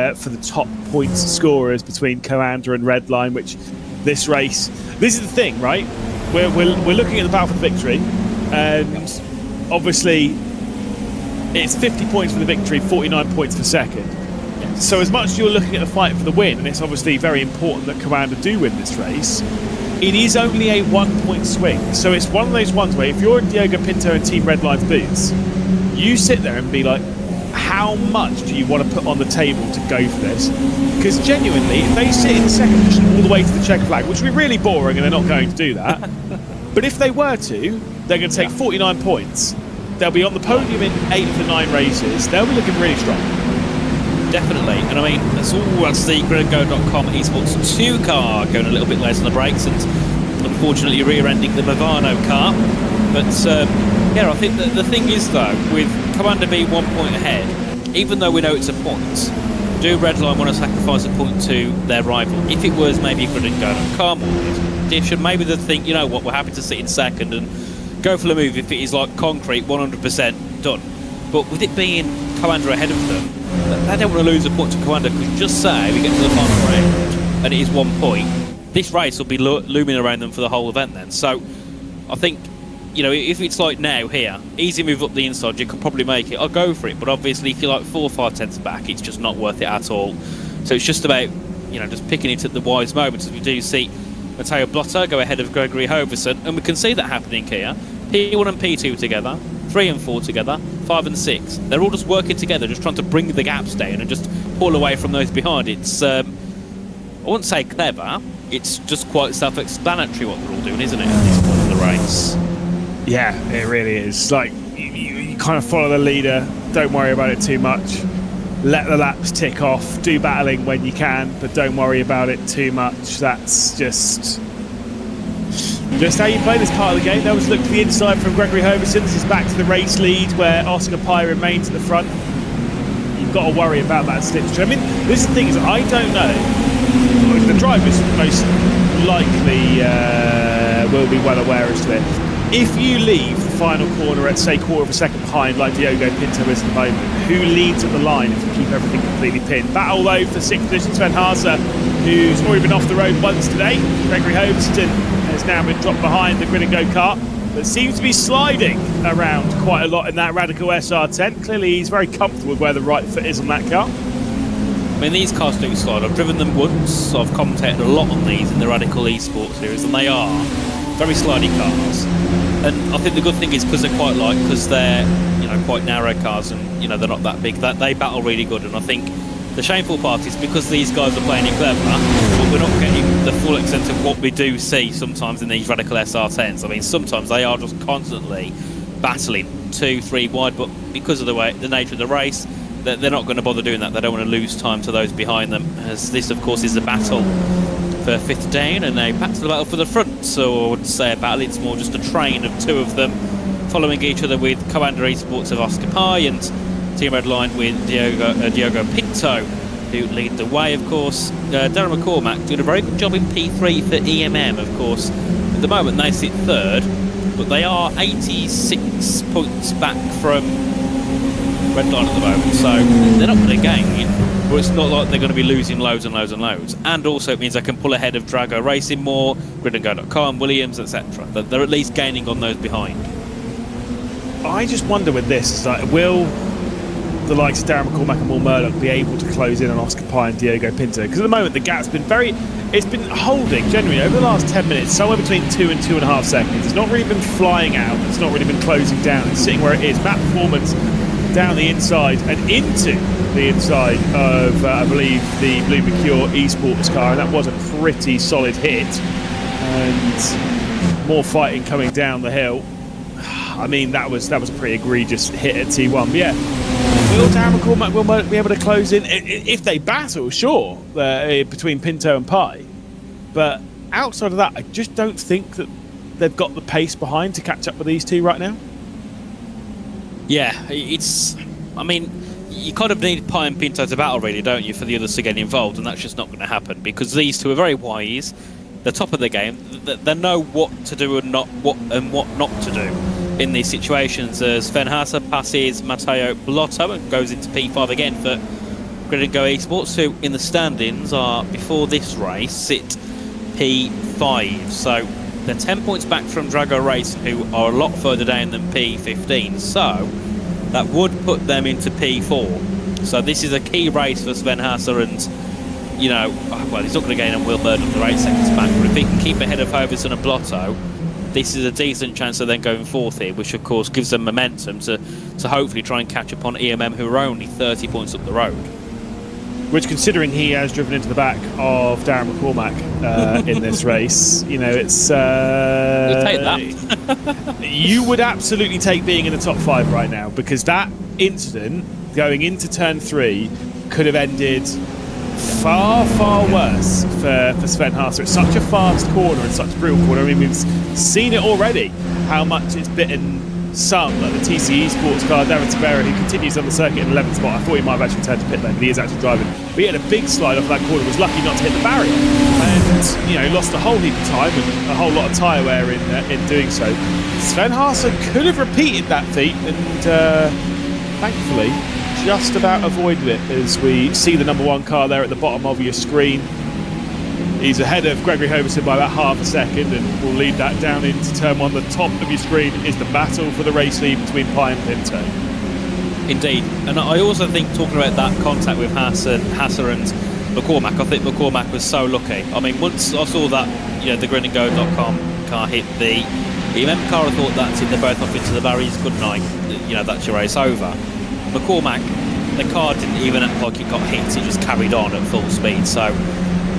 top points scorers between Coanda and Redline. Which this race, this is the thing, right? We're looking at the battle for the victory, and obviously it's 50 points for the victory, 49 points for second. So as much as you're looking at the fight for the win, and it's obviously very important that Coanda do win this race, it is only a 1 point swing. So it's one of those ones where if you're in Diogo Pinto and Team Redline's boots, you sit there and be like, how much do you want to put on the table to go for this? Because genuinely, if they sit in second position all the way to the checker flag, which would be really boring and they're not going to do that, but if they were to, they're going to take 49 points. They'll be on the podium in 8 of the 9 races. They'll be looking really strong. Definitely, and I mean, that's the gridgo.com esports 2 car going a little bit late on the brakes and unfortunately rear-ending the Movano car. But yeah, I think that the thing is though, with Coanda being 1 point ahead, even though we know it's a point, do Redline want to sacrifice a point to their rival? If it was maybe gridgo.com or they should maybe think, you know what, we're happy to sit in second and go for the move if it is like concrete, 100% done. But with it being Coanda ahead of them, they don't want to lose a point to Coanda, because just say we get to the final round and it is 1 point, this race will be looming around them for the whole event then. So I think, you know, if it's like now here, easy move up the inside, you could probably make it. I'll go for it, but obviously if you're like 4 or 5 tenths back, it's just not worth it at all. So it's just about, you know, just picking it at the wise moments. As we do see Matteo Blotter go ahead of Gregory Hoverson, and we can see that happening here. P1 and P2 together, 3 and 4 together, 5 and 6. They're all just working together, just trying to bring the gaps down and just pull away from those behind. It's, I wouldn't say clever, it's just quite self-explanatory what they're all doing, isn't it, at this point in the race? Yeah, it really is. Like, you kind of follow the leader, don't worry about it too much. Let the laps tick off, do battling when you can, but don't worry about it too much. That's just how you play this part of the game. There was a look to the inside from Gregory Hoverson. This is back to the race lead where Oscar Pai remains at the front. You've got to worry about that slipstream. I mean, this is the thing, is I don't know. The drivers most likely will be well aware as to it. If you leave the final corner at, say, quarter of a second behind, like Diogo Pinto is at the moment, who leads at the line if you keep everything completely pinned? Battle, though, for 6th position, Sven Haase, who's already been off the road once today. Gregory Hoverson has now been dropped behind the Grid and Go kart, but seems to be sliding around quite a lot in that Radical SR10. Clearly, he's very comfortable with where the right foot is on that car. I mean, these cars do slide. I've driven them once. I've commentated a lot on these in the Radical Esports series, and they are very slidey cars. And I think the good thing is because they're quite light, because they're, you know, quite narrow cars, and, you know, they're not that big, that they battle really good. And I think the shameful part is because these guys are playing it clever, but we're not getting the full extent of what we do see sometimes in these Radical SR10s. I mean, sometimes they are just constantly battling 2-3 wide, but because of the nature of the race, they're not going to bother doing that. They don't want to lose time to those behind them, as this, of course, is a battle for 5th down and a back to the battle for the front. So I would say a battle, it's more just a train of 2 of them following each other, with Coanda Esports of Oscar Pai and Team Redline with Diogo Pinto who lead the way, of course. Darren McCormack doing a very good job in P3 for EMM, of course. At the moment, they sit third, but they are 86 points back from Red Line at the moment, so they're not going to gain it, but it's not like they're going to be losing loads and loads and loads. And also it means they can pull ahead of Drago Racing more, GridandGo.com, Williams, etc. They're at least gaining on those behind. I just wonder with this, like, will the likes of Darren McCormack and Will Murdoch be able to close in on Oscar Pye and Diogo Pinto? Because at the moment the gap's been it's been holding generally over the last 10 minutes, somewhere between 2 and 2.5 seconds. It's not really been flying out, it's not really been closing down, it's sitting where it is. Map performance down the inside and into the inside of, I believe, the Blue Mercure eSports car, and that was a pretty solid hit. And more fighting coming down the hill. I mean, that was a pretty egregious hit at T1. But yeah, will Darren McCormack will be able to close in if they battle? Sure, between Pinto and Pye. But outside of that, I just don't think that they've got the pace behind to catch up with these two right now. Yeah, I mean, you kind of need Pye and Pinto to battle, really, don't you, for the others to get involved, and that's just not going to happen because these two are very wise. They're top of the game. They know what to do and what not to do in these situations. As Sven Haase passes Matteo Blotto and goes into P5 again for Grid and Go Esports, who in the standings are, before this race, sit P5. So they're 10 points back from Drago Racing, who are a lot further down than P15. So that would put them into P4. So this is a key race for Sven Haase, and, you know, well, he's not going to gain on Will Murdoch, they're 8 seconds back, but if he can keep ahead of Hoverson and Blotto, this is a decent chance of them going fourth here, which of course gives them momentum to hopefully try and catch up on EMM, who are only 30 points up the road. Which, considering he has driven into the back of Darren McCormack in this race, you know, it's... We'll take that. You would absolutely take being in the top 5 right now, because that incident going into turn 3 could have ended far, far worse for Sven Haase. It's such a fast corner and such a brutal corner. I mean, we've seen it already, how much it's bitten some, like the TCE sports car, Darren Tavera, who continues on the circuit in 11th spot. I thought he might have actually turned to pit lane, but he is actually driving. But he had a big slide off that corner, was lucky not to hit the barrier, and, you know, lost a whole heap of time and a whole lot of tyre wear in doing so. Sven Haase could have repeated that feat, and thankfully just about avoided it, as we see the number 1 car there at the bottom of your screen. He's ahead of Gregory Hoverson by about half a second, and will lead that down into turn 1. The top of your screen is the battle for the race lead between Pye and Pinto. Indeed, and I also think, talking about that contact with Haase and McCormack, I think McCormack was so lucky. I mean, once I saw that, you know, the GridandGo.com car hit the EMM car, I thought that's it, they're both off into the barriers, good night, you know, that's your race over. McCormack, the car didn't even act like it got hit, it just carried on at full speed. So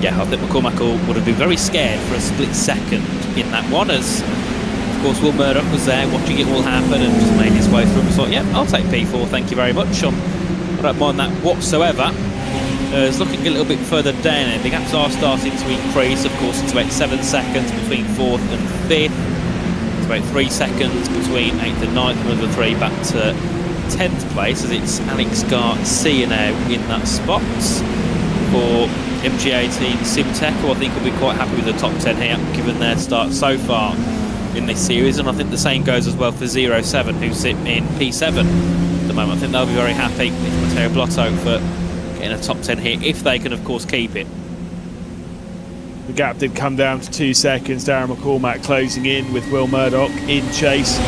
yeah, I think McCormack would have been very scared for a split second in that one, as of course Will Murdoch was there watching it all happen and just made his way through and thought, yeah, I'll take P4, thank you very much. I don't mind that whatsoever. It's looking a little bit further down here. The gaps are starting to increase, of course. It's about 7 seconds between 4th and 5th. It's about 3 seconds between 8th and 9th, another 3 back to 10th place, as it's Alex Garcia now in that spot for MG18 Simtech, who I think will be quite happy with the top 10 here, given their start so far in this series. And I think the same goes as well for 07, who sit in P7 at the moment. I think they'll be very happy with Matteo Blotto for getting a top 10 here, if they can of course keep it. The gap did come down to 2 seconds. Darren McCormack closing in with Will Murdoch in chase.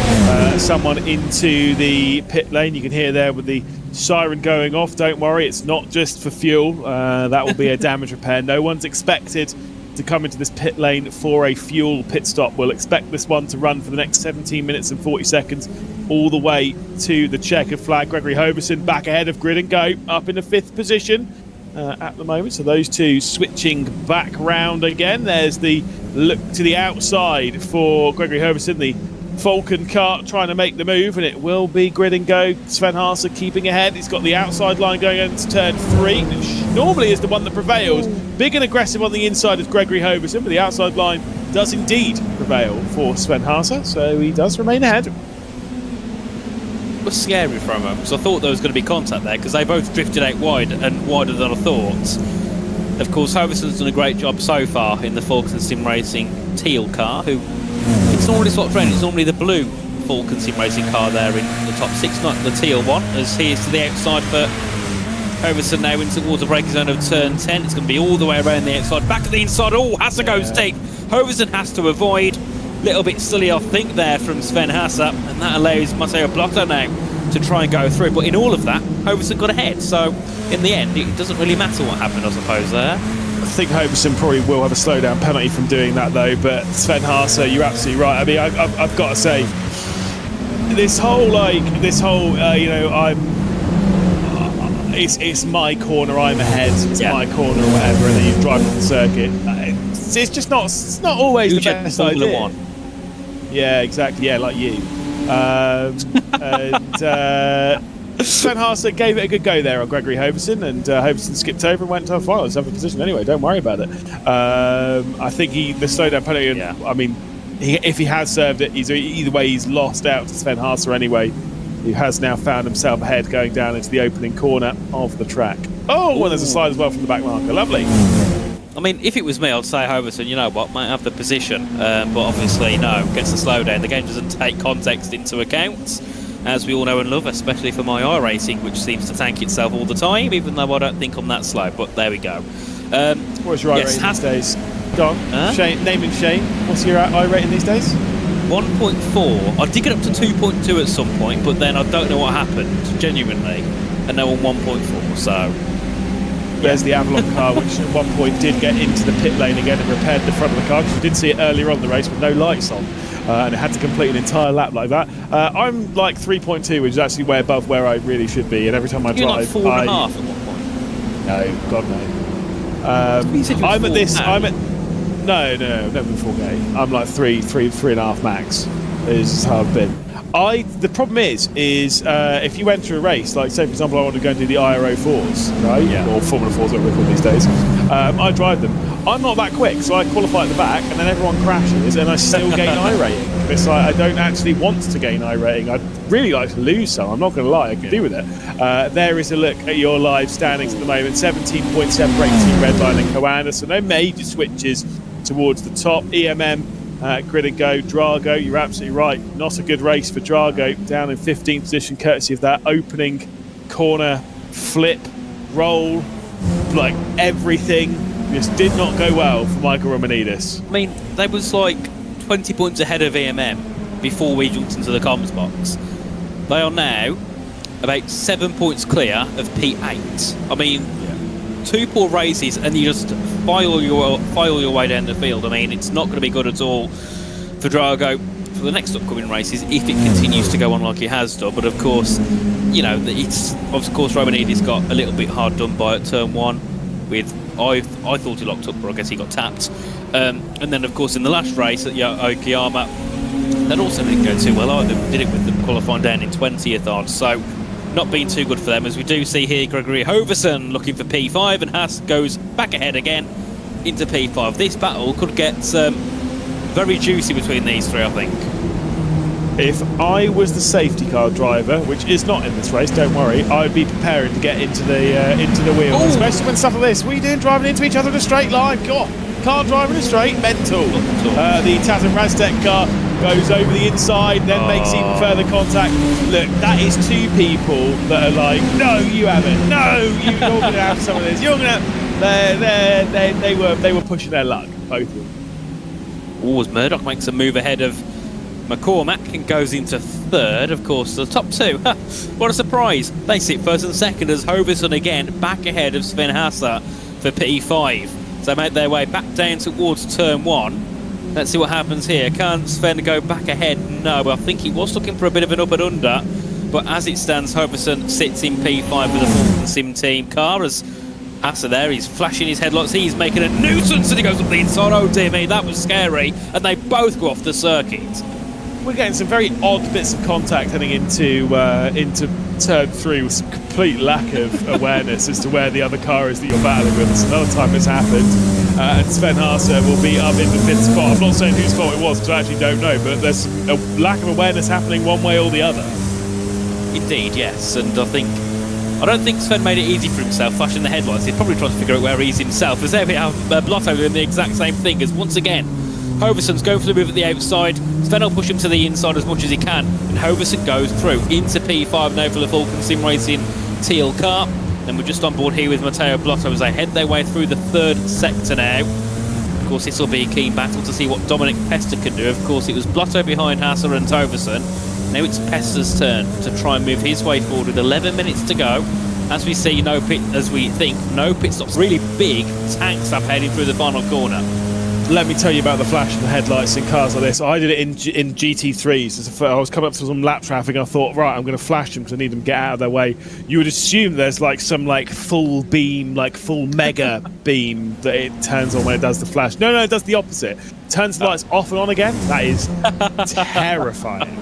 Someone into the pit lane. You can hear there with the siren going off. Don't worry, it's not just for fuel. That will be a damage repair. No one's expected to come into this pit lane for a fuel pit stop. We'll expect this one to run for the next 17 minutes and 40 seconds all the way to the checkered flag. Gregory Hoverson back ahead of Grid and Go, up in the 5th position at the moment. So those two switching back round again. There's the look to the outside for Gregory Hoverson, the Falcon kart trying to make the move, and it will be Grid and Go. Sven Haase keeping ahead. He's got the outside line going into turn 3, which normally is the one that prevails. Big and aggressive on the inside of Gregory Hoverson, but the outside line does indeed prevail for Sven Haase, so he does remain ahead. was scary for a moment, because I thought there was going to be contact there, because they both drifted out wide and wider than I thought. Of course, Hoverson's done a great job so far in the Falcon Sim Racing teal car, who it's normally slot train, it's normally the blue Falcon Sim Racing car there in the top 6, not the teal one, as he is to the outside for Hoverson now into towards the braking zone of turn 10. It's going to be all the way around the outside, back to the inside. Oh, Hassa goes deep. Hoverson has to avoid. Little bit silly, I think, there from Sven Hassa, and that allows Matteo Blotto now to try and go through. But in all of that, Hoverson got ahead. So in the end, it doesn't really matter what happened, I suppose, there. I think Hoverson probably will have a slowdown penalty from doing that, though. But Sven Hassa, you're absolutely right. I mean, I've got to say, this whole you know, it's my corner, I'm ahead, it's my corner or whatever, and then you drive off the circuit. It's just not, it's not always the best idea. One. Yeah, exactly. Yeah, like you. And Sven Hassa gave it a good go there on Gregory Hoverson, and Hoverson skipped over and went to a final. He's having a position anyway. Don't worry about it. I think the slowdown penalty. Yeah. I mean, if he has served it, either way he's lost out to Sven Hassa anyway, who has now found himself ahead going down into the opening corner of the track. Oh, and there's a slide as well from the back marker. Lovely. I mean, if it was me, I'd say Hoverson, you know what, might have the position. But obviously, no, gets the slowdown. The game doesn't take context into account, as we all know and love, especially for my iRacing, which seems to tank itself all the time, even though I don't think I'm that slow. But there we go. What's your iRating these days? Go on. Shane, naming Shane. What's your iRating these days? 1.4. I did get up to 2.2 at some point, but then I don't know what happened, genuinely. And now I'm 1.4, so... There's the Avalon car, which at one point did get into the pit lane again and repaired the front of the car, because we did see it earlier on in the race with no lights on, and it had to complete an entire lap like that. I'm like 3.2, which is actually way above where I really should be, and every time I You're drive... You're like 4.5 at one point? No, God no. You said you were I'm at this... now. I'm at... No, never been 4K. I'm like 3.5 max is how I've been. The problem is if you went to a race, like say for example I want to go and do the IRO 4s, right? Yeah. Or Formula 4s, whatever they're called these days. I drive them. I'm not that quick, so I qualify at the back, and then everyone crashes, and I still gain I rating. It's like I don't actually want to gain I rating. I'd really like to lose some. I'm not going to lie, I can do with it. There is a look at your live standings at the moment. 17 points separating Redline and Coanda, so no major switches towards the top. EMM. Grid and Go, Drago, you're absolutely right. Not a good race for Drago, down in 15th position, courtesy of that opening corner flip, roll, like everything just did not go well for Michael Romanidis. I mean, they was like 20 points ahead of EMM before we jumped into the comms box. They are now about 7 points clear of P8. I mean, 2 poor races and you just file your way down the field. I mean, it's not going to be good at all for Drago for the next upcoming races if it continues to go on like it has done. But of course, you know, Romanidis got a little bit hard done by at turn 1 with I thought he locked up, but I guess he got tapped. And then of course in the last race at Okayama, that also didn't go too well either. Did it with them qualifying down in 20th odd. So not been too good for them, as we do see here Gregory Hoverson looking for P5, and Haas goes back ahead again into P5. This battle could get very juicy between these three, I think. If I was the safety car driver, which is not in this race, don't worry, I would be preparing to get into the wheel. Ooh. Especially when stuff like this. What are you doing driving into each other in a straight line? God, can't drive in a straight, mental. The Tazan Raztek car goes over the inside, then makes even further contact. Look, that is 2 people that are like, no, you haven't. No, you're going to have some of this. You're going to. They were pushing their luck, both of them. As Murdoch makes a move ahead of McCormack and goes into 3rd. Of course, the top 2. What a surprise! They sit 1st and 2nd as Hoverson again back ahead of Sven Hassa for P5. So they make their way back down towards turn 1. Let's see what happens here. Can Sven go back ahead? No, but I think he was looking for a bit of an up and under. But as it stands, Hoverson sits in P5 with a Fulton Sim team car as Hassa there, he's flashing his headlights, he's making a nuisance and he goes up the inside. Oh dear me, that was scary. And they both go off the circuit. We're getting some very odd bits of contact heading into turn 3 with some complete lack of awareness as to where the other car is that you're battling with. It's another time it's happened. And Sven Hassa will be up in the 5th spot. I'm not saying whose fault it was because I actually don't know, but there's a lack of awareness happening one way or the other. Indeed, yes. And I don't think Sven made it easy for himself, flashing the headlights. He's probably trying to figure out where he's himself. As there we have Blotto doing the exact same thing, as once again, Hoverson's going for the move at the outside. Sven will push him to the inside as much as he can, and Hoverson goes through into P5 now for the Falcon Sim Racing teal car. And we're just on board here with Matteo Blotto as they head their way through the third sector now. Of course, this will be a keen battle to see what Dominic Pester can do. Of course, it was Blotto behind Hasser and Hoverson. Now it's Pester's turn to try and move his way forward with 11 minutes to go. As we see, no pit stops. Really big tanks up heading through the final corner. Let me tell you about the flash of the headlights in cars like this. I did it in GT3s. I was coming up to some lap traffic and I thought, right, I'm going to flash them because I need them to get out of their way. You would assume there's like some like full beam, like full mega beam that it turns on when it does the flash. No, it does the opposite. Turns the lights off and on again. That is terrifying.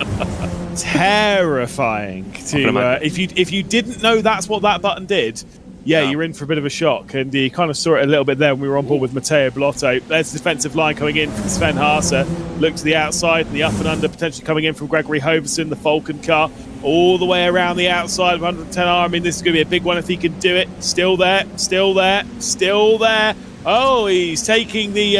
Terrifying. If you didn't know that's what that button did, yeah, you're in for a bit of a shock, and you kind of saw it a little bit there when we were on board with Matteo Blotto. There's the defensive line coming in from Sven Haase. Look to the outside and the up and under, potentially coming in from Gregory Hoverson, the Falcon car, all the way around the outside of 110R. I mean, this is going to be a big one if he can do it. Still there, still there, still there. Oh, he's taking the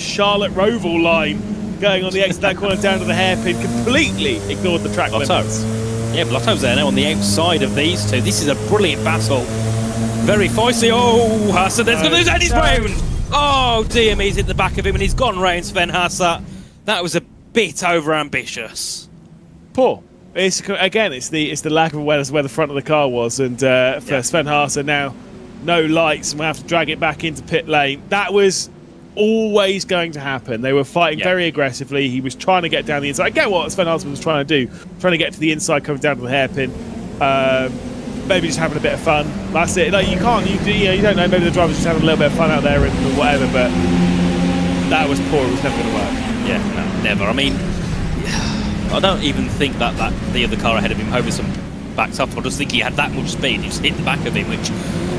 Charlotte Roval line, going on the exit of that corner down to the hairpin, completely ignored the track limits. Yeah, Blotto's there now on the outside of these two. This is a brilliant battle. Very feisty. Oh, Hasse, there's going to lose Eddie's round. Oh, dear me, he's hit the back of him and he's gone round Sven Hasse. That was a bit over-ambitious. Poor. It's the lack of awareness of where the front of the car was, and for Sven Hasse now, no lights, and we have to drag it back into pit lane. That was always going to happen. They were fighting very aggressively. He was trying to get down the inside. I get what Sven Hasse was trying to do, trying to get to the inside, coming down to the hairpin. Maybe just having a bit of fun. That's it. Like, you don't know. Maybe the driver's just having a little bit of fun out there and whatever. But that was poor. It was never going to work. Yeah, no, never. I mean, I don't even think that the other car ahead of him, Hoverson, backed up. I just think he had that much speed. He just hit the back of him, which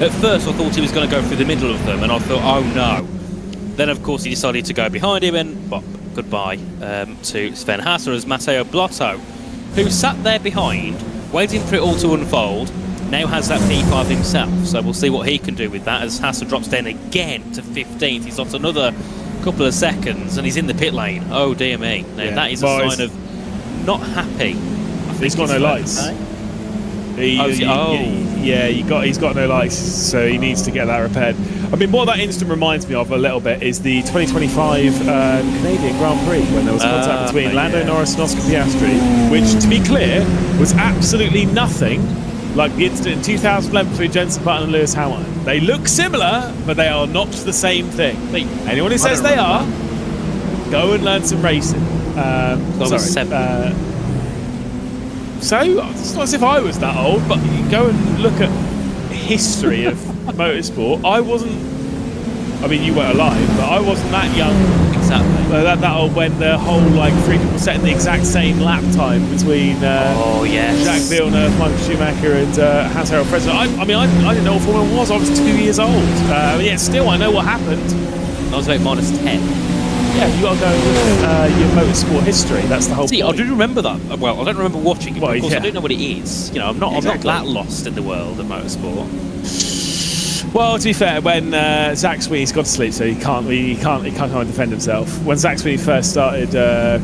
at first I thought he was going to go through the middle of them, and I thought, oh no. Then, of course, he decided to go behind him, and goodbye to Sven Hasse as Matteo Blotto, who sat there behind, waiting for it all to unfold, now has that P5 himself. So we'll see what he can do with that as Hasse drops down again to 15th. He's lost another couple of seconds, and he's in the pit lane. Oh, dear me. Now, that is a sign of not happy. He's got no lights. He's got no lights, so he needs to get that repaired. I mean, what that incident reminds me of a little bit is the 2025 Canadian Grand Prix, when there was contact between Lando Norris and Oscar Piastri, which, to be clear, was absolutely nothing like the incident in 2011 between Jenson Button and Lewis Hamilton. They look similar, but they are not the same thing. Anyone who says they are, go and learn some racing. So, it's not as if I was that old, but you go and look at history of motorsport. I mean, you weren't alive, but I wasn't that young. Exactly. That old when the whole, like, three people setting the exact same lap time between Jacques Villeneuve, Michael Schumacher, and Hans-Harald Frentzen. I didn't know what Formula 1 was. I was 2 years old. Yet still, I know what happened. I was about -10. Yeah, you got to go look at your motorsport history. That's the whole point. I do remember that. Well, I don't remember watching it, but of course I do know what it is. You know, I'm not that lost in the world of motorsport. Well, to be fair, when Zach Sweeney's gone to sleep, so he can't defend himself. When Zach Sweeney first started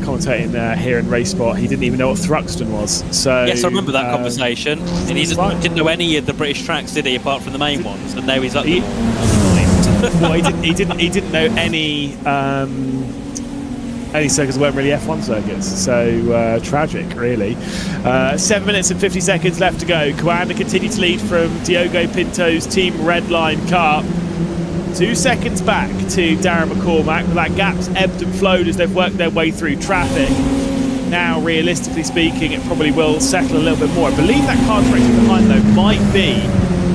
commentating here in RaceSpot, he didn't even know what Thruxton was. So yes, I remember that conversation. And he didn't know any of the British tracks, did he, apart from the main ones? And now he's like, well, he didn't know any circuits that weren't really F1 circuits, so tragic, really. 7 minutes and 50 seconds left to go. Coanda continue to lead from Diogo Pinto's Team Redline car. 2 seconds back to Darren McCormack, but that gap's ebbed and flowed as they've worked their way through traffic. Now, realistically speaking, it probably will settle a little bit more. I believe that car directly behind, though, might be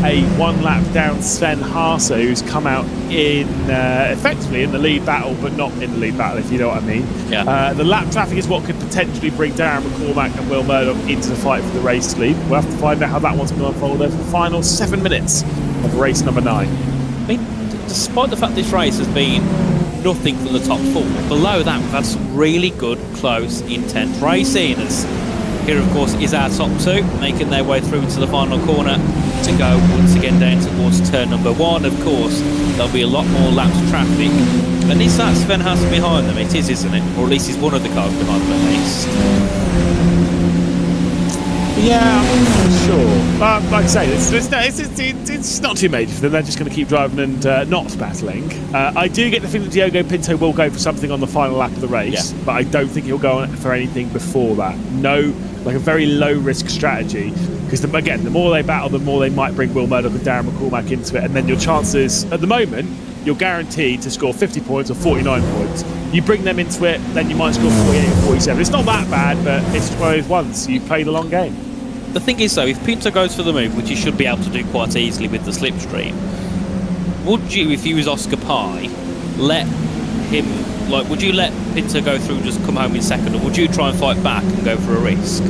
a one-lap down Sven Hasse, who's come out in effectively in the lead battle, but not in the lead battle, if you know what I mean. Yeah. The lap traffic is what could potentially bring Darren McCormack and Will Murdoch into the fight for the race lead. We'll have to find out how that one's going to unfold over the final 7 minutes of race number 9. I mean, despite the fact this race has been nothing from the top 4, below that we've had some really good, close, intense racing. As Here, of course, is our top two, making their way through to the final corner to go once again down towards turn number 1. Of course, there'll be a lot more laps of traffic. And is that Sven Haas behind them? It is, isn't it? Or at least he's one of the cars behind them, at least. Yeah, I'm not sure. But like I say, it's not too major for them. They're just going to keep driving and not battling. I do get the feeling that Diogo Pinto will go for something on the final lap of the race, but I don't think he'll go on for anything before that. No, like a very low-risk strategy. Because, again, the more they battle, the more they might bring Will Murdoch and Darren McCormack into it. And then your chances, at the moment, you're guaranteed to score 50 points or 49 points. You bring them into it, then you might score 48 or 47. It's not that bad, but it's one of those ones. You play the long game. The thing is, though, if Pinto goes for the move, which he should be able to do quite easily with the slipstream, would you, if you was Oscar Pye, let him, like, would you let Pinto go through and just come home in second, or would you try and fight back and go for a risk?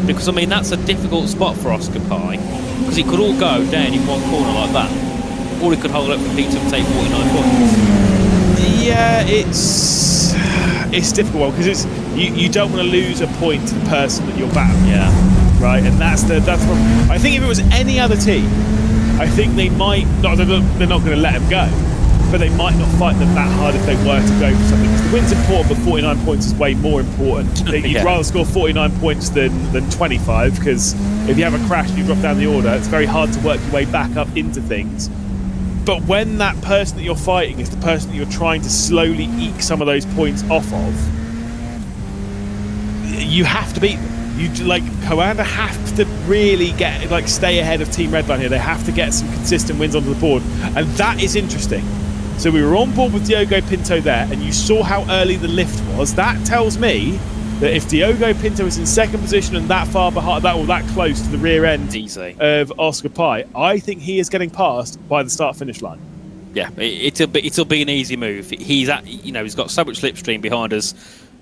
Because, I mean, that's a difficult spot for Oscar Pye, because he could all go down in one corner like that, or he could hold up for Pinto and take 49 points. Yeah, it's difficult because you don't want to lose a point to the person that you're battling. Yeah. Right, and that's what I think. If it was any other team, I think they might not. They're not going to let him go, but they might not fight them that hard if they were to go for something. Because the win's important, but 49 points is way more important. You'd rather score 49 points than 25, because if you have a crash and you drop down the order, it's very hard to work your way back up into things. But when that person that you're fighting is the person that you're trying to slowly eke some of those points off of, you have to beat them. Coanda have to really stay ahead of Team Redline here. They have to get some consistent wins onto the board, and that is interesting. So we were on board with Diogo Pinto there, and you saw how early the lift was. That tells me that if Diogo Pinto is in second position and that far behind, that close to the rear end of Oscar Pye, I think he is getting passed by the start-finish line. Yeah, it'll be an easy move. He's got so much slipstream behind us.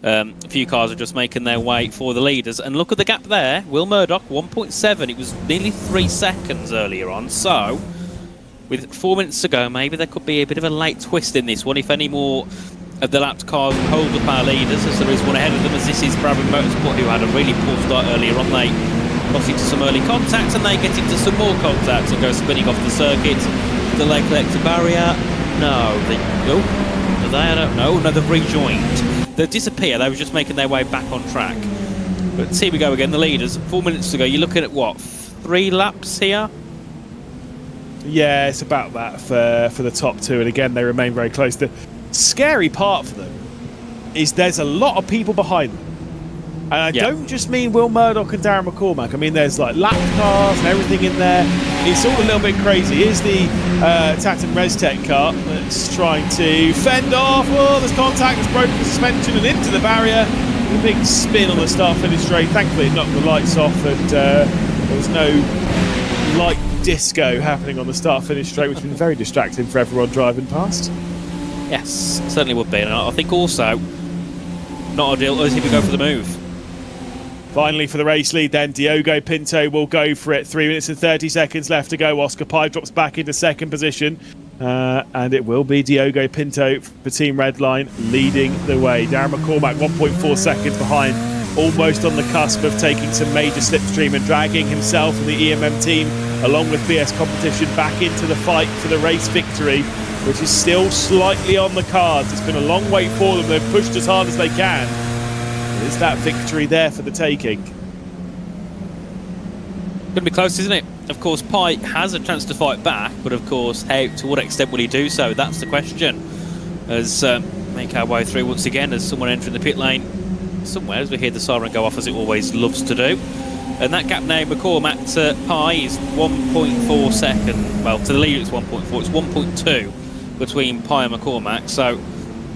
A few cars are just making their way for the leaders, and look at the gap there. Will Murdoch 1.7. It was nearly 3 seconds earlier on. So, with 4 minutes to go, maybe there could be a bit of a late twist in this one. If any more of the lapped cars hold up our leaders, as there is one ahead of them, as this is Brabham Motorsport, who had a really poor start earlier on. They got into some early contacts, and they get into some more contacts and go spinning off the circuit. Do they collect the barrier? No. I don't know. No, they've rejoined. They disappear. They were just making their way back on track. But here we go again. The leaders. 4 minutes to go. You're looking at what? 3 laps here. Yeah, it's about that for the top two, and again they remain very close. The scary part for them is there's a lot of people behind them. And I don't just mean Will Murdoch and Darren McCormack. I mean, there's like lap cars and everything in there. It's all a little bit crazy. Here's the Tatum ResTech car that's trying to fend off. Oh, there's contact, there's broken the suspension and into the barrier. A big spin on the start-finish straight. Thankfully, it knocked the lights off, and there was no light disco happening on the start-finish straight, which has been very distracting for everyone driving past. Yes, certainly would be. And I think also, not ideal as if we go for the move. Finally, for the race lead, then Diogo Pinto will go for it. 3 minutes and 30 seconds left to go. Oscar Pye drops back into second position, and it will be Diogo Pinto for Team Redline leading the way. Darren McCormack 1.4 seconds behind, almost on the cusp of taking some major slipstream and dragging himself and the EMM team, along with BS Competition, back into the fight for the race victory, which is still slightly on the cards. It's been a long wait for them. They've pushed as hard as they can. Is that victory there for the taking? Going to be close, isn't it? Of course, Pye has a chance to fight back, but of course, to what extent will he do so? That's the question. As make our way through once again, as someone entering the pit lane somewhere, as we hear the siren go off, as it always loves to do. And that gap now, McCormack to Pye is 1.4 seconds. Well, to the leader it's 1.4. It's 1.2 between Pye and McCormack. So,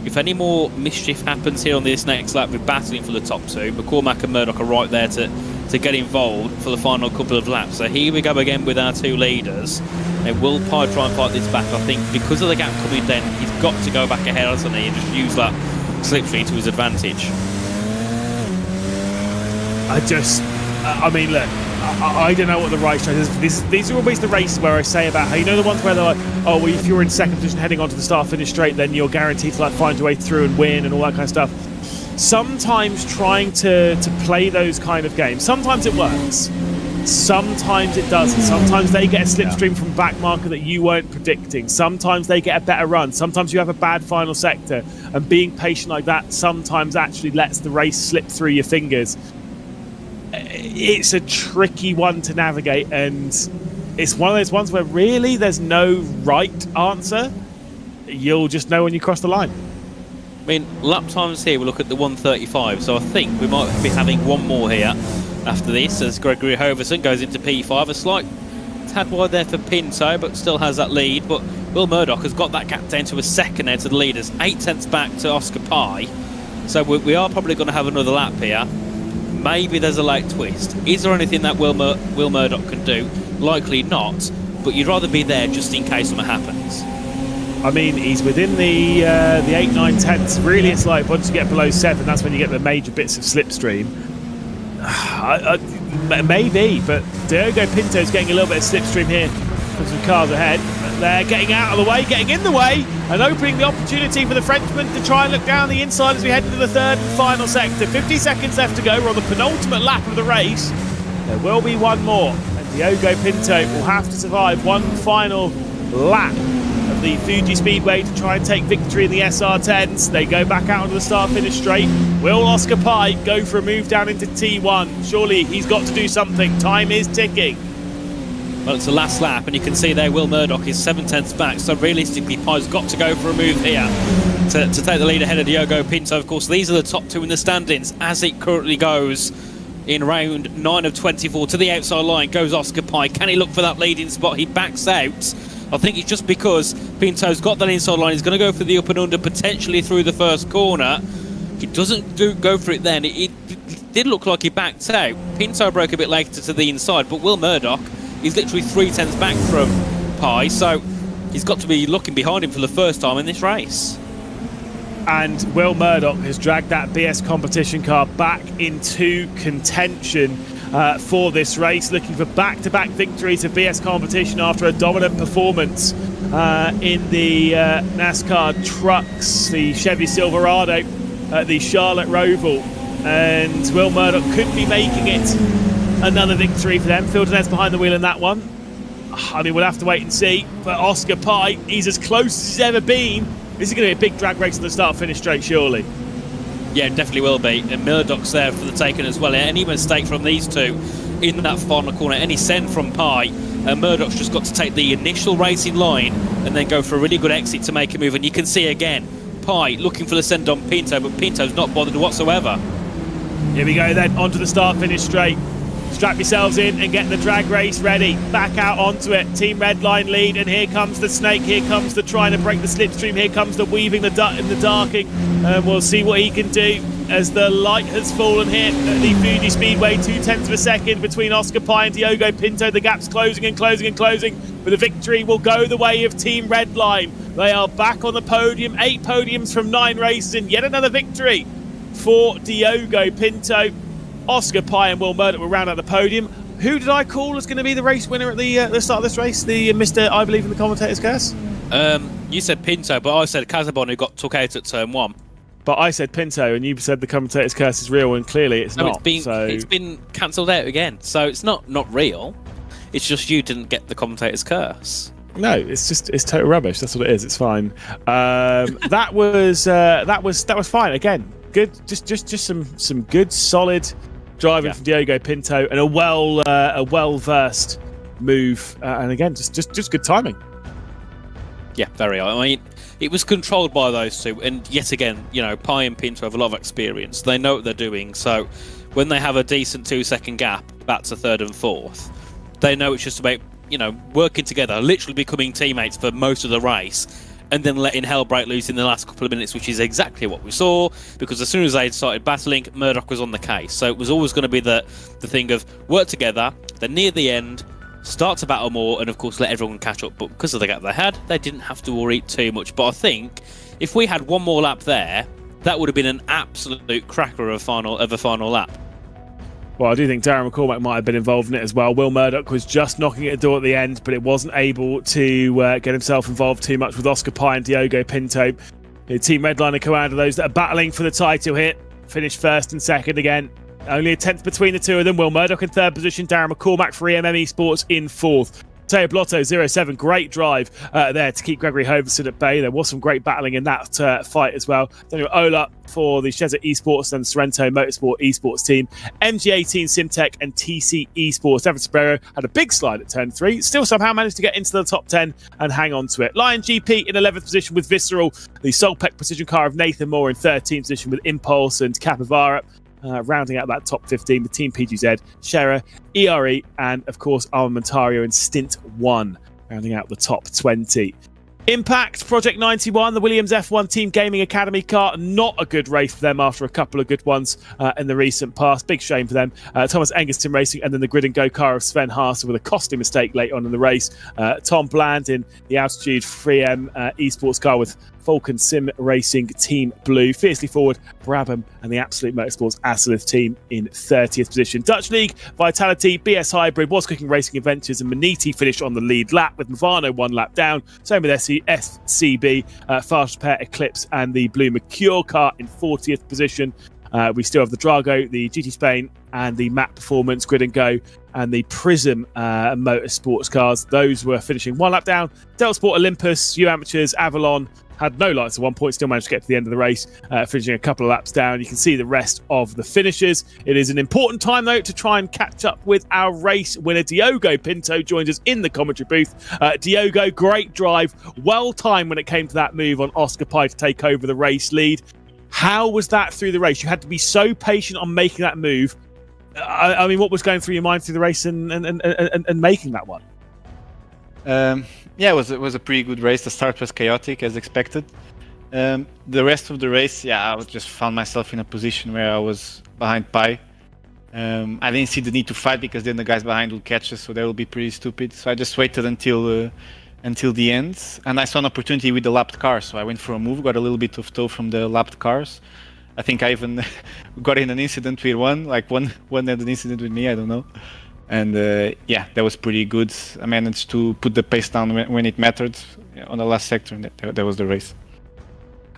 if any more mischief happens here on this next lap, we're battling for the top two. McCormack and Murdoch are right there to get involved for the final couple of laps. So here we go again with our two leaders. And will Pye try and fight this back? I think because of the gap coming down, he's got to go back ahead, hasn't he, and just use that slipstream to his advantage. I mean, look, I don't know what the right strategy is. These are always the races where I say about how, you know, the ones where they're like, oh, well, if you're in second position heading onto the start-finish straight, then you're guaranteed to like find your way through and win and all that kind of stuff. sometimes trying to play those kind of games, sometimes it works, sometimes it doesn't. Sometimes they get a slipstream from back marker that you weren't predicting. Sometimes they get a better run. Sometimes you have a bad final sector, and being patient like that sometimes actually lets the race slip through your fingers. It's a tricky one to navigate, and it's one of those ones where really there's no right answer. You'll just know when you cross the line. I mean, lap times here, we look at the 1:35, so I think we might be having one more here after this as Gregory Hoverson goes into P5. A slight tad wide there for Pinto, but still has that lead. But Will Murdoch has got that gap down to a second there to the leaders, 8 tenths back to Oscar Pye. So we are probably going to have another lap here. Maybe there's a late twist. Is there anything that Will Murdoch can do? Likely not, but you'd rather be there just in case something happens. I mean, he's within the 8, 9 tenths. Really, it's like once you get below 7, that's when you get the major bits of slipstream. Maybe, but Diogo Pinto's getting a little bit of slipstream here from some cars ahead. But they're getting out of the way, getting in the way, and opening the opportunity for the Frenchman to try and look down the inside as we head into the third and final sector. 50 seconds left to go. We're on the penultimate lap of the race. There will be one more, and Diogo Pinto will have to survive one final lap of the Fuji Speedway to try and take victory in the SR10s. They go back out onto the start-finish straight. Will Oscar Pye go for a move down into T1? Surely he's got to do something. Time is ticking. Well, it's the last lap, and you can see there Will Murdoch is 7 tenths back, so realistically Pye's got to go for a move here to take the lead ahead of Diogo Pinto. Of course, these are the top two in the standings as it currently goes. In round 9 of 24 to the outside line goes Oscar Pye. Can he look for that leading spot? He backs out. I think it's just because Pinto's got that inside line. He's going to go for the up and under, potentially through the first corner. He doesn't go for it then. It did look like he backed out. Pinto broke a bit later to the inside, but Will Murdoch is literally 3 tenths back from Pye, so he's got to be looking behind him for the first time in this race. And Will Murdoch has dragged that BS competition car back into contention for this race, looking for back-to-back victories of BS competition after a dominant performance in the NASCAR trucks, the Chevy Silverado at the Charlotte Roval. And Will Murdoch could be making it another victory for them. Fildenez behind the wheel in that one. I mean, we'll have to wait and see. But Oscar Pye, he's as close as he's ever been. This is going to be a big drag race at the start-finish straight, surely. Yeah, it definitely will be. And Murdoch's there for the taking as well. Any mistake from these two in that final corner, any send from Pye, Murdoch's just got to take the initial racing line and then go for a really good exit to make a move. And you can see again, Pye looking for the send on Pinto, but Pinto's not bothered whatsoever. Here we go then, onto the start-finish straight. Strap yourselves in and get the drag race ready. Back out onto it. Team Redline lead, and here comes the snake. Here comes the trying to break the slipstream. Here comes the weaving in the darking. And we'll see what he can do as the light has fallen here at the Fuji Speedway. 2 tenths of a second between Oscar Pye and Diogo Pinto. The gap's closing and closing and closing. But the victory will go the way of Team Redline. They are back on the podium. 8 podiums from 9 races, and yet another victory for Diogo Pinto. Oscar Pye and Will Murdoch will round out the podium. Who did I call as going to be the race winner at the start of this race? The Mr. I believe in the commentator's curse? You said Pinto, but I said Casabon, who got took out at turn 1. But I said Pinto, and you said the commentator's curse is real, and clearly it's not. It's been cancelled out again, so it's not real. It's just you didn't get the commentator's curse. No, it's total rubbish. That's what it is. It's fine. That was fine. Again, good. Just some good solid driving from Diogo Pinto, and a well-versed move, and again, just good timing. Yeah, very. I mean, it was controlled by those two, and yet again, you know, Pye and Pinto have a lot of experience. They know what they're doing, so when they have a decent 2-second gap back to third and fourth, they know it's just about, you know, working together, literally becoming teammates for most of the race, and then letting hell break loose in the last couple of minutes, which is exactly what we saw, because as soon as they started battling, Murdoch was on the case. So it was always going to be the thing of work together, then near the end, start to battle more, and of course let everyone catch up. But because of the gap they had, they didn't have to worry too much. But I think if we had one more lap there, that would have been an absolute cracker of a final lap. Well, I do think Darren McCormack might have been involved in it as well. Will Murdoch was just knocking at the door at the end, but it wasn't able to get himself involved too much with Oscar Pye and Diogo Pinto. Team Redline and Coanda, those that are battling for the title here. finished first and second again. Only a 10th between the two of them. Will Murdoch in third position. Darren McCormack for EMM Esports in fourth. Teo Blotto 07, great drive there to keep Gregory Hoverson at bay. There was some great battling in that fight as well. Daniel Ola for the Shezza Esports and the Sorrento Motorsport Esports team. MG18 Simtech and TC Esports. Evan Sobrero had a big slide at turn 3. Still somehow managed to get into the top 10 and hang on to it. Lion GP in 11th position with Visceral. The Solpec Precision car of Nathan Moore in 13th position with Impulse and Capivara. Rounding out that top 15 with Team PGZ, Shera, ERE, and of course Armamentario in Stint 1, rounding out the top 20. Impact, Project 91, the Williams F1 Team Gaming Academy car. Not a good race for them after a couple of good ones in the recent past. Big shame for them. Thomas Engerston Racing and then the Grid and Go car of Sven Haase with a costly mistake late on in the race. Tom Bland in the Altitude 3M esports car with Falcon Sim Racing Team Blue. Fiercely forward, Brabham and the Absolute Motorsports Aslith team in 30th position. Dutch League, Vitality, BS Hybrid, Was Cooking Racing Adventures and Maniti finished on the lead lap with Movano 1 lap down. Same with SCB, Fast Repair, Eclipse and the Blue Mercure car in 40th position. We still have the Drago, the GT Spain and the Map Performance, Grid and Go and the Prism Motorsports cars. Those were finishing 1 lap down. Delta Sport, Olympus, U Amateurs, Avalon, had no lights at 1 point, still managed to get to the end of the race, finishing a couple of laps down. You can see the rest of the finishers. It is an important time, though, to try and catch up with our race winner. Diogo Pinto joins us in the commentary booth. Diogo, great drive. Well timed when it came to that move on Oscar Pye to take over the race lead. How was that through the race? You had to be so patient on making that move. I mean, what was going through your mind through the race and making that one? Yeah, it was a pretty good race. The start was chaotic as expected. The rest of the race, yeah, I just found myself in a position where I was behind Pi. I didn't see the need to fight because then the guys behind will catch us, so that will be pretty stupid. So I just waited until the end, and I saw an opportunity with the lapped cars. So I went for a move, got a little bit of tow from the lapped cars. I think I even got in an incident with one had an incident with me, I don't know. And yeah, that was pretty good. I managed to put the pace down when it mattered on the last sector, and that was the race.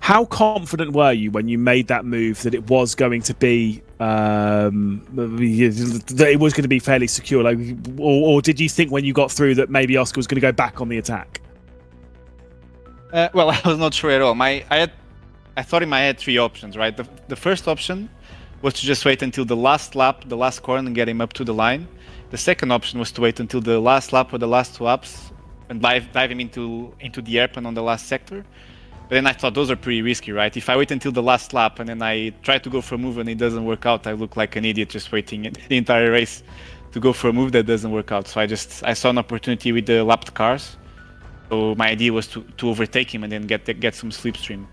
How confident were you when you made that move that it was going to be that it was going to be fairly secure? Like, or did you think when you got through that maybe Oscar was going to go back on the attack? Well, I was not sure at all. I thought in my head 3 options, right? The first option was to just wait until the last lap, the last corner, and get him up to the line. The second option was to wait until the last lap or the last 2 laps and dive him into the airplane on the last sector. But then I thought those are pretty risky, right? If I wait until the last lap and then I try to go for a move and it doesn't work out, I look like an idiot just waiting the entire race to go for a move that doesn't work out. So I saw an opportunity with the lapped cars. So my idea was to overtake him and then get some slipstream.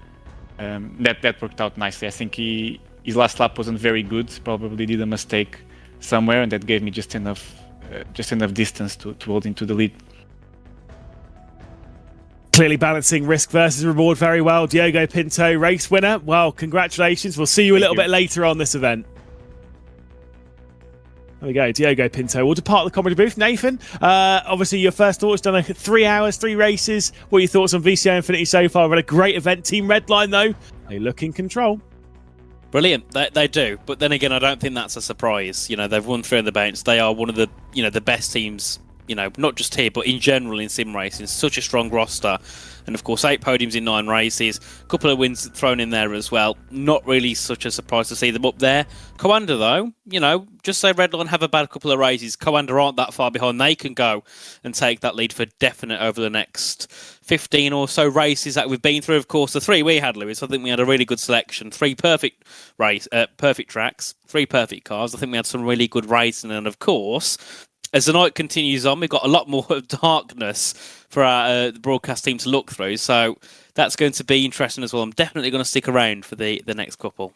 That worked out nicely. I think his last lap wasn't very good. Probably did a mistake somewhere, and that gave me just enough distance to hold into the lead. Clearly balancing risk versus reward very well. Diogo Pinto, race winner. Well, congratulations. We'll see you a little bit later on this event. There we go, Diogo Pinto. We'll depart the comedy booth. Nathan, obviously your first thoughts, done 3 hours, 3 races. What are your thoughts on VCO Infinity so far? We've had a great event. Team Redline, though, they look in control. Brilliant, they do. But then again, I don't think that's a surprise. You know, they've won 3 of the bounce. They are one of the, the best teams, not just here, but in general in sim racing. Such a strong roster. And of course, 8 podiums in 9 races. A couple of wins thrown in there as well. Not really such a surprise to see them up there. Coanda, though, just say Redline have a bad couple of races. Coanda aren't that far behind. They can go and take that lead for definite over the next 15 or so races that we've been through. Of course, the 3 we had, Lewis, I think we had a really good selection. 3 perfect tracks, 3 perfect cars. I think we had some really good racing. And of course, as the night continues on, we've got a lot more darkness for our broadcast team to look through. So that's going to be interesting as well. I'm definitely going to stick around for the next couple.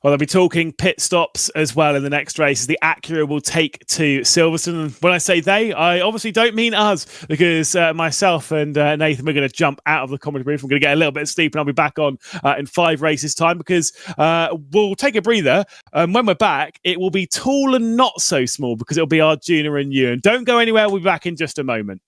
Well, they'll be talking pit stops as well in the next race as the Acura will take to Silverstone. And when I say they, I obviously don't mean us, because myself and Nathan, we're going to jump out of the comedy booth. I'm going to get a little bit of sleep and I'll be back on in 5 races time, because we'll take a breather. When we're back, it will be tall and not so small, because it'll be Arjuna and you. And don't go anywhere. We'll be back in just a moment.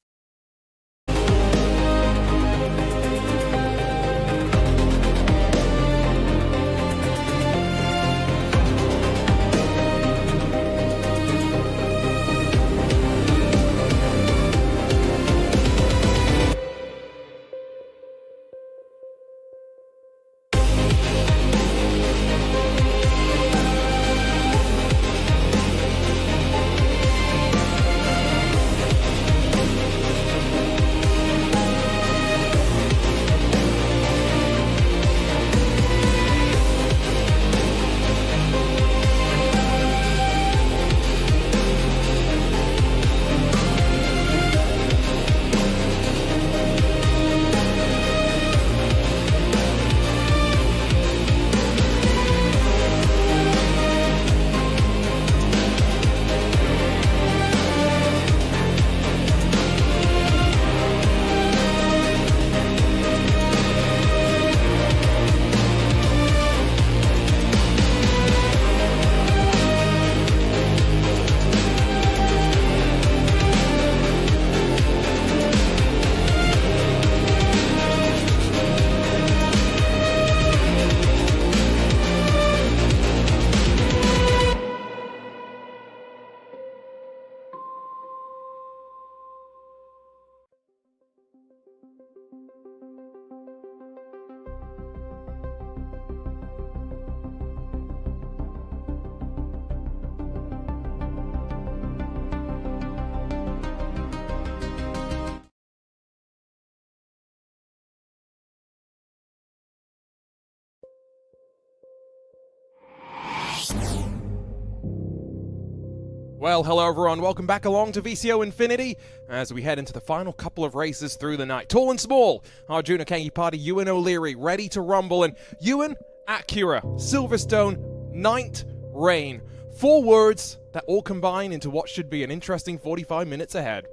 Well, hello everyone, welcome back along to VCO Infinity as we head into the final couple of races through the night. Tall and small, Arjuna Kangipati, Ewan O'Leary, ready to rumble, and Ewan, Acura, Silverstone, Ninth, Rain. 4 words that all combine into what should be an interesting 45 minutes ahead.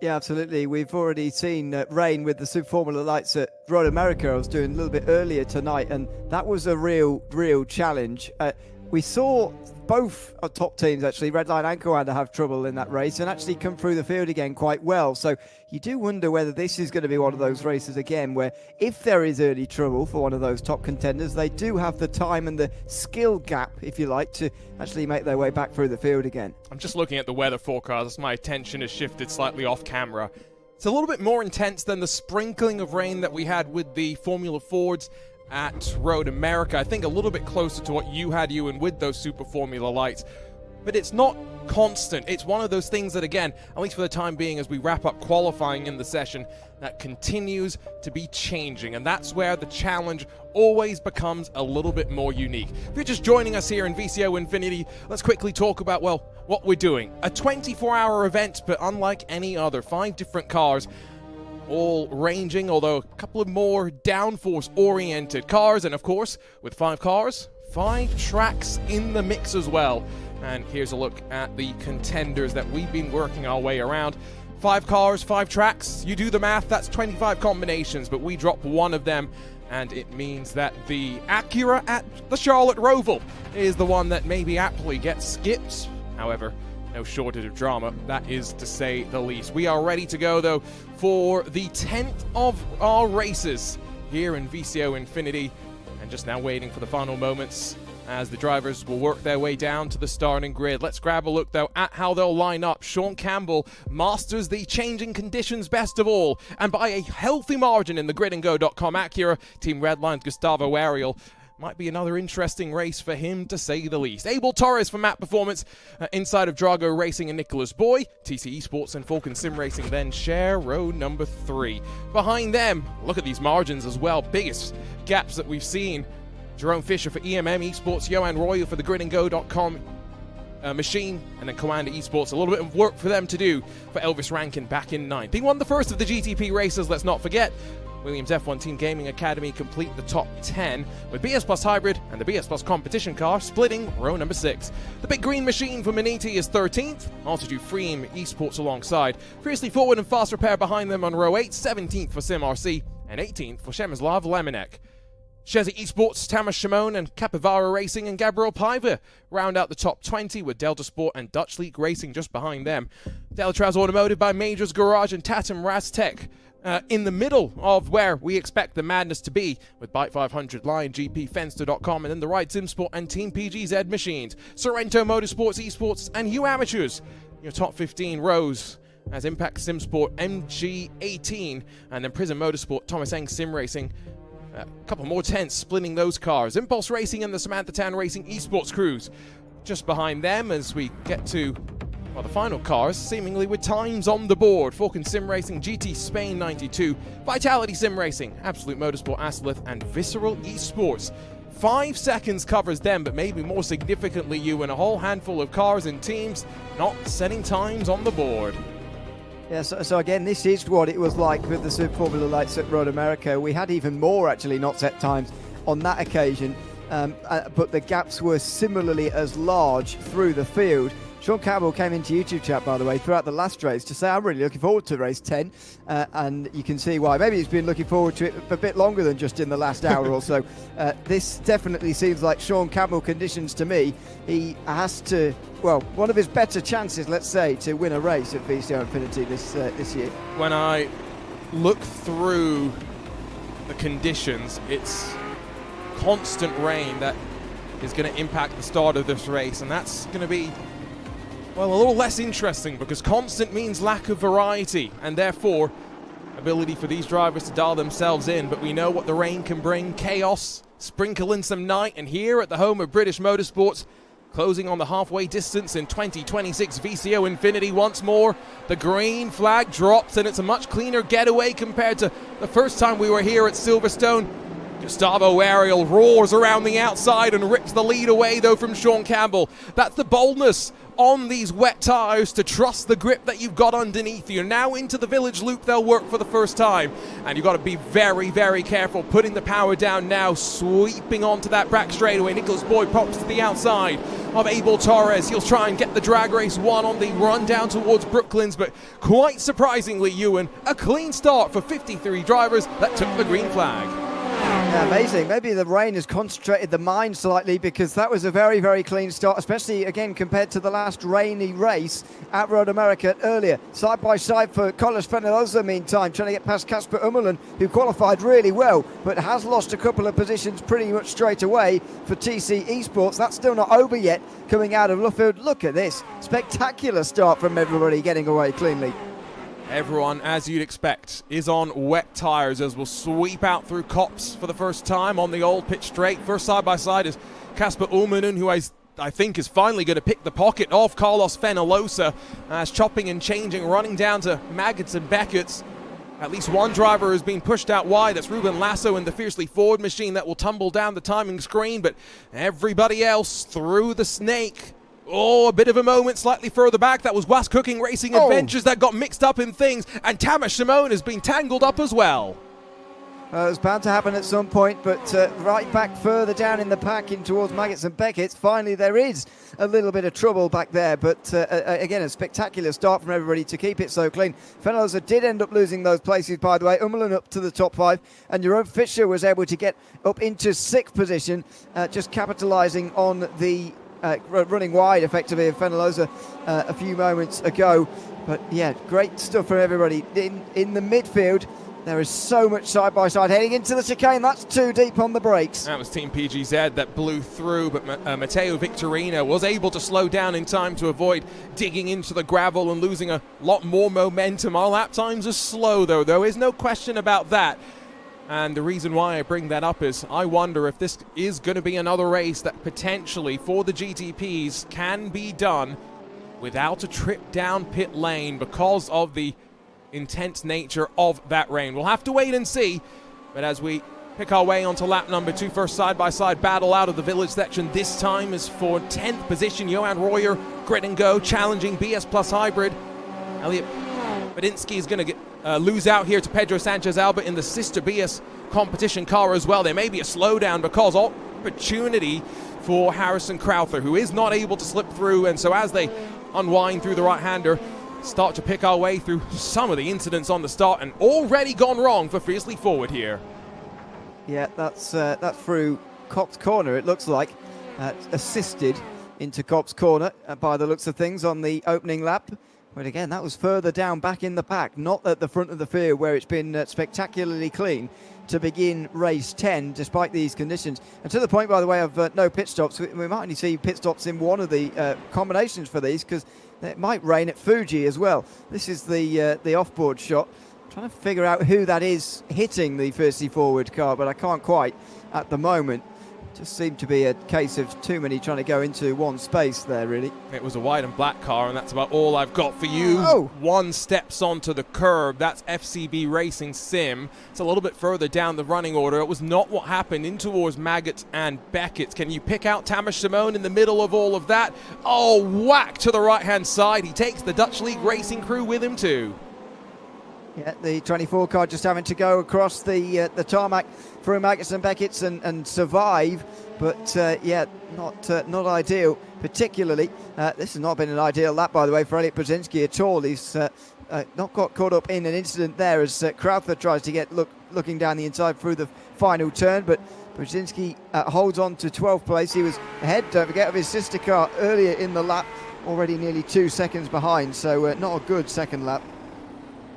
Yeah, absolutely. We've already seen rain with the Super Formula lights at Road America. I was doing a little bit earlier tonight, and that was a real challenge. We saw both top teams, actually, Redline and Coanda, have trouble in that race and actually come through the field again quite well. So you do wonder whether this is going to be one of those races again where if there is early trouble for one of those top contenders, they do have the time and the skill gap, if you like, to actually make their way back through the field again. I'm just looking at the weather forecast. My attention has shifted slightly off camera. It's a little bit more intense than the sprinkling of rain that we had with the Formula Fords at Road America. I think a little bit closer to what you had, Ewan, with those Super Formula lights. But it's not constant. It's one of those things that, again, at least for the time being, as we wrap up qualifying in the session, that continues to be changing. And that's where the challenge always becomes a little bit more unique. If you're just joining us here in VCO Infinity, let's quickly talk about, well, what we're doing. A 24-hour event, but unlike any other. 5 different cars, all ranging, although a couple of more downforce-oriented cars, and of course, with 5 cars, 5 tracks in the mix as well. And here's a look at the contenders that we've been working our way around. 5 cars, 5 tracks, you do the math, that's 25 combinations, but we drop one of them, and it means that the Acura at the Charlotte Roval is the one that maybe aptly gets skipped. However, no shortage of drama, that is to say the least. We are ready to go, though, for the 10th of our races here in VCO Infinity, and just now waiting for the final moments as the drivers will work their way down to the starting grid. Let's grab a look, though, at how they'll line up. Sean Campbell masters the changing conditions best of all, and by a healthy margin in the gridandgo.com Acura. Team Redline's Gustavo Ariel. Might be another interesting race for him, to say the least. Abel Torres from Map Performance, inside of Drago Racing and Nicholas Boy. TC Esports and Falcon Sim Racing then share row number 3. Behind them, look at these margins as well. Biggest gaps that we've seen. Jerome Fisher for EMM Esports, Johan Royal for the gridandgo.com machine, and then Coanda Esports. A little bit of work for them to do for Elvis Rankin back in 9th. He won the first of the GTP races, let's not forget. Williams F1 Team Gaming Academy complete the top 10, with BS Plus Hybrid and the BS Plus Competition car splitting row number 6. The Big Green Machine for Maniti is 13th, also do Freem Esports alongside. Fiercely Forward and Fast Repair behind them on row 8, 17th for SimRC, and 18th for Shemislav Lemonek. Shezi Esports, Tamas Shimon and Capivara Racing and Gabriel Piver round out the top 20, with Delta Sport and Dutch League Racing just behind them. Deltraz Automotive by Majors Garage and Tatum Raztech in the middle of where we expect the madness to be, with Byte 500, Lion GP, Fenster.com, and then the Ride SimSport and Team PGZ machines. Sorrento Motorsports, Esports, and You Amateurs, your top 15 rows, as Impact SimSport, MG18, and then Prism Motorsport, Thomas Eng Sim Racing. A couple more tents splitting those cars. Impulse Racing and the Samantha Tan Racing Esports crews just behind them as we get to, well, the final cars, seemingly with times on the board. Falcon Sim Racing, GT Spain 92, Vitality Sim Racing, Absolute Motorsport Aslith, and Visceral Esports. 5 seconds covers them, but maybe more significantly, you and a whole handful of cars and teams not setting times on the board. Yeah, so again, this is what it was like with the Super Formula lights at Road America. We had even more, actually, not set times on that occasion, but the gaps were similarly as large through the field. Sean Campbell came into YouTube chat, by the way, throughout the last race to say, I'm really looking forward to race 10, and you can see why. Maybe he's been looking forward to it a bit longer than just in the last hour or so. This definitely seems like Sean Campbell conditions to me. He has to, well, one of his better chances, let's say, to win a race at VCO Infinity this year. When I look through the conditions, it's constant rain that is going to impact the start of this race, and that's going to be, well, a little less interesting, because constant means lack of variety, and therefore ability for these drivers to dial themselves in. But we know what the rain can bring: chaos, sprinkle in some night, and here at the home of British Motorsports, closing on the halfway distance in 2026 VCO Infinity once more, the green flag drops, and it's a much cleaner getaway compared to the first time we were here at Silverstone. Gustavo Ariel roars around the outside and rips the lead away, though, from Sean Campbell. That's the boldness on these wet tires to trust the grip that you've got underneath you. Now into the village loop they'll work for the first time, and you've got to be very, very careful putting the power down now, sweeping onto that back straightaway. Nicholas Boyd pops to the outside of Abel Torres. He'll try and get the drag race one on the run down towards Brooklands, but quite surprisingly, Ewan, a clean start for 53 drivers that took the green flag. Yeah, amazing. Maybe the rain has concentrated the mind slightly, because that was a very, very clean start, especially again compared to the last rainy race at Road America earlier. Side by side for Carlos Fenellosa, meantime, trying to get past Casper Ummerlund, who qualified really well, but has lost a couple of positions pretty much straight away for TC Esports. That's still not over yet, coming out of Luffield. Look at this. Spectacular start from everybody getting away cleanly. Everyone, as you'd expect, is on wet tyres as we'll sweep out through Copse for the first time on the old pitch straight. First side-by-side is Casper Ullmanen, who I think is finally going to pick the pocket of Carlos Fenellosa as chopping and changing, running down to Maggots and Beckett's. At least one driver has been pushed out wide. That's Ruben Lasso in the Fiercely Forward machine that will tumble down the timing screen, but everybody else through the snake. Oh, a bit of a moment slightly further back. That was Was Cooking Racing Adventures that got mixed up in things, and Tamas Shimon has been tangled up as well. It was bound to happen at some point, but right back further down in the pack in towards Maggots and Beckett's, finally there is a little bit of trouble back there, but again, a spectacular start from everybody to keep it so clean. Fenellosa did end up losing those places, by the way. Ummerlund up to the top 5, and Jeroen Fischer was able to get up into 6th position, just capitalising on the running wide effectively of Fenellosa a few moments ago. But yeah, great stuff from everybody. In the midfield, there is so much side-by-side heading into the chicane. That's too deep on the brakes. That was Team PGZ that blew through, but Matteo Victorino was able to slow down in time to avoid digging into the gravel and losing a lot more momentum. Our lap times are slow, though. There is no question about that. And the reason why I bring that up is I wonder if this is going to be another race that potentially for the GTPs can be done without a trip down pit lane because of the intense nature of that rain. We'll have to wait and see. But as we pick our way onto lap number 2, first side-by-side battle out of the village section. This time is for 10th position. Johan Royer, Grit and Go, challenging BS Plus Hybrid. Elliot Badinsky is going to lose out here to Pedro Sanchez Alba in the sister BS competition car as well. There may be a slowdown because opportunity for Harrison Crowther, who is not able to slip through, and so as they unwind through the right-hander, start to pick our way through some of the incidents on the start, and already gone wrong for Fiercely Forward here. Yeah, that's through Copse Corner, it looks like. Assisted into Copse Corner by the looks of things on the opening lap. But again, that was further down back in the pack, not at the front of the field where it's been spectacularly clean to begin race 10 despite these conditions. And to the point, by the way, of no pit stops. We might only see pit stops in one of the combinations for these because it might rain at Fuji as well. This is the off-board shot. I'm trying to figure out who that is hitting the Fiercely Forward car, but I can't quite at the moment. Just seemed to be a case of too many trying to go into one space there, really. It was a white and black car, and that's about all I've got for you. Oh. One steps onto the curb. That's FCB Racing Sim. It's a little bit further down the running order. It was not what happened in towards Maggots and Beckett. Can you pick out Tamas Shimon in the middle of all of that? Oh, whack to the right-hand side. He takes the Dutch League Racing crew with him too. Yeah, the 24 car just having to go across the tarmac through Maggots and Beckett's and survive, but yeah, not ideal particularly. This has not been an ideal lap, by the way, for Elliot Brzezinski at all. He's not got caught up in an incident there as Crowther tries to get looking down the inside through the final turn, but Brzezinski holds on to 12th place. He was ahead, don't forget, of his sister car earlier in the lap, already nearly 2 seconds behind, so not a good second lap.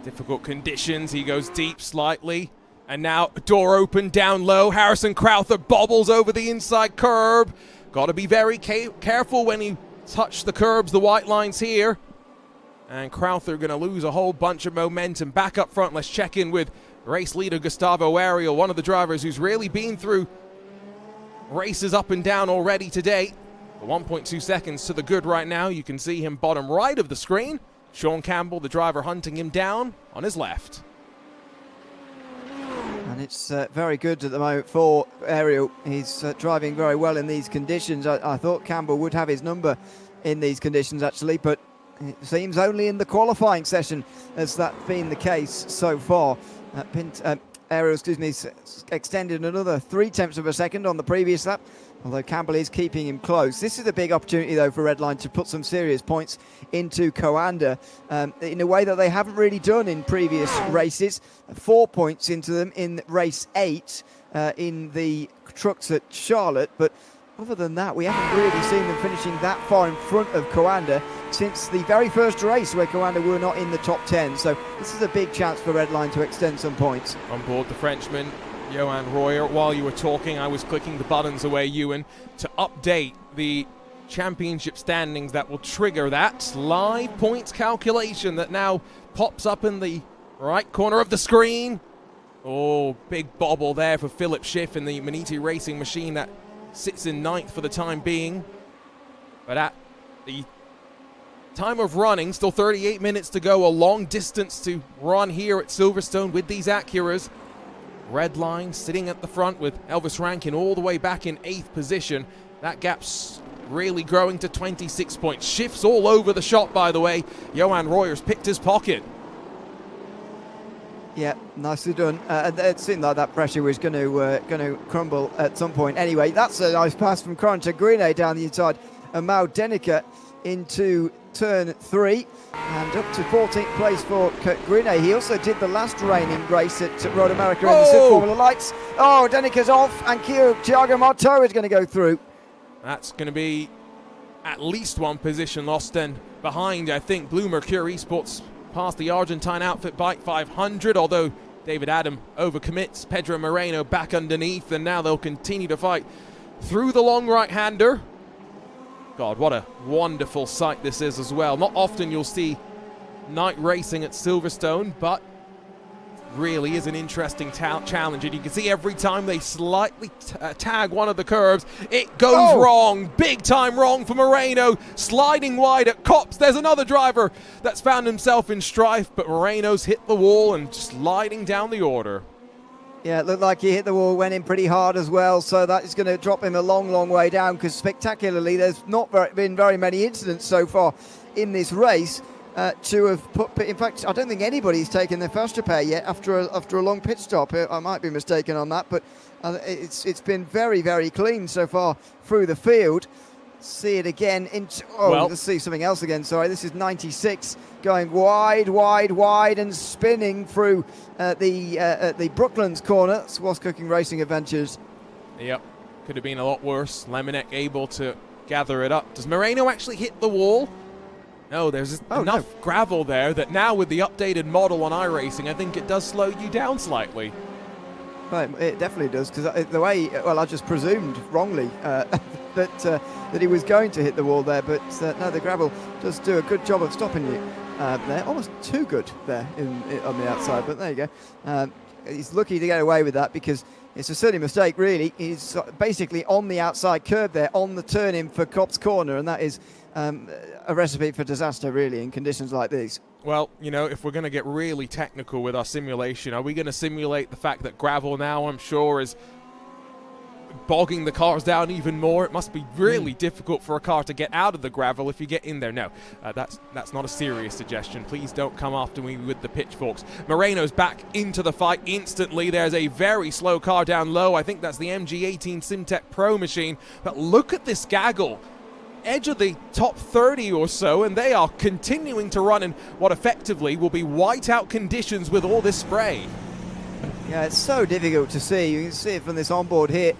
Difficult conditions. He goes deep slightly. And now door open down low. Harrison Crowther bobbles over the inside curb. Got to be very careful when he touch the curbs, the white lines here. And Crowther going to lose a whole bunch of momentum. Back up front, let's check in with race leader Gustavo Ariel, one of the drivers who's really been through races up and down already today. 1.2 seconds to the good right now. You can see him bottom right of the screen. Sean Campbell, the driver, hunting him down on his left. And It's very good at the moment for Ariel. He's driving very well in these conditions. I thought Campbell would have his number in these conditions actually, but it seems only in the qualifying session has that been the case so far. Ariel, excuse me, extended another 0.3 of a second on the previous lap, although Campbell is keeping him close. This is a big opportunity, though, for Redline to put some serious points into Coanda in a way that they haven't really done in previous races. 4 points into them in race 8 in the trucks at Charlotte, but other than that, we haven't really seen them finishing that far in front of Coanda since the very first race where Coanda were not in the top 10. So this is a big chance for Redline to extend some points. On board the Frenchman, Johan Royer. While you were talking, I was clicking the buttons away, Ewan, to update the championship standings that will trigger that live points calculation that now pops up in the right corner of the screen. Oh, big bobble there for Philip Schiff in the Maniti Racing machine that sits in 9th for the time being. But at the time of running, still 38 minutes to go, a long distance to run here at Silverstone with these Acuras. Redline sitting at the front with Elvis Rankin all the way back in 8th position. That gap's really growing to 26 points. Shifts all over the shop, by the way. Johan Royer's picked his pocket. Yeah, nicely done. It seemed like that pressure was going to crumble at some point. Anyway, that's a nice pass from Corentin Grine down the inside. And Mau Denneker into turn 3 and up to 14th place for Kurt Grine. He also did the last reigning race at Road America in the Super Formula Lights. Oh, Denneker's off, and Thiago Marto is going to go through. That's going to be at least one position lost, and behind, I think, Blue Mercury Esports past the Argentine outfit bike 500, although David Adam overcommits. Pedro Moreno back underneath, and now they'll continue to fight through the long right-hander. God, what a wonderful sight this is as well. Not often you'll see night racing at Silverstone, but really is an interesting challenge, and you can see every time they slightly tag one of the curves, it goes wrong. Big time wrong for Moreno, sliding wide at Copse. There's another driver that's found himself in strife, but Moreno's hit the wall and sliding down the order. Yeah, it looked like he hit the wall, went in pretty hard as well, so that is going to drop him a long, long way down, because spectacularly there's not been very many incidents so far in this race to have put. In fact, I don't think anybody's taken their first repair yet after a long pit stop. I might be mistaken on that, but it's been very, very clean so far through the field. See it again. Let's see something else again. Sorry, this is 96 going wide, wide, wide and spinning through the Brooklands corner. That's What's Cooking Racing Adventures. Yep, could have been a lot worse. Lemonette able to gather it up. Does Moreno actually hit the wall? No, there's enough gravel there that now with the updated model on iRacing, I think it does slow you down slightly. Right, it definitely does, because the way, I just presumed wrongly that he was going to hit the wall there, but no, the gravel does do a good job of stopping you there. Almost too good there on the outside, but there you go. He's lucky to get away with that, because it's a silly mistake, really. He's basically on the outside curb there, on the turn-in for Copse Corner, and that is a recipe for disaster, really, in conditions like these. Well, you know, if we're going to get really technical with our simulation, are we going to simulate the fact that gravel now, I'm sure, is bogging the cars down even more? It must be really difficult for a car to get out of the gravel if you get in there. No, that's not a serious suggestion. Please don't come after me with the pitchforks. Moreno's back into the fight instantly. There's a very slow car down low. I think that's the MG18 Simtech Pro machine. But look at this gaggle. Edge of the top 30 or so, and they are continuing to run in what effectively will be whiteout conditions with all this spray. Yeah, it's so difficult to see. You can see it from this onboard here.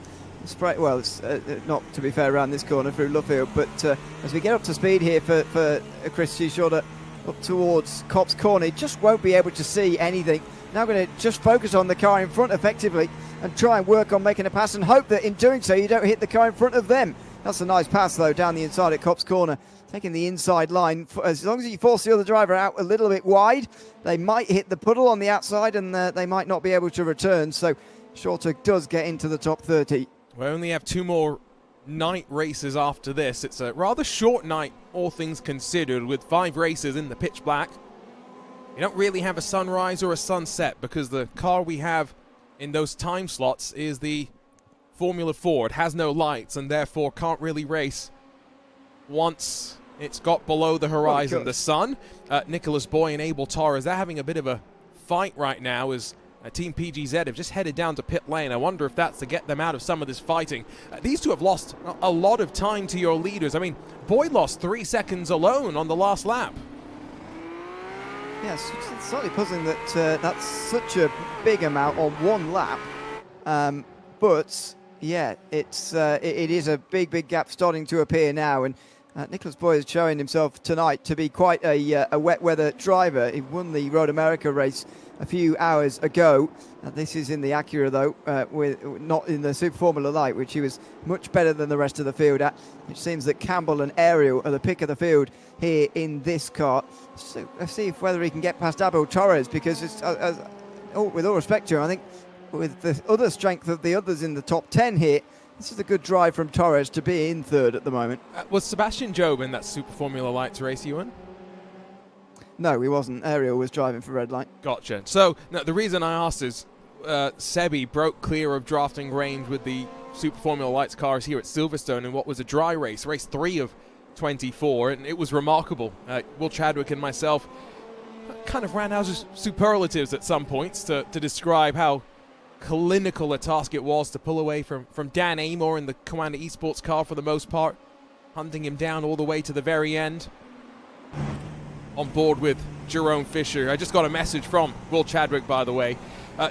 Spray, well, it's not, to be fair, around this corner through Luffield, but as we get up to speed here for Chris Shorter up towards Copse Corner, he just won't be able to see anything. Now going to just focus on the car in front effectively and try and work on making a pass and hope that in doing so you don't hit the car in front of them. That's a nice pass, though, down the inside at Copse Corner. Taking the inside line. As long as you force the other driver out a little bit wide, they might hit the puddle on the outside and they might not be able to return. So Shorter does get into the top 30. We only have 2 more night races after this. It's a rather short night, all things considered, with 5 races in the pitch black. You don't really have a sunrise or a sunset because the car we have in those time slots is the Formula 4. It has no lights and therefore can't really race once it's got below the horizon the sun. Nicholas Boy and Abel Torres, they're having a bit of a fight right now as Team PGZ have just headed down to pit lane. I wonder if that's to get them out of some of this fighting. These two have lost a lot of time to your leaders. I mean, Boy lost 3 seconds alone on the last lap. Yes, it's slightly puzzling that that's such a big amount on one lap. But yeah, it is a big gap starting to appear now, and Nicholas Boy is showing himself tonight to be quite a wet weather driver. He won the Road America race a few hours ago. This is in the Acura though, not in the Super Formula Light, which he was much better than the rest of the field at. It seems that Campbell and Ariel are the pick of the field here in this car. So let's see whether he can get past Abel Torres, because it's, with all respect to him, I think with the other strength of the others in the top 10 here, this is a good drive from Torres to be in third at the moment. Was Sebastian Job in that Super Formula Lights race, Ewan? No, he wasn't. Ariel was driving for Red Light. Gotcha. So, no, the reason I asked is Sebi broke clear of drafting range with the Super Formula Lights cars here at Silverstone in what was a dry race 3 of 24, and it was remarkable. Will Chadwick and myself kind of ran out of superlatives at some points to describe how clinical a task it was to pull away from Dan Amor in the Commander Esports car for the most part, hunting him down all the way to the very end. On board with Jerome Fisher. I just got a message from Will Chadwick, by the way.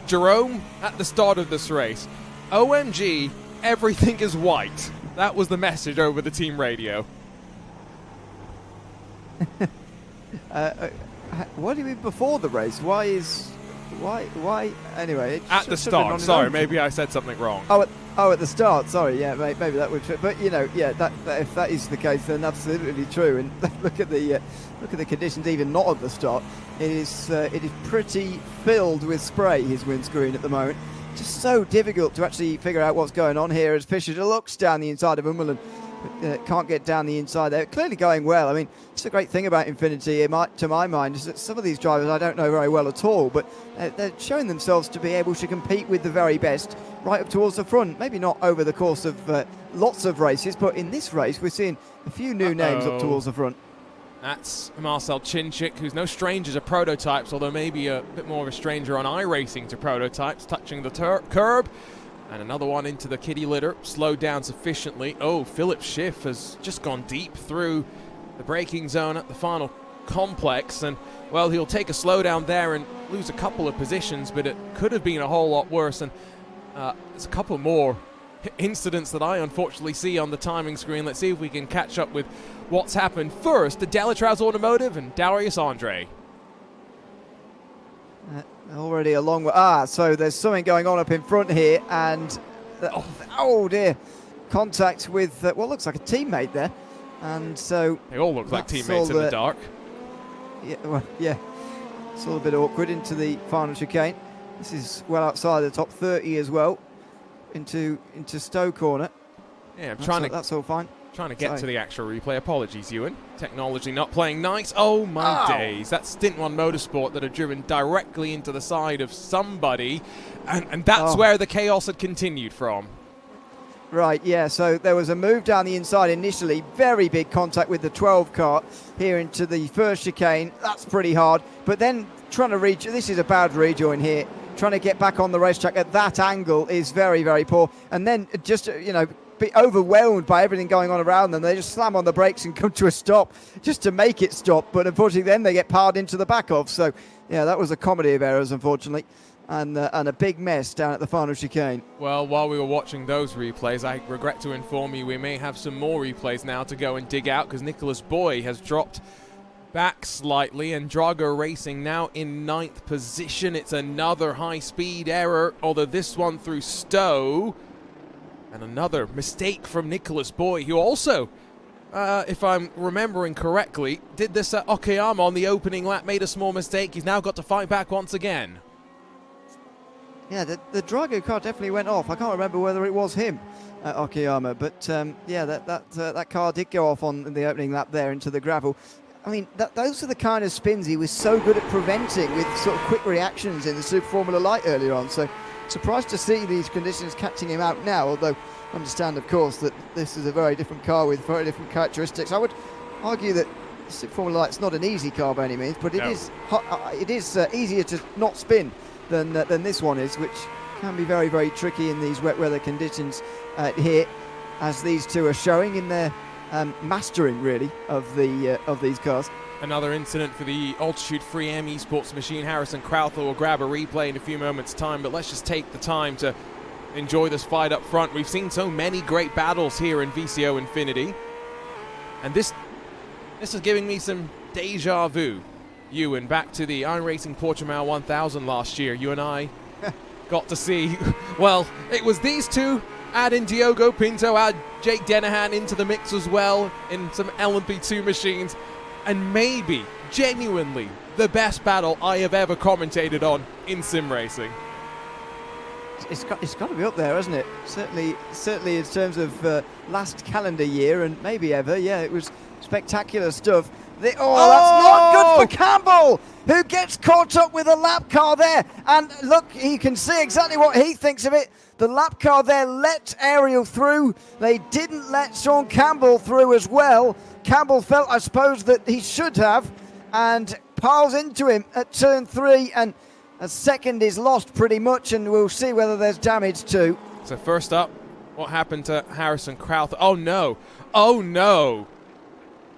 Jerome, at the start of this race, OMG, everything is white. That was the message over the team radio. What do you mean before the race? Why? Anyway, at the start. Sorry, maybe I said something wrong. At the start. Sorry, yeah, maybe that would fit. But you know, yeah, that if that is the case, then absolutely true. And look at the conditions, even not at the start. It is pretty filled with spray, his windscreen at the moment. Just so difficult to actually figure out what's going on here as Fischer looks down the inside of Ummerland. Can't get down the inside there. Clearly going well. I mean, it's a great thing about Infinity, to my mind, is that some of these drivers I don't know very well at all, but they're showing themselves to be able to compete with the very best right up towards the front. Maybe not over the course of lots of races, but in this race we're seeing a few new names up towards the front. That's Marcel Chinchik, who's no stranger to prototypes, although maybe a bit more of a stranger on iRacing to prototypes, touching the curb. And another one into the kitty litter, slowed down sufficiently. Oh, Philip Schiff has just gone deep through the braking zone at the final complex. And, well, he'll take a slowdown there and lose a couple of positions, but it could have been a whole lot worse. And there's a couple more incidents that I unfortunately see on the timing screen. Let's see if we can catch up with what's happened first to Delatraz Automotive and Darius Andre. Already a long way. So there's something going on up in front here, and oh dear, contact with what looks like a teammate there, and so they all look like teammates in the dark. Yeah, well, yeah, it's all a bit awkward into the final chicane. This is well outside the top 30 as well, into Stowe corner. Yeah, that's all fine. Trying to get to the actual replay. Apologies, Ewan. Technology not playing nice. Oh my days. That's Stint 1 Motorsport that had driven directly into the side of somebody. And that's where the chaos had continued from. Right, yeah, so there was a move down the inside initially. Very big contact with the 12 car here into the first chicane. That's pretty hard. But then trying to this is a bad rejoin here. Trying to get back on the racetrack at that angle is very, very poor. And then just, be overwhelmed by everything going on around them. They just slam on the brakes and come to a stop just to make it stop. But unfortunately, then they get piled into the back of. So, yeah, that was a comedy of errors, unfortunately, and a big mess down at the final chicane. Well, while we were watching those replays, I regret to inform you we may have some more replays now to go and dig out, because Nicholas Boy has dropped back slightly, and Drago Racing now in 9th position. It's another high-speed error, although this one through Stowe. And another mistake from Nicholas Boy, who also, if I'm remembering correctly, did this at Okayama on the opening lap, made a small mistake. He's now got to fight back once again. Yeah, the Drago car definitely went off. I can't remember whether it was him at Okayama, but yeah, that car did go off on the opening lap there into the gravel. I mean, those are the kind of spins he was so good at preventing with sort of quick reactions in the Super Formula Light earlier on. So, surprised to see these conditions catching him out now, although understand, of course, that this is a very different car with very different characteristics. I would argue that Formula Light's not an easy car by any means, but it is easier to not spin than this one is, which can be very, very tricky in these wet weather conditions here, as these two are showing in their mastering, really, of these cars. Another incident for the altitude-free M Esports machine. Harrison Crowther will grab a replay in a few moments' time, but let's just take the time to enjoy this fight up front. We've seen so many great battles here in VCO Infinity, and this is giving me some deja vu. Ewan, back to the iRacing Portimao 1000 last year. You and I got to see, well, it was these two. Add in Diogo Pinto, add Jake Dennehan into the mix as well in some LMP2 machines, and maybe, genuinely, the best battle I have ever commentated on in sim racing. It's got to be up there, hasn't it? Certainly in terms of last calendar year and maybe ever. Yeah, it was spectacular stuff. That's not good for Campbell, who gets caught up with a lap car there. And look, you can see exactly what he thinks of it. The lap car there let Ariel through. They didn't let Sean Campbell through as well. Campbell felt, I suppose, that he should have, and piles into him at turn 3, and a second is lost pretty much, and we'll see whether there's damage too. So first up, what happened to Harrison Crowther? Oh no, oh no.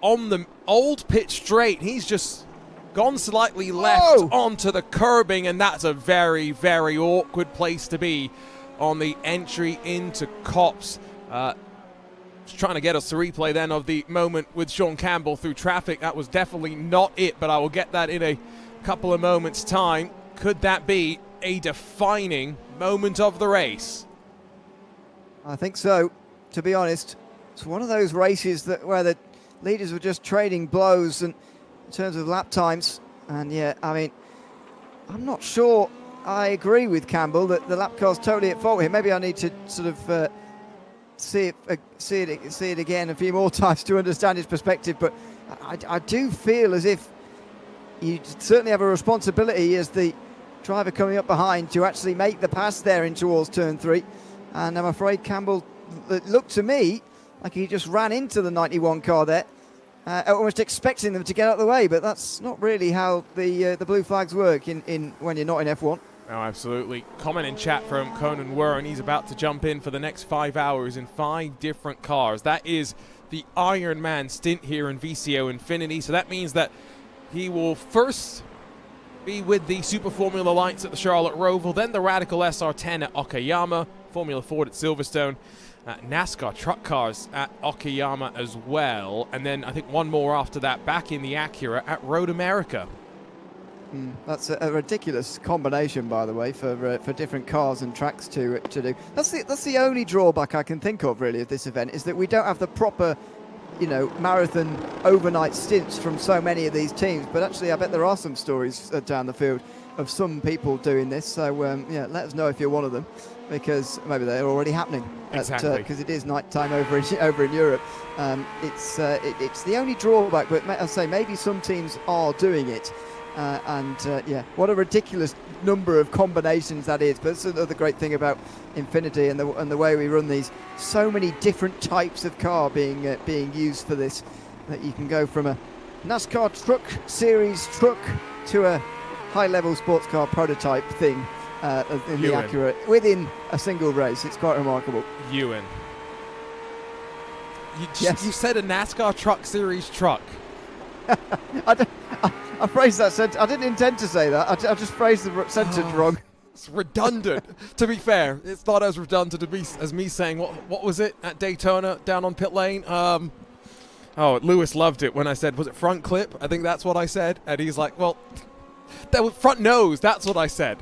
On the old pit straight, he's just gone slightly left onto the curbing, and that's a very, very awkward place to be on the entry into Copse. Just trying to get us a replay then of the moment with Sean Campbell through traffic. That was definitely not it, but I will get that in a couple of moments' time. Could that be a defining moment of the race? I think so, to be honest. It's one of those races where the leaders were just trading blows and in terms of lap times. And yeah, I mean, I'm not sure I agree with Campbell that the lap car's totally at fault here. Maybe I need to sort of see it again a few more times to understand his perspective. But I do feel as if you certainly have a responsibility as the driver coming up behind to actually make the pass there in towards turn 3. And I'm afraid Campbell, it looked to me like he just ran into the 91 car there, almost expecting them to get out of the way. But that's not really how the blue flags work in when you're not in F1. Oh, absolutely. Comment in chat from Conan Warren. He's about to jump in for the next 5 hours in 5 different cars. That is the Iron Man stint here in VCO Infinity. So that means that he will first be with the Super Formula Lights at the Charlotte Roval, then the Radical SR10 at Okayama, Formula Ford at Silverstone, NASCAR truck cars at Okayama as well, and then I think one more after that back in the Acura at Road America. That's a ridiculous combination, by the way, for different cars and tracks to do. That's the only drawback I can think of, really, of this event, is that we don't have the proper, marathon overnight stints from so many of these teams. But actually, I bet there are some stories down the field of some people doing this. So yeah, let us know if you're one of them, because maybe they're already happening. Exactly. Because it is night time over in Europe. It's the only drawback, but I'll say maybe some teams are doing it. Yeah, what a ridiculous number of combinations that is. But it's another great thing about Infinity and the way we run these. So many different types of car being used for this, that you can go from a NASCAR truck series truck to a high-level sports car prototype thing in the Acura within a single race. It's quite remarkable. Ewan, you said a NASCAR truck series truck. I phrased that sentence. I didn't intend to say that. I just phrased the sentence wrong. It's redundant. To be fair, it's not as redundant as me saying what was it at Daytona down on pit lane. Lewis loved it when I said, was it front clip? I think that's what I said, and he's like, well, that was front nose. That's what I said.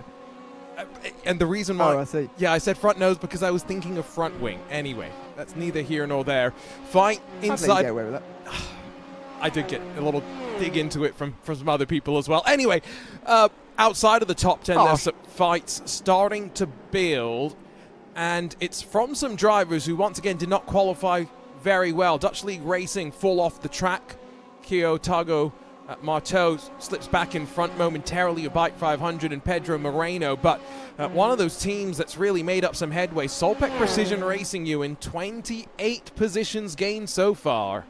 And the reason why, I see. Yeah, I said front nose because I was thinking of front wing. Anyway, that's neither here nor there. Fight inside. I'd let you get away with that. I did get a little dig into it from some other people as well. Anyway, outside of the top 10, there's some fights starting to build, and it's from some drivers who, once again, did not qualify very well. Dutch League Racing full off the track. Kyo Tago Marteau slips back in front momentarily of Bike 500 and Pedro Moreno, but one of those teams that's really made up some headway. Solpec Precision Racing you in 28 positions gained so far.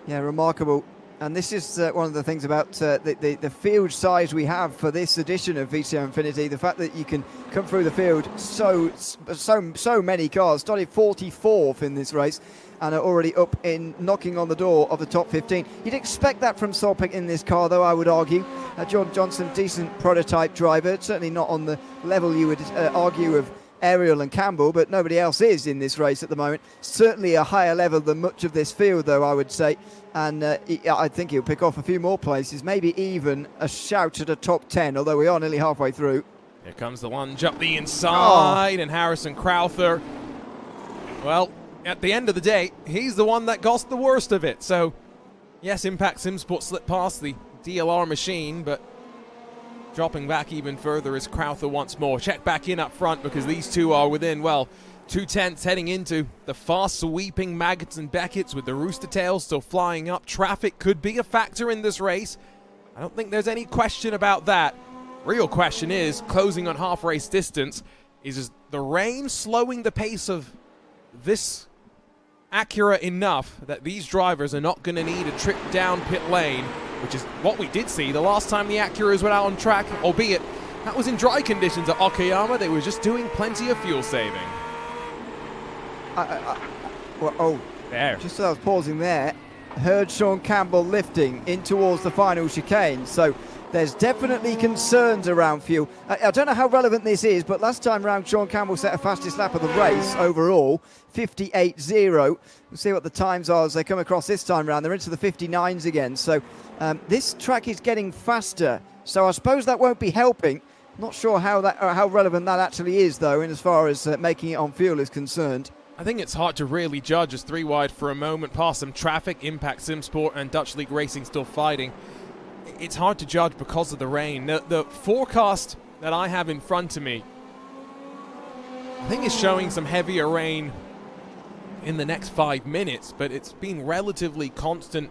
Yeah, remarkable. And this is one of the things about the field size we have for this edition of VCO Infinity. The fact that you can come through the field so many cars. Started 44th in this race and are already up in knocking on the door of the top 15. You'd expect that from Solpec in this car, though, I would argue. John Johnson, decent prototype driver, certainly not on the level you would argue of Ariel and Campbell, but nobody else is in this race at the moment. Certainly a higher level than much of this field, though, I would say. And I think he'll pick off a few more places, maybe even a shout at a top 10, although we are nearly halfway through. Here comes the lunge up the inside, and Harrison Crowther, well, at the end of the day, he's the one that got the worst of it. So, yes, Impact SimSport slipped past the DLR machine, but dropping back even further is Crowther once more. Check back in up front because these two are within, well, 2/10 heading into the fast sweeping Maggots and Beckett's with the Rooster Tails still flying up. Traffic could be a factor in this race. I don't think there's any question about that. Real question is, closing on half race distance, is the rain slowing the pace of this Acura enough that these drivers are not going to need a trip down pit lane, which is what we did see the last time the Acuras went out on track, albeit that was in dry conditions at Okayama. They were just doing plenty of fuel saving. There. Just as I was pausing there, heard Sean Campbell lifting in towards the final chicane. So there's definitely concerns around fuel. I don't know how relevant this is, but last time round, Sean Campbell set a fastest lap of the race overall, 58.0. We'll see what the times are as they come across this time round. They're into the 59s again. So this track is getting faster. So I suppose that won't be helping. Not sure how relevant that actually is, though, in as far as making it on fuel is concerned. I think it's hard to really judge as three wide for a moment past some traffic. Impact SimSport and Dutch League Racing still fighting. It's hard to judge because of the rain. The forecast that I have in front of me, I think is showing some heavier rain in the next 5 minutes, but it's been relatively constant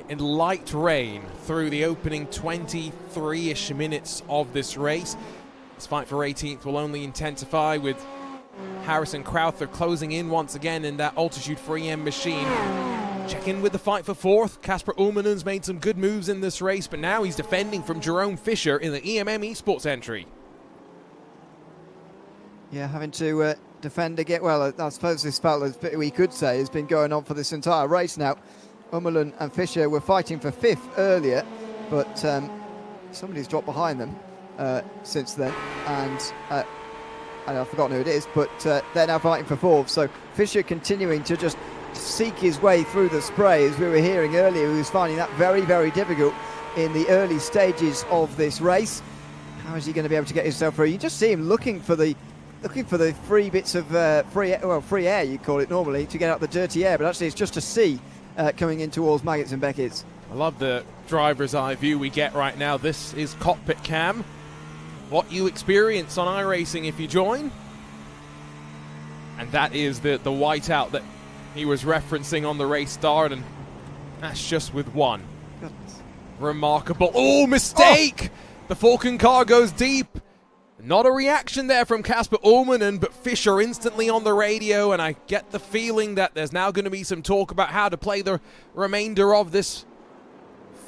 in light rain through the opening 23-ish minutes of this race. This fight for 18th will only intensify with Harrison Crowther closing in once again in that altitude 3M machine. Check in with the fight for 4th. Kasper Ulmanen's made some good moves in this race, but now he's defending from Jerome Fisher in the EMM Esports entry. Yeah, having to defend again. Well, I suppose this battle, we could say, has been going on for this entire race now. Ulmanen and Fisher were fighting for 5th earlier, but somebody's dropped behind them since then, and I've forgotten who it is, but they're now fighting for 4th. So Fisher continuing to just seek his way through the spray. As we were hearing earlier, he was finding that very, very difficult in the early stages of this race. How is he going to be able to get himself through? You just see him looking for the free bits of free air, you call it normally, to get out the dirty air, but actually it's just a sea coming in towards Maggots and Beckett's. I love the driver's eye view we get right now. This is cockpit cam. What you experience on iRacing if you join. And that is the whiteout that he was referencing on the race start, and that's just with one. Goodness. Remarkable. Oh, mistake! Oh. The Falcon car goes deep. Not a reaction there from Kasper Ulmanen, but Fisher instantly on the radio, and I get the feeling that there's now going to be some talk about how to play the remainder of this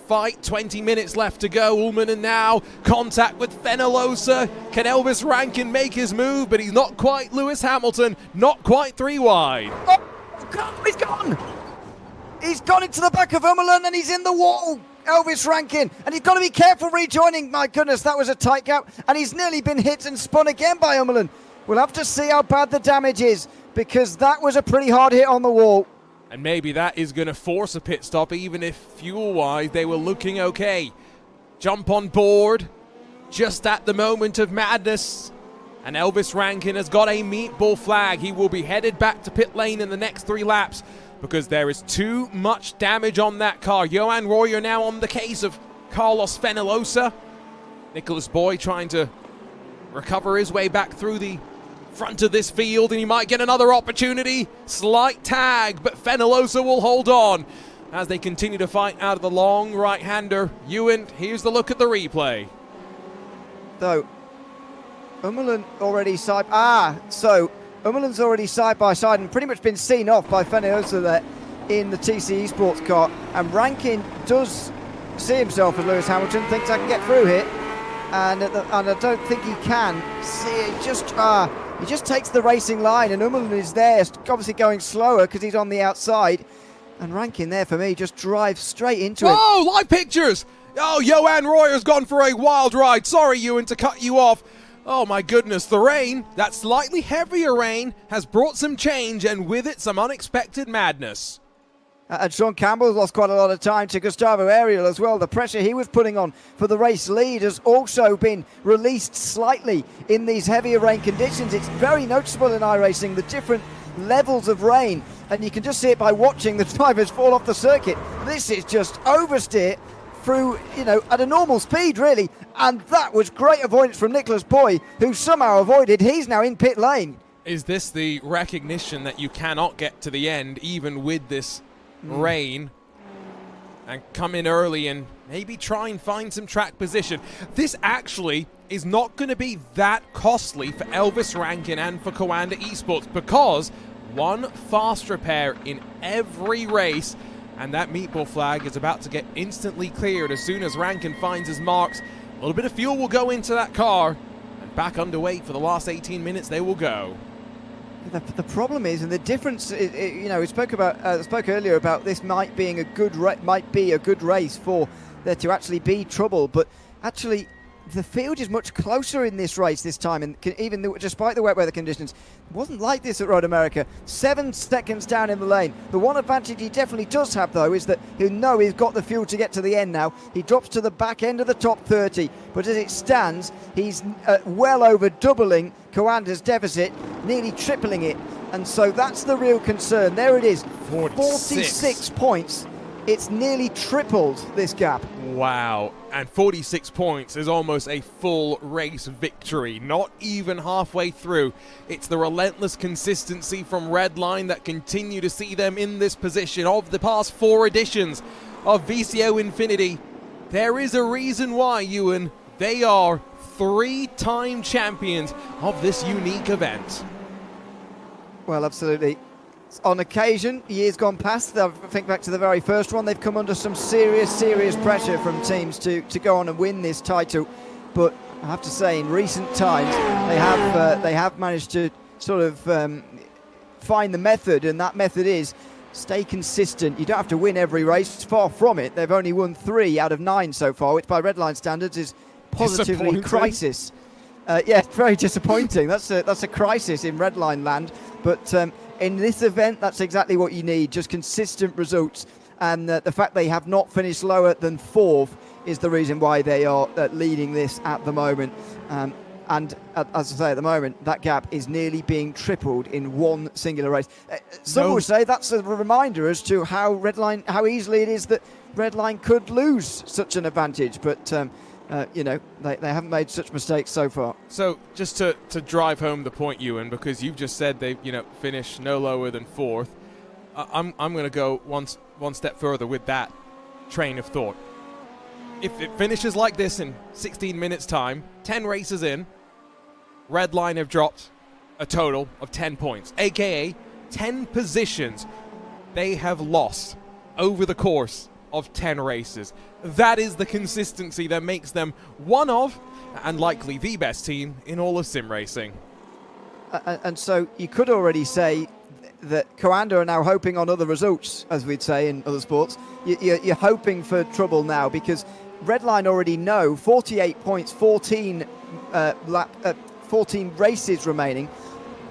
fight. 20 minutes left to go. Ulmanen now, contact with Fenalosa. Can Elvis Rankin make his move? But he's not quite Lewis Hamilton, not quite 3 wide. Oh, God, he's gone! He's gone into the back of Ulmanen, and he's in the wall. Elvis Rankin, and he's got to be careful rejoining. My goodness, that was a tight gap, and he's nearly been hit and spun again by Ulmanen. We'll have to see how bad the damage is, because that was a pretty hard hit on the wall. And maybe that is going to force a pit stop, even if fuel-wise they were looking okay. Jump on board just at the moment of madness, and Elvis Rankin has got a meatball flag. He will be headed back to pit lane in the next 3 laps, because there is too much damage on that car. Johan Royer now on the case of Carlos Fenalosa. Nicholas Boy trying to recover his way back through the front of this field, and he might get another opportunity. Slight tag, but Fenalosa will hold on. as they continue to fight out of the long right-hander. Ewan, here's the look at the replay. So, Ummerlin already Ummerlin's already side by side and pretty much been seen off by Feniosa there in the TC Esports car. And Rankin does see himself as Lewis Hamilton, thinks I can get through here. And I don't think he can. See, he just takes the racing line, and Ummerlin is there, obviously going slower because he's on the outside. And Rankin there, for me, just drives straight into it. Oh, live pictures! Oh, Johan Royer's gone for a wild ride. Sorry, Ewan, to cut you off. Oh my goodness, the rain, that slightly heavier rain, has brought some change, and with it some unexpected madness. And Sean Campbell lost quite a lot of time to Gustavo Ariel as well. The pressure he was putting on for the race lead has also been released slightly in these heavier rain conditions. It's very noticeable in iRacing, the different levels of rain, and you can just see it by watching the drivers fall off the circuit. This is just oversteer through, at a normal speed, really. And that was great avoidance from Nicholas Boy, who somehow avoided. He's now in pit lane. Is this the recognition that you cannot get to the end, even with this rain, and come in early and maybe try and find some track position? This actually is not going to be that costly for Elvis Rankin and for Coanda Esports, because one fast repair in every race, and that meatball flag is about to get instantly cleared as soon as Rankin finds his marks. A little bit of fuel will go into that car, and back underway for the last 18 minutes they will go. The problem is, and the difference, we spoke earlier about this might be a good race for there to actually be trouble, but actually the field is much closer in this race this time, and despite the wet weather conditions, it wasn't like this at Road America. 7 seconds down in the lane. The one advantage he definitely does have, though, is that he'll know he's got the fuel to get to the end now. He drops to the back end of the top 30, but as it stands, he's well over doubling Coanda's deficit, nearly tripling it, and so that's the real concern. There it is, 46 points. It's nearly tripled this gap. Wow, and 46 points is almost a full race victory, not even halfway through. It's the relentless consistency from Redline that continue to see them in this position. Of the past 4 editions of VCO Infinity, there is a reason why, Ewan, they are 3-time champions of this unique event. Well, absolutely. On occasion, years gone past, I think back to the very first one, they've come under some serious pressure from teams to go on and win this title. But I have to say, in recent times, they have managed to sort of find the method, and that method is stay consistent. You don't have to win every race. Far from it. They've only won 3 out of 9 so far, which by Redline standards is positively crisis. Yeah, it's very disappointing. That's a crisis in Redline land. But in this event, that's exactly what you need, just consistent results. And the fact they have not finished lower than 4th is the reason why they are leading this at the moment. And as I say, at the moment, that gap is nearly being tripled in one singular race. Some would say that's a reminder as to how easily it is that Redline could lose such an advantage. But they haven't made such mistakes so far. So just to drive home the point, Ewan, because you've just said they've finished no lower than 4th, I'm going to go one step further with that train of thought. If it finishes like this in 16 minutes time, 10 races in, Redline have dropped a total of 10 points, aka 10 positions they have lost over the course of 10 races. That is the consistency that makes them one of, and likely the best team in all of sim racing. And so you could already say that Coanda are now hoping on other results, as we'd say in other sports. You're hoping for trouble now, because Redline already know 48 points, 14 races remaining.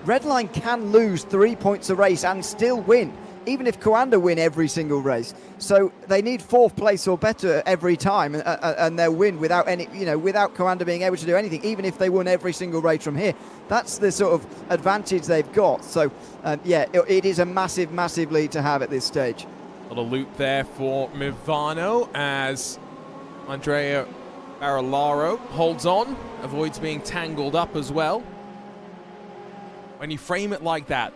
Redline can lose 3 points a race and still win, even if Coanda win every single race. So they need 4th place or better every time, and they'll win without without Coanda being able to do anything, even if they won every single race from here. That's the sort of advantage they've got. So it is a massive lead to have at this stage. A little loop there for Mivano as Andrea Barillaro holds on, avoids being tangled up as well. When you frame it like that,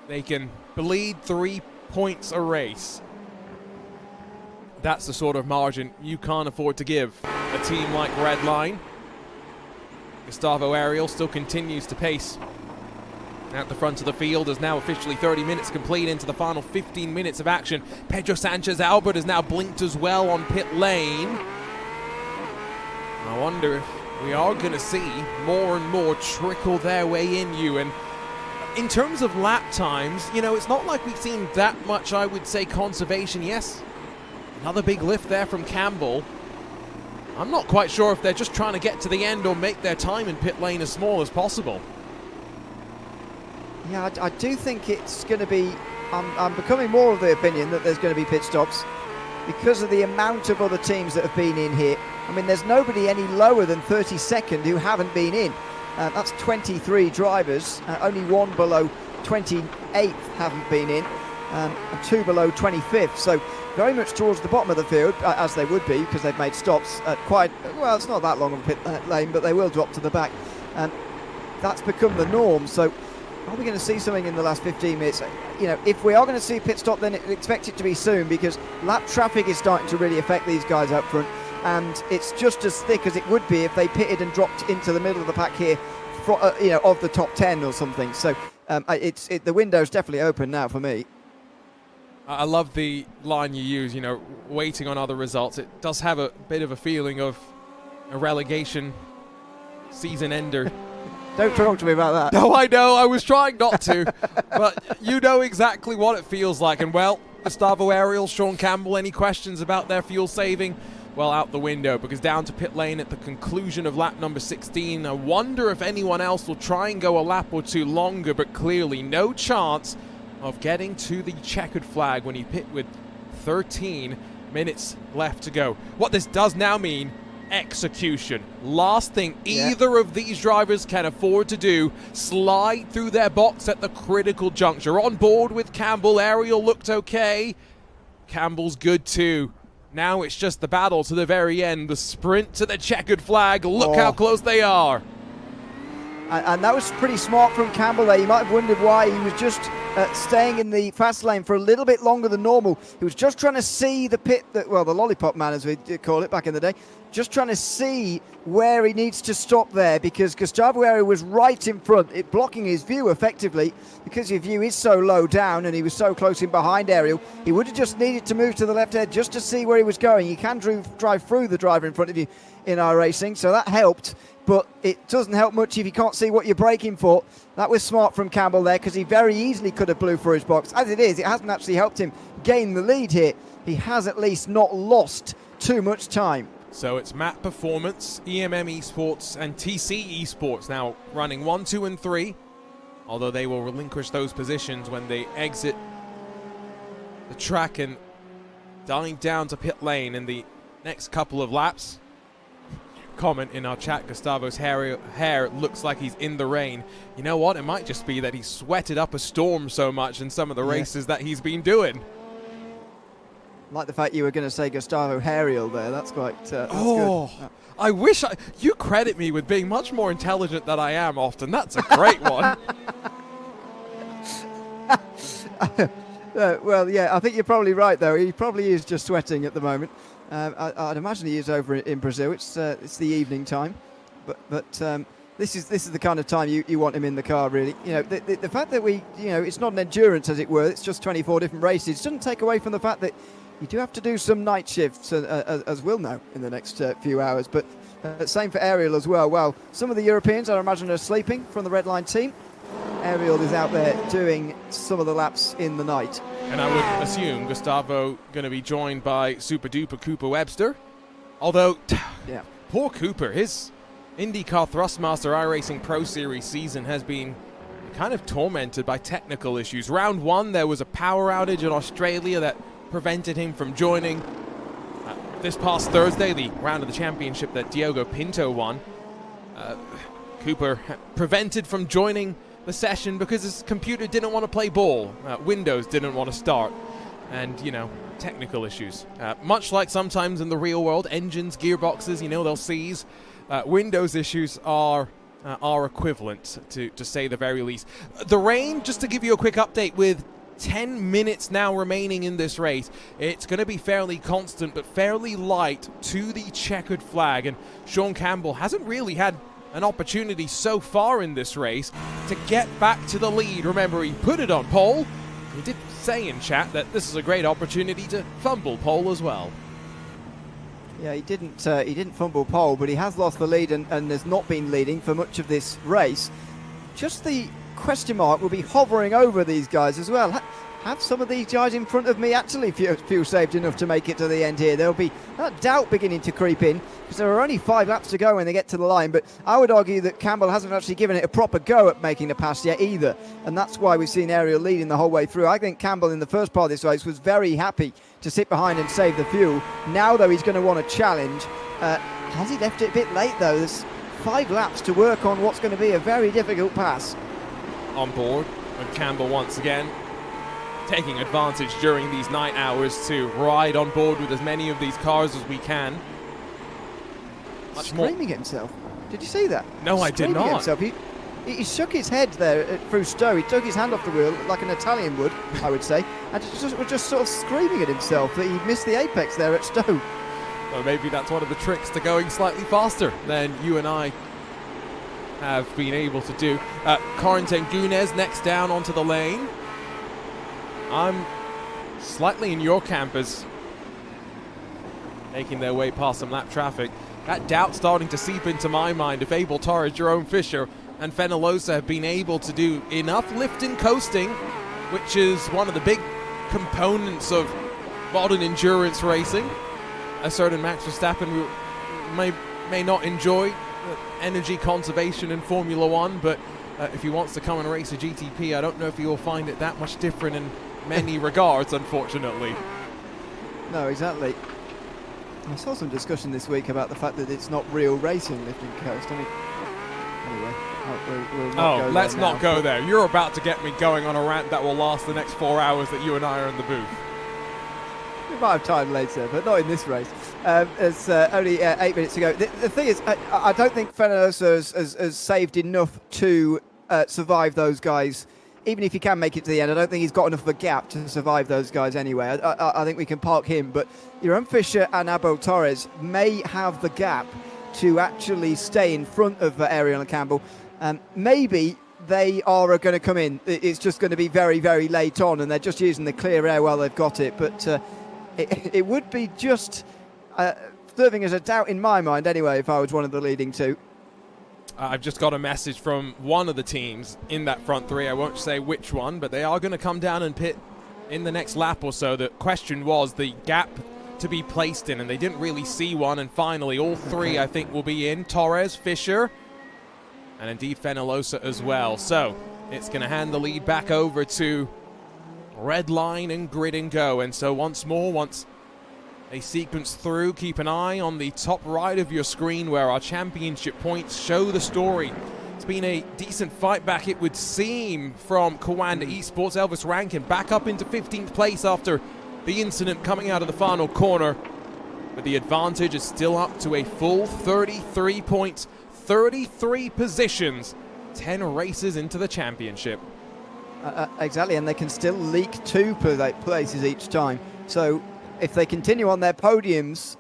they can bleed 3 points a race. that's the sort of margin you can't afford to give a team like Redline. Gustavo Ariel still continues to pace at the front of the field, as now officially 30 minutes complete into the final 15 minutes of action. Pedro Sanchez Albert has now blinked as well on pit lane. I wonder if we are going to see more and more trickle their way in you. And in terms of lap times, you know, it's not like we've seen that much, I would say, conservation. Yes, another big lift there from Campbell. I'm not quite sure if they're just trying to get to the end or make their time in pit lane as small as possible. Yeah, I do think it's going to be... I'm becoming more of the opinion that there's going to be pit stops because of the amount of other teams that have been in here. I mean, there's nobody any lower than 32nd who haven't been in. That's 23 drivers. Only one below 28th haven't been in, and two below 25th. So very much towards the bottom of the field, as they would be, because they've made stops at quite... Well, it's not that long of a pit lane, but they will drop to the back. That's become the norm. So are we going to see something in the last 15 minutes? You know, if we are going to see a pit stop, then expect it to be soon, because lap traffic is starting to really affect these guys up front, and it's just as thick as it would be if they pitted and dropped into the middle of the pack here, you know, of the top 10 or something. So the window's definitely open now for me. I love the line you use, you know, waiting on other results. It does have a bit of a feeling of a relegation season ender. Don't talk to me about that. No, I know, I was trying not to, but you know exactly what it feels like. And well, Gustavo Ariel, Sean Campbell, any questions about their fuel saving? Well, out the window, because down to pit lane at the conclusion of lap number 16. I wonder if anyone else will try and go a lap or two longer, but clearly no chance of getting to the checkered flag when you pit with 13 minutes left to go. What this does now mean, execution. Last thing either of these drivers can afford to do, slide through their box at the critical juncture. On board with Campbell. Ariel looked okay. Campbell's good too. Now it's just the battle to the very end, the sprint to the checkered flag. Look how close they are. And that was pretty smart from Campbell there. You might have wondered why he was just staying in the fast lane for a little bit longer than normal. He was just trying to see the pit, well, the lollipop man, as we call it back in the day, just trying to see where he needs to stop there, because Gustavo Ariel was right in front, it blocking his view effectively, because his view is so low down and he was so close in behind Ariel. He would have just needed to move to the left edge just to see where he was going. You can drive through the driver in front of you in our racing, so that helped. But it doesn't help much if you can't see what you're braking for. That was smart from Campbell there, because he very easily could have blew for his box. As it is, it hasn't actually helped him gain the lead here. He has at least not lost too much time. So it's Map Performance, EMM Esports, and TC Esports now running 1, 2, and 3. Although they will relinquish those positions when they exit the track and dive down to pit lane in the next couple of laps. Comment in our chat, Gustavo's hair looks like he's in the rain. You know what? It might just be that he sweated up a storm so much in some of the races that he's been doing. Like the fact you were going to say Gustavo Ariel there. That's quite that's good. I wish you credit me with being much more intelligent than I am often. That's a great one. Well, yeah, I think you're probably right, though. He probably is just sweating at the moment. I'd imagine he is over in Brazil. It's the evening time, but this is the kind of time you want him in the car, really. You know, the fact that it's not an endurance, as it were. It's just 24 different races. It doesn't take away from the fact that you do have to do some night shifts, as we'll know in the next few hours. But same for Ariel as well. Well, some of the Europeans, I imagine, are sleeping from the Red Line team. Ariel is out there doing some of the laps in the night. And I would assume Gustavo going to be joined by Super Duper Cooper Webster. Although, poor Cooper, his IndyCar Thrustmaster iRacing Pro Series season has been kind of tormented by technical issues. Round 1, there was a power outage in Australia that prevented him from joining. This past Thursday, the round of the championship that Diogo Pinto won, Cooper prevented from joining the session because his computer didn't want to play ball. Windows didn't want to start. And, technical issues. Much like sometimes in the real world, engines, gearboxes, they'll seize. Windows issues are equivalent, to say the very least. The rain, just to give you a quick update with 10 minutes now remaining in this race. It's going to be fairly constant, but fairly light to the checkered flag. And Sean Campbell hasn't really had an opportunity so far in this race to get back to the lead. Remember, he put it on pole. He did say in chat that this is a great opportunity to fumble pole as well. Yeah, he didn't fumble pole, but he has lost the lead and has not been leading for much of this race. Just the question mark will be hovering over these guys as well. Have some of these guys in front of me actually feel saved enough to make it to the end here? There'll be that doubt beginning to creep in, because there are only 5 laps to go when they get to the line, but I would argue that Campbell hasn't actually given it a proper go at making the pass yet either, and that's why we've seen Ariel leading the whole way through. I think Campbell in the first part of this race was very happy to sit behind and save the fuel. Now though, he's going to want a challenge. Has he left it a bit late though? There's 5 laps to work on what's going to be a very difficult pass. On board, and Campbell once again taking advantage during these night hours to ride on board with as many of these cars as we can. Screaming at himself. Did you see that? No, I did not. Himself. He shook his head there through Stowe. He took his hand off the wheel like an Italian would, I would say, and was just sort of screaming at himself that he missed the apex there at Stowe. Well, maybe that's one of the tricks to going slightly faster than you and I have been able to do. Corentin Gunes next down onto the lane. I'm slightly in your camp as making their way past some lap traffic. That doubt starting to seep into my mind if Abel Torres, Jerome Fisher and Fenellosa have been able to do enough lift and coasting, which is one of the big components of modern endurance racing. A certain Max Verstappen may not enjoy energy conservation in Formula One, but if he wants to come and race a GTP, I don't know if he will find it that much different in many regards, unfortunately. No, exactly. I saw some discussion this week about the fact that it's not real racing, lift and coast. I mean, anyway, let's not go there. You're about to get me going on a rant that will last the next 4 hours that you and I are in the booth. We might have time later, but not in this race. It's only 8 minutes to go. The thing is, I don't think Fenellosa has saved enough to survive those guys. Even if he can make it to the end, I don't think he's got enough of a gap to survive those guys anyway. I think we can park him, but Jerome Fisher and Abel Torres may have the gap to actually stay in front of Ariel and Campbell. Maybe they are going to come in. It's just going to be very, very late on, and they're just using the clear air while they've got it. But it would be just serving as a doubt in my mind anyway if I was one of the leading two. I've just got a message from one of the teams in that front three. I won't say which one, but they are going to come down and pit in the next lap or so. The question was the gap to be placed in, and they didn't really see one. And finally, all three, I think, will be in. Torres, Fisher, and indeed Fenellosa as well. So it's going to hand the lead back over to Red Line and Grid and Go. And so once more, once they sequence through, keep an eye on the top right of your screen where our championship points show the story. It's been a decent fight back, it would seem, from Kawanda Esports. Elvis Rankin back up into 15th place after the incident coming out of the final corner. But the advantage is still up to a full 33 points, 33 positions, 10 races into the championship. Exactly, and they can still leak 2 places each time. So if they continue on their podiums,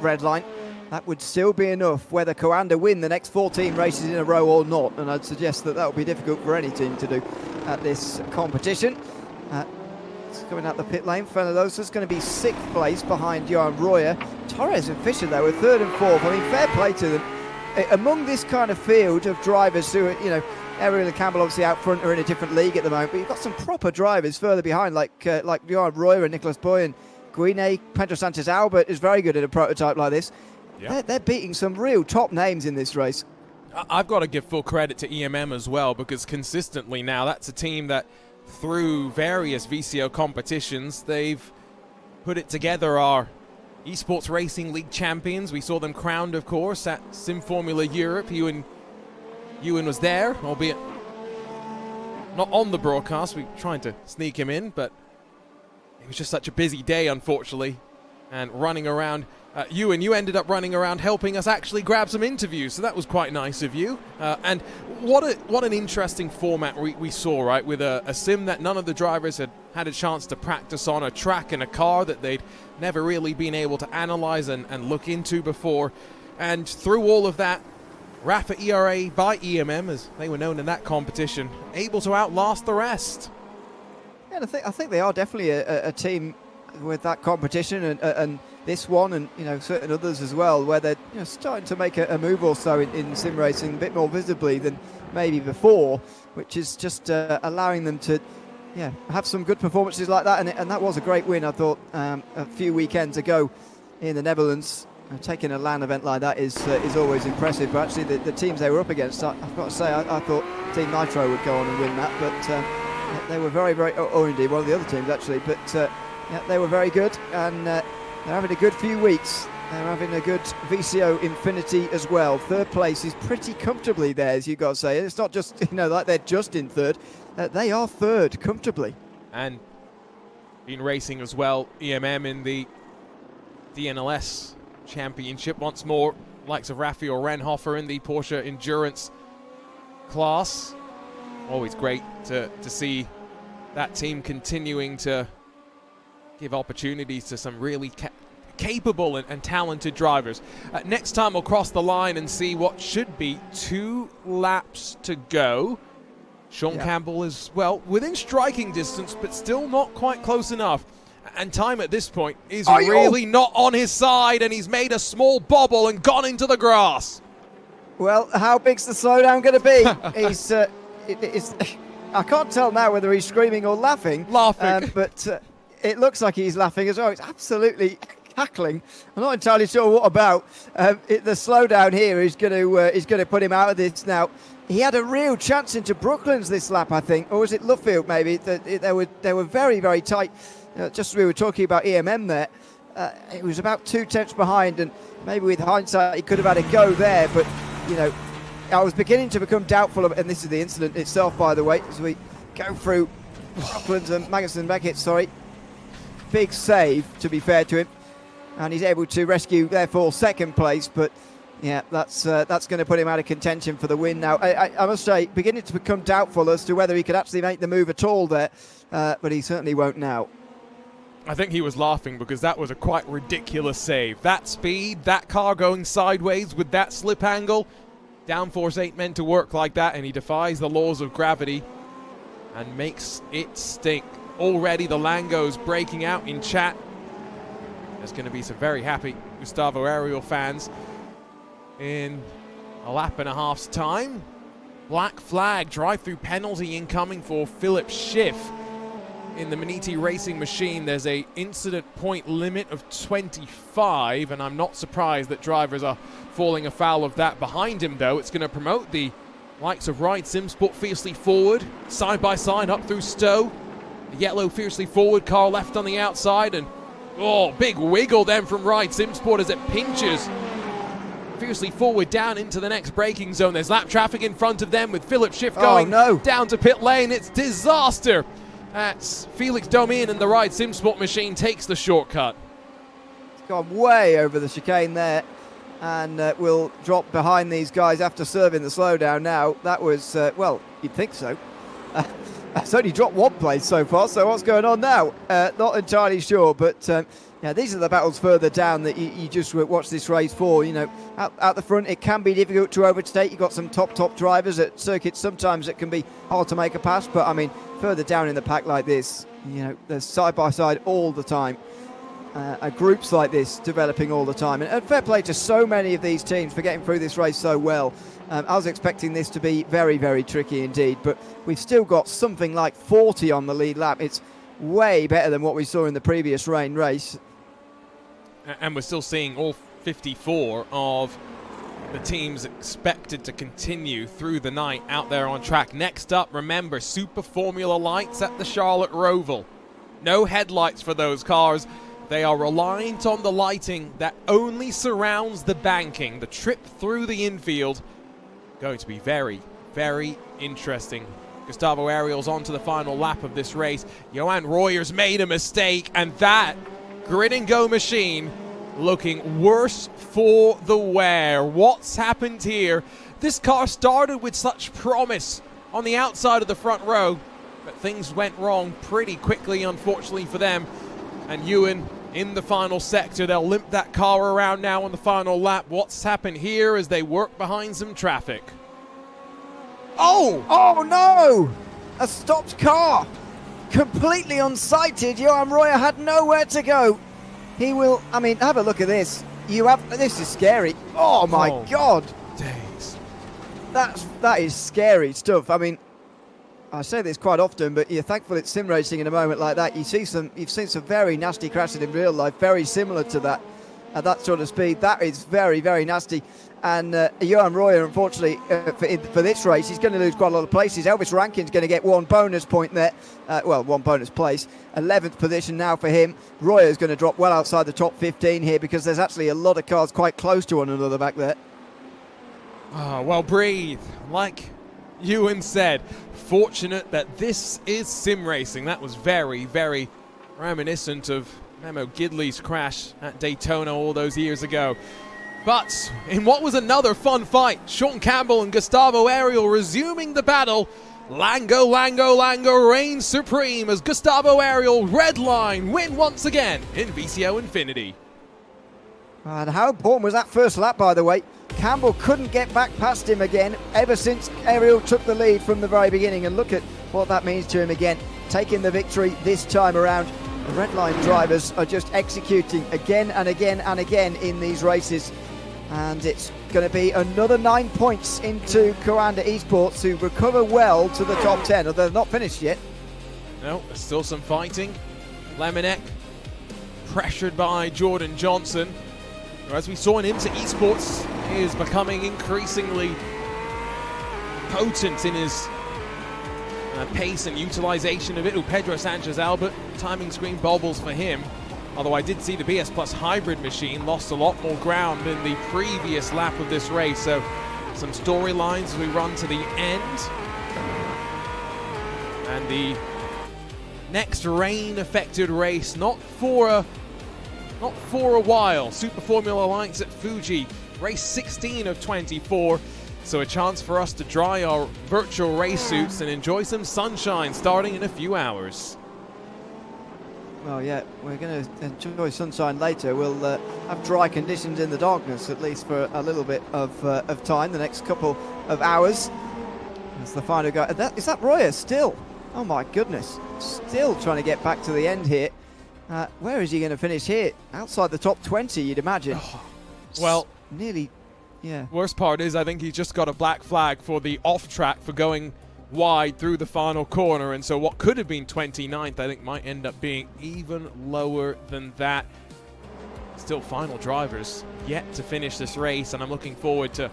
Red Line, that would still be enough whether Kawanda win the next 14 races in a row or not, and I'd suggest that would be difficult for any team to do at this competition. It's coming out the pit lane. Fenellosa's going to be 6th place behind Johan Royer. Torres and Fisher though are 3rd and 4th. I mean, fair play to them. Among this kind of field of drivers who are, Ariel and Campbell obviously out front are in a different league at the moment, but you've got some proper drivers further behind like Johan Royer and Nicholas Boy and Guine. Pedro Sanchez Albert is very good at a prototype like this. Yep. They're beating some real top names in this race. I've got to give full credit to EMM as well, because consistently now that's a team that through various VCO competitions they've put it together. Our Esports Racing League champions, we saw them crowned of course at Sim Formula Europe. Ewan was there, albeit not on the broadcast. We tried to sneak him in, but it was just such a busy day, unfortunately, and running around Ewan, you ended up running around helping us actually grab some interviews, so that was quite nice of you. And what an interesting format we saw, right, with a sim that none of the drivers had a chance to practice on, a track and a car that they'd never really been able to analyze and look into before. And through all of that, Rafa ERA by EMM, as they were known in that competition, able to outlast the rest. Yeah, I think they are definitely a team with that competition and this one, and certain others as well, where they're starting to make a move or so in sim racing a bit more visibly than maybe before, which is just allowing them to have some good performances like that. And that was a great win, I thought, a few weekends ago in the Netherlands. Taking a LAN event like that is always impressive, but actually the teams they were up against, I've got to say, I thought Team Nitro would go on and win that, but they were very, or indeed one of the other teams actually, but they were very good, and they're having a good few weeks. They're having a good VCO Infinity as well. Third place is pretty comfortably theirs, you've got to say. It's not just like they're just in third, they are third comfortably. And been racing as well, EMM in the DNLS Championship once more, likes of Raphael Renhofer in the Porsche Endurance class. Always great to see that team continuing to give opportunities to some really capable and talented drivers. Next time we'll cross the line and see what should be 2 laps to go. Sean Campbell is, well, within striking distance, but still not quite close enough. And time at this point is really not on his side, and he's made a small bobble and gone into the grass. Well, how big's the slowdown going to be? He's, I can't tell now whether he's screaming or laughing. But it looks like he's laughing as well. It's absolutely cackling. I'm not entirely sure what about. The slowdown here is going to put him out of this now. He had a real chance into Brooklands this lap, I think, or was it Luffield maybe? They were very, very tight. Just as we were talking about EMM there, it was about 2 tenths behind, and maybe with hindsight he could have had a go there, but I was beginning to become doubtful of, and this is the incident itself, by the way, as we go through Brooklands and Magnussen Beckett, sorry. Big save, to be fair to him, and he's able to rescue, therefore, second place, but yeah, that's going to put him out of contention for the win now. I must say, beginning to become doubtful as to whether he could actually make the move at all there, but he certainly won't now. I think he was laughing because that was a quite ridiculous save. That speed, that car going sideways with that slip angle, downforce ain't meant to work like that, and he defies the laws of gravity and makes it stink. Already the Langos breaking out in chat. There's going to be some very happy Gustavo Ariel fans in a lap and a half's time. Black flag, drive-through penalty incoming for Philip Schiff. In the Maniti Racing Machine, there's a incident point limit of 25, and I'm not surprised that drivers are falling afoul of that. Behind him, though, it's going to promote the likes of Ride Simsport fiercely forward, side by side up through Stowe. The yellow fiercely forward car left on the outside, and big wiggle then from Ride Simsport as it pinches fiercely forward down into the next braking zone. There's lap traffic in front of them with Philip Schiff going down to pit lane. It's disaster. That's Felix Domin, and the Ride Simsport Machine takes the shortcut. It's gone way over the chicane there, and will drop behind these guys after serving the slowdown now. That was, well, you'd think so. It's only dropped 1 place so far, so what's going on now? Not entirely sure, but these are the battles further down that you just watch this race for. Out the front, it can be difficult to overtake. You've got some top drivers at circuits. Sometimes it can be hard to make a pass, but I mean, further down in the pack like this, there's side by side all the time. Groups like this developing all the time, and fair play to so many of these teams for getting through this race so well. I was expecting this to be very, very tricky indeed, but we've still got something like 40 on the lead lap. It's way better than what we saw in the previous rain race. And we're still seeing all 54 of the teams expected to continue through the night out there on track. Next up, remember, Super Formula lights at the Charlotte Roval. No headlights for those cars. They are reliant on the lighting that only surrounds the banking. The trip through the infield going to be very, very interesting. Gustavo Ariel's on to the final lap of this race. Johan Royer's made a mistake, and that grid and go machine looking worse for the wear. What's happened here? This car started with such promise on the outside of the front row, but things went wrong pretty quickly, unfortunately for them. And Ewan in the final sector, they'll limp that car around now on the final lap. What's happened here as they work behind some traffic? Oh! Oh no! A stopped car! Completely unsighted. Johan Royer had nowhere to go. He will, I mean, have a look at this. This is scary. Oh my God. Days. That is scary stuff. I mean, I say this quite often, but you're thankful it's sim racing in a moment like that. You've seen some very nasty crashes in real life, very similar to that, at that sort of speed. That is very, very nasty. And Johan Royer, unfortunately, for this race, he's going to lose quite a lot of places. Elvis Rankin's going to get one bonus point there. Well, one bonus place. 11th position now for him. Royer's going to drop well outside the top 15 here because there's actually a lot of cars quite close to one another back there. Oh, well, breathe. Like Ewan said, fortunate that this is sim racing. That was very, very reminiscent of Memo Gidley's crash at Daytona all those years ago. But in what was another fun fight, Sean Campbell and Gustavo Ariel resuming the battle. Lango reigns supreme as Gustavo Ariel redline win once again in VCO Infinity. And how important was that first lap, by the way? Campbell couldn't get back past him again ever since Ariel took the lead from the very beginning. And look at what that means to him again, taking the victory this time around. The redline drivers are just executing again and again and again in these races. And it's going to be another 9 points into Coanda Esports to recover well to the top 10. Although they're not finished yet. No, there's still some fighting. Lemonek pressured by Jordan Johnson. As we saw in IMSA Esports, he is becoming increasingly potent in his pace and utilization of it. Pedro Sanchez Albert, timing screen bobbles for him. Although I did see the BS Plus hybrid machine lost a lot more ground than the previous lap of this race. So some storylines as we run to the end. And the next rain-affected race, not for a while. Super Formula Lights at Fuji, race 16 of 24. So a chance for us to dry our virtual race suits and enjoy some sunshine starting in a few hours. Well, yeah, we're going to enjoy sunshine later. We'll have dry conditions in the darkness, at least for a little bit of time, the next couple of hours. That's the final guy. Is that Royer still? Oh my goodness. Still trying to get back to the end here. Where is he going to finish here? Outside the top 20, you'd imagine. Oh, well, nearly, yeah. Worst part is I think he's just got a black flag for the off track for going wide through the final corner, and so what could have been 29th I think might end up being even lower than that. Still final drivers yet to finish this race, and I'm looking forward to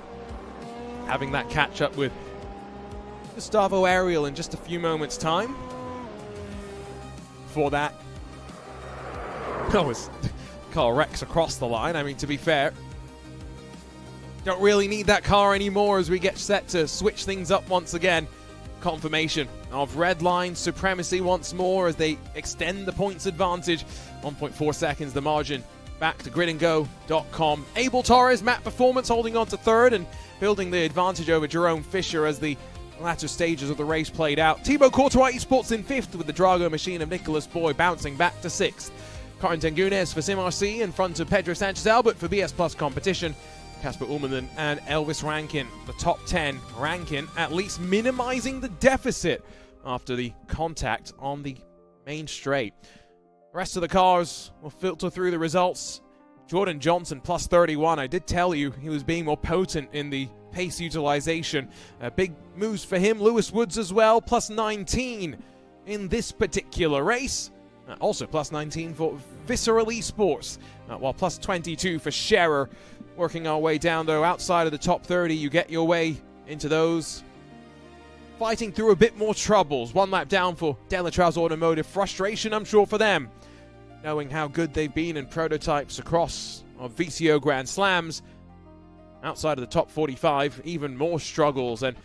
having that catch up with Gustavo Ariel in just a few moments time. Before that, was car wrecks across the line. I mean, to be fair, don't really need that car anymore as we get set to switch things up once again. Confirmation of redline supremacy once more as they extend the points advantage. 1.4 seconds the margin back to gridandgo.com. Abel Torres, Matt Performance holding on to third and building the advantage over Jerome Fisher as the latter stages of the race played out. Thibaut Courtois Esports in fifth with the Drago machine of Nicholas Boy bouncing back to sixth. Karin Tengunes for SimRC in front of Pedro Sanchez Albert for BS Plus competition. Casper Ullmann and Elvis Rankin, the top 10. Rankin at least minimizing the deficit after the contact on the main straight. The rest of the cars will filter through the results. Jordan Johnson plus 31. I did tell you he was being more potent in the pace utilization. Big moves for him. Lewis Woods as well, plus 19 in this particular race. Also plus 19 for Visceral Esports, while plus 22 for Scherer. Working our way down, though, outside of the top 30, you get your way into those fighting through a bit more troubles. One lap down for Delatraus Automotive. Frustration, I'm sure, for them, knowing how good they've been in prototypes across VCO Grand Slams. Outside of the top 45, even more struggles. And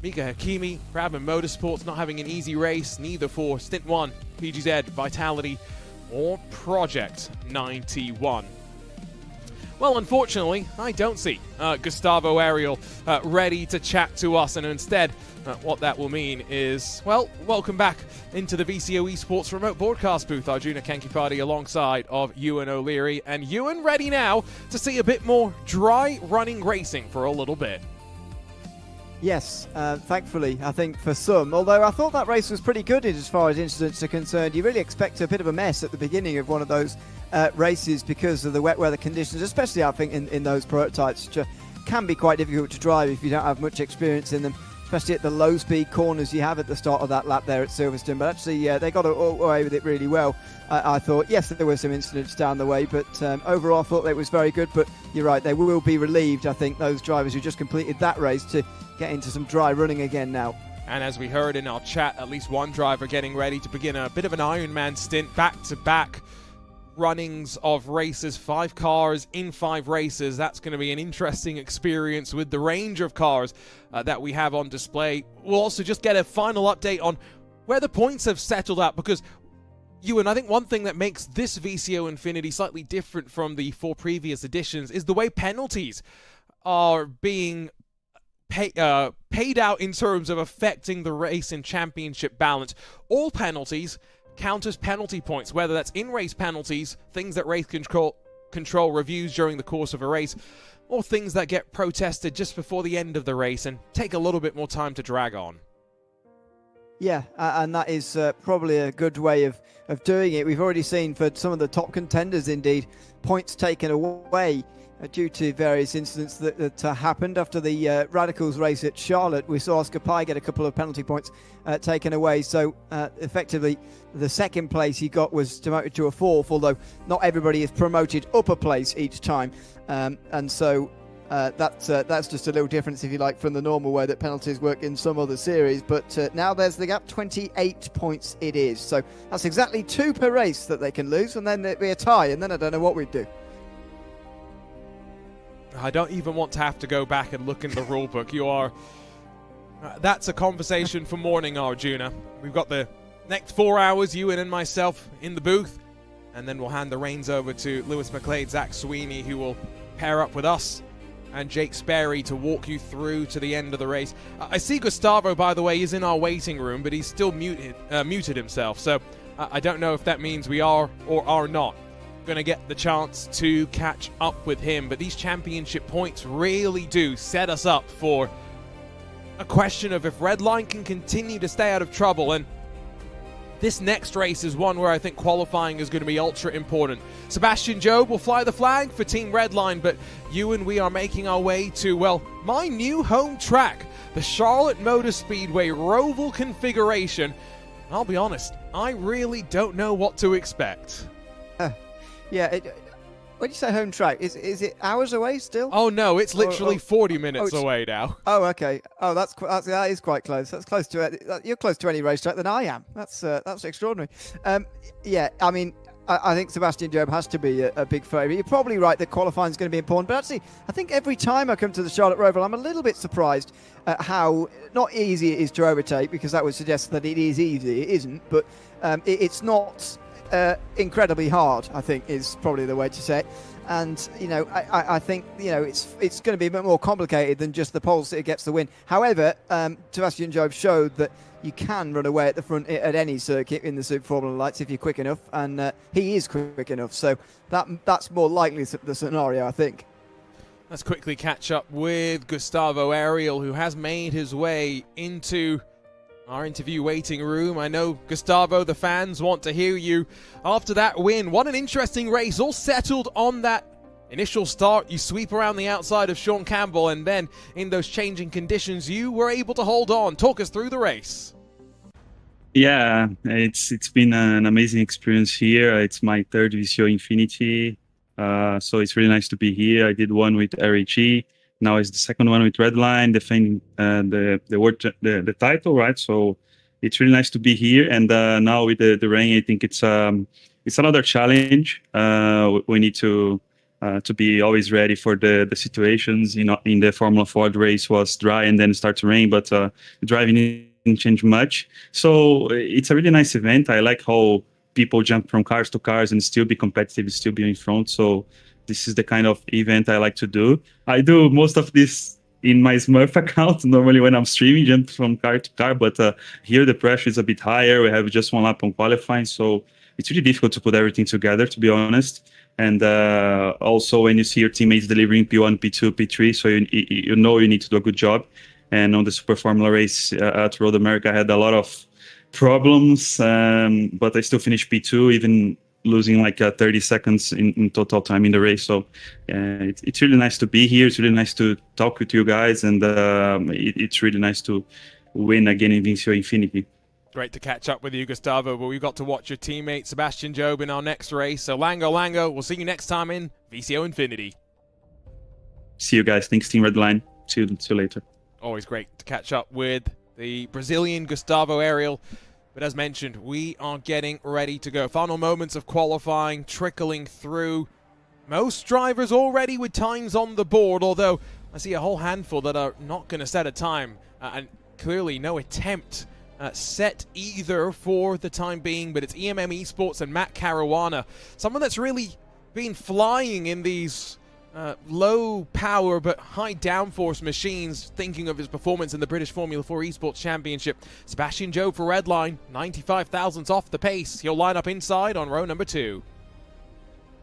Mika Hakimi, Bradman Motorsports not having an easy race, neither for Stint 1, PGZ, Vitality, or Project 91. Well, unfortunately, I don't see Gustavo Ariel ready to chat to us, and instead, what that will mean is, well, welcome back into the VCO Esports remote broadcast booth. Arjuna Kankipati alongside of Ewan O'Leary, and Ewan ready now to see a bit more dry running racing for a little bit. Yes, thankfully, I think for some. Although I thought that race was pretty good as far as incidents are concerned. You really expect a bit of a mess at the beginning of one of those races because of the wet weather conditions, especially I think in those prototypes, which can be quite difficult to drive if you don't have much experience in them, especially at the low speed corners you have at the start of that lap there at Silverstone. But actually, they got away with it really well. I thought, yes, there were some incidents down the way, but overall I thought it was very good. But you're right, they will be relieved, I think, those drivers who just completed that race, to get into some dry running again now. And as we heard in our chat, at least one driver getting ready to begin a bit of an Ironman stint, back-to-back runnings of races, 5 cars in 5 races. That's going to be an interesting experience with the range of cars that we have on display. We'll also just get a final update on where the points have settled at, because Ewan, I think one thing that makes this VCO Infinity slightly different from the 4 previous editions is the way penalties are being paid out in terms of affecting the race and championship balance. All penalties count as penalty points, whether that's in-race penalties, things that race control reviews during the course of a race, or things that get protested just before the end of the race and take a little bit more time to drag on. Yeah, and that is probably a good way of doing it. We've already seen for some of the top contenders, indeed, points taken away due to various incidents that happened. After the Radicals race at Charlotte, we saw Oscar Pai get a couple of penalty points taken away. So effectively, the second place he got was demoted to a 4th, although not everybody is promoted up a place each time. And so that's just a little difference, if you like, from the normal way that penalties work in some other series. But now there's the gap, 28 points it is. So that's exactly 2 per race that they can lose, and then it'd be a tie, and then I don't know what we'd do. I don't even want to have to go back and look in the rulebook. You are... that's a conversation for morning, Arjuna. We've got the next 4 hours, Ewan and myself, in the booth. And then we'll hand the reins over to Lewis McLeod, Zach Sweeney, who will pair up with us and Jake Sperry to walk you through to the end of the race. I see Gustavo, by the way, is in our waiting room, but he's still muted himself. So I don't know if that means we are or are not going to get the chance to catch up with him. But these championship points really do set us up for a question of if Redline can continue to stay out of trouble. And this next race is one where I think qualifying is going to be ultra important. Sebastian Jobe will fly the flag for Team Redline, but you and we are making our way to, well, my new home track, the Charlotte Motor Speedway Roval configuration. I'll be honest, I really don't know what to expect. Yeah, when you say home track, is it hours away still? Oh no, it's literally 40 minutes away now. Oh, okay. Oh, that is quite close. That's close to you're close to any racetrack than I am. That's extraordinary. Yeah, I mean, I think Sebastian Jobe has to be a big favourite. You're probably right that qualifying is going to be important, but actually, I think every time I come to the Charlotte Roval, I'm a little bit surprised at how not easy it is to overtake, because that would suggest that it is easy. It isn't, but it's not incredibly hard, I think, is probably the way to say it. And I think it's going to be a bit more complicated than just the pole sitter gets the win. However, Sebastian Jobe showed that you can run away at the front at any circuit in the Super Formula Lights if you're quick enough, and he is quick enough. So that's more likely the scenario, I think. Let's quickly catch up with Gustavo Ariel, who has made his way into our interview waiting room. I know, Gustavo, the fans want to hear you after that win. What an interesting race, all settled on that initial start. You sweep around the outside of Sean Campbell, and then in those changing conditions, you were able to hold on. Talk us through the race. Yeah, it's been an amazing experience here. It's my 3rd VCO Infinity, so it's really nice to be here. I did one with RHE. Now it's the 2nd one with Redline, defending the title, right? So it's really nice to be here. And now with the rain, I think it's another challenge. We need to be always ready for the situations. In the Formula Ford race was dry and then start to rain, but the driving didn't change much. So it's a really nice event. I like how people jump from cars to cars and still be competitive, still be in front. So this is the kind of event I like to do. I do most of this in my Smurf account normally when I'm streaming, jump from car to car, but here the pressure is a bit higher. We have just one lap on qualifying, so it's really difficult to put everything together, to be honest. And also when you see your teammates delivering P1, P2, P3, so you know you need to do a good job. And on the Super Formula race at Road America, I had a lot of problems, but I still finished P2, even losing like 30 seconds in total time in the race. So it's really nice to be here. It's really nice to talk with you guys, and it's really nice to win again in VCO Infinity. Great to catch up with you, Gustavo, but we've got to watch your teammate Sebastian Job in our next race. So Lango, we'll see you next time in VCO Infinity. See you guys. Thanks, Team Redline. See you later. Always great to catch up with the Brazilian Gustavo Ariel. But as mentioned, we are getting ready to go. Final moments of qualifying trickling through. Most drivers already with times on the board, although I see a whole handful that are not going to set a time. And clearly no attempt set either for the time being, but it's EMM Esports and Matt Caruana. Someone that's really been flying in these low power but high downforce machines, thinking of his performance in the British Formula 4 Esports Championship. Sebastian Job for Redline, 95 thousandths off the pace. He'll line up inside on row number 2.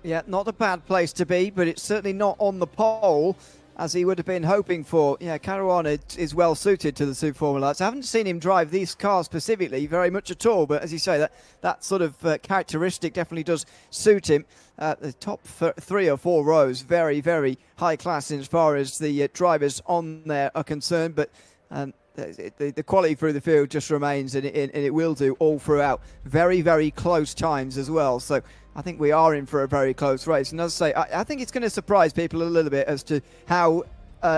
Yeah, not a bad place to be, but it's certainly not on the pole as he would have been hoping for. Yeah, Caruana is well suited to the Super Formula Lights. I haven't seen him drive these cars specifically very much at all, but as you say, that sort of characteristic definitely does suit him. The top 3 or 4 rows, very, very high class as far as the drivers on there are concerned, but the quality through the field just remains, and it will do all throughout. Very, very close times as well, so I think we are in for a very close race. And as I say, I think it's going to surprise people a little bit as to how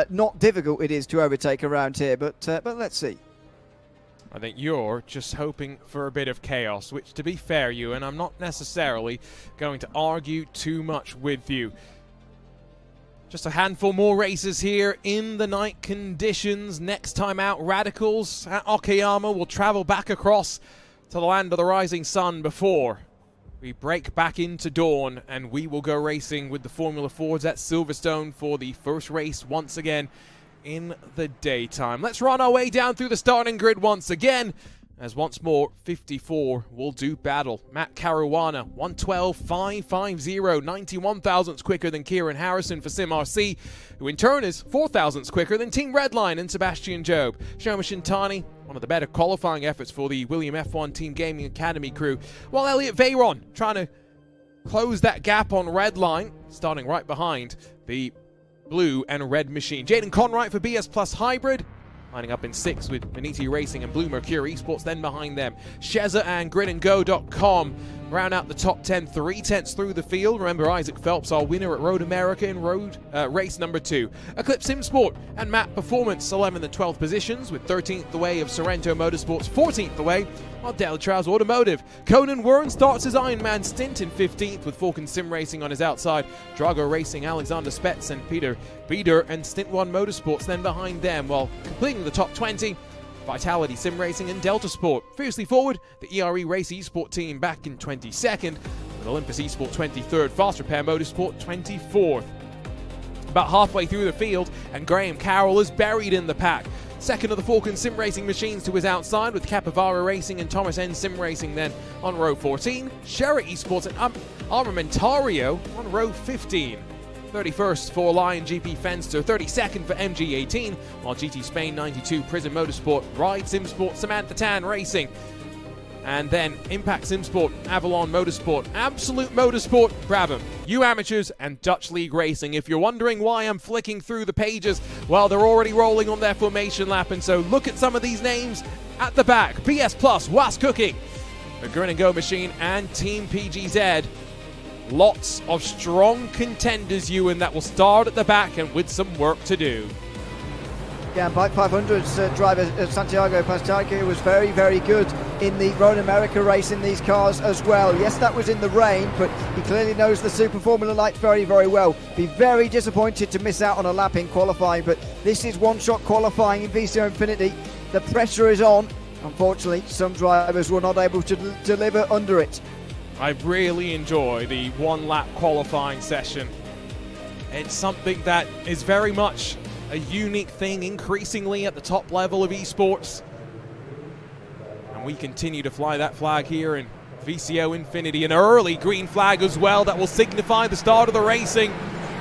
not difficult it is to overtake around here, but let's see. I think you're just hoping for a bit of chaos, which, to be fair, Ewan, I'm not necessarily going to argue too much with you. Just a handful more races here in the night conditions. Next time out, Radicals at Okayama will travel back across to the land of the rising sun before we break back into dawn, and we will go racing with the Formula Fords at Silverstone for the first race once again in the daytime. Let's run our way down through the starting grid once again, as once more 54 will do battle. Matt Caruana, 112.550, 91 thousandths quicker than Kieran Harrison for SimRC, who in turn is 4 thousandths quicker than Team Redline and Sebastian Job. Shoma Shintani, one of the better qualifying efforts for the William F1 Team Gaming Academy crew, while Elliot Veyron trying to close that gap on Redline, starting right behind the blue and red machine. Jaden Conwright for BS Plus Hybrid, lining up in 6th with Beniti Racing and Blue Mercury Esports. Then behind them, Sheza and GridandGo.com round out the top 10, 3/10 through the field. Remember, Isaac Phelps, our winner at Road America in race number 2. Eclipse Simsport and Matt Performance, 11th and 12th positions, with 13th the way of Sorrento Motorsports, 14th the way of Dale Trials Automotive. Conan Wern starts his Ironman stint in 15th with Falcon Sim Racing on his outside. Drago Racing, Alexander Spetz and Peter Bieder and Stint 1 Motorsports then behind them, while completing the top 20, Vitality Sim Racing and Delta Sport. Fiercely forward, the ERE Race Esport team back in 22nd, with Olympus Esport 23rd, Fast Repair Motorsport 24th. About halfway through the field, and Graham Carroll is buried in the pack. Second of the Falcon Sim Racing machines to his outside, with Capivara Racing and Thomas N Sim Racing then on row 14. Shera Esports and Armamentario on row 15. 31st for Lion GP Fenster, 32nd for MG18, while GT Spain 92 Prison Motorsport, Ride Simsport, Samantha Tan Racing, and then Impact Simsport, Avalon Motorsport, Absolute Motorsport, Brabham, U Amateurs, and Dutch League Racing. If you're wondering why I'm flicking through the pages, well, they're already rolling on their formation lap, and so look at some of these names at the back. BS Plus, Was Cooking, the Grin and Go Machine, and Team PGZ. Lots of strong contenders, Ewan, that will start at the back and with some work to do. Yeah, Bike 500's driver Santiago Pastaga was very, very good in the Road America race in these cars as well. Yes, that was in the rain, but he clearly knows the Super Formula Lights very, very well. Be very disappointed to miss out on a lap in qualifying, but this is one-shot qualifying in VCO Infinity. The pressure is on. Unfortunately, some drivers were not able to deliver under it. I really enjoy the one-lap qualifying session It's something that is very much a unique thing increasingly at the top level of esports. And we continue to fly that flag here in VCO Infinity, an early green flag as well that will signify the start of the racing.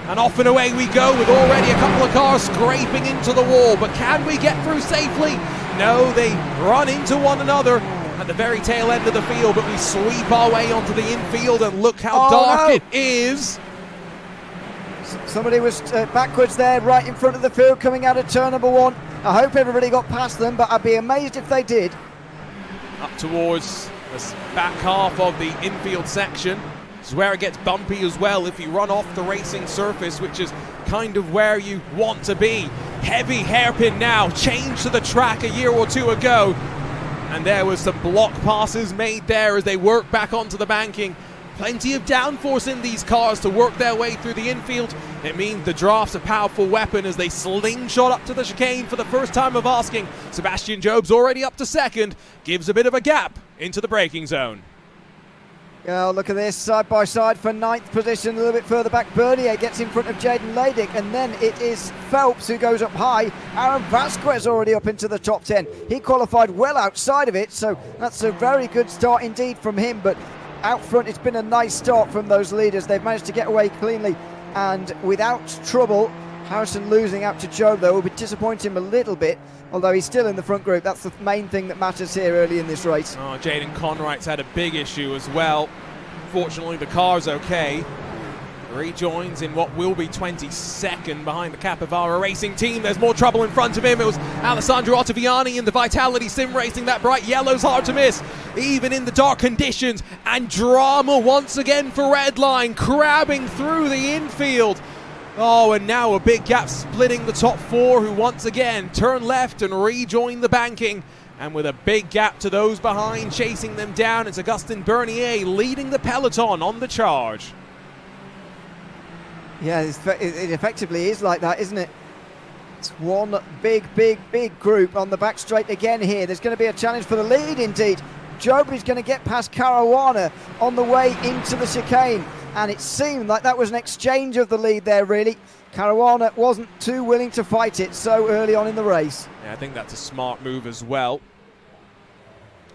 And off and away we go with already a couple of cars scraping into the wall. But can we get through safely? No, they run into one another at the very tail end of the field, but we sweep our way onto the infield, and look how dark it is. Somebody was backwards there, right in front of the field, coming out of turn number 1. I hope everybody got past them, but I'd be amazed if they did. Up towards the back half of the infield section. This is where it gets bumpy as well if you run off the racing surface, which is kind of where you want to be. Heavy hairpin now, changed to the track a year or two ago. And there was some block passes made there as they work back onto the banking. Plenty of downforce in these cars to work their way through the infield. It means the draft's a powerful weapon as they slingshot up to the chicane for the first time of asking. Sebastian Job's already up to second, gives a bit of a gap into the braking zone. Oh, look at this, side by side for 9th position, a little bit further back. Bernier gets in front of Jaden Leydick, and then it is Phelps who goes up high. Aaron Vasquez already up into the top 10. He qualified well outside of it, so that's a very good start indeed from him. But out front, it's been a nice start from those leaders. They've managed to get away cleanly and without trouble. Harrison losing out to Job, though, will be disappointing him a little bit, although he's still in the front group. That's the main thing that matters here early in this race. Oh, Jaden Conright's had a big issue as well. Fortunately, the car's okay. Rejoins in what will be 22nd behind the Capivara Racing team. There's more trouble in front of him. It was Alessandro Ottaviani in the Vitality Sim Racing. That bright yellow's hard to miss, even in the dark conditions. And drama once again for Redline, crabbing through the infield. Oh, and now a big gap splitting the top 4, who once again turn left and rejoin the banking. And with a big gap to those behind, chasing them down, it's Augustin Bernier leading the peloton on the charge. Yeah, it effectively is like that, isn't it? It's one big group on the back straight again here. There's going to be a challenge for the lead indeed. Joby's going to get past Caruana on the way into the chicane. And it seemed like that was an exchange of the lead there, really. Caruana wasn't too willing to fight it so early on in the race. Yeah, I think that's a smart move as well.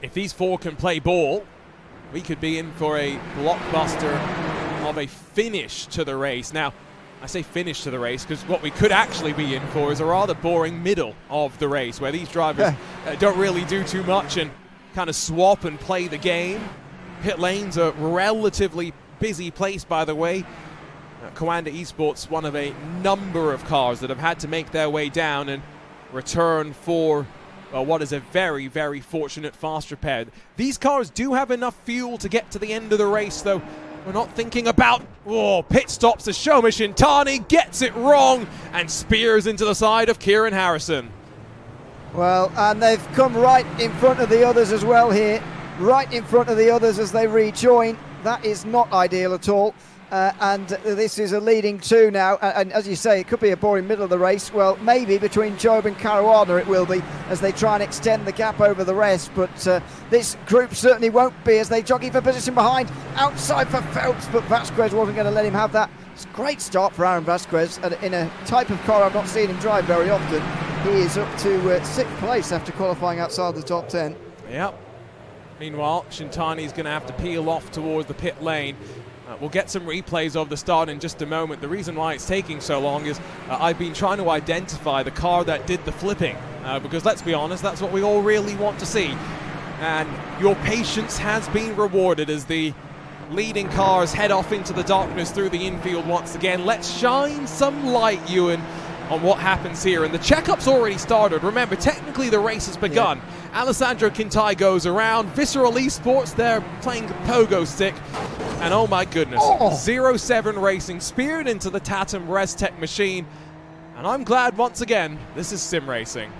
If these 4 can play ball, we could be in for a blockbuster of a finish to the race. Now, I say finish to the race because what we could actually be in for is a rather boring middle of the race where these drivers don't really do too much and kind of swap and play the game. Pit lane's a relatively busy place, by the way. Coanda Esports, one of a number of cars that have had to make their way down and return for what is a very, very fortunate fast repair. These cars do have enough fuel to get to the end of the race, though. We're not thinking about pit stops as Shoma Shintani gets it wrong and spears into the side of Kieran Harrison. Well, and they've come right in front of the others as well here. Right in front of the others as they rejoin. That is not ideal at all. And this is a leading 2 now, and as you say, it could be a boring middle of the race. Well, maybe between Job and Caruana it will be, as they try and extend the gap over the rest, but this group certainly won't be, as they jockey for position behind, outside for Phelps, but Vasquez wasn't going to let him have that. It's a great start for Aaron Vasquez, and in a type of car I've not seen him drive very often. He is up to 6th place after qualifying outside the top 10. Yep. Meanwhile, Shintani's going to have to peel off towards the pit lane. We'll get some replays of the start in just a moment. The reason why it's taking so long is I've been trying to identify the car that did the flipping, because let's be honest, that's what we all really want to see. And your patience has been rewarded as the leading cars head off into the darkness through the infield once again. Let's shine some light, Ewan, on what happens here. And the checkup's already started. Remember, technically the race has begun. Yeah. Alessandro Quintai goes around. Visceral Esports, they're playing pogo stick. And oh my goodness, 07 Racing speared into the Tatum ResTech machine. And I'm glad once again, this is sim racing.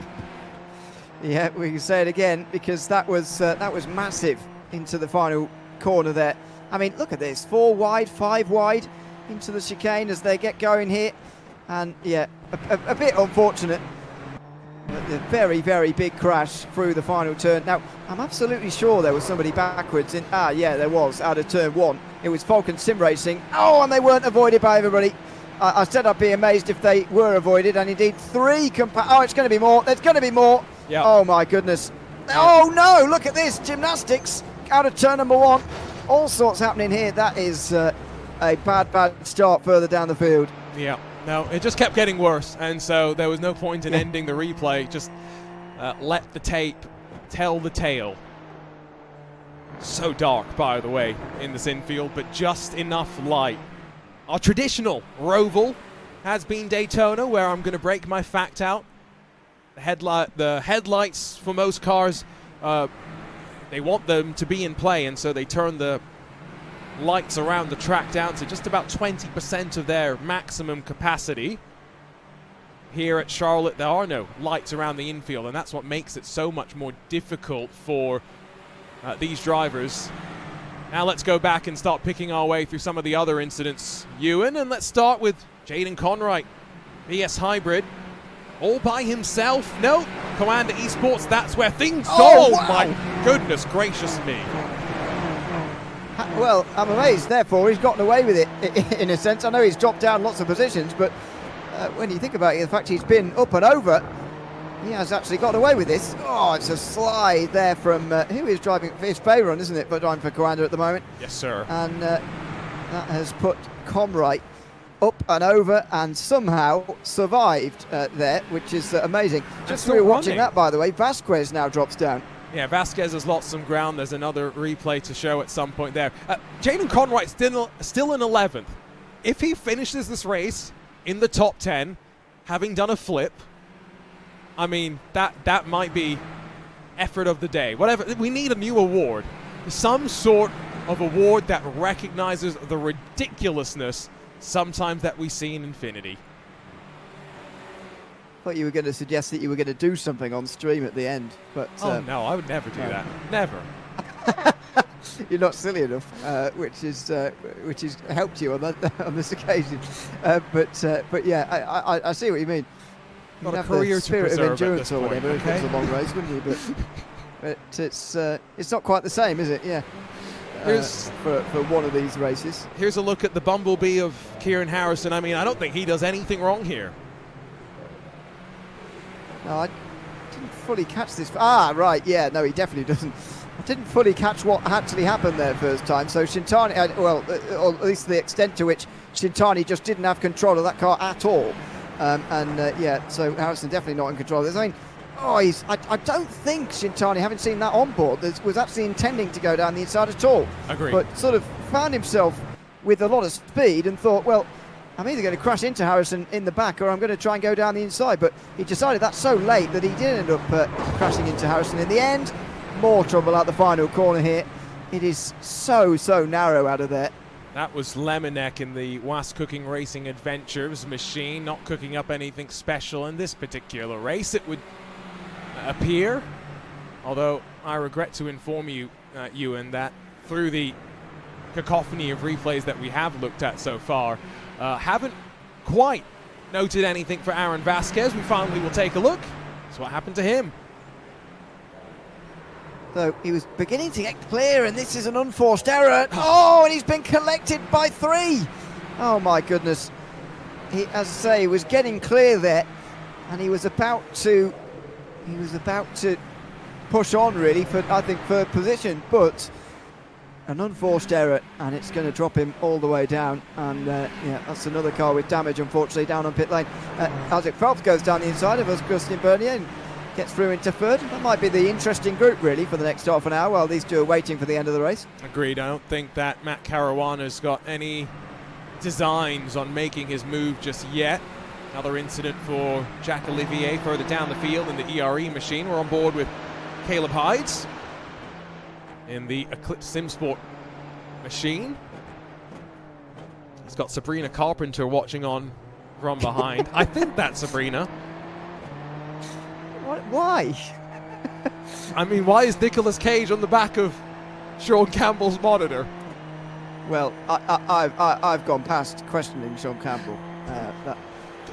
Yeah, we can say it again because that was massive into the final corner there. I mean, look at this, 4 wide, 5 wide into the chicane as they get going here. And yeah, a bit unfortunate. But the very, very big crash through the final turn. Now, I'm absolutely sure there was somebody backwards in, yeah, there was, out of turn 1. It was Falcon Sim Racing. Oh, and they weren't avoided by everybody. I said I'd be amazed if they were avoided, and indeed 3 oh, it's going to be more. There's going to be more. Yeah. Oh my goodness. Oh no, look at this. Gymnastics out of turn number 1. All sorts happening here. That is a bad start further down the field. Yeah, no, it just kept getting worse, and so there was no point in ending the replay. Just let the tape tell the tale. So dark, by the way, in this infield, but just enough light. Our traditional Roval has been Daytona, where I'm going to break my fact out. The headlights for most cars, they want them to be in play, and so they turn the lights around the track down to just about 20% of their maximum capacity. Here at Charlotte, there are no lights around the infield, and that's what makes it so much more difficult for these drivers. Now let's go back and start picking our way through some of the other incidents, Ewan, and let's start with Jaden Conwright, BS Hybrid, all by himself. No, Commander Esports, that's where things Oh, go. wow. My goodness gracious me. Well, I'm amazed, therefore, he's gotten away with it, in a sense. I know he's dropped down lots of positions, but when you think about it, the fact he's been up and over, he has actually got away with this. Oh, it's a slide there from, who is driving? It's Bayron, isn't it, but driving for Commander at the moment. Yes, sir. And that has put Conwright up and over and somehow survived there, which is amazing. Just still through watching running. that, by the way, Vasquez now drops down. Yeah, Vasquez has lost some ground. There's another replay to show at some point there. Jaden Conwright still in 11th. If he finishes this race in the top 10, having done a flip, I mean, that might be effort of the day. Whatever, we need a new award. Some sort of award that recognizes the ridiculousness sometimes that we see in Infinity. I thought you were going to suggest that you were going to do something on stream at the end, but Oh no, I would never do no. that. Never. you're not silly enough, which has helped you on that on this occasion. But yeah, I see what you mean. Got You'd a have career the to spirit of preserve at endurance this or point, whatever if okay? it's a long race, wouldn't you? But it's not quite the same, is it? Yeah. Here's- For one of these races. Here's a look at the bumblebee of Kieran Harrison. I mean, I don't think he does anything wrong here. No, I didn't fully catch this. Ah, right, yeah, no, he definitely doesn't. I didn't fully catch what actually happened there first time. So Shintani, or at least the extent to which Shintani just didn't have control of that car at all. Yeah, so Harrison definitely not in control of this. I mean, I don't think Shintani, having seen that on board, was actually intending to go down the inside at all. Agreed. But sort of found himself with a lot of speed and thought, well, I'm either going to crash into Harrison in the back or I'm going to try and go down the inside. But he decided that so late that he did end up crashing into Harrison in the end. More trouble out the final corner here. It is so narrow out of there. That was Lemonek in the Was Cooking Racing Adventures machine, not cooking up anything special in this particular race, it would appear. Although I regret to inform you, Ewan, that through the cacophony of replays that we have looked at so far, haven't quite noted anything for Aaron Vasquez. We finally will take a look. That's what happened to him. So he was beginning to get clear, and this is an unforced error. Oh, and he's been collected by 3. Oh my goodness. He, as I say, was getting clear there, and he was about to push on really for, I think, third position, but an unforced error, and it's going to drop him all the way down. And yeah, that's another car with damage, unfortunately, down on pit lane. Isaac Phelps goes down the inside of Augustin Bernier and gets through into third. That might be the interesting group, really, for the next half an hour while these two are waiting for the end of the race. Agreed. I don't think that Matt Caruana's got any designs on making his move just yet. Another incident for Jack Olivier further down the field in the ERE machine. We're on board with Caleb Hides in the Eclipse SimSport machine. He's got Sabrina Carpenter watching on from behind. I think that's Sabrina. Why? I mean, why is Nicolas Cage on the back of Sean Campbell's monitor? Well, I've gone past questioning Sean Campbell.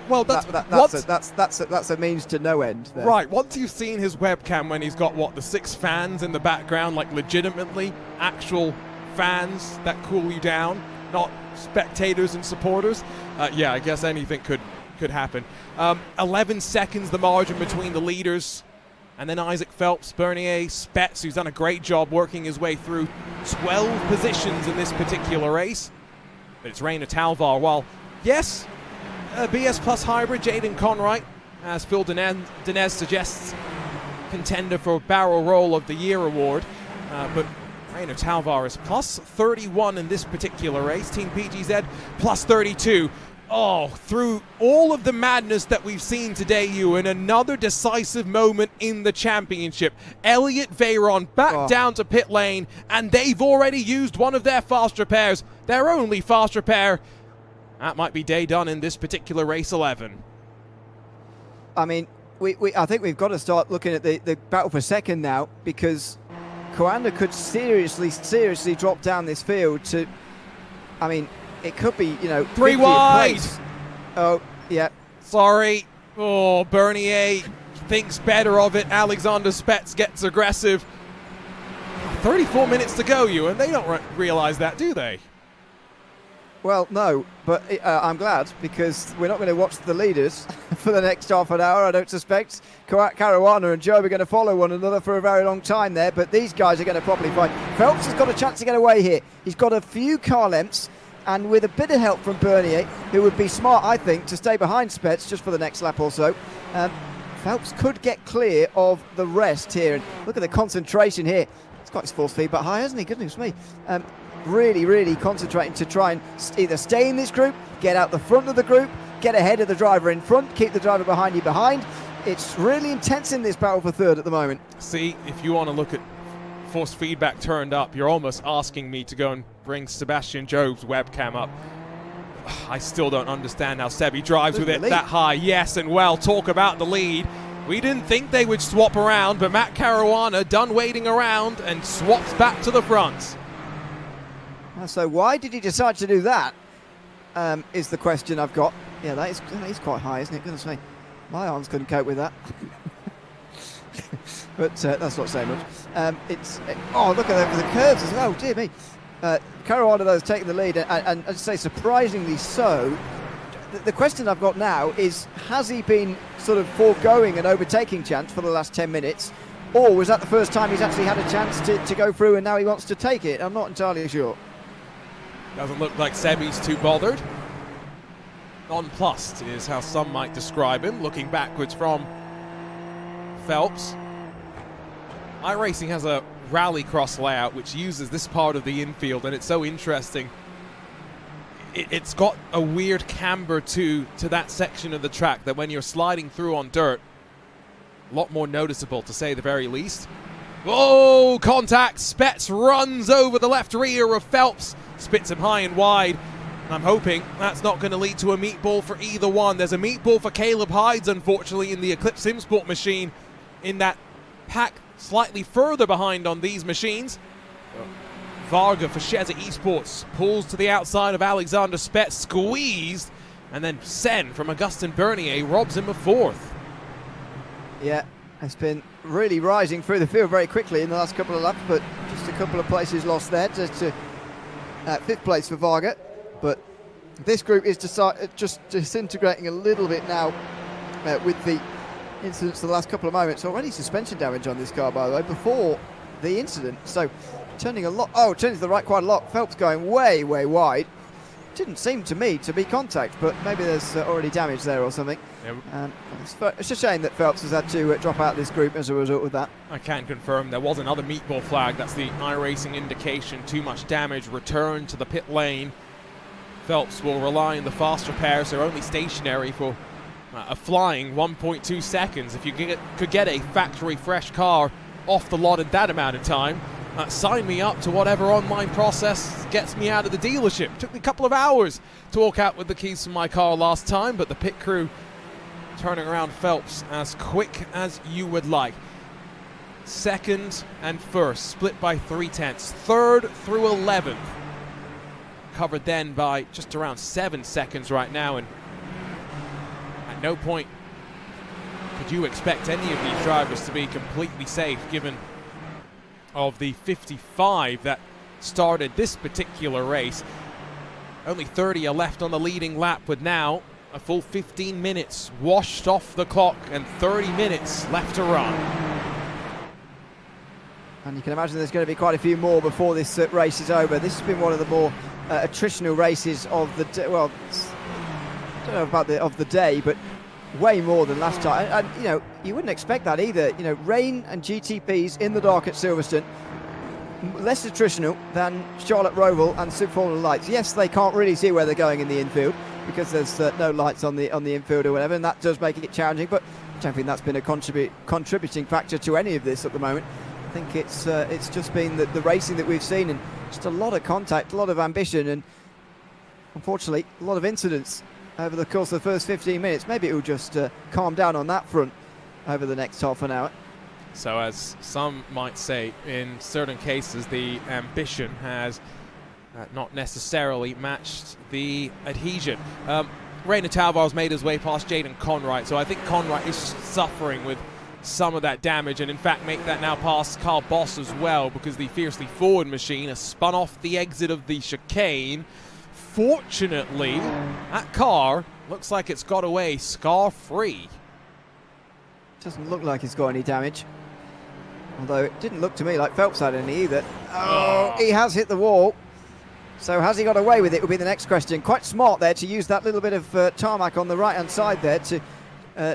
That's a means to no end. There. Right, once you've seen his webcam when he's got, what, the 6 fans in the background, like legitimately actual fans that cool you down, not spectators and supporters, yeah, I guess anything could happen. 11 seconds the margin between the leaders, and then Isaac Phelps, Bernier, Spets, who's done a great job working his way through 12 positions in this particular race. But it's Rainer Talvar, while yes, BS Plus hybrid, Jaden Conright, as Phil Dinez suggests, contender for Barrel Roll of the Year award, but Rainer Talvar is plus 31 in this particular race. Team PGZ plus 32. Oh, through all of the madness that we've seen today, Ewan, another decisive moment in the championship. Elliott Veyron back down to pit lane, and they've already used one of their fast repairs, their only fast repair. That might be day done in this particular race 11. I mean, I think we've got to start looking at the battle for second now, because Coanda could seriously drop down this field to, I mean, it could be, you know, 3 wide. Place. Oh, yeah. Sorry. Oh, Bernier thinks better of it. Alexander Spets gets aggressive. 34 minutes to go, Ewan. They don't realize that, do they? Well, no, but I'm glad, because we're not going to watch the leaders for the next half an hour, I don't suspect. Caruana and Joe are going to follow one another for a very long time there, but these guys are going to probably fight. Phelps has got a chance to get away here. He's got a few car lengths, and with a bit of help from Bernier, who would be smart, I think, to stay behind Spets just for the next lap or so, Phelps could get clear of the rest here. And look at the concentration here. He's got his force feedback high, hasn't he? Goodness me. Really concentrating to try and either stay in this group, get out the front of the group, get ahead of the driver in front, keep the driver behind you behind. It's really intense in this battle for third at the moment. See, if you want to look at force feedback turned up, you're almost asking me to go and bring Sebastian Job's webcam up. I still don't understand how Sebi drives with it that high. Yes, and well, talk about the lead. We didn't think they would swap around, but Matt Caruana done waiting around and swaps back to the front. So why did he decide to do that, is the question I've got. Yeah, that is quite high, isn't it? Goodness me. My arms couldn't cope with that. But that's not saying much. Oh, look at the curves as well. Dear me. Caruana, though, has taken the lead, and I'd say surprisingly so. The question I've got now is, has he been sort of foregoing an overtaking chance for the last 10 minutes? Or was that the first time he's actually had a chance to go through and now he wants to take it? I'm not entirely sure. Doesn't look like Sebi's too bothered. Nonplussed is how some might describe him, looking backwards from Phelps. iRacing has a rallycross layout which uses this part of the infield, and it's so interesting. It's got a weird camber to that section of the track that when you're sliding through on dirt, a lot more noticeable, to say the very least. Oh, contact! Spets runs over the left rear of Phelps, spits him high and wide. And I'm hoping that's not going to lead to a meatball for either one. There's a meatball for Caleb Hides, unfortunately, in the Eclipse SimSport machine, in that pack slightly further behind on these machines. Varga for Sheza Esports pulls to the outside of Alexander Spets, squeezed, and then Sen from Augustin Bernier robs him of fourth. Yeah, it's been really rising through the field very quickly in the last couple of laps, but just a couple of places lost there to fifth place for Varga. But this group is just disintegrating a little bit now with the incidents of the last couple of moments. Already suspension damage on this car, by the way, before the incident. So turning to the right quite a lot. Phelps going way wide. Didn't seem to me to be contact, but maybe there's already damage there or something. Yeah. It's a shame that Phelps has had to drop out of this group as a result of that. I can confirm there was another meatball flag. That's the iRacing indication. Too much damage. Return to the pit lane. Phelps will rely on the fast repairs. They're only stationary for a flying 1.2 seconds. If you could get a factory fresh car off the lot in that amount of time, sign me up to whatever online process gets me out of the dealership. Took me a couple of hours to walk out with the keys from my car last time, but the pit crew turning around Phelps as quick as you would like. Second and first, split by 0.3. Third through 11th, covered then by just around 7 seconds right now, and at no point could you expect any of these drivers to be completely safe, given of the 55 that started this particular race. Only 30 are left on the leading lap, with now a full 15 minutes washed off the clock and 30 minutes left to run. And you can imagine there's going to be quite a few more before this race is over. This has been one of the more attritional races of the day. Well, I don't know about of the day, but way more than last time. And you know, you wouldn't expect that either. You know, rain and GTPs in the dark at Silverstone, less attritional than Charlotte Roval and Super Formula Lights. Yes, they can't really see where they're going in the infield because there's no lights on the infield or whatever, and that does make it challenging. But I don't think that's been a contributing factor to any of this at the moment. I think it's just been the racing that we've seen, and just a lot of contact, a lot of ambition, and unfortunately a lot of incidents over the course of the first 15 minutes. Maybe it will just calm down on that front over the next half an hour. So as some might say, in certain cases the ambition has not necessarily matched the adhesion. Rainer Talvar's made his way past Jaden Conright, so I think Conright is suffering with some of that damage, and in fact make that now past Carl Boss as well, because the fiercely forward machine has spun off the exit of the chicane. Fortunately, that car looks like it's got away scar-free. Doesn't look like it's got any damage, although it didn't look to me like Phelps had any either. Oh, he has hit the wall. So has he got away with it, will be the next question. Quite smart there to use that little bit of tarmac on the right-hand side there to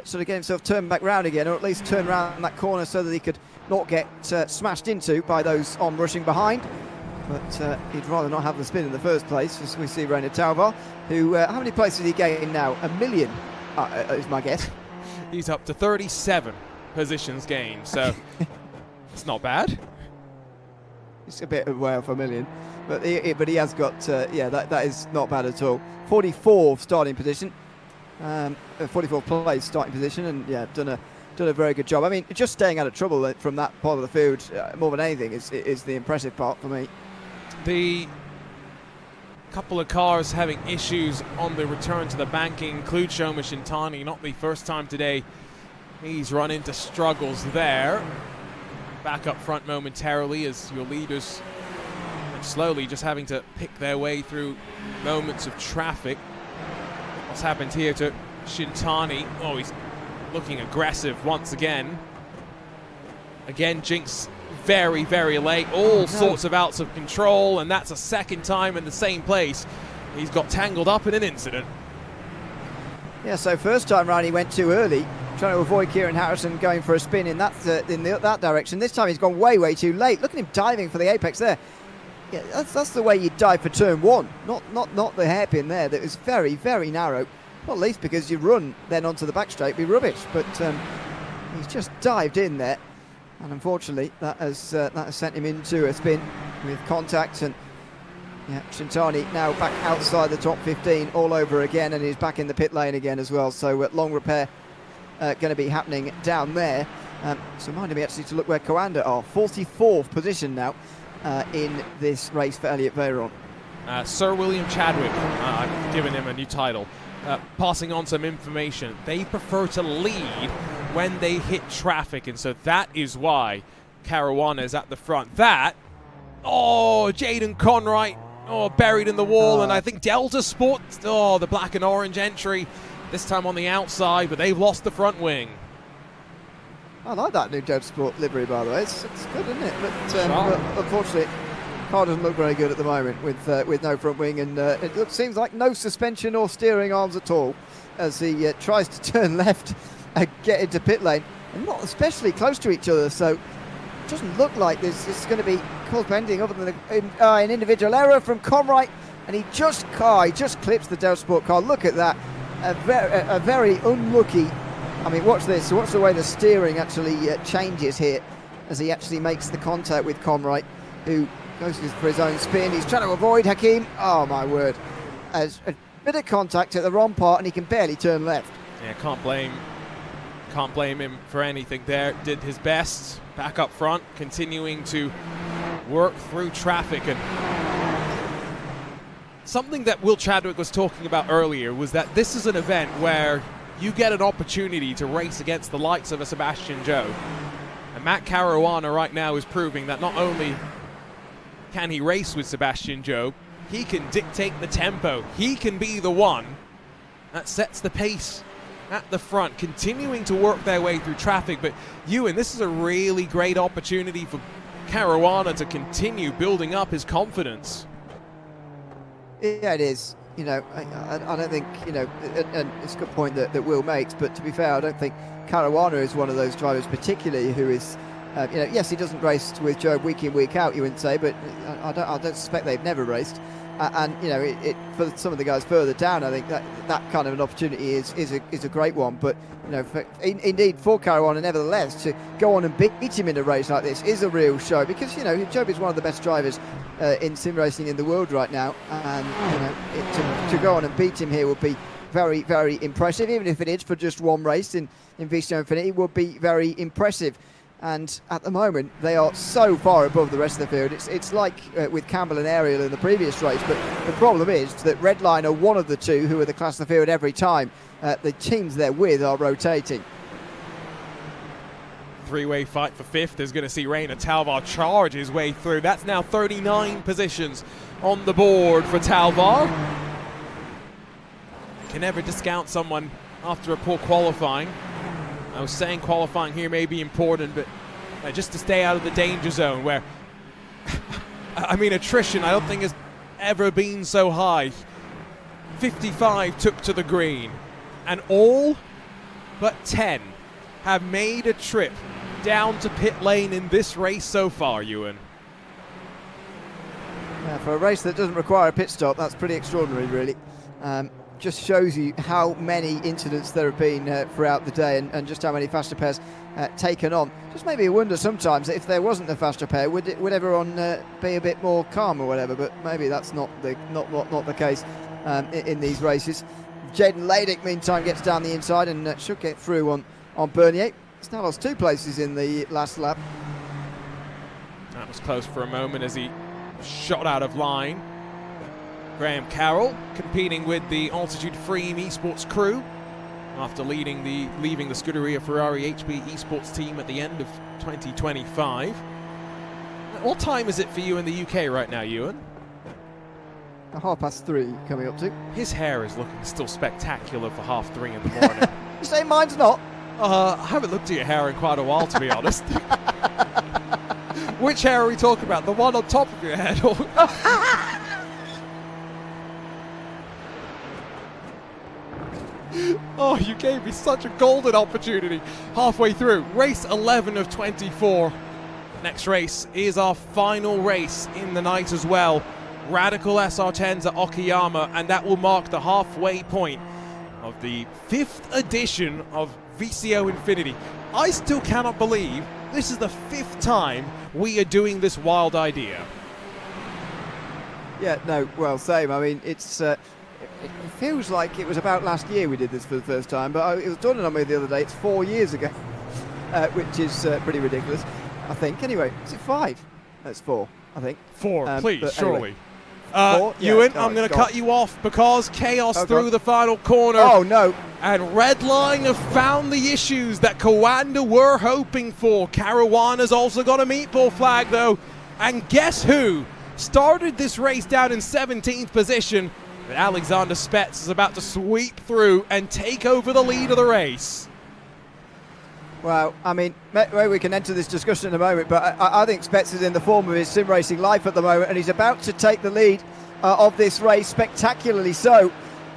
sort of get himself turned back round again, or at least turn round that corner so that he could not get smashed into by those on rushing behind. But he'd rather not have the spin in the first place, as we see Rainer Talvar, who, how many places did he gain now? 1 million, is my guess. He's up to 37 positions gained, so it's not bad. It's a bit way off 1 million, but he has got, yeah, that is not bad at all. 44th starting position. 44th place starting position, and yeah, done a very good job. I mean, just staying out of trouble from that part of the field more than anything is the impressive part for me. The couple of cars having issues on the return to the banking include Shoma Shintani. Not the first time today he's run into struggles there. Back up front momentarily as your leaders are slowly just having to pick their way through moments of traffic. What's happened here to Shintani? Oh, he's looking aggressive once again. Again, Jinx very, very late. All sorts of outs of control, and that's a second time in the same place. He's got tangled up in an incident. Yeah, so first time round he went too early, trying to avoid Kieran Harrison going for a spin in that that direction. This time he's gone way, way too late. Look at him diving for the apex there. Yeah, that's the way you dive for turn one, not the hairpin there. That was very, very narrow. Not least because you run then onto the back straight, be rubbish. But he's just dived in there, and unfortunately that has sent him into a spin with contact. And yeah, Shintani now back outside the top 15 all over again, and he's back in the pit lane again as well. So long repair going to be happening down there. So reminded me actually to look where Coanda are. 44th position now in this race for Elliot Veyron. Sir William Chadwick, I've given him a new title, passing on some information. They prefer to lead when they hit traffic, and so that is why Caruana is at the front. Jaden Conright, buried in the wall, and I think Delta Sport, the black and orange entry, this time on the outside, but they've lost the front wing. I like that new Delta Sport livery, by the way. It's good, isn't it? But unfortunately, car doesn't look very good at the moment with no front wing, and it seems like no suspension or steering arms at all as he tries to turn left and get into pit lane, and not especially close to each other. So it doesn't look like this is going to be caused by anything other than an individual error from Conright, and he just clips the Delta Sport car. Look at that, a very unlucky. I mean, watch this. Watch the way the steering actually changes here as he actually makes the contact with Conright, who goes for his own spin. He's trying to avoid Hakim. Oh my word! As a bit of contact at the wrong part, and he can barely turn left. Yeah, can't blame him for anything there. Did his best back up front, continuing to work through traffic. And something that Will Chadwick was talking about earlier was that this is an event where you get an opportunity to race against the likes of a Sebastian Joe. And Matt Caruana right now is proving that not only can he race with Sebastian Joe, He can dictate the tempo. He can be the one that sets the pace at the front, continuing to work their way through traffic. But Ewan, this is a really great opportunity for Caruana to continue building up his confidence. Yeah, it is. You know, I don't think, you know, and it's a good point that Will makes, but to be fair, I don't think Caruana is one of those drivers particularly who is, you know, yes, he doesn't race with Joe week in, week out, you wouldn't say, but I don't suspect they've never raced. And, you know, for some of the guys further down, I think that kind of an opportunity is a great one. But, you know, indeed, for Caruana, nevertheless, to go on and beat him in a race like this is a real show, because, you know, Job is one of the best drivers in sim racing in the world right now. And, you know, to go on and beat him here would be very, very impressive, even if it is for just one race in VCO Infinity, would be very impressive. And at the moment, they are so far above the rest of the field. It's like with Campbell and Ariel in the previous race, but the problem is that Redline are one of the two who are the class of the field every time the teams they're with are rotating. Three-way fight for fifth is going to see Rainer Talvar charge his way through. That's now 39 positions on the board for Talvar. Can never discount someone after a poor qualifying. I was saying qualifying here may be important, but just to stay out of the danger zone where, I mean, attrition I don't think has ever been so high. 55 took to the green, and all but 10 have made a trip down to pit lane in this race so far, Ewan. Yeah, for a race that doesn't require a pit stop, that's pretty extraordinary, really. Just shows you how many incidents there have been throughout the day, and just how many fast repairs taken on. Just maybe a wonder sometimes that if there wasn't a fast repair, would everyone be a bit more calm or whatever? But maybe that's not the case in these races. Jaden Ladick, meantime, gets down the inside and should get through on Bernier. He's now lost 2 places in the last lap. That was close for a moment as he shot out of line. Graham Carroll competing with the Altitude Freem Esports crew after leaving the Scuderia Ferrari HB Esports team at the end of 2025. What time is it for you in the UK right now, Ewan? 3:30 coming up to. His hair is looking still spectacular for 3:30 in the morning. You say mine's not? I haven't looked at your hair in quite a while, to be honest. Which hair are we talking about? The one on top of your head? Or oh, you gave me such a golden opportunity halfway through. Race 11 of 24. Next race is our final race in the night as well. Radical SR10s at Okayama, and that will mark the halfway point of the 5th edition of VCO Infinity. I still cannot believe this is the 5th time we are doing this wild idea. Yeah, no, well, same. I mean, it's it feels like it was about last year we did this for the first time, but it was dawning on me the other day, it's 4 years ago, which is pretty ridiculous, I think. Anyway, is it 5? That's 4, I think. 4, please, surely. Anyway. 4? Ewan, Yeah, I'm going to cut you off because chaos through God. the final corner. Oh, no. And Redline have found the issues that Kawanda were hoping for. Caruana's also got a meatball flag, though. And guess who started this race down in 17th position? But Alexander Spets is about to sweep through and take over the lead of the race. Well, I mean, maybe we can enter this discussion in a moment, but I think Spets is in the form of his sim racing life at the moment, and he's about to take the lead of this race, spectacularly so.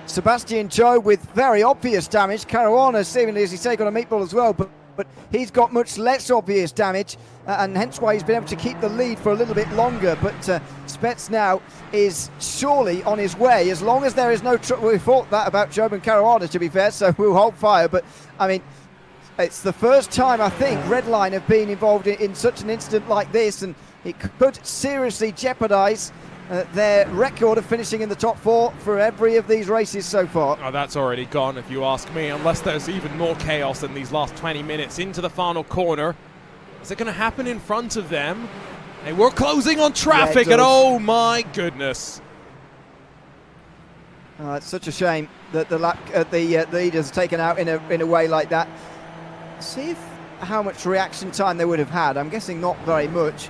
Sebastian Joe with very obvious damage. Caruana seemingly, as you say, got a meatball as well, but he's got much less obvious damage, and hence why he's been able to keep the lead for a little bit longer. But Spets now is surely on his way, as long as there is no trouble. We thought that about Joe and Caruana, to be fair, so we'll hold fire. But, I mean, it's the first time, I think, Redline have been involved in such an incident like this, and it could seriously jeopardise their record of finishing in the top 4 for every of these races so far. Oh, that's already gone, if you ask me, unless there's even more chaos in these last 20 minutes into the final corner. Is it going to happen in front of them? And we're closing on traffic, yeah, and oh my goodness. It's such a shame that the leaders are taken out in a way like that. See how much reaction time they would have had. I'm guessing not very much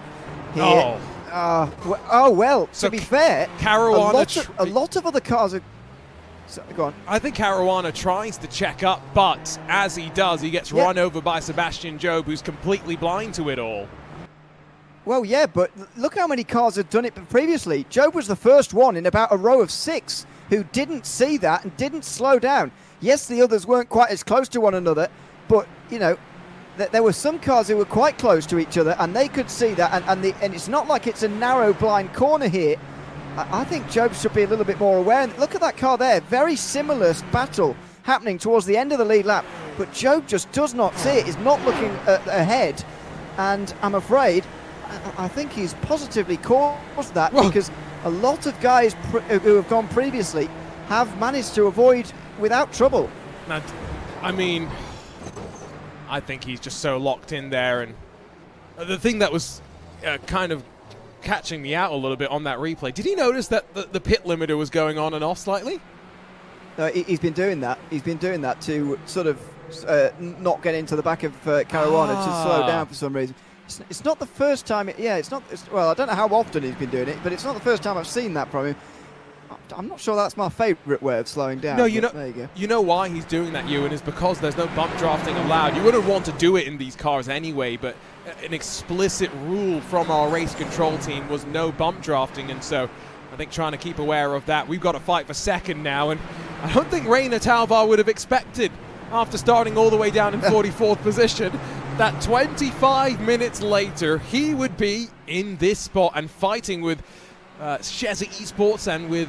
here. Oh. Well, So to be fair, Caruana a lot of other cars are... So, go on. I think Caruana tries to check up, but as he does, he gets run over by Sebastian Jobe, who's completely blind to it all. Well, yeah, but look how many cars have done it previously. Jobe was the first one in about a row of 6 who didn't see that and didn't slow down. Yes, the others weren't quite as close to one another, but, you know, there were some cars who were quite close to each other, and they could see that, and it's not like it's a narrow, blind corner here. I think Jobe should be a little bit more aware. And look at that car there. Very similar battle happening towards the end of the lead lap. But Jobe just does not see it. He's not looking ahead. And I'm afraid, I think he's positively caused that because a lot of guys who have gone previously have managed to avoid without trouble. Now, I mean, I think he's just so locked in there. And the thing that was kind of catching me out a little bit on that replay, did he notice that the pit limiter was going on and off slightly? He's been doing that. He's been doing that to sort of not get into the back of Caruana to slow down for some reason. It's not the first time. Well, I don't know how often he's been doing it, but it's not the first time I've seen that from him. I'm not sure that's my favourite way of slowing down. No, there you go. You know why he's doing that, Ewan, is because there's no bump drafting allowed. You wouldn't want to do it in these cars anyway, but an explicit rule from our race control team was no bump drafting, and so I think trying to keep aware of that. We've got to fight for second now, and I don't think Reina Talvar would have expected, after starting all the way down in 44th position, that 25 minutes later he would be in this spot and fighting with Sheza Esports and with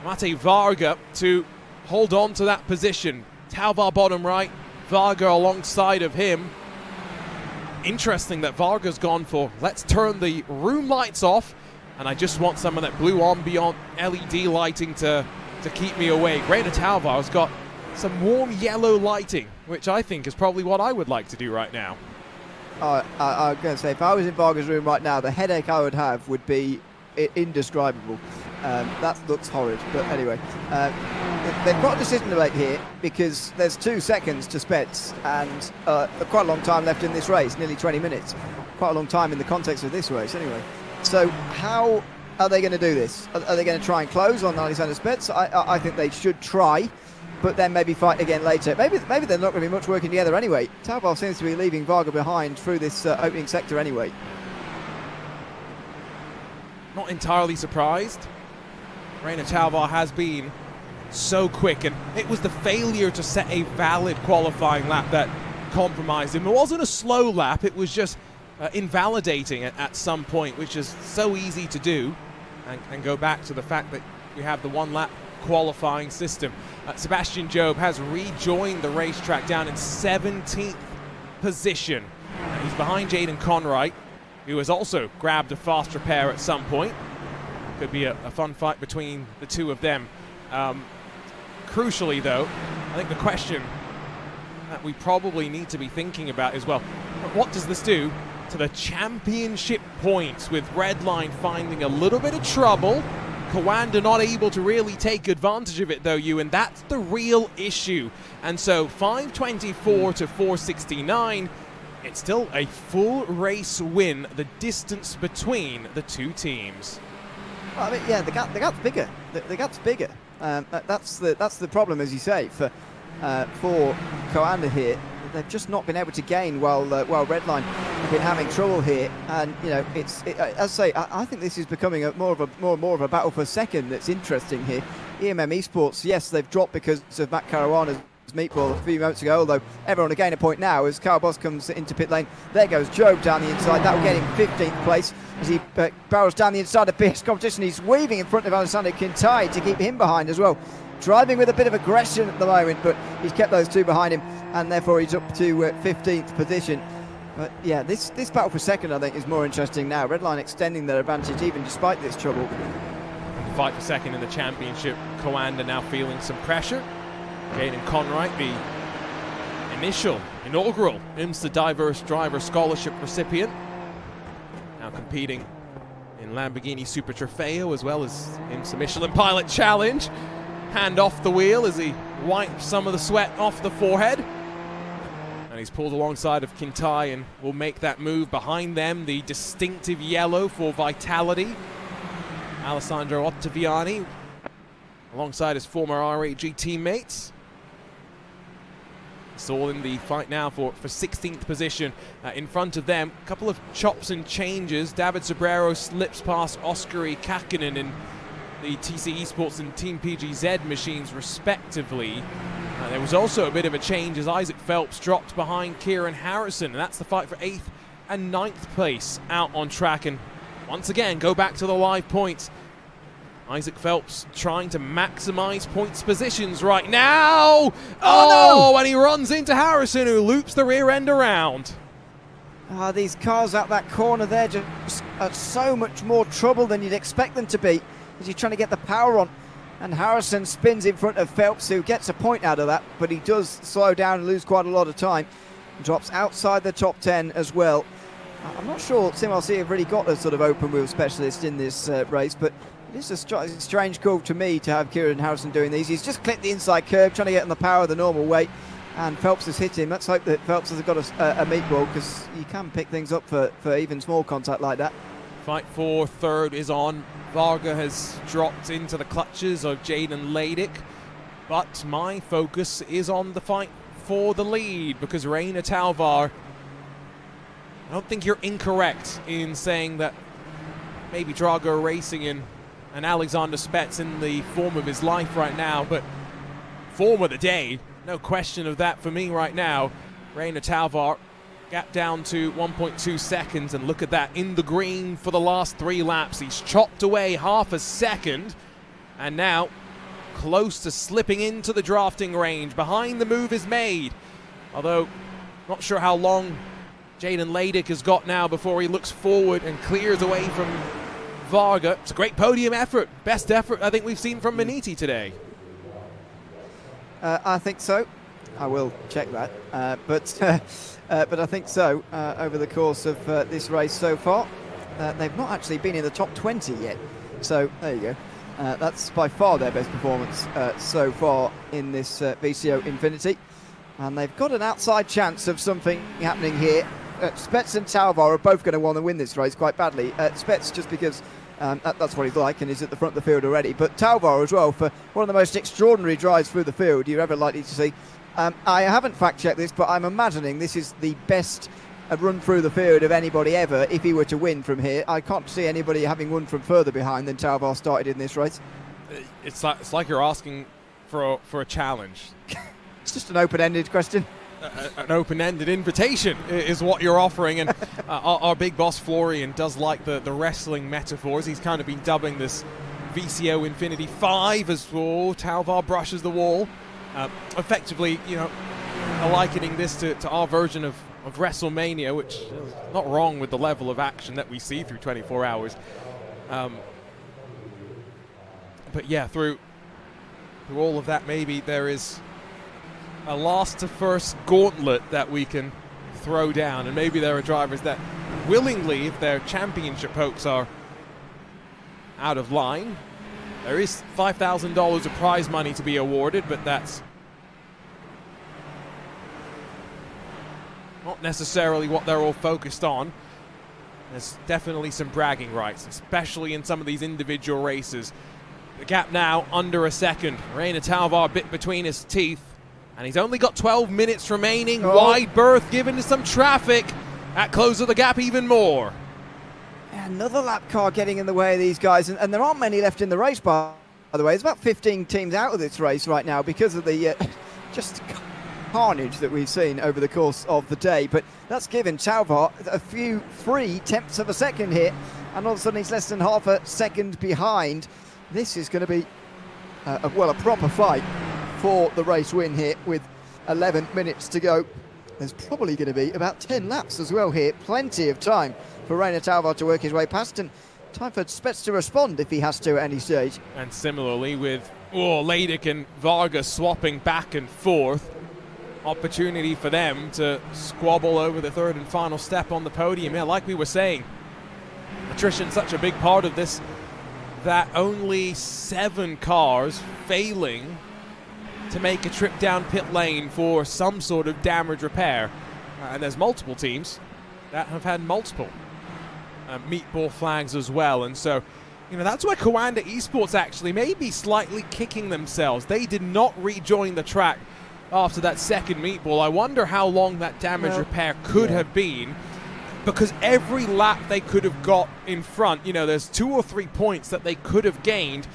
Mate Varga to hold on to that position. Talvar bottom right, Varga alongside of him. Interesting that Varga's gone for, let's turn the room lights off, and I just want some of that blue ambient LED lighting to keep me awake. Reina Talvar's got some warm yellow lighting, which I think is probably what I would like to do right now. I'm going to say, if I was in Varga's room right now, the headache I would have would be indescribable. That looks horrid, but anyway. They've got a decision to make here because there's 2 seconds to Spets and quite a long time left in this race, nearly 20 minutes. Quite a long time in the context of this race anyway. So how are they going to do this? Are they going to try and close on Alexander Spets? I think they should try, but then maybe fight again later. Maybe they're not going to be much working together anyway. Talvar seems to be leaving Varga behind through this opening sector anyway. Not entirely surprised. Reina Talvar has been so quick, and it was the failure to set a valid qualifying lap that compromised him. It wasn't a slow lap, it was just invalidating at some point, which is so easy to do, and go back to the fact that we have the 1 lap qualifying system. Sebastian Jobe has rejoined the racetrack down in 17th position. He's behind Jaden Conright, who has also grabbed a fast repair at some point. Could be a fun fight between the two of them. Crucially, though, I think the question that we probably need to be thinking about is, well, what does this do to the championship points, with Redline finding a little bit of trouble? Kawanda not able to really take advantage of it, though, Ewan. That's the real issue. And so 524 to 469, it's still a full race win, the distance between the two teams. Well, I mean, yeah, the gap's bigger. The gap's bigger. That's the problem, as you say, for Kawanda here. They've just not been able to gain while Redline have been having trouble here. And you know, as I say, I think this is becoming more and more of a battle for second. That's interesting here. EMM Esports, yes, they've dropped because of Matt Caruana's meatball a few moments ago, although everyone will gain a point now as Carl Boss comes into pit lane. There goes Jobe down the inside. That will get him 15th place as he barrels down the inside of fierce competition. He's weaving in front of Alessandro Quintana to keep him behind as well. Driving with a bit of aggression at the moment, but he's kept those two behind him, and therefore he's up to 15th position. But yeah, this battle for second, I think, is more interesting now. Redline extending their advantage even despite this trouble. Fight for second in the championship. Kawanda now feeling some pressure. Jaden Conright, the inaugural IMSA Diverse Driver Scholarship recipient, now competing in Lamborghini Super Trofeo as well as IMSA Michelin Pilot Challenge. Hand off the wheel as he wipes some of the sweat off the forehead. And he's pulled alongside of Kintai and will make that move behind them. The distinctive yellow for Vitality. Alessandro Ottaviani alongside his former R8G teammates. It's all in the fight now for 16th position. In front of them, a couple of chops and changes. David Sobrero slips past Oskari Kakkonen in the TC Esports and Team PGZ machines respectively. There was also a bit of a change as Isaac Phelps dropped behind Kieran Harrison, and that's the fight for 8th and 9th place out on track. And once again, go back to the live points. Isaac Phelps trying to maximize points positions right now. Oh, no! And he runs into Harrison, who loops the rear end around. These cars out that corner there just are so much more trouble than you'd expect them to be as you're trying to get the power on. And Harrison spins in front of Phelps, who gets a point out of that, but he does slow down and lose quite a lot of time. Drops outside the top 10 as well. I'm not sure SimRC have really got a sort of open wheel specialist in this race, but it is a strange call to me to have Kieran Harrison doing these. He's just clipped the inside curve, trying to get on the power the normal way, and Phelps has hit him. Let's hope that Phelps has got a meatball, because you can pick things up for even small contact like that. Fight for third is on. Varga has dropped into the clutches of Jaden Ladick, but my focus is on the fight for the lead, because Reina Talvar, I don't think you're incorrect in saying that maybe Drago Racing and Alexander Spets in the form of his life right now, but form of the day, no question of that for me right now. Reina Talvar gap down to 1.2 seconds, and look at that, in the green for the last 3 laps. He's chopped away half a second, and now close to slipping into the drafting range. Behind the move is made, although not sure how long Jaden Ladick has got now before he looks forward and clears away from Varga. It's a great podium effort, best effort I think we've seen from Maniti today. I think so. I will check that, but I think so. Over the course of this race so far, they've not actually been in the top 20 yet. So there you go. That's by far their best performance so far in this VCO Infinity, and they've got an outside chance of something happening here. Spets and Talvar are both going to want to win this race quite badly. Spets just because that's what he's like, and he's at the front of the field already. But Talvar as well, for one of the most extraordinary drives through the field you're ever likely to see. I haven't fact-checked this, but I'm imagining this is the best run through the field of anybody ever if he were to win from here. I can't see anybody having won from further behind than Talvar started in this race. It's like you're asking for a challenge. It's just an open-ended question. An open-ended invitation is what you're offering, and our big boss Florian does like the wrestling metaphors. He's kind of been dubbing this VCO Infinity 5 as well. Talvar brushes the wall. Effectively, you know, likening this to our version of WrestleMania, which is not wrong with the level of action that we see through 24 hours. But yeah, through all of that, maybe there is a last to first gauntlet that we can throw down, and maybe there are drivers that willingly, if their championship hopes are out of line. There is $5,000 of prize money to be awarded, but that's not necessarily what they're all focused on. There's definitely some bragging rights, especially in some of these individual races. The gap now under a second. Reina Talvar bit between his teeth, and he's only got 12 minutes remaining. Wide berth given to some traffic. That closes the gap even more. Another lap car getting in the way of these guys, and there aren't many left in the race, by the way. There's about 15 teams out of this race right now because of the just carnage that we've seen over the course of the day. But that's given Talvar a few free tenths of a second here, and all of a sudden he's less than half a second behind. This is going to be a proper fight for the race win here with 11 minutes to go. There's probably going to be about 10 laps as well here. Plenty of time for Reina Talvar to work his way past, and time for Spets to respond if he has to at any stage. And similarly with Ladick and Varga swapping back and forth, opportunity for them to squabble over the third and final step on the podium. Yeah, like we were saying, attrition's such a big part of this that only 7 cars failing to make a trip down pit lane for some sort of damage repair. And there's multiple teams that have had multiple meatball flags as well. And so, you know, that's where Coanda Esports actually may be slightly kicking themselves. They did not rejoin the track after that second meatball. I wonder how long that damage repair could have been, because every lap they could have got in front, you know, there's 2 or 3 points that they could have gained,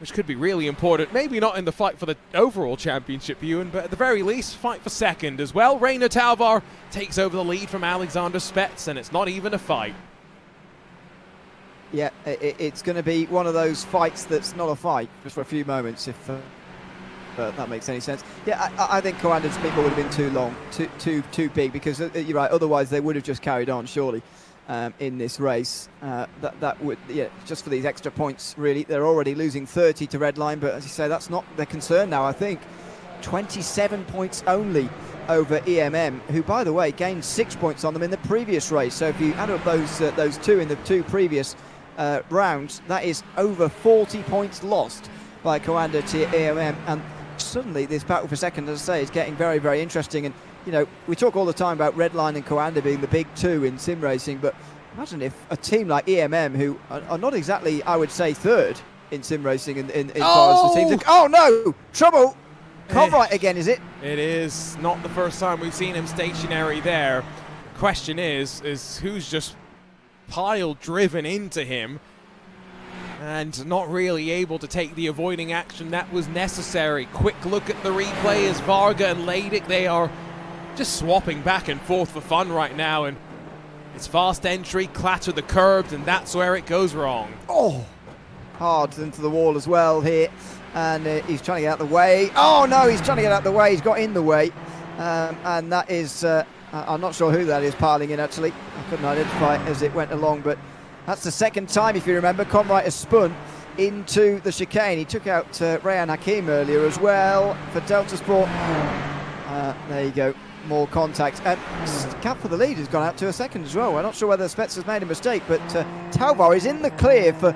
which could be really important. Maybe not in the fight for the overall championship, Ewan, but at the very least, fight for second as well. Reina Talvar takes over the lead from Alexander Spets, and it's not even a fight. Yeah, it's going to be one of those fights that's not a fight, just for a few moments, if that makes any sense. Yeah, I think Coanda's meatball would have been too long, too big, because you're right, otherwise they would have just carried on, surely, in this race. That would, yeah, just for these extra points, really. They're already losing 30 to Redline, but as you say, that's not their concern now, I think. 27 points only over EMM, who, by the way, gained 6 points on them in the previous race. So if you add up those two in the two previous rounds, that is over 40 points lost by Coanda to EMM. And suddenly this battle for second, as I say, is getting very, very interesting. And, you know, we talk all the time about Redline and Coanda being the big two in sim racing, but imagine if a team like EMM, who are not exactly, I would say, third in sim racing in far as the teams. Oh no! Trouble! Conright again, is it? It is not the first time we've seen him stationary there. Question is who's just driven into him and not really able to take the avoiding action that was necessary. Quick look at the replay as Varga and Leidik, they are just swapping back and forth for fun right now, and it's fast entry, clatter the curbs, and that's where it goes wrong. Oh, hard into the wall as well here, and he's trying to get out of the way. Oh no, he's trying to get out of the way, he's got in the way, and that is, I'm not sure who that is piling in actually. I couldn't identify it as it went along, but that's the second time, if you remember, Conright has spun into the chicane. He took out Rayan Hakim earlier as well for Delta Sport. There you go, more contact. And Cap for the lead has gone out to a second as well. We're not sure whether Spets has made a mistake, but Talvar is in the clear for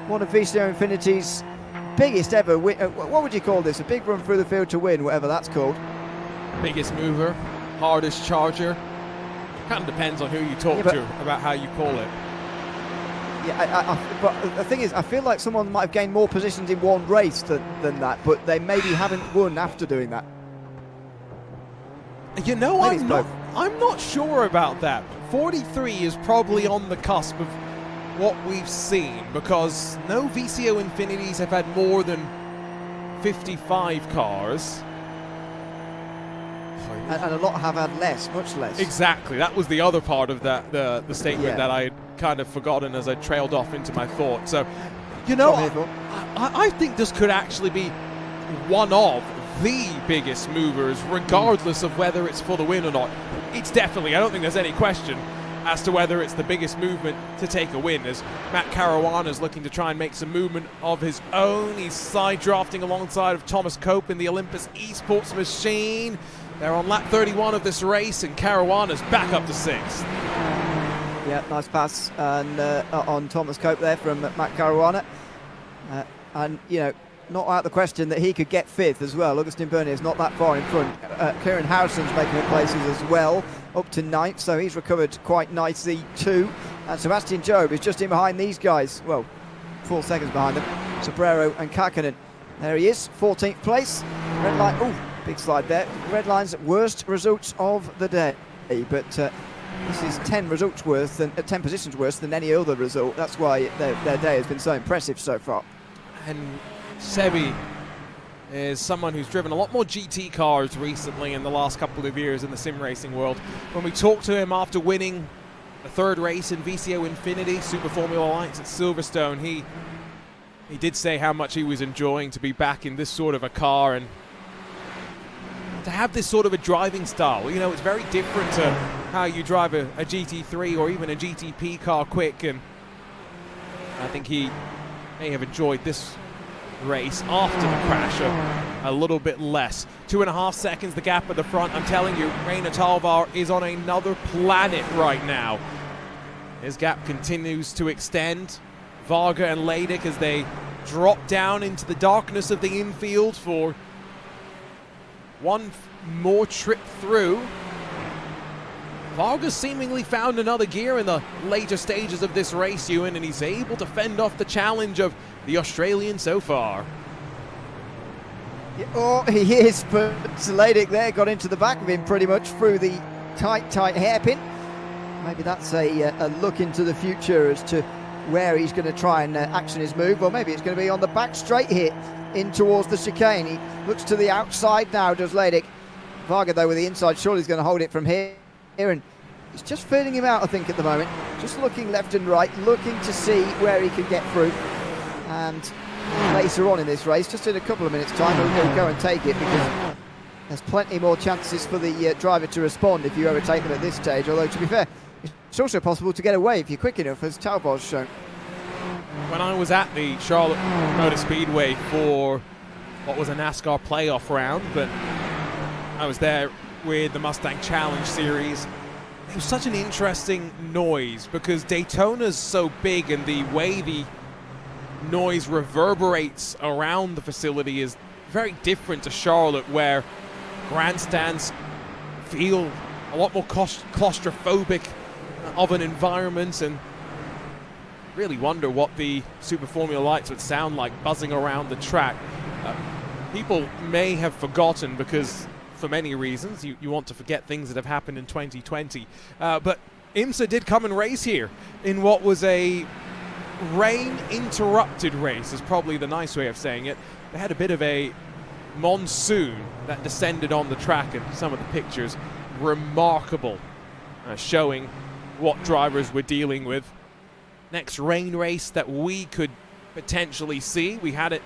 one of VCO Infinity's biggest ever win. What would you call this? A big run through the field to win, whatever that's called. Biggest mover, hardest charger. Kind of depends on who you talk to about how you call it. Yeah, but the thing is, I feel like someone might have gained more positions in one race than that, but they maybe haven't won after doing that. You know, I'm not sure about that. 43 is probably on the cusp of what we've seen, because no VCO Infinities have had more than 55 cars. And a lot have had less, much less. Exactly. That was the other part of that, the statement that I had kind of forgotten as I trailed off into my thought. So, you know, I think this could actually be one of the biggest movers, regardless of whether it's for the win or not. It's definitely, I don't think there's any question as to whether it's the biggest movement to take a win, as Matt Caruana is looking to try and make some movement of his own. He's side drafting alongside of Thomas Cope in the Olympus Esports machine. They're on lap 31 of this race, and Caruana's back up to 6th. Yeah, nice pass and on Thomas Cope there from Matt Caruana. And, you know, not out of the question that he could get 5th as well. Augustin Bernier is not that far in front. Kieran Harrison's making the places as well, up to 9th, so he's recovered quite nicely too. And Sebastian Job is just in behind these guys. Well, 4 seconds behind them. Sobrero and Kakkonen. There he is, 14th place. Red line, oh, big slide there. Red line's worst results of the day. But this is 10 results worse than 10 positions worse than any other result. That's why their day has been so impressive so far. And Sebi is someone who's driven a lot more GT cars recently in the last couple of years in the sim racing world. When we talked to him after winning the 3rd race in VCO Infinity Super Formula Alliance at Silverstone, he did say how much he was enjoying to be back in this sort of a car and to have this sort of a driving style. You know, it's very different to how you drive a GT3 or even a GTP car quick, and I think he may have enjoyed this race after the crash a little bit less. 2.5 seconds the gap at the front. I'm telling you, Reina Talvar is on another planet right now. His gap continues to extend. Varga and Leidik as they drop down into the darkness of the infield for one more trip through. Vargas seemingly found another gear in the later stages of this race, Ewan, and he's able to fend off the challenge of the Australian so far. Yeah, oh, he is, but Zaladic there got into the back of him pretty much through the tight hairpin. Maybe that's a look into the future as to where he's going to try and action his move, or maybe it's going to be on the back straight here in towards the chicane. He looks to the outside now, does Zaladic. Varga, though, with the inside, surely he's going to hold it from here. And he's just feeling him out, I think, at the moment. Just looking left and right, looking to see where he can get through. And later on in this race, just in a couple of minutes' time, he'll go and take it, because there's plenty more chances for the driver to respond if you overtake them at this stage. Although, to be fair, it's also possible to get away if you're quick enough, as Talvar's shown. When I was at the Charlotte Motor Speedway for what was a NASCAR playoff round, but I was there with the Mustang Challenge Series. It was such an interesting noise because Daytona's so big, and the way the noise reverberates around the facility is very different to Charlotte, where grandstands feel a lot more claustrophobic of an environment, and really wonder what the Super Formula lights would sound like buzzing around the track. People may have forgotten, because for many reasons you want to forget things that have happened in 2020, but IMSA did come and race here in what was a rain interrupted race, is probably the nice way of saying it. They had a bit of a monsoon that descended on the track, and some of the pictures remarkable, showing what drivers were dealing with. Next rain race that we could potentially see, we had it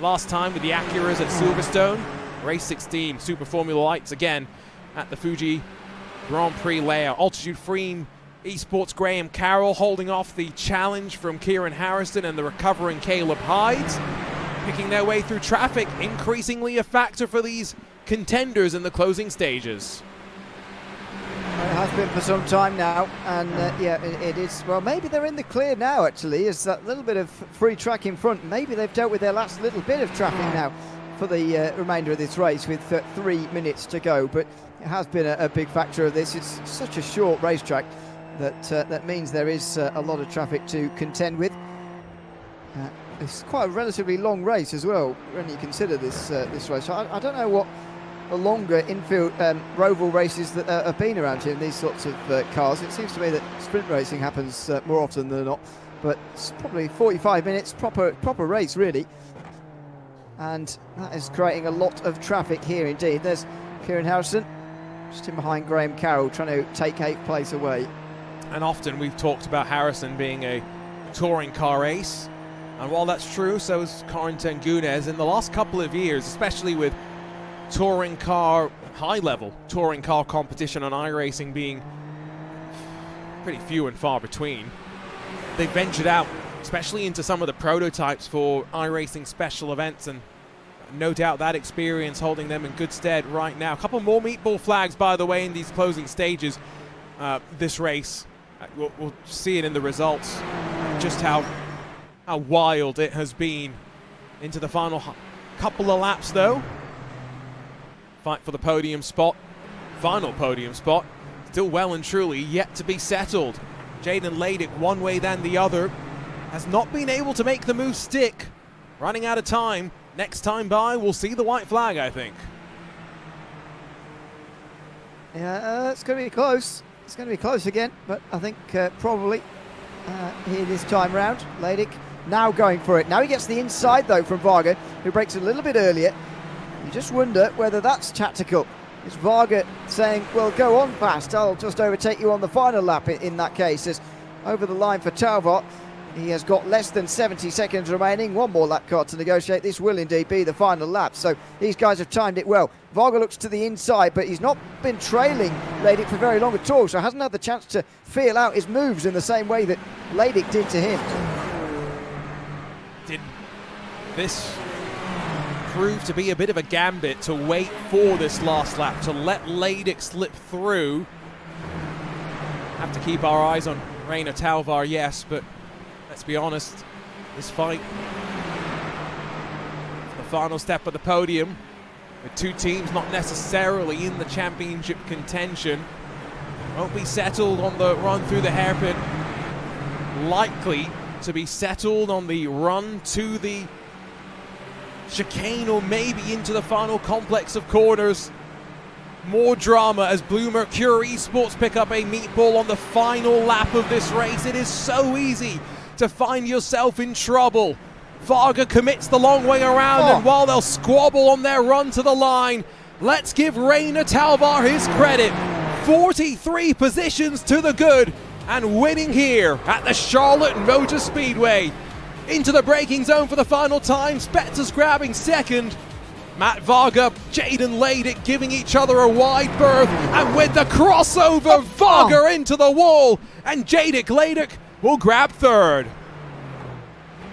last time with the Acuras at Silverstone. Race 16, Super Formula Lights again at the Fuji Grand Prix layout. Altitude Freeing Esports Graham Carroll holding off the challenge from Kieran Harrison and the recovering Caleb Hyde. Picking their way through traffic, increasingly a factor for these contenders in the closing stages. It has been for some time now, and yeah, it is. Well, maybe they're in the clear now, actually. It's that little bit of free track in front. Maybe they've dealt with their last little bit of traffic now for the remainder of this race, with 3 minutes to go. But it has been a big factor of this. It's such a short racetrack that that means there is a lot of traffic to contend with. It's quite a relatively long race as well when you consider this race. So I don't know what the longer infield Roval races that have been around here in these sorts of cars. It seems to me that sprint racing happens more often than not, but it's probably 45 minutes proper race really, and that is creating a lot of traffic here indeed. There's Kieran Harrison just in behind Graham Carroll, trying to take 8th place away. And often we've talked about Harrison being a touring car ace, and while that's true, so is Corentin Gunez. In the last couple of years, especially with touring car, high-level touring car competition on iRacing being pretty few and far between, they ventured out, especially into some of the prototypes for iRacing special events, and no doubt that experience holding them in good stead right now. A couple more meatball flags, by the way, in these closing stages. This race, we'll see it in the results, just how wild it has been into the final couple of laps, though. Fight for the podium spot, final podium spot, still well and truly yet to be settled. Jaden Ladick, one way then the other, has not been able to make the move stick. Running out of time. Next time by, we'll see the white flag, I think. Yeah, it's going to be close. It's going to be close again, but I think probably here this time round. Ladick now going for it. Now he gets the inside, though, from Varga, who breaks a little bit earlier. You just wonder whether that's tactical. Is Varga saying, well, go on past, I'll just overtake you on the final lap in that case. As over the line for Talbot, he has got less than 70 seconds remaining. One more lap car to negotiate. This will indeed be the final lap. So these guys have timed it well. Varga looks to the inside, but he's not been trailing Ladick for very long at all, so hasn't had the chance to feel out his moves in the same way that Ladick did to him. Did this prove to be a bit of a gambit to wait for this last lap, to let Ladick slip through? Have to keep our eyes on Reina Talvar, yes, but let's be honest, this fight, the final step of the podium, with two teams not necessarily in the championship contention. Won't be settled on the run through the hairpin. Likely to be settled on the run to the chicane or maybe into the final complex of corners. More drama as Acura Esports pick up a meatball on the final lap of this race. It is so easy to find yourself in trouble. Varga commits the long way around, and while they'll squabble on their run to the line, let's give Rainer Talvar his credit. 43 positions to the good, and winning here at the Charlotte Motor Speedway. Into the braking zone for the final time, Spetter's grabbing second. Matt Varga, Jaden Laydick giving each other a wide berth, and with the crossover, Varga into the wall, and Jaden Laydick will grab third.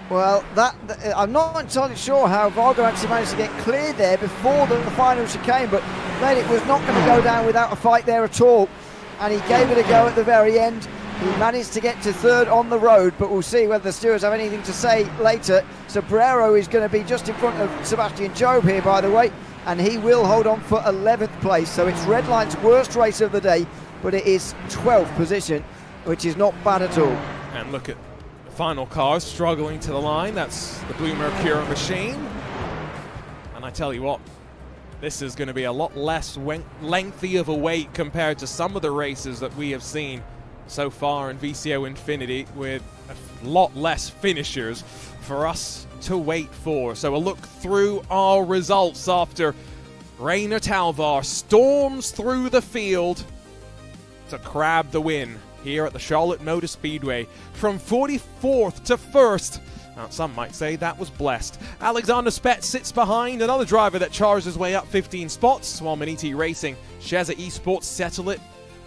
Well, I'm not entirely sure how Varga actually managed to get clear there before the final chicane, but Laydick was not going to go down without a fight there at all, and he gave it a go at the very end. He managed to get to third on the road, but we'll see whether the stewards have anything to say later. Sobrero is going to be just in front of Sebastian Job here, by the way, and he will hold on for 11th place. So it's Redline's worst race of the day, but it is 12th position, which is not bad at all. And look at the final cars struggling to the line. That's the Blue Mercure machine. And I tell you what, this is going to be a lot less lengthy of a wait compared to some of the races that we have seen so far in VCO Infinity, with a lot less finishers for us to wait for. So a look through our results after Rainer Talvar storms through the field to grab the win here at the Charlotte Motor Speedway. From 44th to 1st, now some might say that was blessed. Alexander Spetz sits behind another driver that charged his way up 15 spots, while Maniti Racing, Sheza Esports settle it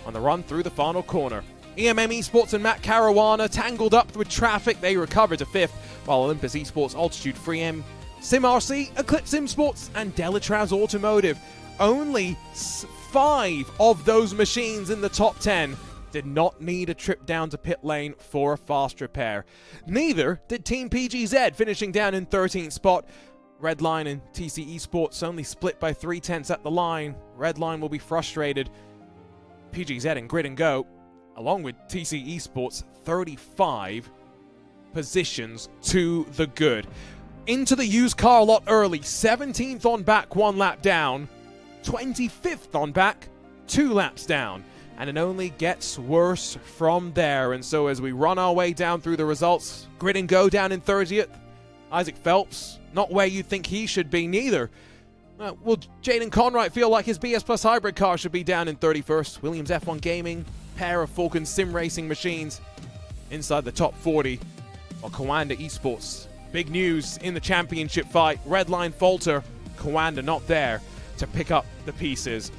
on the run through the final corner. EMM Esports and Matt Caruana tangled up with traffic. They recovered to 5th, while Olympus Esports, Altitude 3M, SimRC, Eclipse Sim Sports, and Delatraz Automotive. Only 5 of those machines in the top 10 did not need a trip down to pit lane for a fast repair. Neither did Team PGZ, finishing down in 13th spot. Redline and TC Esports only split by 3/10 at the line. Redline will be frustrated. PGZ and Grid and Go, along with TC Esports, 35 positions to the good. Into the used car lot early, 17th on back, 1 lap down, 25th on back, 2 laps down, and it only gets worse from there. And so as we run our way down through the results, Grid and Go down in 30th, Isaac Phelps, not where you think he should be, neither. Will Jaden Conright feel like his BS Plus hybrid car should be down in 31st? Williams F1 Gaming, pair of Falcon sim racing machines inside the top 40. While Kawanda Esports, big news in the championship fight. Redline falter, Kawanda not there to pick up the pieces.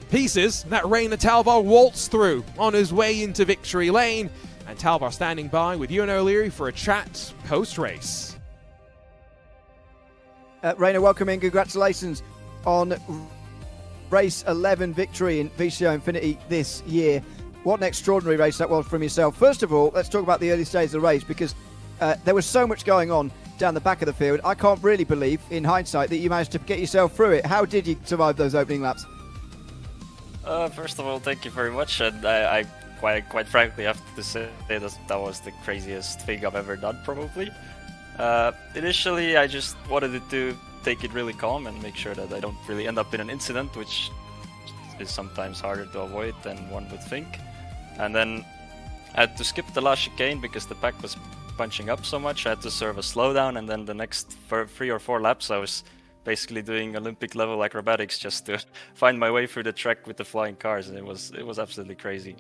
Pieces that Rainer Talvar waltzed through on his way into victory lane, and Talvar standing by with Ewan O'Leary for a chat post-race. Rainer, welcome in. Congratulations on race 11 victory in VCO Infinity this year. What an extraordinary race that was from yourself. First of all, let's talk about the early stage of the race, because there was so much going on down the back of the field. I can't really believe, in hindsight, that you managed to get yourself through it. How did you survive those opening laps? First of all, thank you very much, and I quite frankly have to say that was the craziest thing I've ever done, probably. Initially, I just wanted to take it really calm and make sure that I don't really end up in an incident, which is sometimes harder to avoid than one would think. And then I had to skip the last chicane because the pack was punching up so much. I had to serve a slowdown, and then the next 3 or 4 laps I was basically doing Olympic level acrobatics just to find my way through the track with the flying cars, and it was absolutely crazy.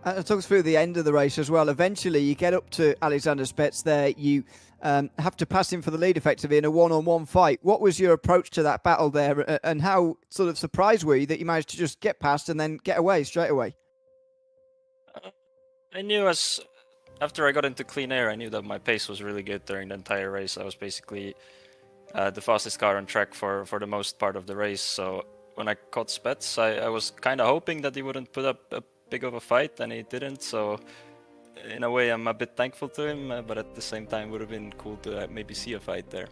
Talk us through the end of the race as well. Eventually, you get up to Alexander Spetz there. You have to pass him for the lead effectively in a one-on-one fight. What was your approach to that battle there, and how sort of surprised were you that you managed to just get past and then get away straight away? I knew after I got into clean air, I knew that my pace was really good during the entire race. I was basically the fastest car on track for the most part of the race. So when I caught Spetz, I was kind of hoping that he wouldn't put up a big of a fight, and he didn't. So in a way, I'm a bit thankful to him, but at the same time, it would have been cool to maybe see a fight there.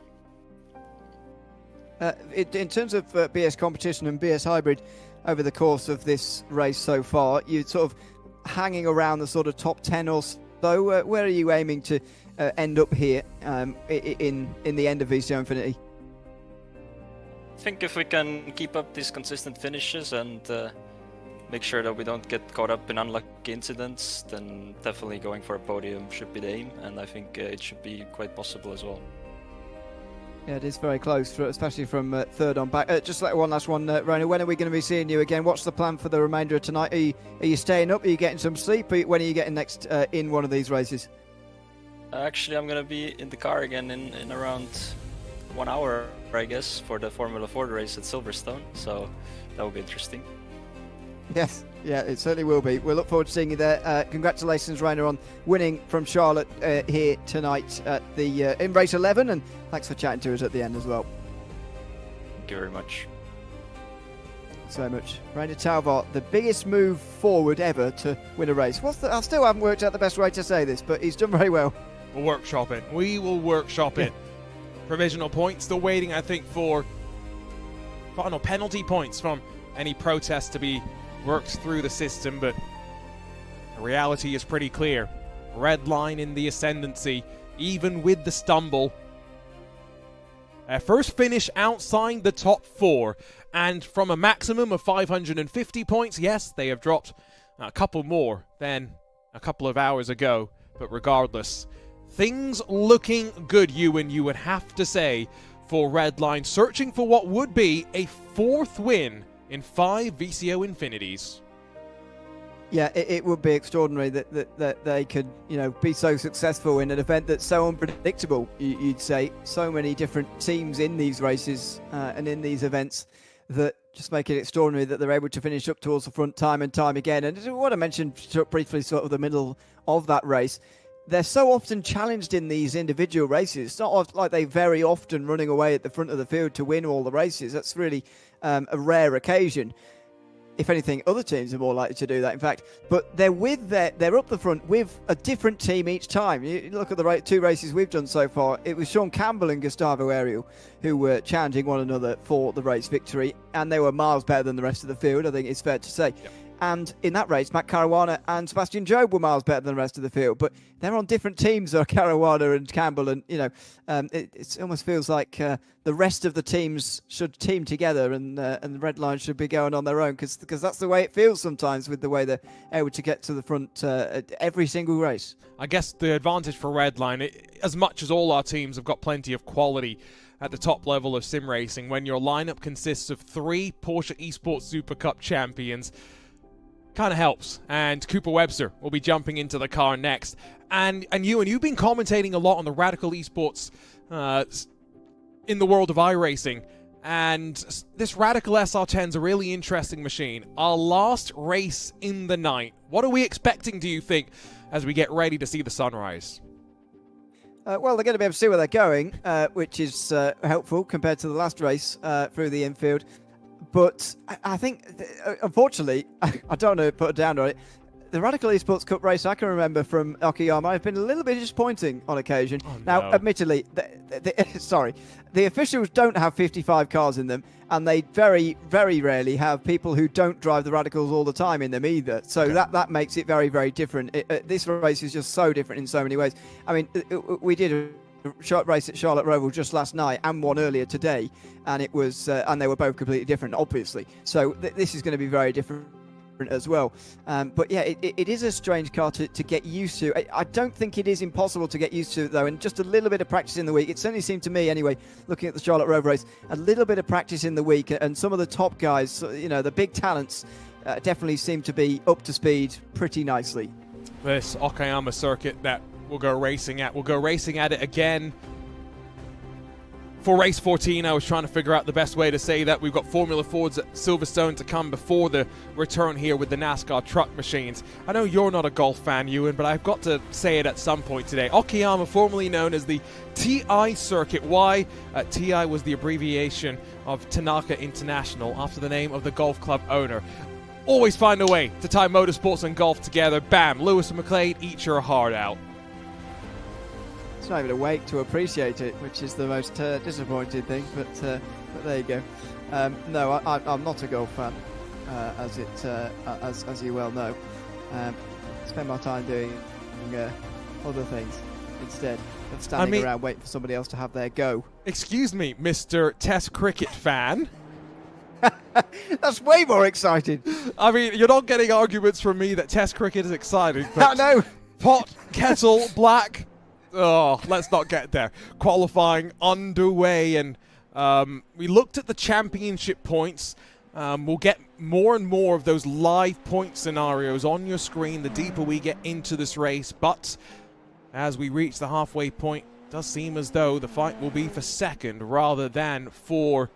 In terms of BS competition and BS hybrid over the course of this race so far, you're sort of hanging around the sort of top 10 or so. Where are you aiming to end up here in the end of VCO Infinity? I think if we can keep up these consistent finishes and make sure that we don't get caught up in unlucky incidents, then definitely going for a podium should be the aim, and I think it should be quite possible as well. Yeah, it is very close, especially from third on back. Just like one last one, Rona, when are we going to be seeing you again? What's the plan for the remainder of tonight? Are you staying up? Are you getting some sleep? When are you getting next in one of these races? Actually, I'm going to be in the car again in around 1 hour, I guess, for the Formula Ford race at Silverstone, so that will be interesting. Yes, yeah, it certainly will be. We'll look forward to seeing you there. Congratulations, Rainer, on winning from Charlotte here tonight at the in race 11, and thanks for chatting to us at the end as well. Thank you very much. So much. Rainer Talvar, the biggest move forward ever to win a race. I still haven't worked out the best way to say this, but he's done very well. We'll workshop it. We will workshop it. Provisional points. Still waiting, I think, for final penalty points from any protest to be worked through the system, but the reality is pretty clear. Red line in the ascendancy, even with the stumble. First finish outside the top 4, and from a maximum of 550 points, yes, they have dropped a couple more than a couple of hours ago, but regardless, things looking good, Ewan, you would have to say, for Redline, searching for what would be a 4th win in 5 VCO Infinities. Yeah, it would be extraordinary that they could, be so successful in an event that's so unpredictable, you'd say. So many different teams in these races and in these events that just make it extraordinary that they're able to finish up towards the front time and time again. And what I mentioned briefly, sort of the middle of that race, they're so often challenged in these individual races. It's not like they very often running away at the front of the field to win all the races. That's really a rare occasion. If anything, other teams are more likely to do that, in fact. But they're up the front with a different team each time. You look at the 2 races we've done so far. It was Sean Campbell and Gustavo Ariel who were challenging one another for the race victory, and they were miles better than the rest of the field, I think it's fair to say. Yep. And in that race, Matt Caruana and Sebastian Jobe were miles better than the rest of the field. But they're on different teams, Caruana and Campbell. And, it almost feels like the rest of the teams should team together and the Red Line should be going on their own. Because that's the way it feels sometimes with the way they're able to get to the front at every single race. I guess the advantage for Red Line, as much as all our teams have got plenty of quality at the top level of sim racing, when your lineup consists of 3 Porsche Esports Super Cup champions, kind of helps. And Cooper Webster will be jumping into the car next. And you've been commentating a lot on the Radical Esports in the world of iRacing. And this Radical SR10 is a really interesting machine. Our last race in the night. What are we expecting, do you think, as we get ready to see the sunrise? Well, they're going to be able to see where they're going, which is helpful compared to the last race through the infield. But I think, unfortunately, I don't want to put it down on it, the Radical Esports Cup race I can remember from Okayama have been a little bit disappointing on occasion. Oh, no. Now, admittedly, the officials don't have 55 cars in them, and they very, very rarely have people who don't drive the Radicals all the time in them either. So okay. that makes it very, very different. This race is just so different in so many ways. I mean, we did a short race at Charlotte Roval just last night and one earlier today, and it was and they were both completely different, obviously. So this is going to be very different as well. But yeah, it is a strange car to get used to. I don't think it is impossible to get used to, though, and just a little bit of practice in the week. It certainly seemed to me, anyway, looking at the Charlotte Roval race, a little bit of practice in the week, and some of the top guys, the big talents, definitely seem to be up to speed pretty nicely. This Okayama circuit that we'll go racing at. We'll go racing at it again for race 14. I was trying to figure out the best way to say that. We've got Formula Fords at Silverstone to come before the return here with the NASCAR truck machines. I know you're not a golf fan, Ewan, but I've got to say it at some point today. Okayama, formerly known as the TI circuit. Why? TI was the abbreviation of Tanaka International, after the name of the golf club owner. Always find a way to tie motorsports and golf together. Bam, Lewis and McLeod, eat your heart out. It's not even awake to appreciate it, which is the most disappointing thing. But But there you go. No, I'm not a golf fan, as you well know. Spend my time doing other things instead of standing around waiting for somebody else to have their go. Excuse me, Mr. Test cricket fan. That's way more exciting. I mean, you're not getting arguments from me that Test cricket is exciting. But no. Pot, kettle, black. Oh, let's not get there. Qualifying underway, and we looked at the championship points. We'll get more and more of those live point scenarios on your screen the deeper we get into this race. But as we reach the halfway point, it does seem as though the fight will be for second rather than for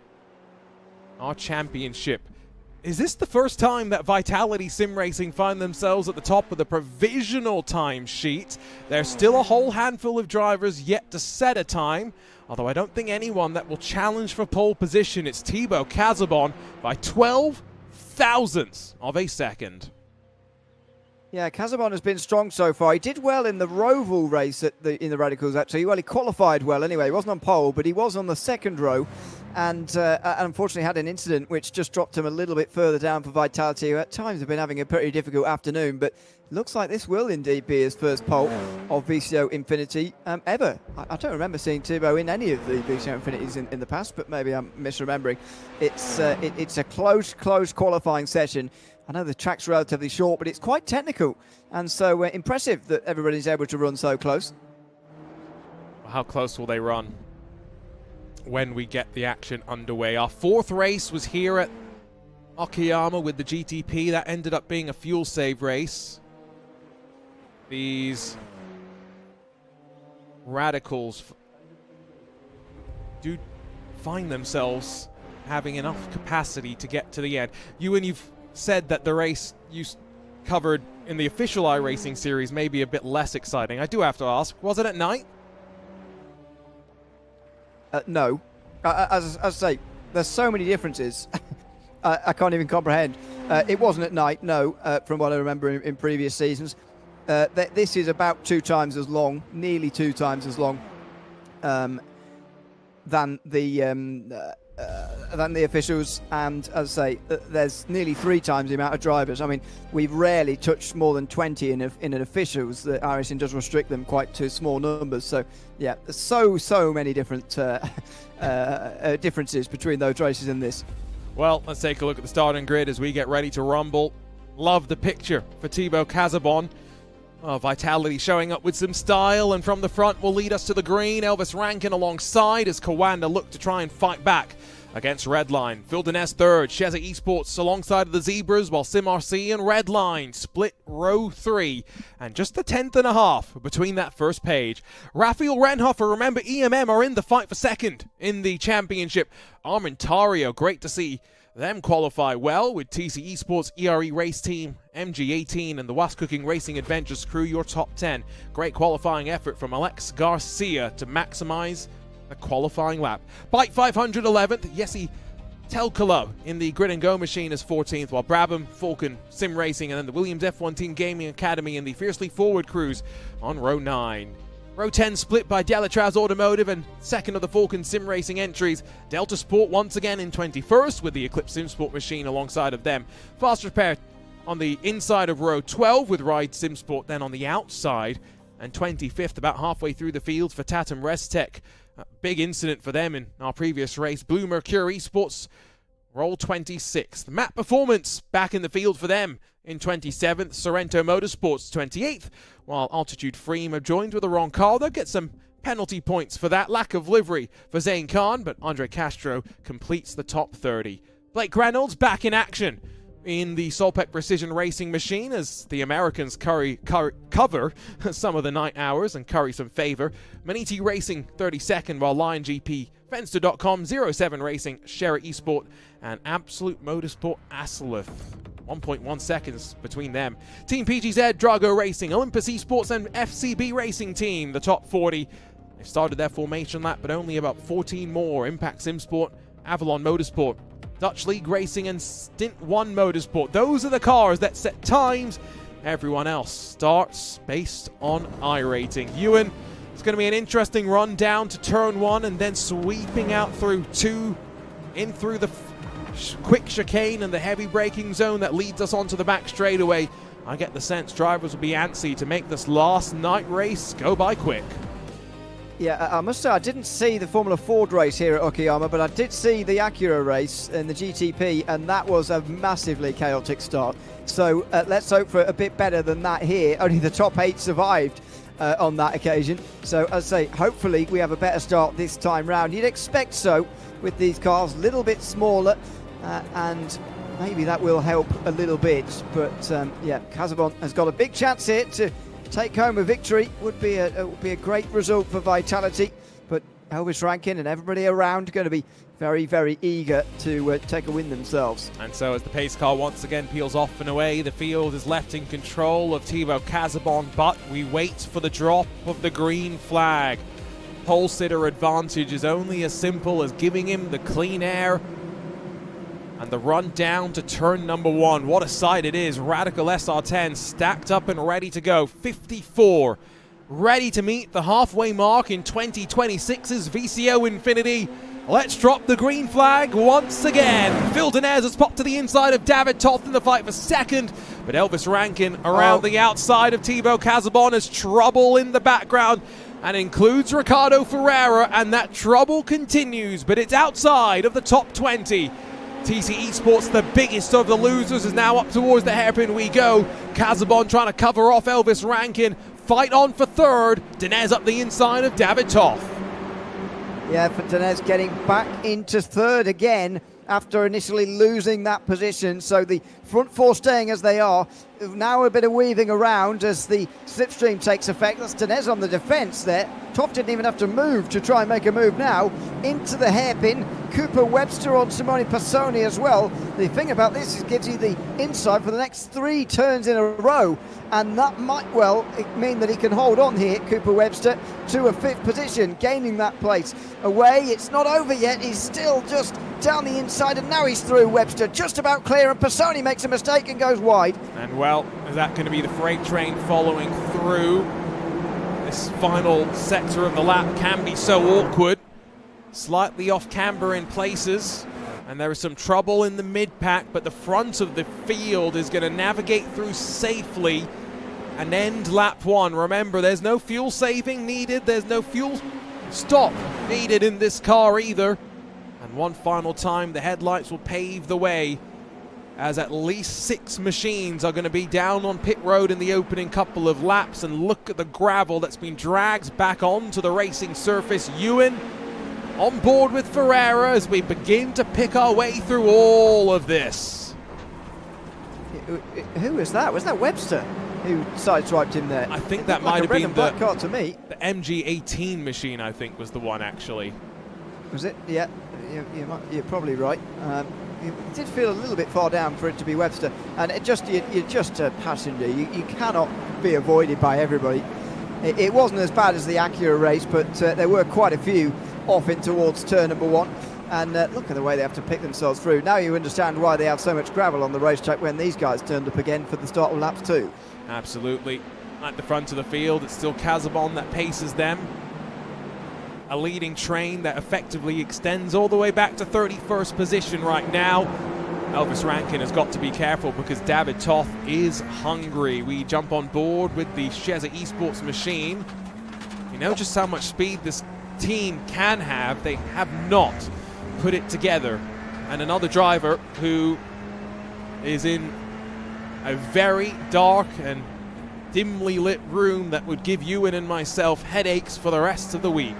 our championship. Is this the first time that Vitality Sim Racing find themselves at the top of the provisional time sheet? There's still a whole handful of drivers yet to set a time, although I don't think anyone that will challenge for pole position. It's Thibaut Casabon by 12 thousandths of a second. Yeah, Casabon has been strong so far. He did well in the Roval race in the Radicals, actually. Well, he qualified well anyway. He wasn't on pole, but he was on the second row. And unfortunately had an incident which just dropped him a little bit further down for Vitality, who at times have been having a pretty difficult afternoon. But looks like this will indeed be his first pole of VCO Infinity ever. I don't remember seeing Thibaut in any of the VCO Infinities in the past, but maybe I'm misremembering. It's a close qualifying session. I know the track's relatively short, but it's quite technical. And so impressive that everybody's able to run so close. How close will they run when we get the action underway? Our fourth race was here at Okayama with the GTP. That ended up being a fuel save race. These radicals do find themselves having enough capacity to get to the end. You've said that the race you covered in the official iRacing series may be a bit less exciting. I do have to ask, was it at night? No. As I say, there's so many differences. I can't even comprehend. It wasn't at night, no, from what I remember in previous seasons. This is about 2 times as long, nearly 2 times as long than the officials, and as I say, there's nearly 3 times the amount of drivers. I mean, we've rarely touched more than 20 in an officials. The iRacing does restrict them quite to small numbers. So yeah, there's so many different differences between those races and this. Well, let's take a look at the starting grid as we get ready to rumble. Love the picture for Thibaut Casabon. Oh, Vitality showing up with some style, and from the front will lead us to the green. Elvis Rankin alongside as Kawanda look to try and fight back against Redline. Phil Dines third, Sheza Esports alongside of the Zebras, while SimRC and Redline split row 3, and just a 10.5 between that first page. Rafael Renhofer, remember EMM are in the fight for second in the championship. Armentario, great to see them qualify well with TC Esports, ERE Race Team, MG18 and the Was Cooking Racing Adventures crew your top 10. Great qualifying effort from Alex Garcia to maximize the qualifying lap. Bike 500 11th, Jesse Telkalo in the Grid and Go machine is 14th, while Brabham, Falcon, Sim Racing and then the Williams F1 Team Gaming Academy in the Fiercely Forward crews on row 9. Row 10 split by Delatraz Automotive, and second of the Falcon Sim Racing entries, Delta Sport once again in 21st with the Eclipse Sim Sport machine alongside of them. Fast Repair on the inside of row 12 with Ride Sim Sport then on the outside, and 25th about halfway through the field for Tatum Restech. Big incident for them in our previous race. Blue Mercury Esports roll 26th. Matt Performance back in the field for them in 27th. Sorrento Motorsports 28th, while Altitude Freem have joined with the wrong car. They'll get some penalty points for that lack of livery for Zane Khan, but Andre Castro completes the top 30. Blake Reynolds back in action in the Solpec Precision Racing machine as the Americans cover some of the night hours and curry some favor. Maniti Racing 32nd, while Lion GP, Fenster.com, 07 Racing, Shera Esport, and Absolute Motorsport Asleth. 1.1 seconds between them. Team PGZ, Drago Racing, Olympus Esports, and FCB Racing Team, the top 40. They've started their formation lap, but only about 14 more. Impact Simsport, Avalon Motorsport, Dutch League Racing, and Stint 1 Motorsport. Those are the cars that set times. Everyone else starts based on iRating. Ewan, it's going to be an interesting run down to turn 1 and then sweeping out through 2 in through the quick chicane and the heavy braking zone that leads us onto the back straightaway. I get the sense drivers will be antsy to make this last night race go by quick. Yeah, I must say I didn't see the Formula Ford race here at Okayama, but I did see the Acura race in the GTP, and that was a massively chaotic start. So let's hope for a bit better than that here. Only the top 8 survived on that occasion. So as I say, hopefully we have a better start this time round. You'd expect so with these cars, a little bit smaller, and maybe that will help a little bit. But yeah, Casabon has got a big chance here to take home a victory. Would be a great result for Vitality, but Elvis Rankin and everybody around going to be very, very eager to take a win themselves. And so as the pace car once again peels off and away, the field is left in control of Thibaut Casabon, but we wait for the drop of the green flag. Pole sitter advantage is only as simple as giving him the clean air and the run down to turn number 1. What a sight it is. Radical SR10 stacked up and ready to go. 54. Ready to meet the halfway mark in 2026's VCO Infinity. Let's drop the green flag once again. Phil Denez has popped to the inside of David Toth in the fight for second, but Elvis Rankin around the outside of Thibaut Casabon has trouble in the background and includes Ricardo Ferreira, and that trouble continues, but it's outside of the top 20. TC Esports, the biggest of the losers, is now up towards the hairpin we go. Casabon trying to cover off Elvis Rankin. Fight on for third. Denez up the inside of David Toth. Yeah, for Denez getting back into third again after initially losing that position. So the front 4 staying as they are. Now a bit of weaving around as the slipstream takes effect. That's Denez on the defence there. Toff didn't even have to move to try and make a move now. Into the hairpin. Cooper Webster on Simone Passoni as well. The thing about this is it gives you the inside for the next 3 turns in a row. And that might well mean that he can hold on here, Cooper Webster, to a 5th position, gaining that place away. It's not over yet. He's still just down the inside, and now he's through. Webster just about clear, and Passoni makes a mistake and goes wide. And well, is that going to be the freight train following through? This final sector of the lap can be so awkward. Slightly off camber in places, and there is some trouble in the mid-pack, but the front of the field is going to navigate through safely and end lap 1. Remember, there's no fuel saving needed, there's no fuel stop needed in this car either. And one final time, the headlights will pave the way, as at least 6 machines are going to be down on pit road in the opening couple of laps. And look at the gravel that's been dragged back onto the racing surface. Ewan on board with Ferreira as we begin to pick our way through all of this. Who was that? Was that Webster who sideswiped him there? I think that might have red been and black car to me. The MG18 machine, I think, was the one actually. Was it? Yeah, you're probably right. It did feel a little bit far down for it to be Webster, and you're just a passenger. You cannot be avoided by everybody. It wasn't as bad as the Acura race, but there were quite a few off in towards turn number 1. And look at the way they have to pick themselves through. Now you understand why they have so much gravel on the racetrack when these guys turned up again for the start of laps 2. Absolutely. At the front of the field, it's still Casabon that paces them. A leading train that effectively extends all the way back to 31st position right now. Elvis Rankin has got to be careful because David Toth is hungry. We jump on board with the Sheza Esports machine. You know just how much speed this team can have. They have not put it together. And another driver who is in a very dark and dimly lit room that would give Ewan and myself headaches for the rest of the week.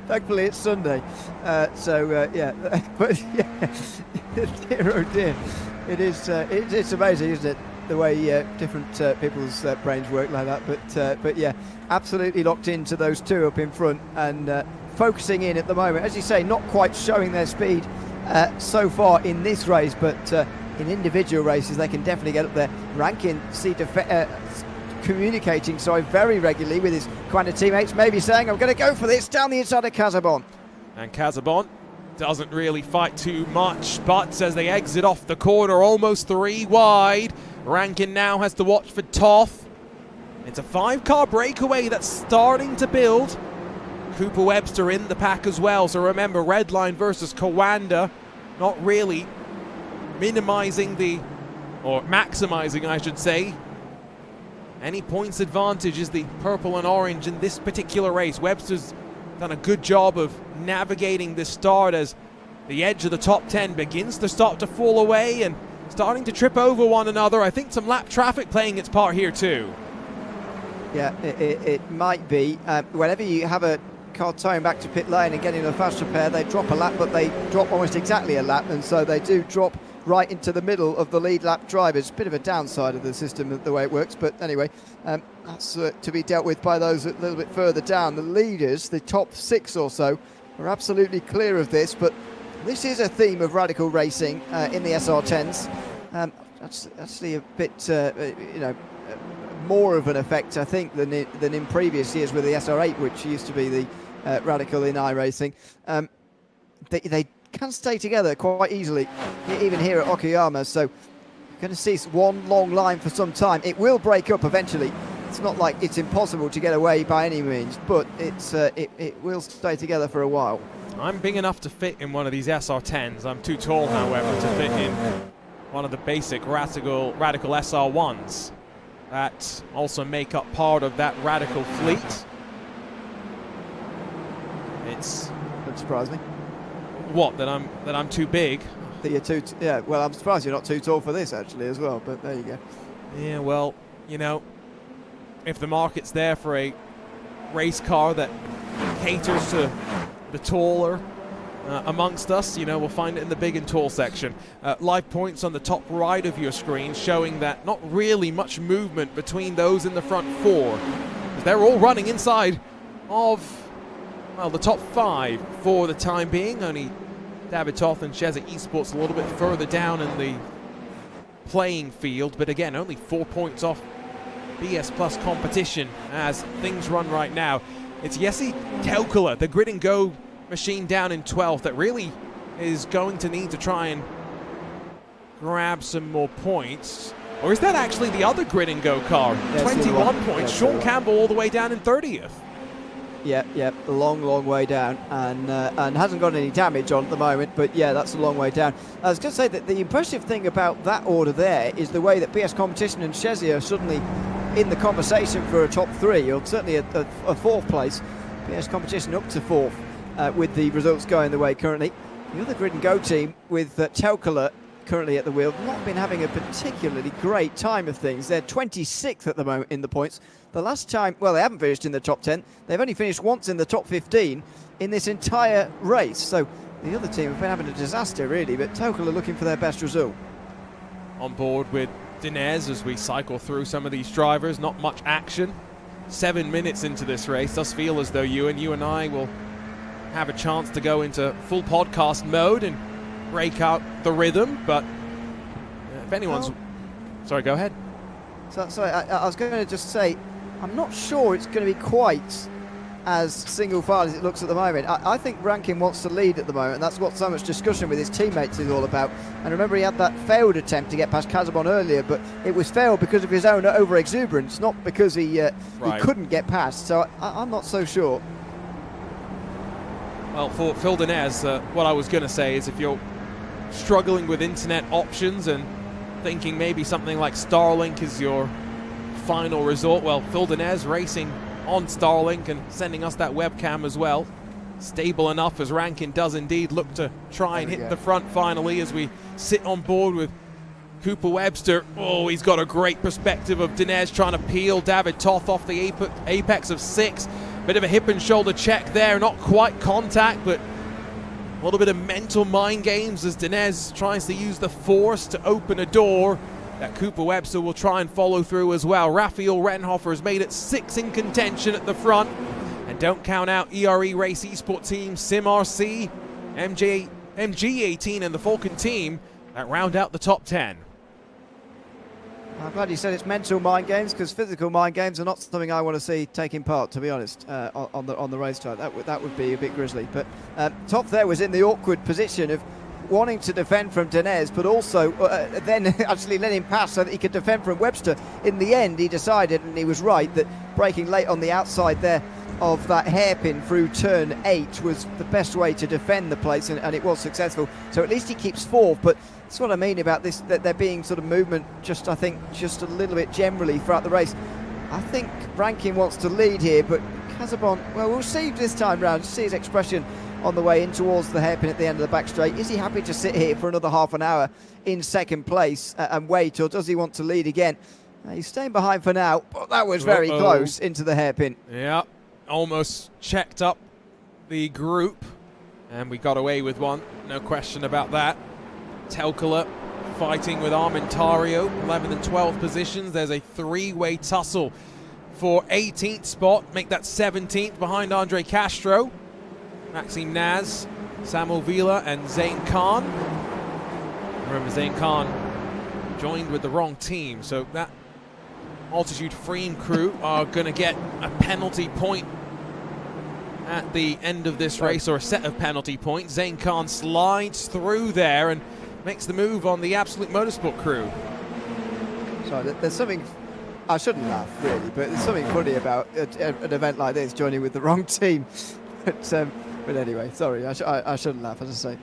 Thankfully it's Sunday, yeah. But yeah, dear oh dear, it's amazing, isn't it, the way different people's brains work like that. But yeah, absolutely locked into those 2 up in front and focusing in at the moment. As you say, not quite showing their speed so far in this race, but in individual races they can definitely get up there. Rankin communicating very regularly with his kind of teammates, maybe saying, I'm going to go for this down the inside of Casabon. And Casabon doesn't really fight too much, but as they exit off the corner, almost 3 wide, Rankin now has to watch for Toth. It's a 5-car breakaway that's starting to build. Cooper Webster in the pack as well. So remember, Redline versus Kawanda, not really minimizing or maximizing, I should say, any points advantage is the purple and orange in this particular race. Webster's done a good job of navigating this start as the edge of the top 10 begins to start to fall away and starting to trip over one another. I think some lap traffic playing its part here too. Yeah, it might be. Whenever you have a car towing back to pit lane and getting a fast repair, they drop a lap, but they drop almost exactly a lap, and so they do drop right into the middle of the lead lap drivers. A bit of a downside of the system, the way it works, but anyway, that's to be dealt with by those a little bit further down. The leaders, the top 6 or so, are absolutely clear of this, but this is a theme of radical racing in the SR10s. That's actually a bit, more of an effect, I think, than in previous years with the SR8, which used to be the radical in iRacing. They can stay together quite easily, even here at Okayama, so you're going to see one long line for some time. It will break up eventually. It's not like it's impossible to get away by any means, but it will stay together for a while. I'm big enough to fit in one of these SR10s. I'm too tall, however, to fit in one of the basic radical SR1s that also make up part of that radical fleet. It's... Doesn't surprise me. What, that I'm too big? That you're too... yeah, well, I'm surprised you're not too tall for this, actually, as well, but there you go. Yeah, well, you know, if the market's there for a race car that caters to the taller amongst us, you know, we'll find it in the big and tall section. Live points on the top right of your screen showing that not really much movement between those in the front 4. They're all running inside of, well, the top 5 for the time being. Only David Toth and Sheza Esports a little bit further down in the playing field, but again, only 4 points off BS Plus competition as things run right now. It's Jesse Teukala, the grid and go machine down in 12th, that really is going to need to try and grab some more points. Or is that actually the other grid and go car? Yeah, 21 points. Sean Campbell all the way down in 30th. Yeah, a long way down, and hasn't got any damage on at the moment, but yeah, that's a long way down. I was going to say that the impressive thing about that order there is the way that BS Competition and Shezia are suddenly in the conversation for a top 3, or certainly a 4th place. BS Competition up to 4th with the results going the way currently. The other grid and go team with Teukala currently at the wheel, not been having a particularly great time of things. They're 26th at the moment in the points. The last time, well, they haven't finished in the top 10. They've only finished once in the top 15 in this entire race. So the other team have been having a disaster, really, but Teukala looking for their best result. On board with Dinez as we cycle through some of these drivers. Not much action. 7 minutes into this race. Does feel as though you and I will have a chance to go into full podcast mode and break out the rhythm, but if anyone's... Sorry, go ahead. Sorry, I was going to just say, I'm not sure it's going to be quite as single file as it looks at the moment. I think Rankin wants to lead at the moment, and that's what so much discussion with his teammates is all about. And remember, he had that failed attempt to get past Kazabon earlier, but it was failed because of his own over-exuberance, not because he couldn't get past. So I'm not so sure. Well, for Phil Dinez, what I was going to say is if you're struggling with internet options and thinking maybe something like Starlink is your final resort, well, Phil Dinez racing on Starlink and sending us that webcam as well. Stable enough as Rankin does indeed look to try and hit the front finally as we sit on board with Cooper Webster. Oh, he's got a great perspective of Dinez trying to peel David Toth off the apex of 6. Bit of a hip and shoulder check there, not quite contact, but a little bit of mental mind games as Dinez tries to use the force to open a door that Cooper Webster will try and follow through as well. Raphael Rettenhofer has made it 6 in contention at the front. And don't count out ERE Race Esport Team, SimRC, MG18 and the Falcon team that round out the top 10. I'm glad you said it's mental mind games, because physical mind games are not something I want to see taking part, to be honest, on the racetrack. That would be a bit grisly. But Top there was in the awkward position of wanting to defend from Dinez, but also then actually let him pass so that he could defend from Webster. In the end, he decided, and he was right, that braking late on the outside there of that hairpin through turn 8 was the best way to defend the place, and it was successful. So at least he keeps 4th, but that's what I mean about this, that there being sort of movement, I think, just a little bit generally throughout the race. I think Rankin wants to lead here, but Casabon, well, we'll see this time round, see his expression on the way in towards the hairpin at the end of the back straight. Is he happy to sit here for another half an hour in second place and wait, or does he want to lead again? He's staying behind for now, but that was very close into the hairpin. Yeah, almost checked up the group, and we got away with one, no question about that. Telkala fighting with Armentario, 11th and 12th positions. There's a three-way tussle for 18th spot, make that 17th behind Andre Castro, Maxime Naz, Samuel Vila, and Zain Khan. Remember, Zain Khan joined with the wrong team, so that Altitude Freeing crew are going to get a penalty point at the end of this race, or a set of penalty points. Zain Khan slides through there and makes the move on the Absolute Motorsport crew. Sorry, there's something, I shouldn't laugh really, but there's something funny about an event like this, joining with the wrong team. But anyway, sorry, I shouldn't laugh, as I say.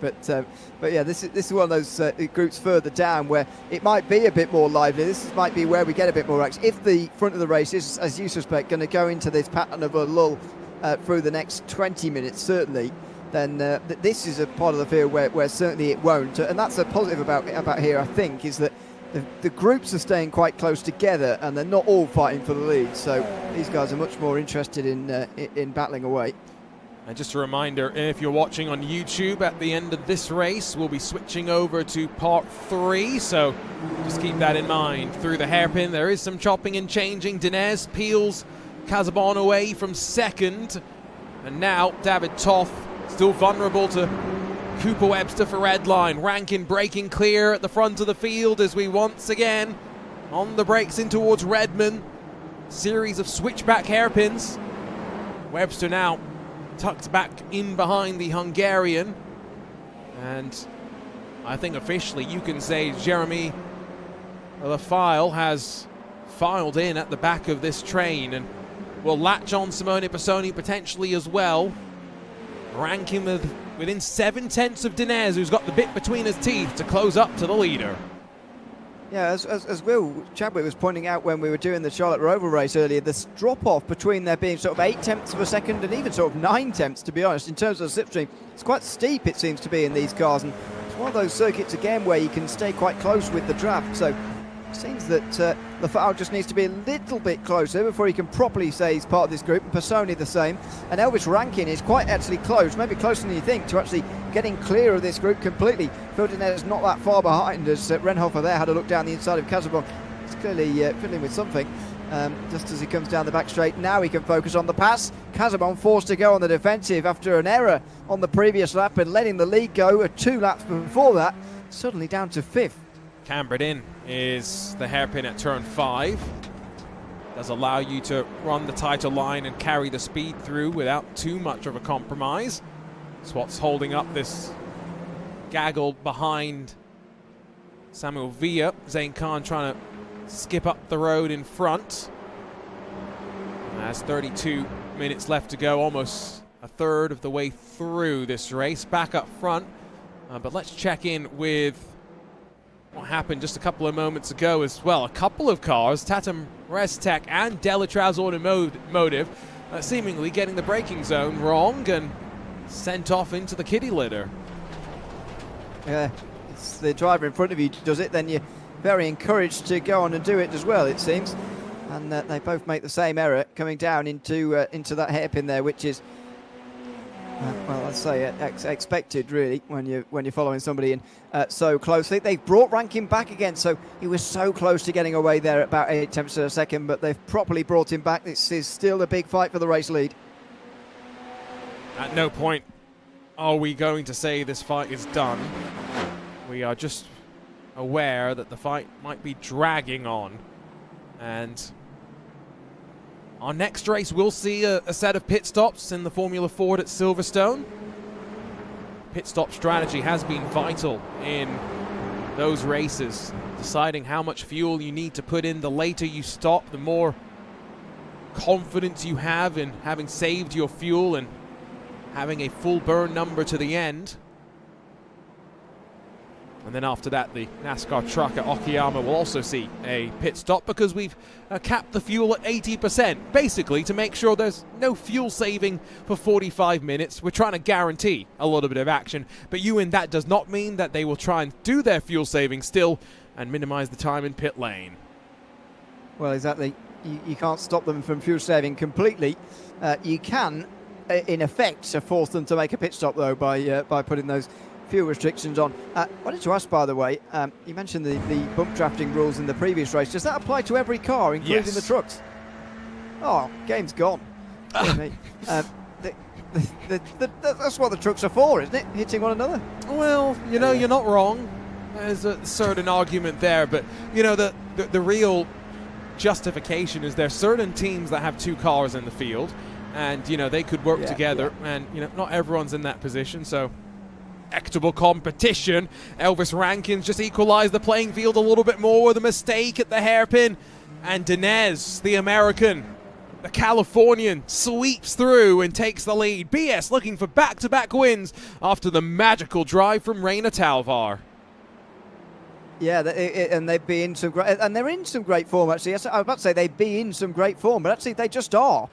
But yeah, this is one of those groups further down where it might be a bit more lively. This might be where we get a bit more action. If the front of the race is, as you suspect, going to go into this pattern of a lull through the next 20 minutes, certainly, then this is a part of the field where certainly it won't. And that's a positive about here, I think, is that the groups are staying quite close together and they're not all fighting for the lead. So these guys are much more interested in battling away. And just a reminder, if you're watching on YouTube, at the end of this race, we'll be switching over to part 3, so just keep that in mind. Through the hairpin, there is some chopping and changing. Dinez peels Casabon away from second, and now David Toth still vulnerable to Cooper Webster for red line. Rankin breaking clear at the front of the field as we once again on the brakes in towards Redmond. Series of switchback hairpins. Webster now tucked back in behind the Hungarian, and I think officially you can say Jeremy Lafile has filed in at the back of this train and will latch on Simone Passoni potentially as well. Rankin within 7/10 of Dinez, who's got the bit between his teeth to close up to the leader. Yeah, as Will Chadwick was pointing out when we were doing the Charlotte Roval race earlier, this drop-off between there being sort of 8/10 of a second and even sort of 9/10, to be honest, in terms of the slipstream, it's quite steep, it seems to be, in these cars, and it's one of those circuits again where you can stay quite close with the draft. So it seems that Lafile just needs to be a little bit closer before he can properly say he's part of this group, and Passoni the same. And Elvis Rankin is quite actually close, maybe closer than you think, to actually getting clear of this group completely. Phil Dinez not that far behind, as Renhofer there had a look down the inside of Casabon. He's clearly fiddling with something. Just as he comes down the back straight, now he can focus on the pass. Casabon forced to go on the defensive after an error on the previous lap and letting the lead go 2 laps before that, suddenly down to 5th. Cambered in is the hairpin at turn 5. Does allow you to run the tighter line and carry the speed through without too much of a compromise. That's what's holding up this gaggle behind Samuel Villa. Zain Khan trying to skip up the road in front. There's 32 minutes left to go, almost a third of the way through this race. Back up front, but let's check in with what happened just a couple of moments ago as well. A couple of cars, Tatum Restech and Delatraz Automotive, seemingly getting the braking zone wrong and sent off into the kiddie litter. Yeah, it's the driver in front of you does it, then you're very encouraged to go on and do it as well, it seems. And they both make the same error coming down into that hairpin there, which is well, I'd say expected really when you're following somebody in so closely. They've brought Rankin back again, so he was so close to getting away there at about 8/10 of a second, but they've properly brought him back. This is still a big fight for the race lead. At no point are we going to say this fight is done. We are just aware that the fight might be dragging on, and our next race will see a set of pit stops in the Formula Ford at Silverstone. Pit stop strategy has been vital in those races, deciding how much fuel you need to put in. The later you stop, the more confidence you have in having saved your fuel and having a full burn number to the end. And then after that, the NASCAR truck at Okayama will also see a pit stop because we've capped the fuel at 80%, basically to make sure there's no fuel saving for 45 minutes. We're trying to guarantee a little bit of action, but Ewan, that does not mean that they will try and do their fuel saving still and minimize the time in pit lane. Well, exactly. You can't stop them from fuel saving completely. You can, in effect, force them to make a pit stop, though, by putting those fuel restrictions on. I wanted to ask, by the way, you mentioned the bump drafting rules in the previous race. Does that apply to every car, including Yes. the trucks? Oh, game's gone. That's what the trucks are for, isn't it? Hitting one another. Well, you know, you're not wrong. There's a certain argument there, but, you know, the real justification is there's certain teams that have two cars in the field, and, you know, they could work together, and, you know, not everyone's in that position, so equitable competition. Elvis Rankins just equalized the playing field a little bit more with a mistake at the hairpin, and Dinez, the American, the Californian, sweeps through and takes the lead. BS looking for back-to-back wins after the magical drive from Reina Talvar. Yeah, and they've been in some great, and they're in some great form actually. Yes, I was about to say they'd be in some great form, but actually they just are.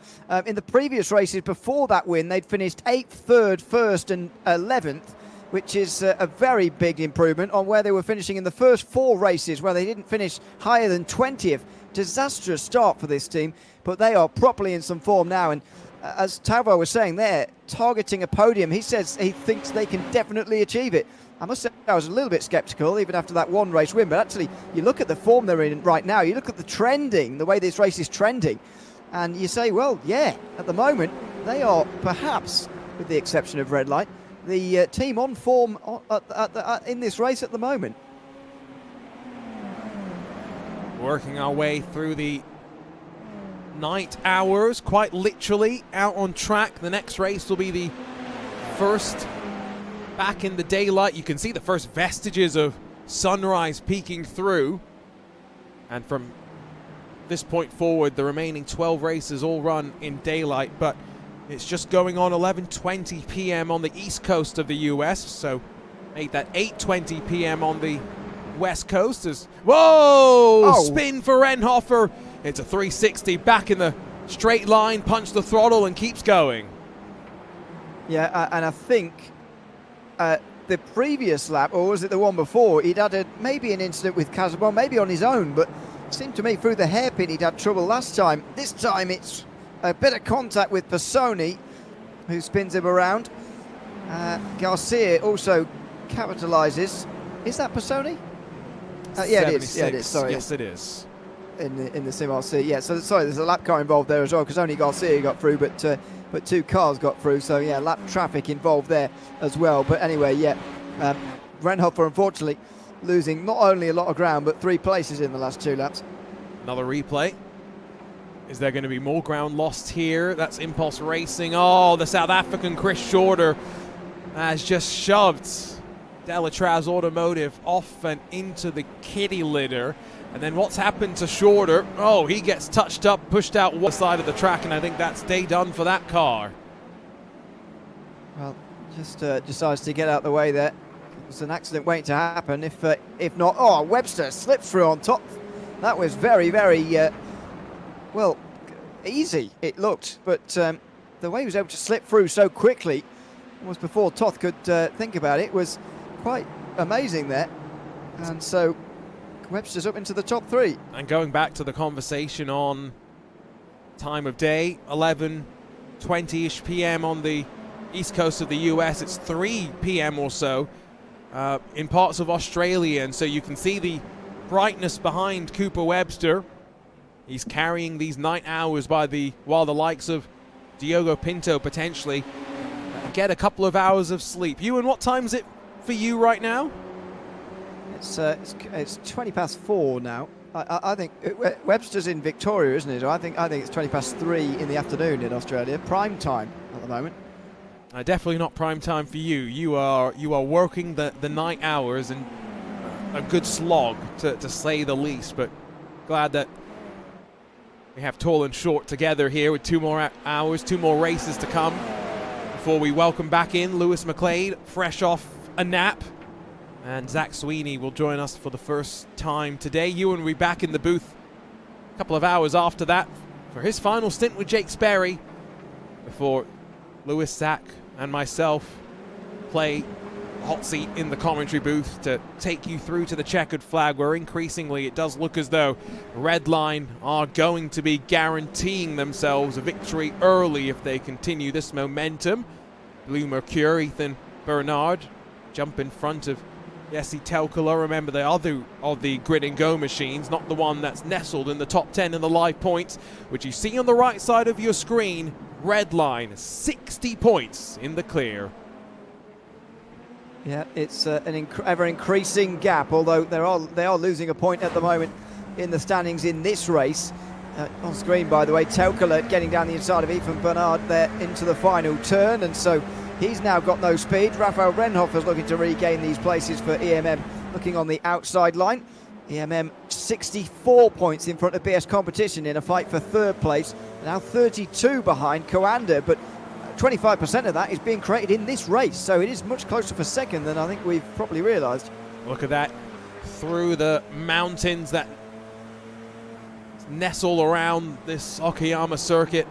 In the previous races before that win, they'd finished 8th, 3rd, 1st, and 11th, which is a very big improvement on where they were finishing in the first 4 races, where they didn't finish higher than 20th. Disastrous start for this team, but they are properly in some form now. And as Tavo was saying, they're targeting a podium. He says he thinks they can definitely achieve it. I must say I was a little bit sceptical even after that one race win, but actually you look at the form they're in right now, you look at the trending, the way this race is trending, and you say, well, yeah, at the moment they are perhaps, with the exception of Red Light, the team on form in this race at the moment. Working our way through the night hours, quite literally out on track. The next race will be the first back in the daylight. You can see the first vestiges of sunrise peeking through, and from this point forward the remaining 12 races all run in daylight, but it's just going on 11:20 p.m. on the east coast of the US, so made that 8:20 p.m. on the west coast. As spin for Renhofer. It's a 360 back in the straight line, punch the throttle and keeps going. Yeah, and I think the previous lap, or was it the one before, he'd had maybe an incident with Casabon, maybe on his own, but it seemed to me through the hairpin he'd had trouble last time. This time it's a bit of contact with Pisoni, who spins him around. Garcia also capitalises. Is that Pisoni? Yeah, it is. Yeah, it is. Sorry. Yes, it is. In the Sim RC, yeah. So sorry, there's a lap car involved there as well, because only Garcia got through, but 2 cars got through. So yeah, lap traffic involved there as well. But anyway, yeah, Renhofer unfortunately losing not only a lot of ground but 3 places in the last 2 laps. Another replay. Is there going to be more ground lost here? That's Impulse Racing. Oh, the South African Chris Shorter has just shoved Delatraz Automotive off and into the kitty litter. And then what's happened to Shorter? Oh, he gets touched up, pushed out one side of the track, and I think that's day done for that car. Well, just decides to get out of the way there. It was an accident waiting to happen. If not, oh, Webster slipped through on top. That was very, very, well, easy it looked. But the way he was able to slip through so quickly, almost before Toth could think about it, was quite amazing there. And so Webster's up into the top 3. And going back to the conversation on time of day, 11:20ish p.m. on the east coast of the US. It's 3 p.m. or so in parts of Australia, and so you can see the brightness behind Cooper Webster. He's carrying these night hours while the likes of Diogo Pinto potentially get a couple of hours of sleep. Ewan, what time is it for you right now? It's 20 past 4 now. I think Webster's in Victoria, isn't it? I think it's 20 past 3 in the afternoon in Australia. Prime time at the moment. Definitely not prime time for you. You are working the night hours, and a good slog to say the least. But glad that We have tall and short together here with 2 more hours, 2 more races to come before we welcome back in Lewis McLeod, fresh off a nap. And Zach Sweeney will join us for the first time today. Ewan will be back in the booth a couple of hours after that for his final stint with Jake Sperry before Lewis, Zach, and myself play hot seat in the commentary booth to take you through to the checkered flag, where increasingly it does look as though Redline are going to be guaranteeing themselves a victory early if they continue this momentum. Blue Mercure, Ethan Bernard jump in front of Jesse Telkula. Remember, the other of the grid and go machines, not the one that's nestled in the top 10 in the live points, which you see on the right side of your screen. Redline 60 points in the clear. Yeah, it's an ever-increasing gap, although they are losing a point at the moment in the standings in this race. On screen, by the way, Telkula getting down the inside of Ethan Bernard there into the final turn, and so he's now got no speed. Raphael Renhofer's looking to regain these places for EMM, looking on the outside line. EMM 64 points in front of BS Competition in a fight for third place, now 32 behind Coanda, but 25% of that is being created in this race, so it is much closer for second than I think we've probably realised. Look at that, through the mountains that nestle around this Okayama circuit.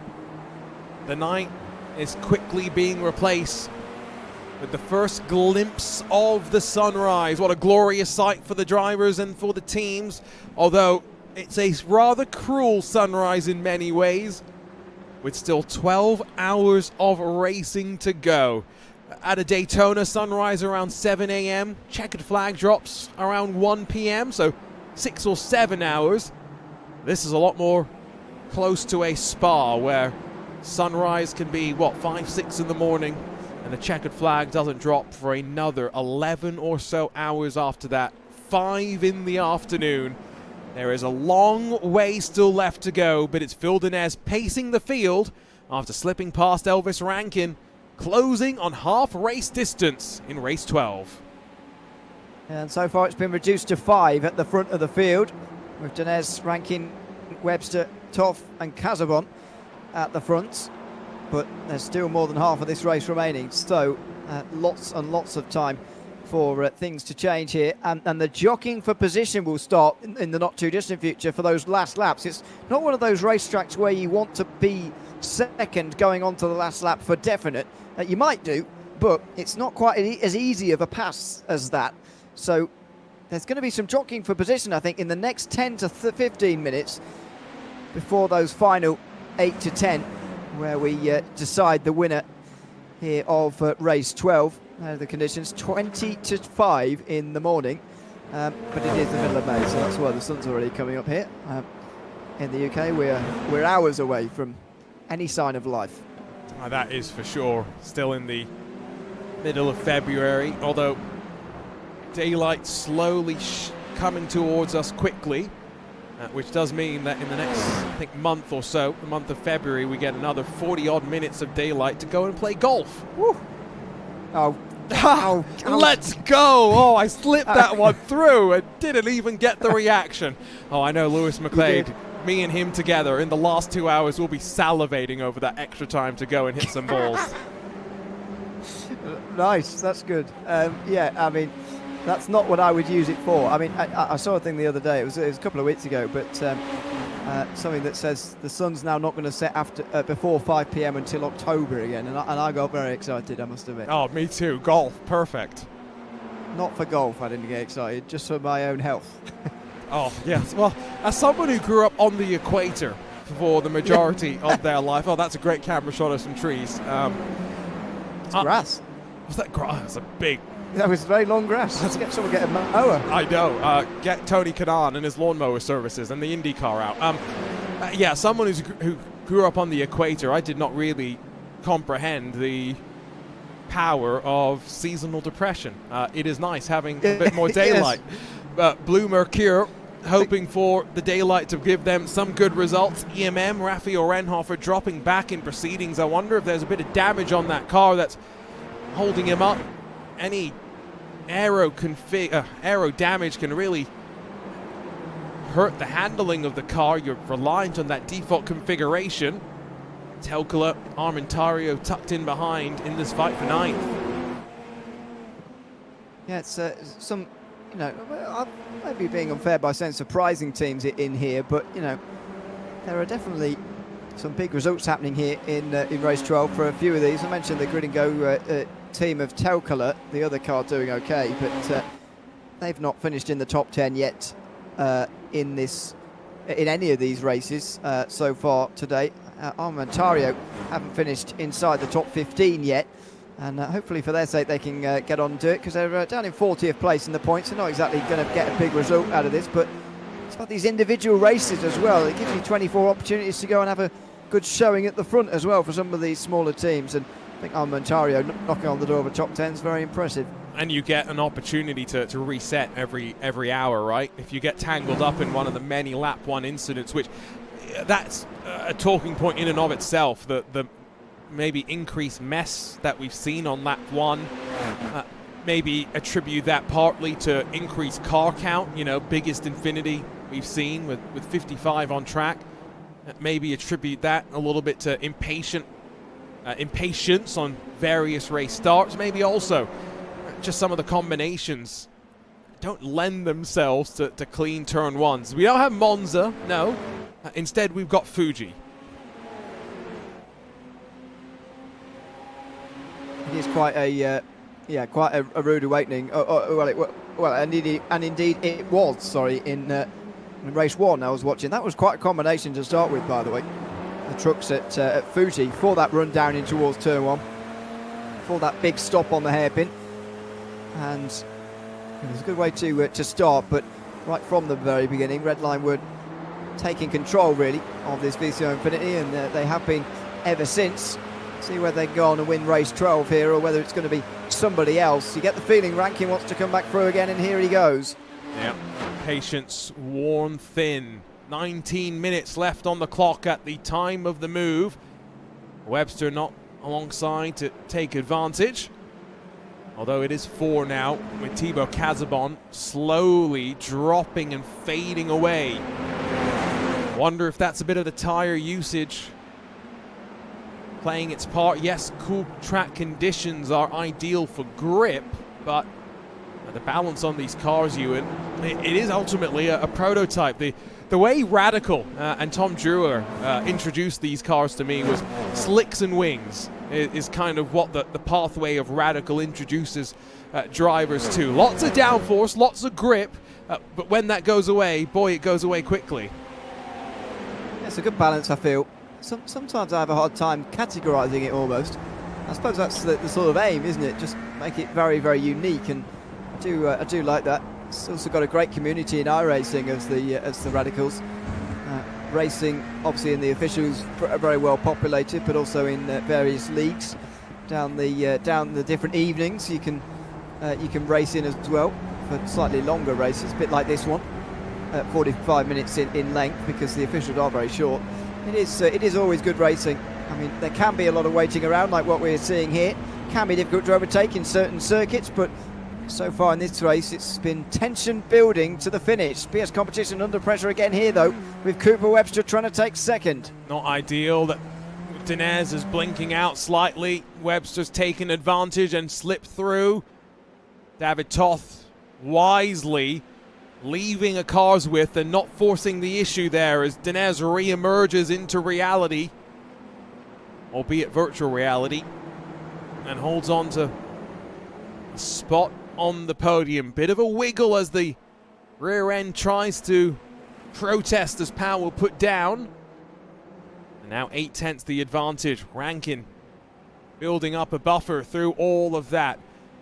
The night is quickly being replaced with the first glimpse of the sunrise. What a glorious sight for the drivers and for the teams, although it's a rather cruel sunrise in many ways, with still 12 hours of racing to go. At a Daytona, sunrise around 7 a.m. Checkered flag drops around 1 p.m., so 6 or 7 hours. This is a lot more close to a Spa, where sunrise can be, 5, 6 in the morning, and the checkered flag doesn't drop for another 11 or so hours after that, 5 in the afternoon. There is a long way still left to go, but it's Phil Denez pacing the field after slipping past Elvis Rankin, closing on half race distance in race 12. And so far it's been reduced to 5 at the front of the field, with Denez, Rankin, Webster, Toff and Casabon at the fronts. But there's still more than half of this race remaining, so lots and lots of time for things to change here, and the jockeying for position will start in the not too distant future for those last laps. It's not one of those racetracks where you want to be second going on to the last lap for definite. You might do, but it's not quite as easy of a pass as that. So there's going to be some jockeying for position, I think, in the next 10 to 15 minutes before those final 8 to 10, where we decide the winner here of race 12. The conditions 20 to 5 in the morning, but it is the middle of May, so that's why the sun's already coming up here. In the UK, we're hours away from any sign of life. That is for sure. Still in the middle of February, although daylight slowly coming towards us quickly, which does mean that in the next, I think, month or so, the month of February, we get another 40-odd minutes of daylight to go and play golf. Woo. Oh, let's go! Oh, I slipped that one through and didn't even get the reaction. Oh, I know Lewis McLeod, me and him together in the last 2 hours will be salivating over that extra time to go and hit some balls. Nice, that's good. Yeah, I mean, that's not what I would use it for. I mean, I saw a thing the other day, it was a couple of weeks ago, but something that says the sun's now not going to set before 5 p.m. until October again, and I got very excited, I must admit. Oh, me too. Golf, perfect. Not for golf, I didn't get excited, just for my own health. Oh, yes. Well, as someone who grew up on the equator for the majority of their life, oh, that's a great camera shot of some trees. It's grass. Was that grass? That's a big... That was very long grass. Let's get someone get a mower. I know. Get Tony Kanaan and his lawnmower services and the IndyCar out. Yeah, someone who grew up on the equator, I did not really comprehend the power of seasonal depression. It is nice having a bit more daylight. Blue Mercure hoping for the daylight to give them some good results. EMM, Raphael Renhofer dropping back in proceedings. I wonder if there's a bit of damage on that car that's holding him up. Any aero damage can really hurt the handling of the car. You're reliant on that default configuration. Telkola, Armentario tucked in behind in this fight for 9th. Yeah, it's some, you know, I might be being unfair by saying surprising teams in here, but, you know, there are definitely some big results happening here in race 12 for a few of these. I mentioned the Grid and Go team of Telkola, the other car doing okay, but they've not finished in the top 10 yet in any of these races so far today. Armentario haven't finished inside the top 15 yet, and hopefully for their sake they can get on and do it, because they're down in 40th place in the points. They're not exactly going to get a big result out of this, but it's about these individual races as well. It gives you 24 opportunities to go and have a good showing at the front as well for some of these smaller teams, and I think Armentario knocking on the door of a top 10 is very impressive. And you get an opportunity to reset every hour, right? If you get tangled up in one of the many lap 1 incidents, which that's a talking point in and of itself, the maybe increased mess that we've seen on lap 1, maybe attribute that partly to increased car count, you know, biggest Infinity we've seen with 55 on track. Maybe attribute that a little bit to impatience on various race starts. Maybe also just some of the combinations don't lend themselves to clean turn 1s. We don't have Monza, no. Instead, we've got Fuji. It is quite a quite a rude awakening. And indeed it was. Sorry, in race 1 I was watching. That was quite a combination to start with, by the way. The trucks at Fuji for that run down in towards turn 1, for that big stop on the hairpin, and it was a good way to start. But right from the very beginning, Redline were taking control really of this VCO Infinity, and they have been ever since. See whether they can go on and win race 12 here, or whether it's going to be somebody else. You get the feeling Rankin wants to come back through again, and here he goes. Yeah, patience worn thin. 19 minutes left on the clock at the time of the move. Webster not alongside to take advantage, although it is 4 now, with Thibaut Casabon slowly dropping and fading away. Wonder if that's a bit of the tire usage playing its part. Yes, cool track conditions are ideal for grip, but the balance on these cars, Ewan, it is ultimately a prototype. The way Radical and Tom Drewer introduced these cars to me was slicks and wings is kind of what the pathway of Radical introduces drivers to. Lots of downforce, lots of grip, but when that goes away, boy, it goes away quickly. It's a good balance, I feel. Sometimes I have a hard time categorising it almost. I suppose that's the sort of aim, isn't it? Just make it very, very unique, and I do like that. It's also got a great community in iRacing as the Radicals. Racing, obviously, in the officials, very well populated, but also in various leagues down the different evenings. You can race in as well for slightly longer races, a bit like this one, 45 minutes in length, because the officials are very short. It is always good racing. I mean, there can be a lot of waiting around, like what we're seeing here. Can be difficult to overtake in certain circuits, but so far in this race, it's been tension building to the finish. Fierce competition under pressure again here, though, with Cooper Webster trying to take second. Not ideal that Dinez is blinking out slightly. Webster's taken advantage and slipped through. David Toth wisely leaving a car's width and not forcing the issue there as Dinez re-emerges into reality, albeit virtual reality, and holds on to a spot on the podium. Bit of a wiggle as the rear end tries to protest as Powell put down. And now 8/10 the advantage. Rankin building up a buffer through all of that.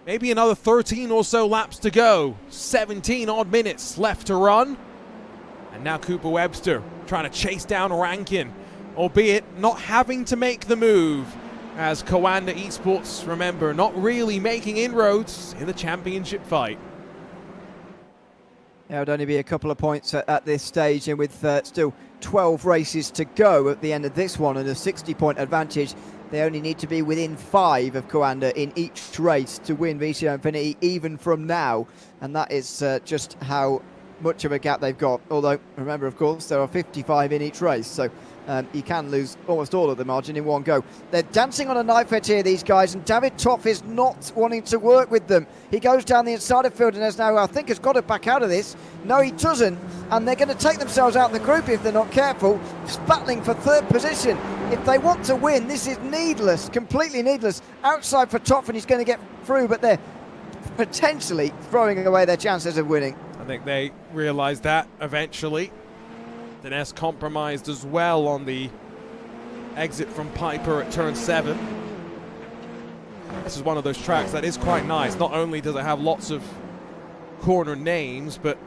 Maybe another 13 or so laps to go. 17 odd minutes left to run. And now Cooper Webster trying to chase down Rankin, albeit not having to make the move, as Coanda Esports, remember, not really making inroads in the championship fight. Yeah, it would only be a couple of points at this stage, and with still 12 races to go at the end of this one and a 60-point advantage, they only need to be within 5 of Coanda in each race to win VCO Infinity, even from now. And that is just how much of a gap they've got. Although, remember, of course, there are 55 in each race, so you can lose almost all of the margin in one go. They're dancing on a knife edge here, these guys, and David Toff is not wanting to work with them. He goes down the inside of field and has now, I think, has got to back out of this. No, he doesn't, and they're going to take themselves out of the group if they're not careful, battling for third position. If they want to win, this is needless, completely needless. Outside for Toff, and he's going to get through, but they're potentially throwing away their chances of winning. I think they realised that eventually. Dines compromised as well on the exit from Piper at turn 7. This is one of those tracks that is quite nice. Not only does it have lots of corner names, but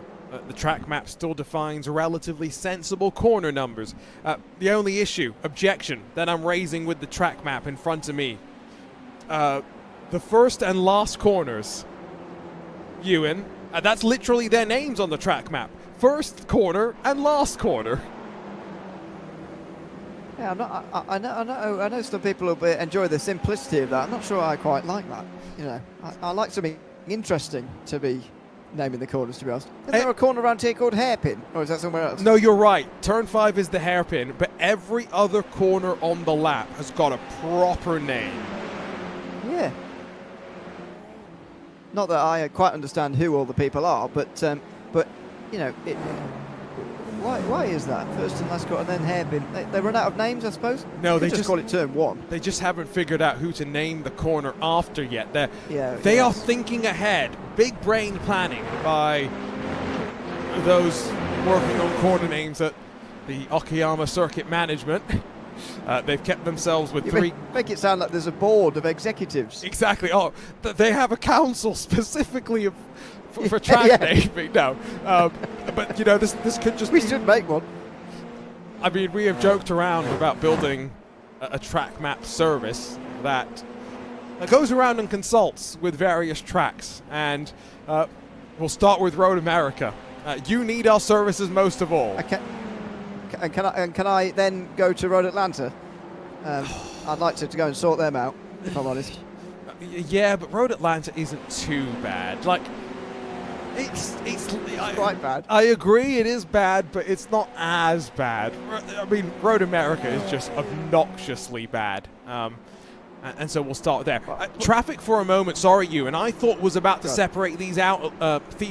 the track map still defines relatively sensible corner numbers. The only objection that I'm raising with the track map in front of me, the first and last corners, Ewan, that's literally their names on the track map. First corner and last corner. Yeah, I know some people will enjoy the simplicity of that. I'm not sure I quite like that. You know, I like something interesting to be naming the corners, to be honest. Is there a corner around here called Hairpin, or is that somewhere else? No, you're right. Turn 5 is the hairpin, but every other corner on the lap has got a proper name. Yeah. Not that I quite understand who all the people are, but you know, why is that? First and last corner, and then hairpin. They run out of names, I suppose. No, they just call it turn 1. They just haven't figured out who to name the corner after yet. They Yes. are thinking ahead. Big brain planning by those working on corner names at the Okayama circuit management. They've kept themselves with three. Make it sound like there's a board of executives. Exactly. Oh, they have a council specifically for track naming. No, but you know, this could just. We should make one. I mean, we have joked around about building a track map service that goes around and consults with various tracks, and we'll start with Road America. You need our services most of all. Okay. And can I then go to Road Atlanta? I'd like to go and sort them out, if I'm honest. Yeah, but Road Atlanta isn't too bad. Like, it's quite bad. I agree, it is bad, but it's not as bad. I mean, Road America is just obnoxiously bad. And so we'll start there. Traffic for a moment, sorry you, and I thought was about to separate these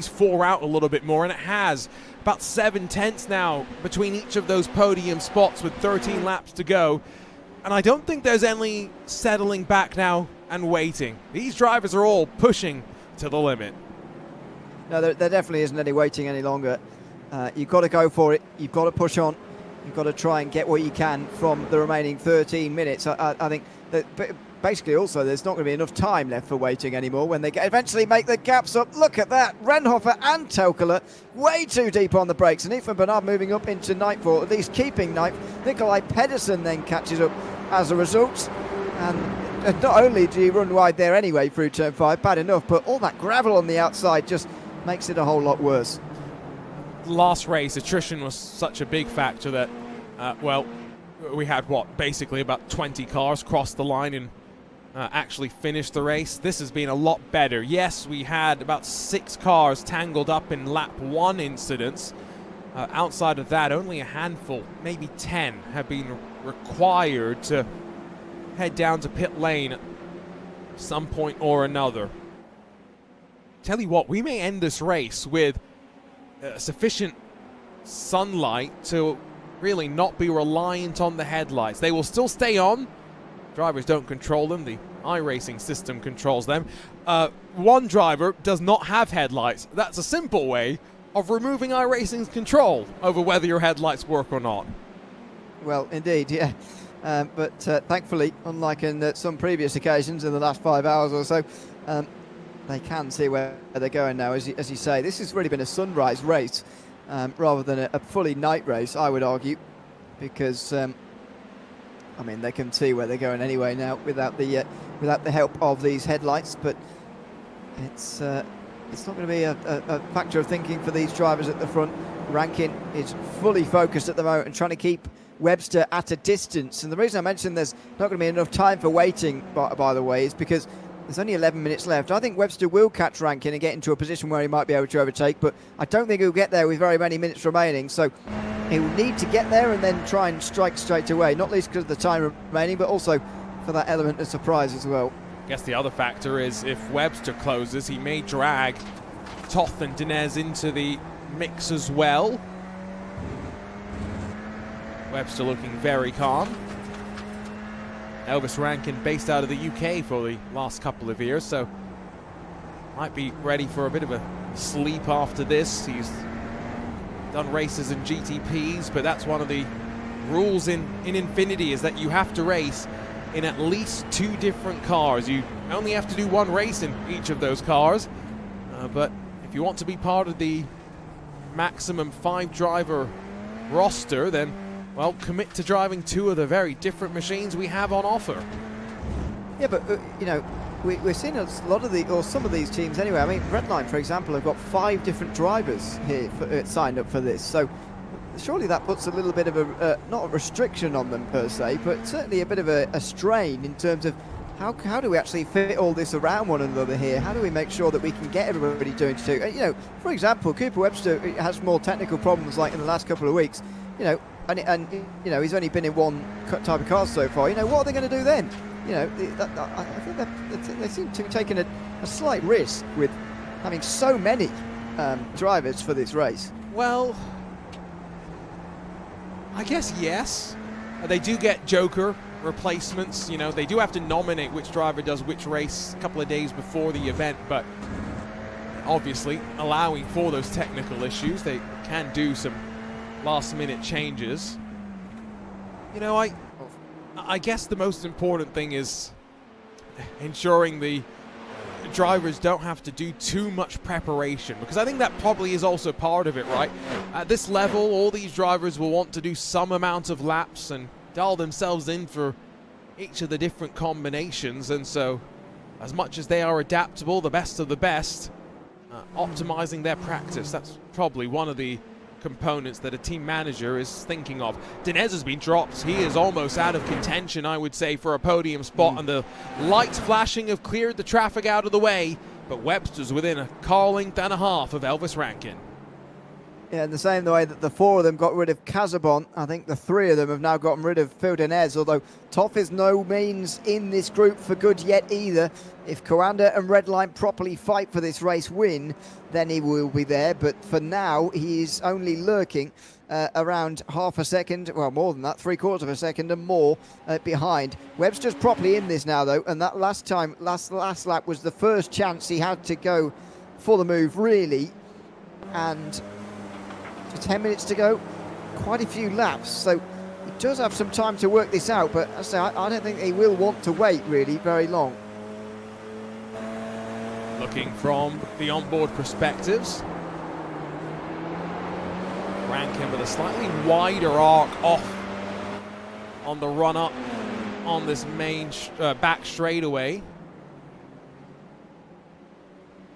four out a little bit more, and it has. About 7/10 now between each of those podium spots with 13 laps to go. And I don't think there's any settling back now and waiting. These drivers are all pushing to the limit. No, there definitely isn't any waiting any longer. You've got to go for it. You've got to push on. You've got to try and get what you can from the remaining 13 minutes. I think that basically also there's not going to be enough time left for waiting anymore when they eventually make the gaps up. Look at that. Renhofer and Tokala way too deep on the brakes. And Ethan Bernard moving up into ninth, or at least keeping ninth. Nikolai Pedersen then catches up as a result. And not only do you run wide there anyway through turn 5, bad enough, but all that gravel on the outside just makes it a whole lot worse. Last race, attrition was such a big factor that, well, we had basically about 20 cars cross the line and actually finish the race. This has been a lot better. Yes, we had about 6 cars tangled up in lap 1 incidents. Outside of that, only a handful, maybe 10, have been required to head down to pit lane at some point or another. Tell you what, we may end this race with sufficient sunlight to really not be reliant on the headlights. They will still stay on. Drivers don't control them. The iRacing system controls them. One driver does not have headlights. That's a simple way of removing iRacing's control over whether your headlights work or not. Well, indeed, yeah. But thankfully, unlike in some previous occasions in the last 5 hours or so, they can see where they're going now. As you say, this has really been a sunrise race rather than a fully night race, I would argue, because I mean, they can see where they're going anyway now without the help of these headlights. But it's not going to be a factor of thinking for these drivers at the front. Rankin is fully focused at the moment and trying to keep Webster at a distance. And the reason I mentioned there's not going to be enough time for waiting, by the way, is because There's only 11 minutes left. I think Webster will catch Rankin and get into a position where he might be able to overtake, but I don't think he'll get there with very many minutes remaining. So he'll need to get there and then try and strike straight away, not least because of the time remaining, but also for that element of surprise as well. I guess the other factor is if Webster closes, he may drag Toth and Dinez into the mix as well. Webster looking very calm. Elvis Rankin based out of the UK for the last couple of years, so might be ready for a bit of a sleep after this. He's done races in GTPs, but that's one of the rules in Infinity, is that you have to race in at least 2 different cars. You only have to do 1 race in each of those cars, but if you want to be part of the maximum 5-driver roster, then, well, commit to driving 2 of the very different machines we have on offer. Yeah, but, you know, we're seeing a lot of or some of these teams anyway. I mean, Redline, for example, have got 5 different drivers here signed up for this. So surely that puts a little bit of a, not a restriction on them per se, but certainly a bit of a strain in terms of how do we actually fit all this around one another here? How do we make sure that we can get everybody doing 2? You know, for example, Cooper Webster has more technical problems like in the last couple of weeks, you know, and you know, he's only been in 1 type of car so far. You know, what are they going to do then? You know, I think they seem to be taking a slight risk with having so many drivers for this race. Well, I guess yes. They do get Joker replacements. You know, they do have to nominate which driver does which race a couple of days before the event, but obviously allowing for those technical issues, they can do some last-minute changes. You know, I guess the most important thing is ensuring the drivers don't have to do too much preparation, because I think that probably is also part of it, right? At this level, all these drivers will want to do some amount of laps and dial themselves in for each of the different combinations, and so as much as they are adaptable, the best of the best, optimizing their practice, that's probably one of the components that a team manager is thinking of. Dinez has been dropped. He is almost out of contention, I would say, for a podium spot, and the lights flashing have cleared the traffic out of the way, but Webster's within a car length and a half of Elvis Rankin. Yeah, in the same way that the 4 of them got rid of Casabon, I think the 3 of them have now gotten rid of Phil Dinez, although Toff is no means in this group for good yet either. If Coanda and Redline properly fight for this race win, then he will be there, but for now he is only lurking around half a second, well, more than that, 3/4 of a second and more behind. Webster's properly in this now though, and that last lap was the first chance he had to go for the move really, and 10 minutes to go, quite a few laps, so he does have some time to work this out, but as I say, I don't think he will want to wait really very long. Looking from the onboard perspectives, Rankin with a slightly wider arc off on the run up on this main back straightaway.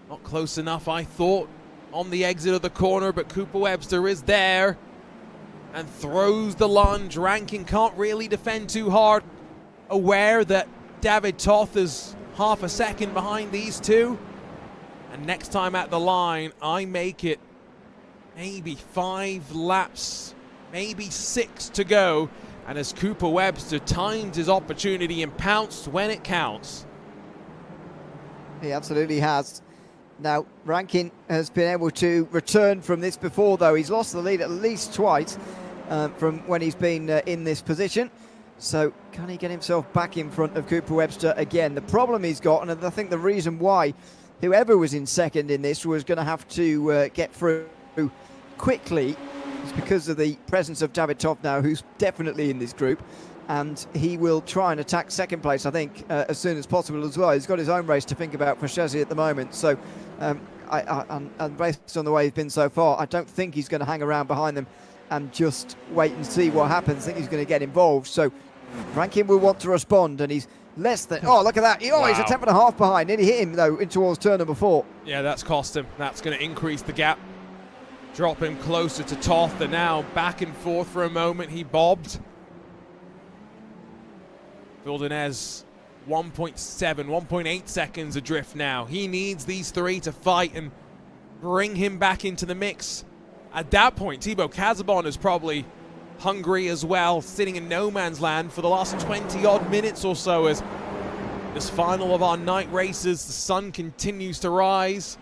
Not close enough, I thought, on the exit of the corner, but Cooper Webster is there and throws the lunge. Rankin can't really defend too hard, aware that David Toth is half a second behind these 2. And next time at the line, I make it maybe 5 laps, maybe 6 to go. And as Cooper Webster timed his opportunity and pounced when it counts. He absolutely has. Now, Rankin has been able to return from this before, though. He's lost the lead at least twice from when he's been in this position. So can he get himself back in front of Cooper Webster again? The problem he's got, and I think the reason why whoever was in second in this was going to have to get through quickly is because of the presence of David Toff now, who's definitely in this group. And he will try and attack second place, I think, as soon as possible as well. He's got his own race to think about for Chazzy at the moment. So, and based on the way he's been so far, I don't think he's going to hang around behind them and just wait and see what happens. I think he's going to get involved. So, Rankin will want to respond, and he's less than... Oh, look at that. Oh, wow. He's a 10.5 behind. Nearly hit him, though, in towards turn number 4. Yeah, that's cost him. That's going to increase the gap. Drop him closer to Toth, and now back and forth for a moment. He bobbed. Phil Dinez 1.7, 1.8 seconds adrift now. He needs these three to fight and bring him back into the mix. At that point, Thibaut Casabon is probably hungry as well, sitting in no man's land for the last 20-odd minutes or so as this final of our night races, the sun continues to rise,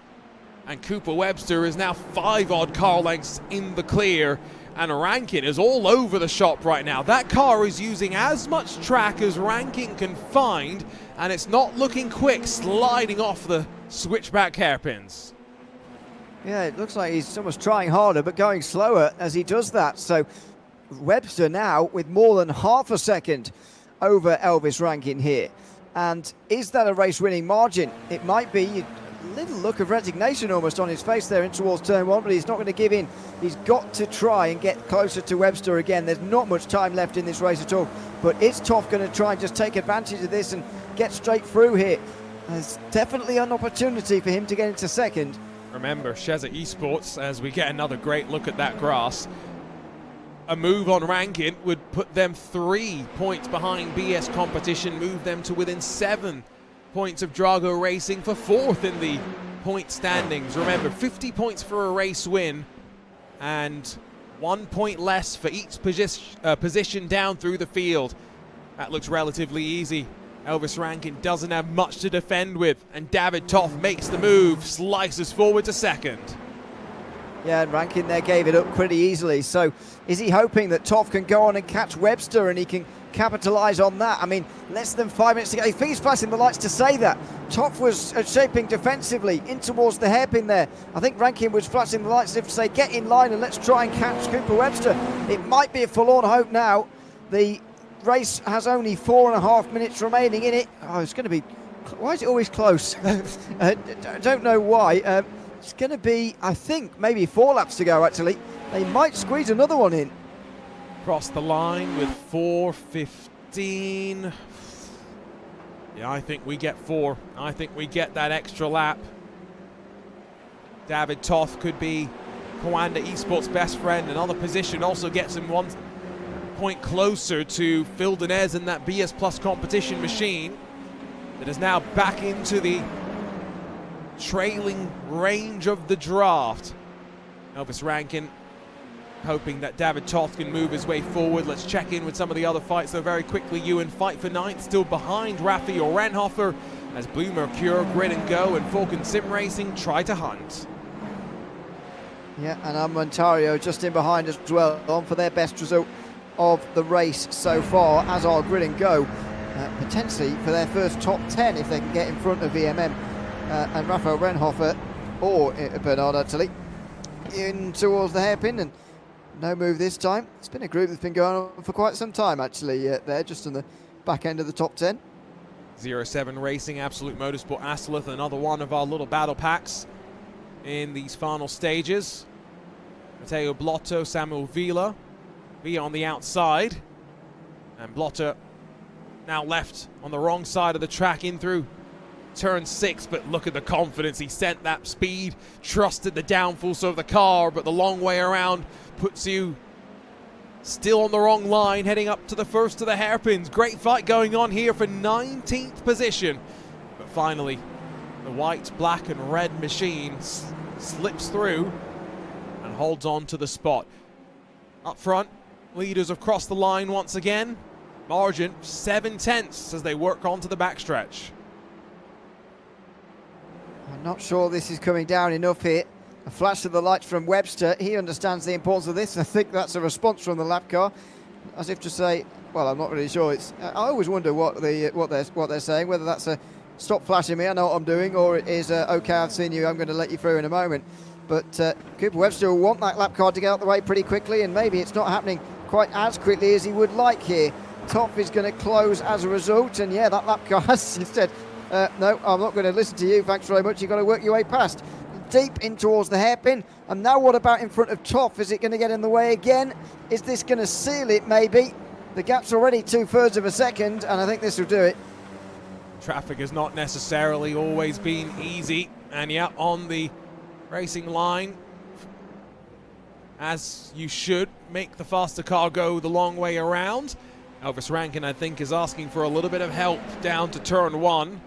and Cooper Webster is now 5-odd car lengths in the clear, and Rankin is all over the shop right now. That car is using as much track as Rankin can find, and it's not looking quick, sliding off the switchback hairpins. Yeah, it looks like he's almost trying harder, but going slower as he does that. So Webster now with more than half a second over Elvis Rankin here. And is that a race-winning margin? It might be. A little look of resignation almost on his face there in towards turn one, but he's not going to give in. He's got to try and get closer to Webster again. There's not much time left in this race at all, but is Toff going to try and just take advantage of this and get straight through here? There's definitely an opportunity for him to get into second. Remember, Sheza Esports, as we get another great look at that grass, a move on Rankin would put them 3 points behind BS Competition, move them to within 7 points of Drago Racing for 4th in the point standings. Remember, 50 points for a race win and 1 point less for each position down through the field. That looks relatively easy. Elvis Rankin doesn't have much to defend with, and David Toff makes the move, slices forward to second. Yeah, and Rankin there gave it up pretty easily. So is he hoping that Toff can go on and catch Webster and he can capitalise on that? I mean, less than 5 minutes to go. He's flashing the lights to say that. Toff was shaping defensively in towards the hairpin there. I think Rankin was flashing the lights as if to say, get in line and let's try and catch Cooper Webster. It might be a forlorn hope now. The race has only 4.5 minutes remaining in it. Oh, it's going to be... Why is it always close? I don't know why. It's going to be, I think, maybe 4 laps to go, actually. They might squeeze another one in. Cross the line with 4:15. Yeah, I think we get 4. I think we get that extra lap. David Toth could be Coanda Esports' best friend. Another position also gets him 1 point closer to Phil Denez in that BS Plus competition machine that is now back into the trailing range of the draft. Elvis Rankin hoping that David Toth can move his way forward. Let's check in with some of the other fights though very quickly. Ewan fight for 9th, still behind Rafi Orenhofer as Blue Mercure, Grid and Go and Falcon Sim Racing try to hunt. Yeah, and Ontario just in behind as well, on for their best result of the race so far, as are Grid and Go, potentially for their first top 10 if they can get in front of VMM and Rafael Renhofer or Bernard actually in towards the hairpin, and no move this time. It's been a group that's been going on for quite some time actually. They're just in the back end of the top 10. 07 Racing, Absolute Motorsport, Astolyth, another one of our little battle packs in these final stages. Matteo Blotto, Samuel Villa on the outside, and Blotto now left on the wrong side of the track in through turn 6, but look at the confidence. He sent that speed, trusted the downforce of the car, but the long way around puts you still on the wrong line, heading up to the first of the hairpins. Great fight going on here for 19th position, but finally the white, black and red machine slips through and holds on to the spot. Up front, leaders have crossed the line once again. Margin 7/10 as they work onto the backstretch. I'm not sure this is coming down enough here. A flash of the lights from Webster. He understands the importance of this. I think that's a response from the lap car, as if to say, well, I'm not really sure. I always wonder what they're saying, whether that's a stop flashing me, I know what I'm doing, or it is okay, I've seen you, I'm going to let you through in a moment. But Cooper Webster will want that lap car to get out the way pretty quickly, and maybe it's not happening quite as quickly as he would like here. Toff is going to close as a result, and yeah, that lap car has said, no, I'm not going to listen to you, thanks very much, you've got to work your way past. Deep in towards the hairpin, and now what about in front of Toff? Is it going to get in the way again? Is this going to seal it, maybe? The gap's already 2/3 of a second, and I think this will do it. Traffic has not necessarily always been easy, and yeah, on the racing line, as you should, make the faster car go the long way around. Elvis Rankin, I think, is asking for a little bit of help down to turn 1.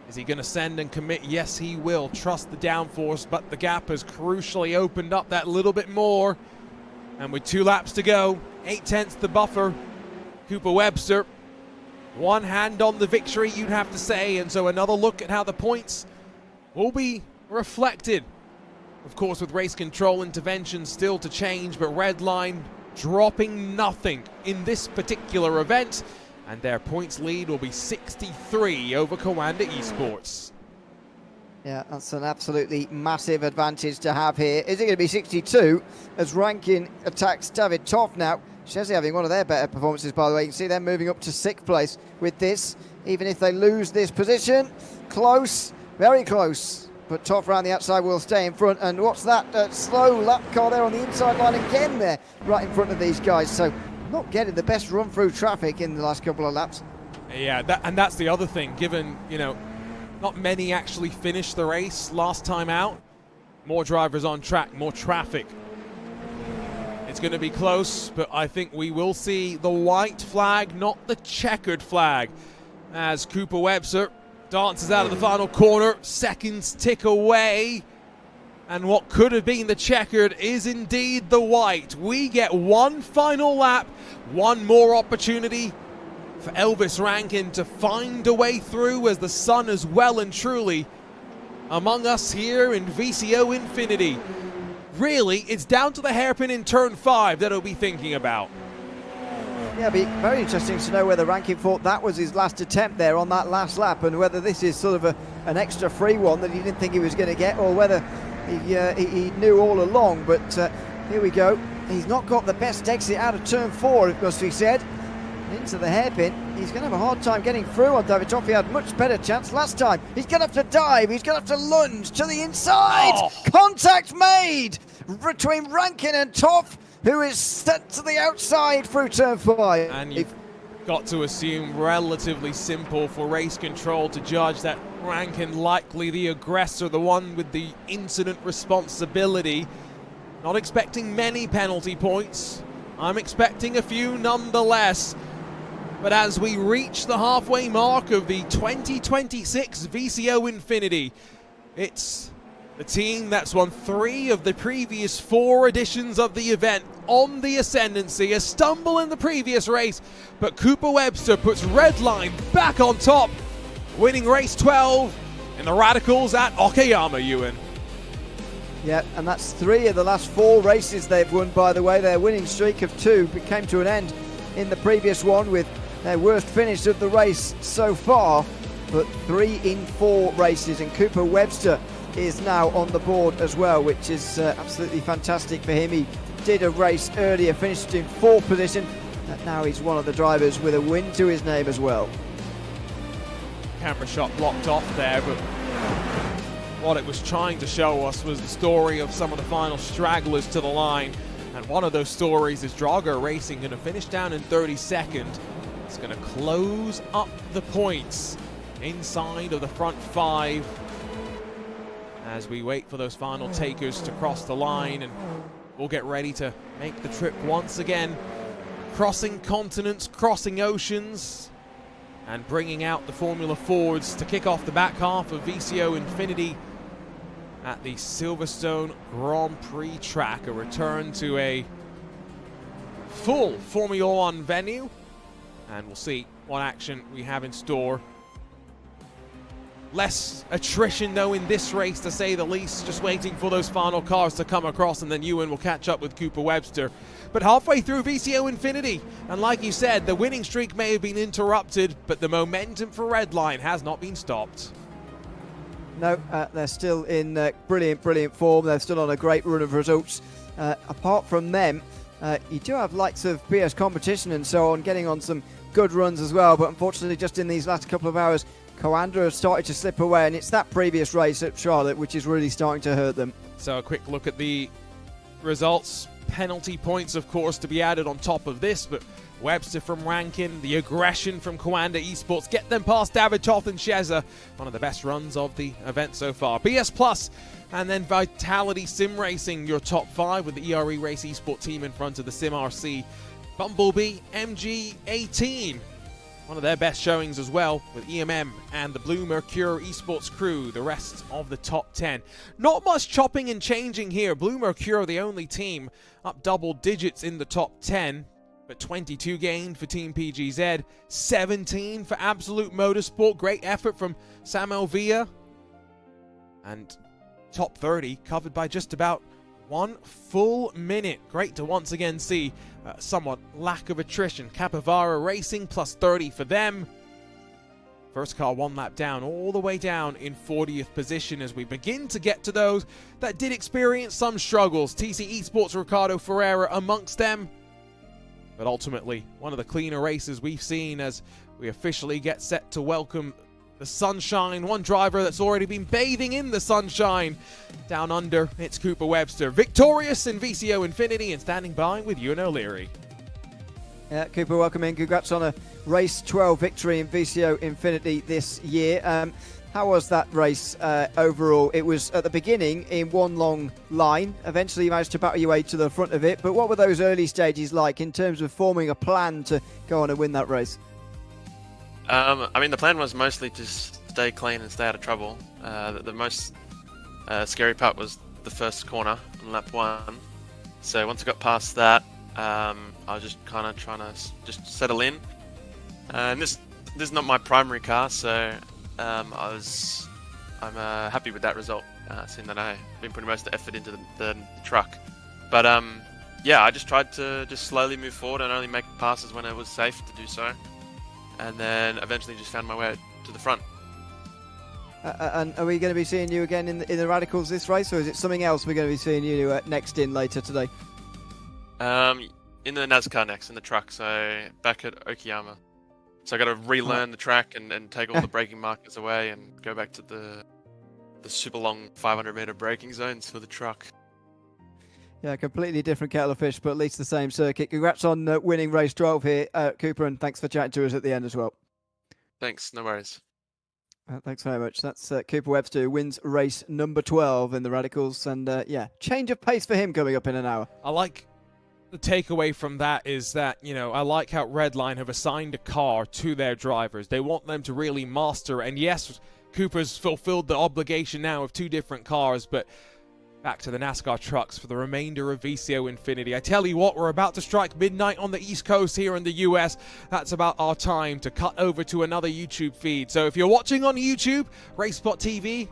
Is he going to send and commit? Yes, he will. Trust the downforce, but the gap has crucially opened up that little bit more. And with 2 laps to go, 8/10 the buffer. Cooper Webster, one hand on the victory, you'd have to say. And so another look at how the points will be reflected. Of course, with race control intervention still to change, but Redline dropping nothing in this particular event. And their points lead will be 63 over Coanda Esports. Yeah, that's an absolutely massive advantage to have here. Is it going to be 62 as Rankin attacks David Toff now? Chesney having one of their better performances, by the way. You can see them moving up to 6th place with this. Even if they lose this position, close, very close. But Toff around the outside will stay in front. And what's that slow lap car there on the inside line again there, right in front of these guys. So not getting the best run through traffic in the last couple of laps. Yeah, that's the other thing, given, you know, not many actually finished the race last time out. More drivers on track, more traffic. It's going to be close, but I think we will see the white flag, not the checkered flag, as Cooper Webster dances out of the final corner. Seconds tick away. And what could have been the checkered is indeed the white. We get one final lap, one more opportunity for Elvis Rankin to find a way through, as the sun is well and truly among us here in VCO Infinity. Really, it's down to the hairpin in turn 5 that he'll be thinking about. Yeah, it'll be very interesting to know whether Rankin thought that was his last attempt there on that last lap, and whether this is sort of an extra free one that he didn't think he was going to get, or whether he knew all along. But here we go. He's not got the best exit out of turn 4, it must be said. Into the hairpin. He's going to have a hard time getting through on David Toff. He had much better chance last time. He's going to have to dive. He's going to have to lunge to the inside. Oh. Contact made between Rankin and Toff, who is set to the outside through turn 5. And you've got to assume relatively simple for race control to judge that Rankin likely the aggressor, the one with the incident responsibility. Not expecting many penalty points. I'm expecting a few nonetheless. But as we reach the halfway mark of the 2026 VCO Infinity, it's the team that's won 3 of the previous 4 editions of the event on the ascendancy. A stumble in the previous race, but Cooper Webster puts Redline back on top, winning race 12 in the Radicals at Okayama, Ewan. Yeah, and that's 3 of the last 4 races they've won, by the way. Their winning streak of 2 came to an end in the previous one with their worst finish of the race so far. But 3 in 4 races, and Cooper Webster is now on the board as well, which is absolutely fantastic for him. He did a race earlier, finished in 4th position, and now he's one of the drivers with a win to his name as well. Camera shot blocked off there, but what it was trying to show us was the story of some of the final stragglers to the line. And one of those stories is Drago Racing going to finish down in 32nd. It's going to close up the points inside of the front 5 as we wait for those final takers to cross the line, and we'll get ready to make the trip once again, crossing continents, crossing oceans, and bringing out the Formula Fords to kick off the back half of VCO Infinity at the Silverstone Grand Prix track. A return to a full Formula One venue, and we'll see what action we have in store. Less attrition though in this race, to say the least, just waiting for those final cars to come across, and then Ewan will catch up with Cooper Webster. But halfway through VCO Infinity, and like you said, the winning streak may have been interrupted, but the momentum for Redline has not been stopped. No, they're still in brilliant form. They're still on a great run of results. Apart from them, you do have likes of PS Competition and so on getting on some good runs as well, but unfortunately just in these last couple of hours, Coanda has started to slip away, and it's that previous race at Charlotte which is really starting to hurt them. So a quick look at the results. Penalty points, of course, to be added on top of this, but Webster from Rankin, the aggression from Coanda Esports, get them past David Toth and Sheza. One of the best runs of the event so far. BS Plus, and then Vitality Sim Racing, your top 5 with the ERE Race Esport team in front of the Sim RC Bumblebee MG18. One of their best showings as well, with EMM and the Blue Mercure Esports crew, the rest of the top 10. Not much chopping and changing here. Blue Mercure, the only team up double digits in the top 10, but 22 gained for Team PGZ, 17 for Absolute Motorsport. Great effort from Sam Elvia. And top 30 covered by just about 1 full minute. Great to once again see somewhat lack of attrition. Capivara Racing plus 30 for them. First car 1 lap down, all the way down in 40th position as we begin to get to those that did experience some struggles. TC Esports Ricardo Ferreira amongst them. But ultimately, one of the cleaner races we've seen as we officially get set to welcome the sunshine. One driver that's already been bathing in the sunshine. Down under, it's Cooper Webster. Victorious in VCO Infinity and standing by with Ewan O'Leary. Yeah, Cooper, welcome in. Congrats on a race 12 victory in VCO Infinity this year. How was that race overall? It was at the beginning in one long line. Eventually you managed to battle your way to the front of it. But what were those early stages like in terms of forming a plan to go on and win that race? I mean, the plan was mostly to stay clean and stay out of trouble. The most scary part was the first corner on lap 1. So once I got past that, I was just kind of trying to just settle in. And this is not my primary car, so I'm happy with that result, seeing that I've been putting most of the effort into the truck. But yeah, I just tried to just slowly move forward and only make passes when it was safe to do so. And then eventually just found my way to the front. And are we going to be seeing you again in the Radicals this race, or is it something else we're going to be seeing you next in later today? In the NASCAR next, in the truck, so back at Okayama. So I got to relearn the track and take all the braking markers away and go back to the super long 500-meter braking zones for the truck. Yeah, completely different kettle of fish, but at least the same circuit. Congrats on winning race 12 here, Cooper, and thanks for chatting to us at the end as well. Thanks, no worries. Thanks very much. That's Cooper Webster, who wins race number 12 in the Radicals, and yeah, change of pace for him coming up in an hour. I like the takeaway from that is that, you know, I like how Redline have assigned a car to their drivers. They want them to really master it. And yes, Cooper's fulfilled the obligation now of 2 different cars, but back to the NASCAR trucks for the remainder of VCO Infinity. I tell you what, we're about to strike midnight on the East Coast here in the US. That's about our time to cut over to another YouTube feed. So if you're watching on YouTube, RaceSpotTV,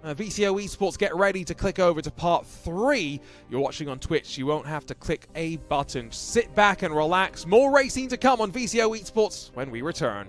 VCO Esports, get ready to click over to part 3. You're watching on Twitch, you won't have to click a button. Sit back and relax. More racing to come on VCO Esports when we return.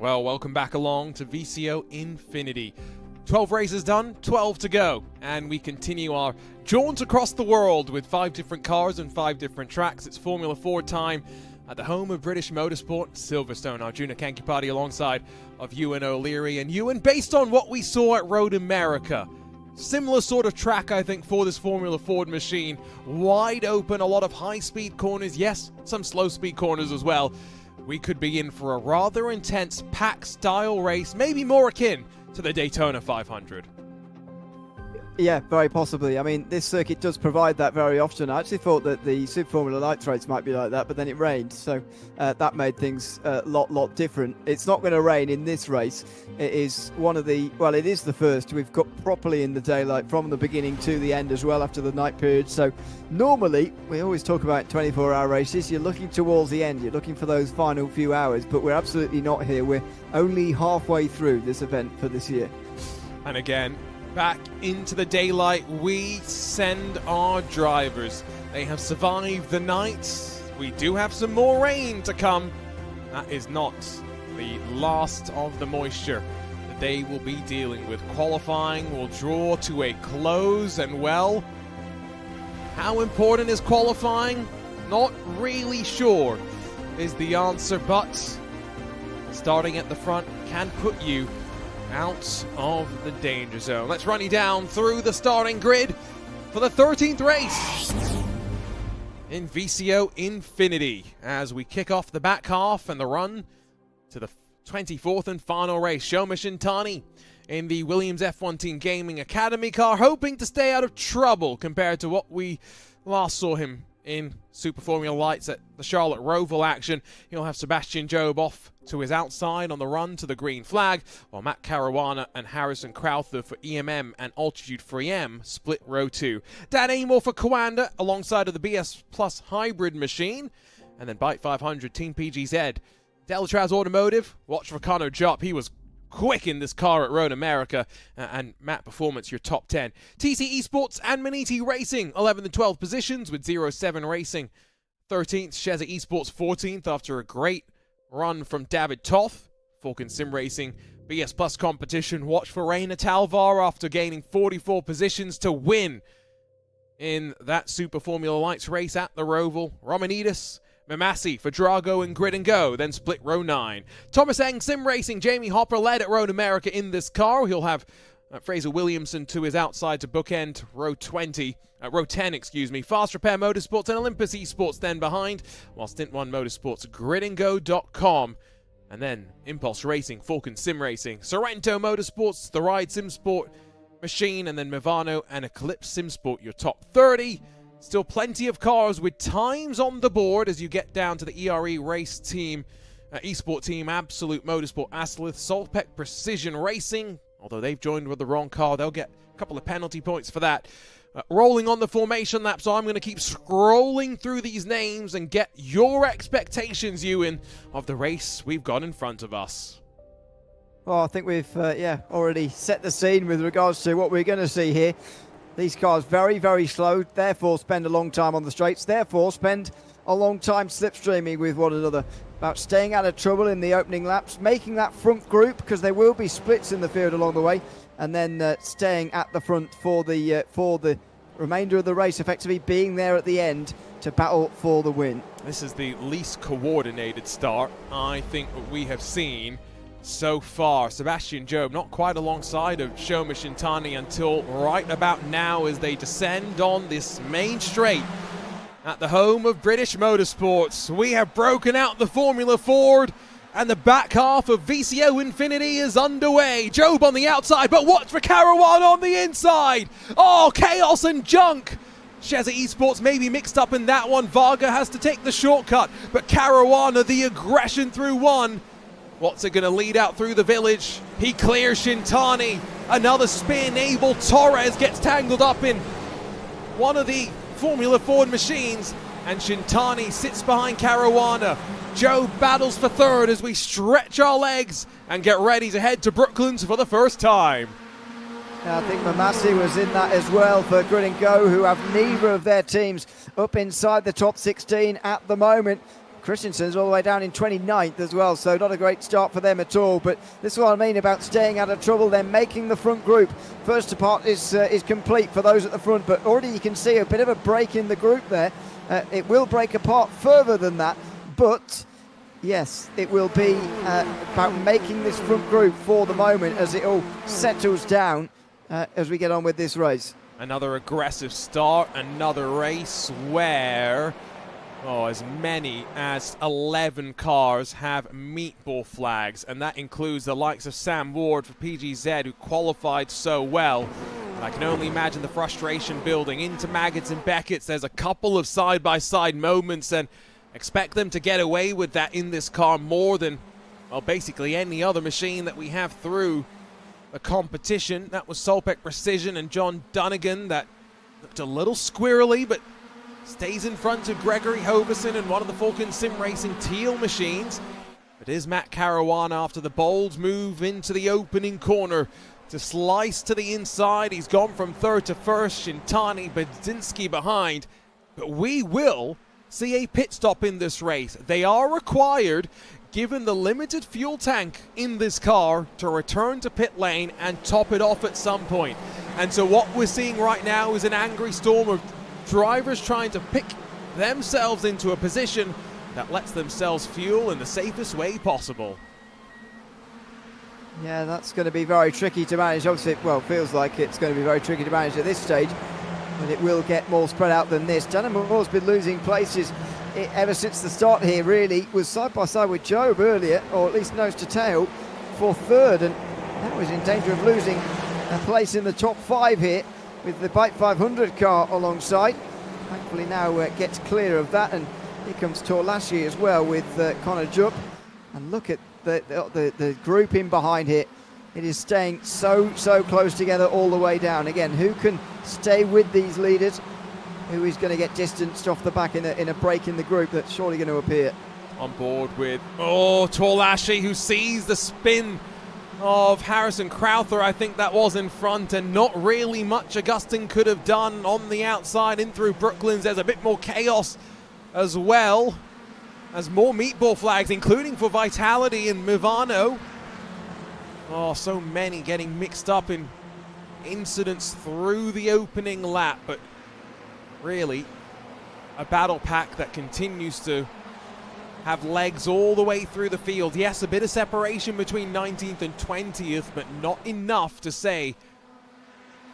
Well, welcome back along to VCO Infinity. 12 races done, 12 to go, and we continue our jaunt across the world with 5 different cars and 5 different tracks. It's Formula 4 time at the home of British motorsport, Silverstone. Arjuna Kankipati alongside of Ewan O'Leary. And Ewan, based on what we saw at Road America, similar sort of track, I think, for this Formula Ford machine. Wide open, a lot of high-speed corners, yes, some slow-speed corners as well. We could be in for a rather intense pack-style race, maybe more akin to the Daytona 500. Yeah, very possibly. I mean, this circuit does provide that very often. I actually thought that the Super Formula Lights race might be like that, but then it rained, so that made things a lot different. It's not going to rain in this race. It is one of the, well, it is the first we've got properly in the daylight from the beginning to the end as well after the night period. So normally, we always talk about 24-hour races. You're looking towards the end. You're looking for those final few hours, but we're absolutely not here. We're only halfway through this event for this year. And again, back into the daylight we send our drivers. They have survived the night. We do have some more rain to come. That is not the last of the moisture that they will be dealing with. Qualifying will draw to a close, and well, how important is qualifying? Not really sure is the answer, but starting at the front can put you out of the danger zone. Let's run you down through the starting grid for the 13th race in VCO Infinity as we kick off the back half and the run to the 24th and final race. Shoma Shintani in the Williams F1 Team Gaming Academy car, hoping to stay out of trouble compared to what we last saw him in Super Formula Lights at the Charlotte Roval action. He'll have Sebastian Job off to his outside on the run to the green flag, while Matt Caruana and Harrison Crowther for EMM and Altitude 3M split row 2. Dan Amor for Coanda alongside of the BS Plus hybrid machine, and then Byte 500 Team PGZ. Deltraz Automotive, watch for Connor Jopp. He was quick in this car at Road America, and Matt Performance, your top 10. TC Esports and Maniti Racing, 11th and 12th positions with 07 Racing. 13th, Sheza Esports 14th after a great run from David Toth. Falcon Sim Racing, BS Plus competition. Watch for Reina Talvar after gaining 44 positions to win in that Super Formula Lights race at the Roval. Romanidis, Mamasi for Drago and Grid and Go, then split row 9. Thomas Eng Sim Racing, Jamie Hopper led at Road America in this car. He'll have Fraser Williamson to his outside to bookend row 10, excuse me. Fast Repair Motorsports and Olympus Esports then behind, while Stint 1 Motorsports, gridandgo.com, and then Impulse Racing, Falcon Sim Racing, Sorrento Motorsports, the Ride Sim Sport machine, and then Movano and Eclipse Sim Sport, your top 30. Still plenty of cars with times on the board as you get down to the ERE race team, Esport team, Absolute Motorsport, Aslith, Solpec Precision Racing. Although they've joined with the wrong car, they'll get a couple of penalty points for that. Rolling on the formation lap, so I'm going to keep scrolling through these names and get your expectations, Ewan, of the race we've got in front of us. Well, I think we've already set the scene with regards to what we're going to see here. These cars very slow, therefore spend a long time on the straights, therefore spend a long time slipstreaming with one another. About staying out of trouble in the opening laps, making that front group, because there will be splits in the field along the way, and then staying at the front for the remainder of the race, effectively being there at the end to battle for the win. This is the least coordinated start I think we have seen so far. Sebastian Job not quite alongside of Shoma Shintani until right about now as they descend on this main straight at the home of British motorsports. We have broken out the Formula Ford and the back half of VCO Infinity is underway. Job on the outside, but watch for Caruana on the inside. Oh, chaos and junk. Sheza Esports may be mixed up in that one. Varga has to take the shortcut, but Caruana, the aggression through one. What's it going to lead out through the village? He clears Shintani. Another spin. Abel Torres gets tangled up in one of the Formula Ford machines, and Shintani sits behind Caruana. Joe battles for third as we stretch our legs and get ready to head to Brooklands for the first time. I think Mamasi was in that as well for Grid and Go, who have neither of their teams up inside the top 16 at the moment. Christensen's all the way down in 29th as well, so not a great start for them at all. But this is what I mean about staying out of trouble. They're making the front group. First part is complete for those at the front, but already you can see a bit of a break in the group there. It will break apart further than that, but yes, it will be about making this front group for the moment as it all settles down as we get on with this race. Another aggressive start, another race where as many as 11 cars have meatball flags, and that includes the likes of Sam Ward for PGZ, who qualified so well. And I can only imagine the frustration building into Maggots and Beckett's. There's a couple of side-by-side moments, and expect them to get away with that in this car more than, well, basically any other machine that we have through the competition. That was Solpec Precision and John Dunnigan. That looked a little squirrely, but stays in front of Gregory Hoverson and one of the Falcon Sim Racing teal machines. It is Matt Caruana after the bold move into the opening corner to slice to the inside. He's gone from third to first, Shintani Budzinski behind. But we will see a pit stop in this race. They are required, given the limited fuel tank in this car, to return to pit lane and top it off at some point. And so what we're seeing right now is an angry storm of drivers trying to pick themselves into a position that lets themselves fuel in the safest way possible. Yeah, that's going to be very tricky to manage. Obviously, well, feels like it's going to be very tricky to manage at this stage, but it will get more spread out than this. Dana Moore's been losing places ever since the start here, really. Was side by side with Job earlier, or at least nose to tail, for third, and that was in danger of losing a place in the top 5 here with the Bike 500 car alongside. Thankfully now gets clear of that, and here comes Torlashi as well with Connor Jupp. And look at the group in behind here. It is staying so close together all the way down. Again, who can stay with these leaders? Who is going to get distanced off the back in a break in the group that's surely going to appear? On board with Torlashi, who sees the spin of Harrison Crowther. I think that was in front, and not really much Augustin could have done on the outside in through Brooklands. There's a bit more chaos as well as more meatball flags, including for Vitality and Mivano. So many getting mixed up in incidents through the opening lap, but really a battle pack that continues to have legs all the way through the field. Yes, a bit of separation between 19th and 20th, but not enough to say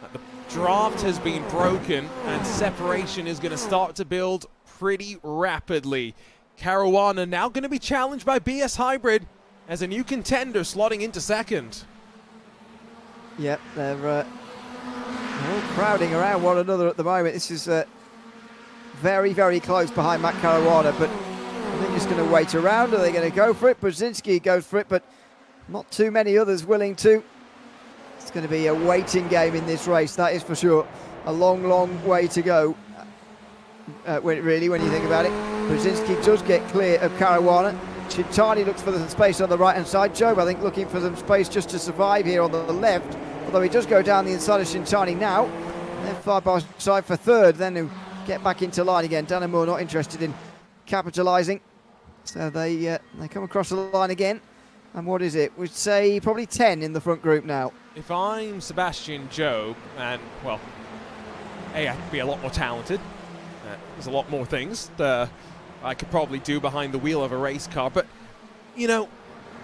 that the draft has been broken and separation is going to start to build pretty rapidly. Caruana now going to be challenged by BS Hybrid as a new contender slotting into second. Yep, they're all crowding around one another at the moment. This is very close behind Matt Caruana, but I think he's going to wait around. Are they going to go for it? Brzezinski goes for it, but not too many others willing to. It's going to be a waiting game in this race, that is for sure. A long way to go, when you think about it. Brzezinski does get clear of Caruana. Shintani looks for the space on the right-hand side. Job, I think, looking for some space just to survive here on the left, although he does go down the inside of Shintani now. They're far by side for third, then to get back into line again. Dana Moore not interested in capitalising, so they come across the line again. And what is it? We'd say probably 10 in the front group now. If I'm Sebastian Job, and well, I could be a lot more talented. There's a lot more things that I could probably do behind the wheel of a race car, but you know,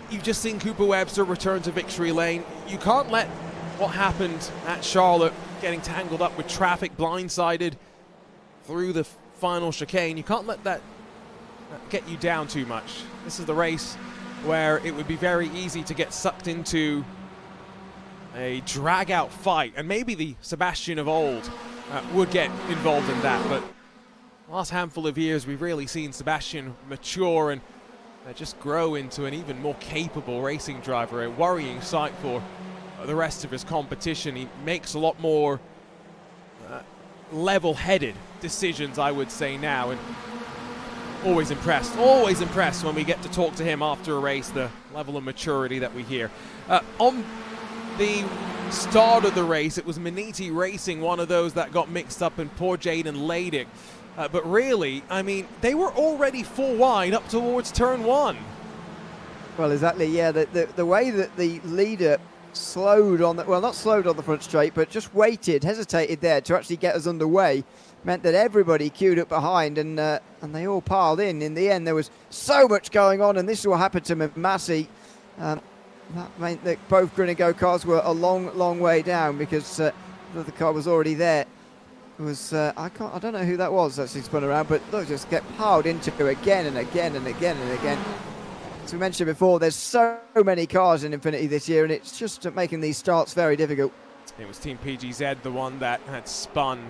you've just seen Cooper Webster return to victory lane. You can't let what happened at Charlotte, getting tangled up with traffic, blindsided through the final chicane, you can't let that get you down too much. This is the race where it would be very easy to get sucked into a drag-out fight, and maybe the Sebastian of old would get involved in that, but last handful of years we've really seen Sebastian mature and just grow into an even more capable racing driver, a worrying sight for the rest of his competition. He makes a lot more level-headed decisions, I would say now, and always impressed when we get to talk to him after a race, the level of maturity that we hear. On the start of the race, it was Maniti Racing, one of those that got mixed up, and poor Jaden Ladick But really, I mean, they were already 4 wide up towards turn 1. Well, exactly, yeah. The way that the leader slowed on the, well, not slowed on the front straight, but just waited, hesitated there to actually get us underway, meant that everybody queued up behind, and they all piled in. In the end, there was so much going on, and this is what happened to Massey. That meant that both Grinnego cars were a long way down because the other car was already there. It was I don't know who that was actually spun around, but look, just get piled into again and again and again and again. As we mentioned before, there's so many cars in Infinity this year, and it's just making these starts very difficult. It was Team PGZ, the one that had spun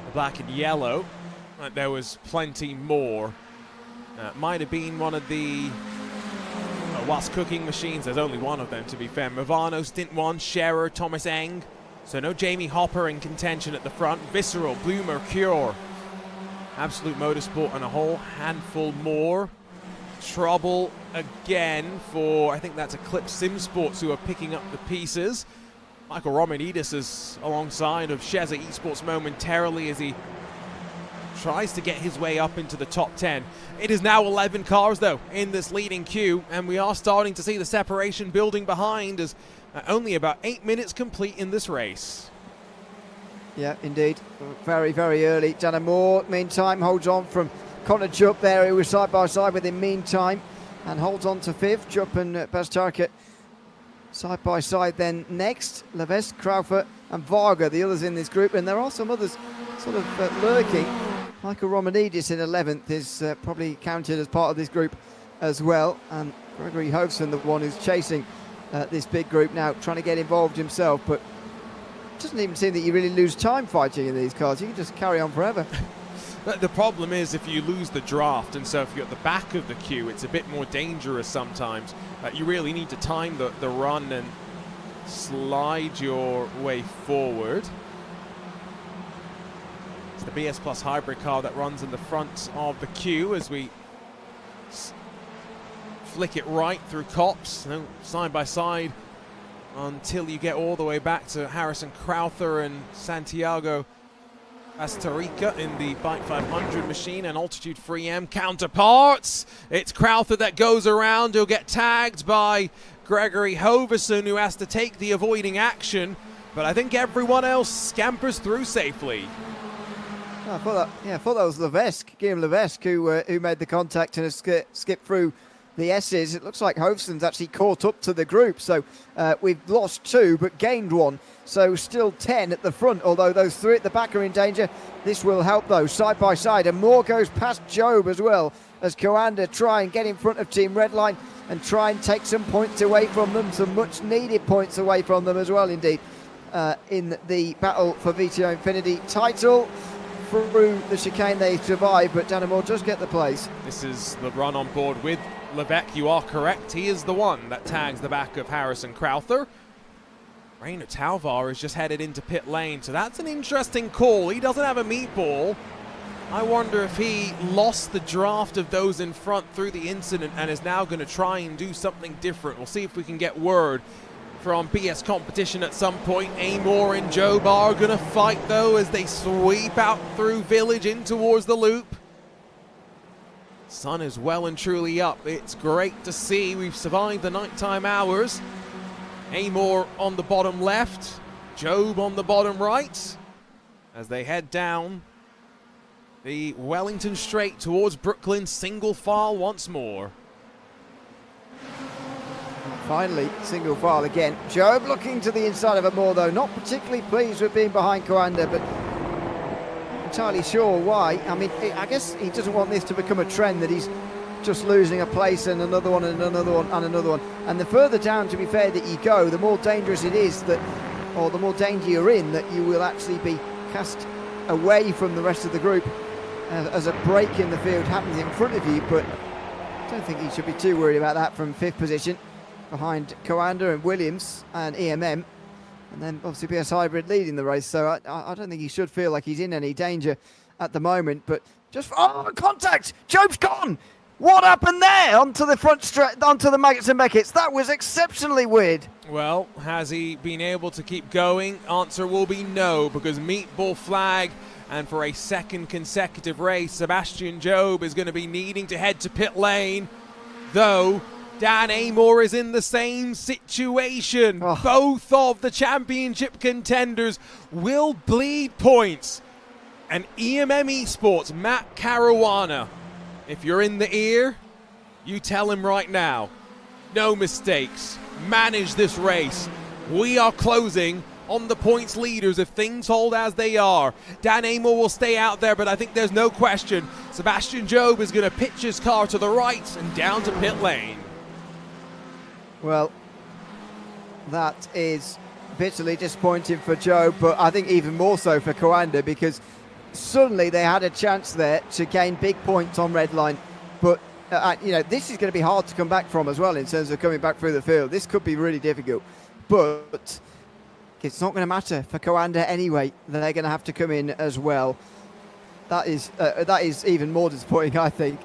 the black and yellow. There was plenty more. Might have been one of the whilst cooking machines. There's only one of them, to be fair. Movano, Stint 1, Scherer, Thomas Eng. So no Jamie Hopper in contention at the front. Visceral, Blue Mercure, Absolute Motorsport, and a whole handful more. Trouble again for, I think that's Eclipse Sim Sports, who are picking up the pieces. Michael Romanidis is alongside of Sheza Esports momentarily as he tries to get his way up into the top 10. It is now 11 cars, though, in this leading queue, and we are starting to see the separation building behind as only about 8 minutes complete in this race. Yeah, indeed. Very early. Dana Moore, meantime, holds on from Connor Jupp there, who was side by side with him meantime, and holds on to 5th. Jupp and Bastarka side by side then next. Levesque, Crowfer and Varga, the others in this group, and there are some others sort of lurking. Michael Romanidis in 11th is probably counted as part of this group as well, and Gregory Hovson, the one who's chasing this big group now, trying to get involved himself, but it doesn't even seem that you really lose time fighting in these cars. You can just carry on forever. The problem is if you lose the draft, and so if you're at the back of the queue, it's a bit more dangerous sometimes. You really need to time the run and slide your way forward. It's the BS Plus hybrid car that runs in the front of the queue as we flick it right through Copse, side by side until you get all the way back to Harrison Crowther and Santiago Astarica in the Bike 500 machine and Altitude 3M counterparts. It's Crowther that goes around. He'll get tagged by Gregory Hoverson, who has to take the avoiding action, but I think everyone else scampers through safely. I thought that was Levesque, Guillaume Levesque, who made the contact and has skipped through the S's. It looks like Hovson's actually caught up to the group, so we've lost 2 but gained 1, so still 10 at the front, although those 3 at the back are in danger. This will help though, side by side, and Moore goes past Job as well as Coanda try and get in front of Team Redline and try and take some points away from them, some much needed points away from them as well indeed, in the battle for VCO Infinity title. Through the chicane they survive, but Danamore does get the place. This is the run on board with Levesque. You are correct. He is the one that tags the back of Harrison Crowther. Rainer Talvar is just headed into pit lane, so that's an interesting call. He doesn't have a meatball. I wonder if he lost the draft of those in front through the incident and is now going to try and do something different. We'll see if we can get word from BS Competition at some point. Amor and Job are going to fight though as they sweep out through Village in towards the loop. Sun is well and truly up. It's great to see. We've survived the nighttime hours. Amor on the bottom left, Job on the bottom right as they head down the Wellington Straight towards Brooklyn, single file once more. Finally, single file again. Job looking to the inside of Amor though, not particularly pleased with being behind Coanda, but not entirely sure why. I mean, I guess he doesn't want this to become a trend that he's just losing a place and another one and another one and another one. And the further down, to be fair, that you go, the more dangerous it is that, or the more danger you're in, that you will actually be cast away from the rest of the group as a break in the field happens in front of you. But I don't think you should be too worried about that from 5th position, behind Coanda and Williams and EMM, and then obviously BS Hybrid leading the race, so I don't think he should feel like he's in any danger at the moment. But just contact! Job's gone! What happened there? Onto the front straight, onto the Maggots and Beckett's. That was exceptionally weird. Well, has he been able to keep going? Answer will be no, because Meatball Flag And for a second consecutive race, Sebastian Job is going to be needing to head to pit lane, though Dan Amor is in the same situation. Oh. Both of the championship contenders will bleed points. And EMM Esports, Matt Caruana, if you're in the ear, you tell him right now, no mistakes, manage this race. We are closing on the points leaders if things hold as they are. Dan Amor will stay out there, but I think there's no question Sebastian Job is going to pitch his car to the right and down to pit lane. Well, that is bitterly disappointing for Joe, but I think even more so for Coanda, because suddenly they had a chance there to gain big points on red line. But, you know, this is going to be hard to come back from as well in terms of coming back through the field. This could be really difficult. But it's not going to matter for Coanda anyway. They're going to have to come in as well. That is even more disappointing, I think.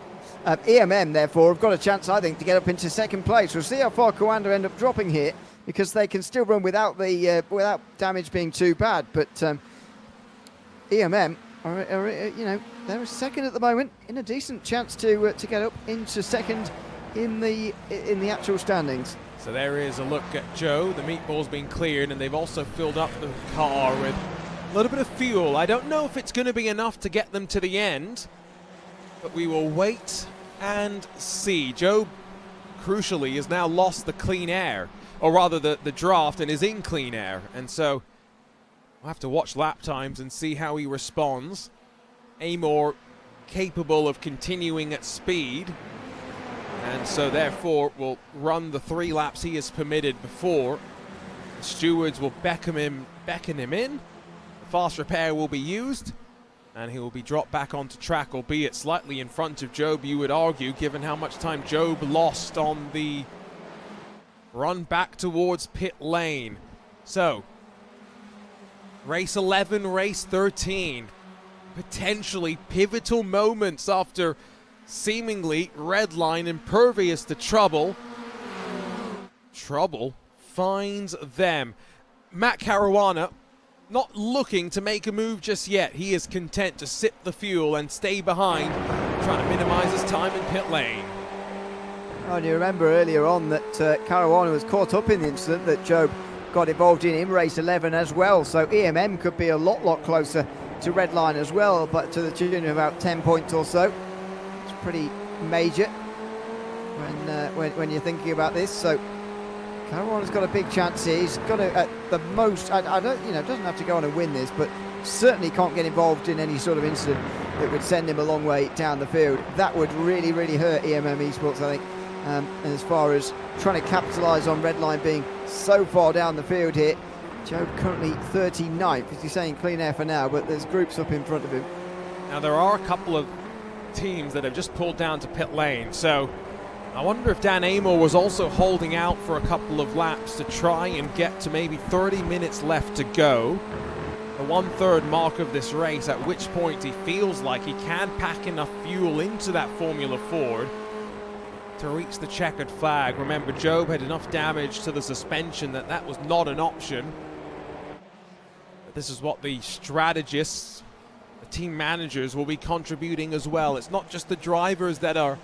EMM, therefore, have got a chance, I think, to get up into second place. We'll see how far Coanda end up dropping here, because they can still run without the without damage being too bad. But EMM are you know, they're a second at the moment, in a decent chance to get up into second in the actual standings. So there is a look at Joe. The meatball's been cleared, and they've also filled up the car with a little bit of fuel. I don't know if it's going to be enough to get them to the end, but we will wait and see. Joe, crucially, has now lost the clean air, or rather the draft, and is in clean air. And so we'll have to watch lap times and see how he responds. Amor capable of continuing at speed, and so therefore will run the 3 laps he has permitted before. The stewards will beckon him in. The fast repair will be used, and he will be dropped back onto track, albeit slightly in front of Job, you would argue, given how much time Job lost on the run back towards pit lane. So, race 11, race 13, potentially pivotal moments after seemingly redline impervious to trouble. Trouble finds them. Matt Caruana not looking to make a move just yet. He is content to sip the fuel and stay behind, trying to minimize his time in pit lane. Oh, and you remember earlier on that Caruana was caught up in the incident that Job got involved in race 11 as well, so EMM could be a lot closer to redline as well, but to the tune of about 10 points or so. It's pretty major when you're thinking about this. So Caruana's got a big chance here. He's got to, at the most, I don't, you know, doesn't have to go on and win this, but certainly can't get involved in any sort of incident that would send him a long way down the field. That would really hurt EMM Esports, I think. And as far as trying to capitalise on redline being so far down the field here, Joe currently 39th, as he's saying clean air for now, but there's groups up in front of him. Now there are a couple of teams that have just pulled down to pit lane, so I wonder if Dan Amor was also holding out for a couple of laps to try and get to maybe 30 minutes left to go, the 1/3 mark of this race, at which point he feels like he can pack enough fuel into that Formula Ford to reach the checkered flag. Remember, Job had enough damage to the suspension that was not an option. But this is what the strategists, the team managers, will be contributing as well. It's not just the drivers that are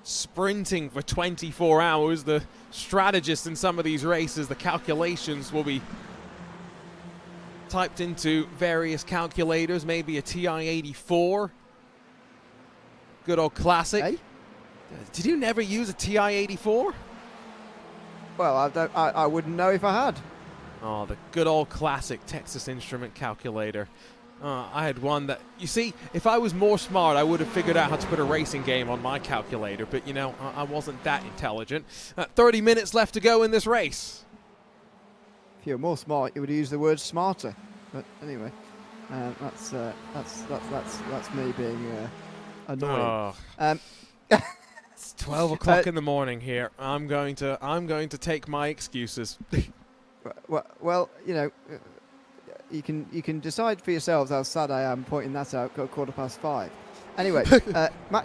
sprinting for 24 hours. The strategists in some of these races, the calculations will be typed into various calculators, maybe a TI-84. Good old classic. Hey? Did you never use a TI-84? Well, I wouldn't know if I had. Oh, the good old classic Texas Instrument calculator. I had one that, you see, if I was more smart, I would have figured out how to put a racing game on my calculator, but, you know, I wasn't that intelligent. 30 minutes left to go in this race. If you were more smart, you would use the word smarter. But anyway, that's me being annoying. Oh. It's 12 o'clock in the morning here. I'm going to take my excuses. Well, you know, you can decide for yourselves how sad I am pointing that out. Got 5:15. Anyway,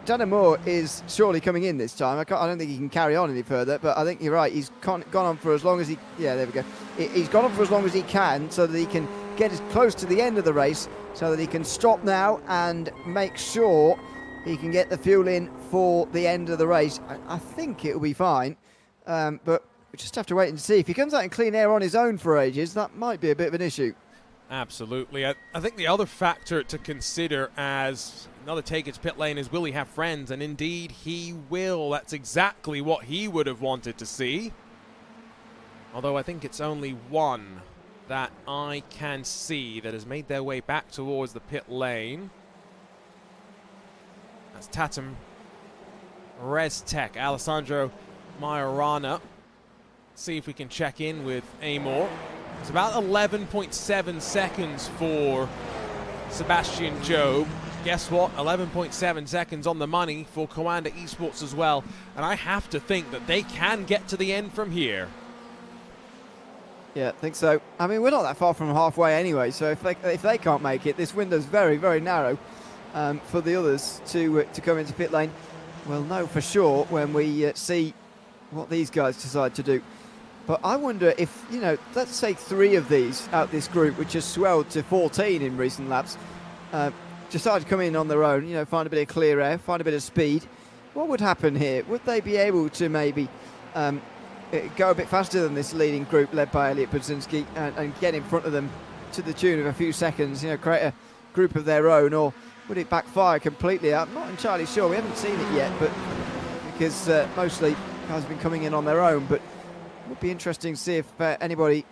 Dan Amor is surely coming in this time. I don't think he can carry on any further, but I think you're right. He's gone on for as long as he. Yeah, there we go. He's gone on for as long as he can, so that he can get as close to the end of the race so that he can stop now and make sure he can get the fuel in for the end of the race. I think it'll be fine, but we just have to wait and see. If he comes out in clean air on his own for ages, that might be a bit of an issue. Absolutely. I think the other factor to consider as another take its pit lane is, will he have friends? And indeed he will. That's exactly what he would have wanted to see. Although I think it's only one that I can see that has made their way back towards the pit lane. That's Tatum ResTech, Alessandro Majorana. See if we can check in with Amor. It's about 11.7 seconds for Sebastian Jobe. Guess what? 11.7 seconds on the money for Coanda Esports as well. And I have to think that they can get to the end from here. Yeah, I think so. I mean, we're not that far from halfway anyway, so if they can't make it, this window's very, very narrow for the others to come into pit lane. We'll know for sure when we see what these guys decide to do. But I wonder if, you know, let's say 3 of these out this group, which has swelled to 14 in recent laps, decide to come in on their own, you know, find a bit of clear air, find a bit of speed. What would happen here? Would they be able to maybe go a bit faster than this leading group led by Elliot Budzinski and get in front of them to the tune of a few seconds, you know, create a group of their own? Or would it backfire completely? I'm not entirely sure. We haven't seen it yet, but because mostly guys have been coming in on their own. But it would be interesting to see if anybody,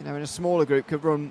you know, in a smaller group could run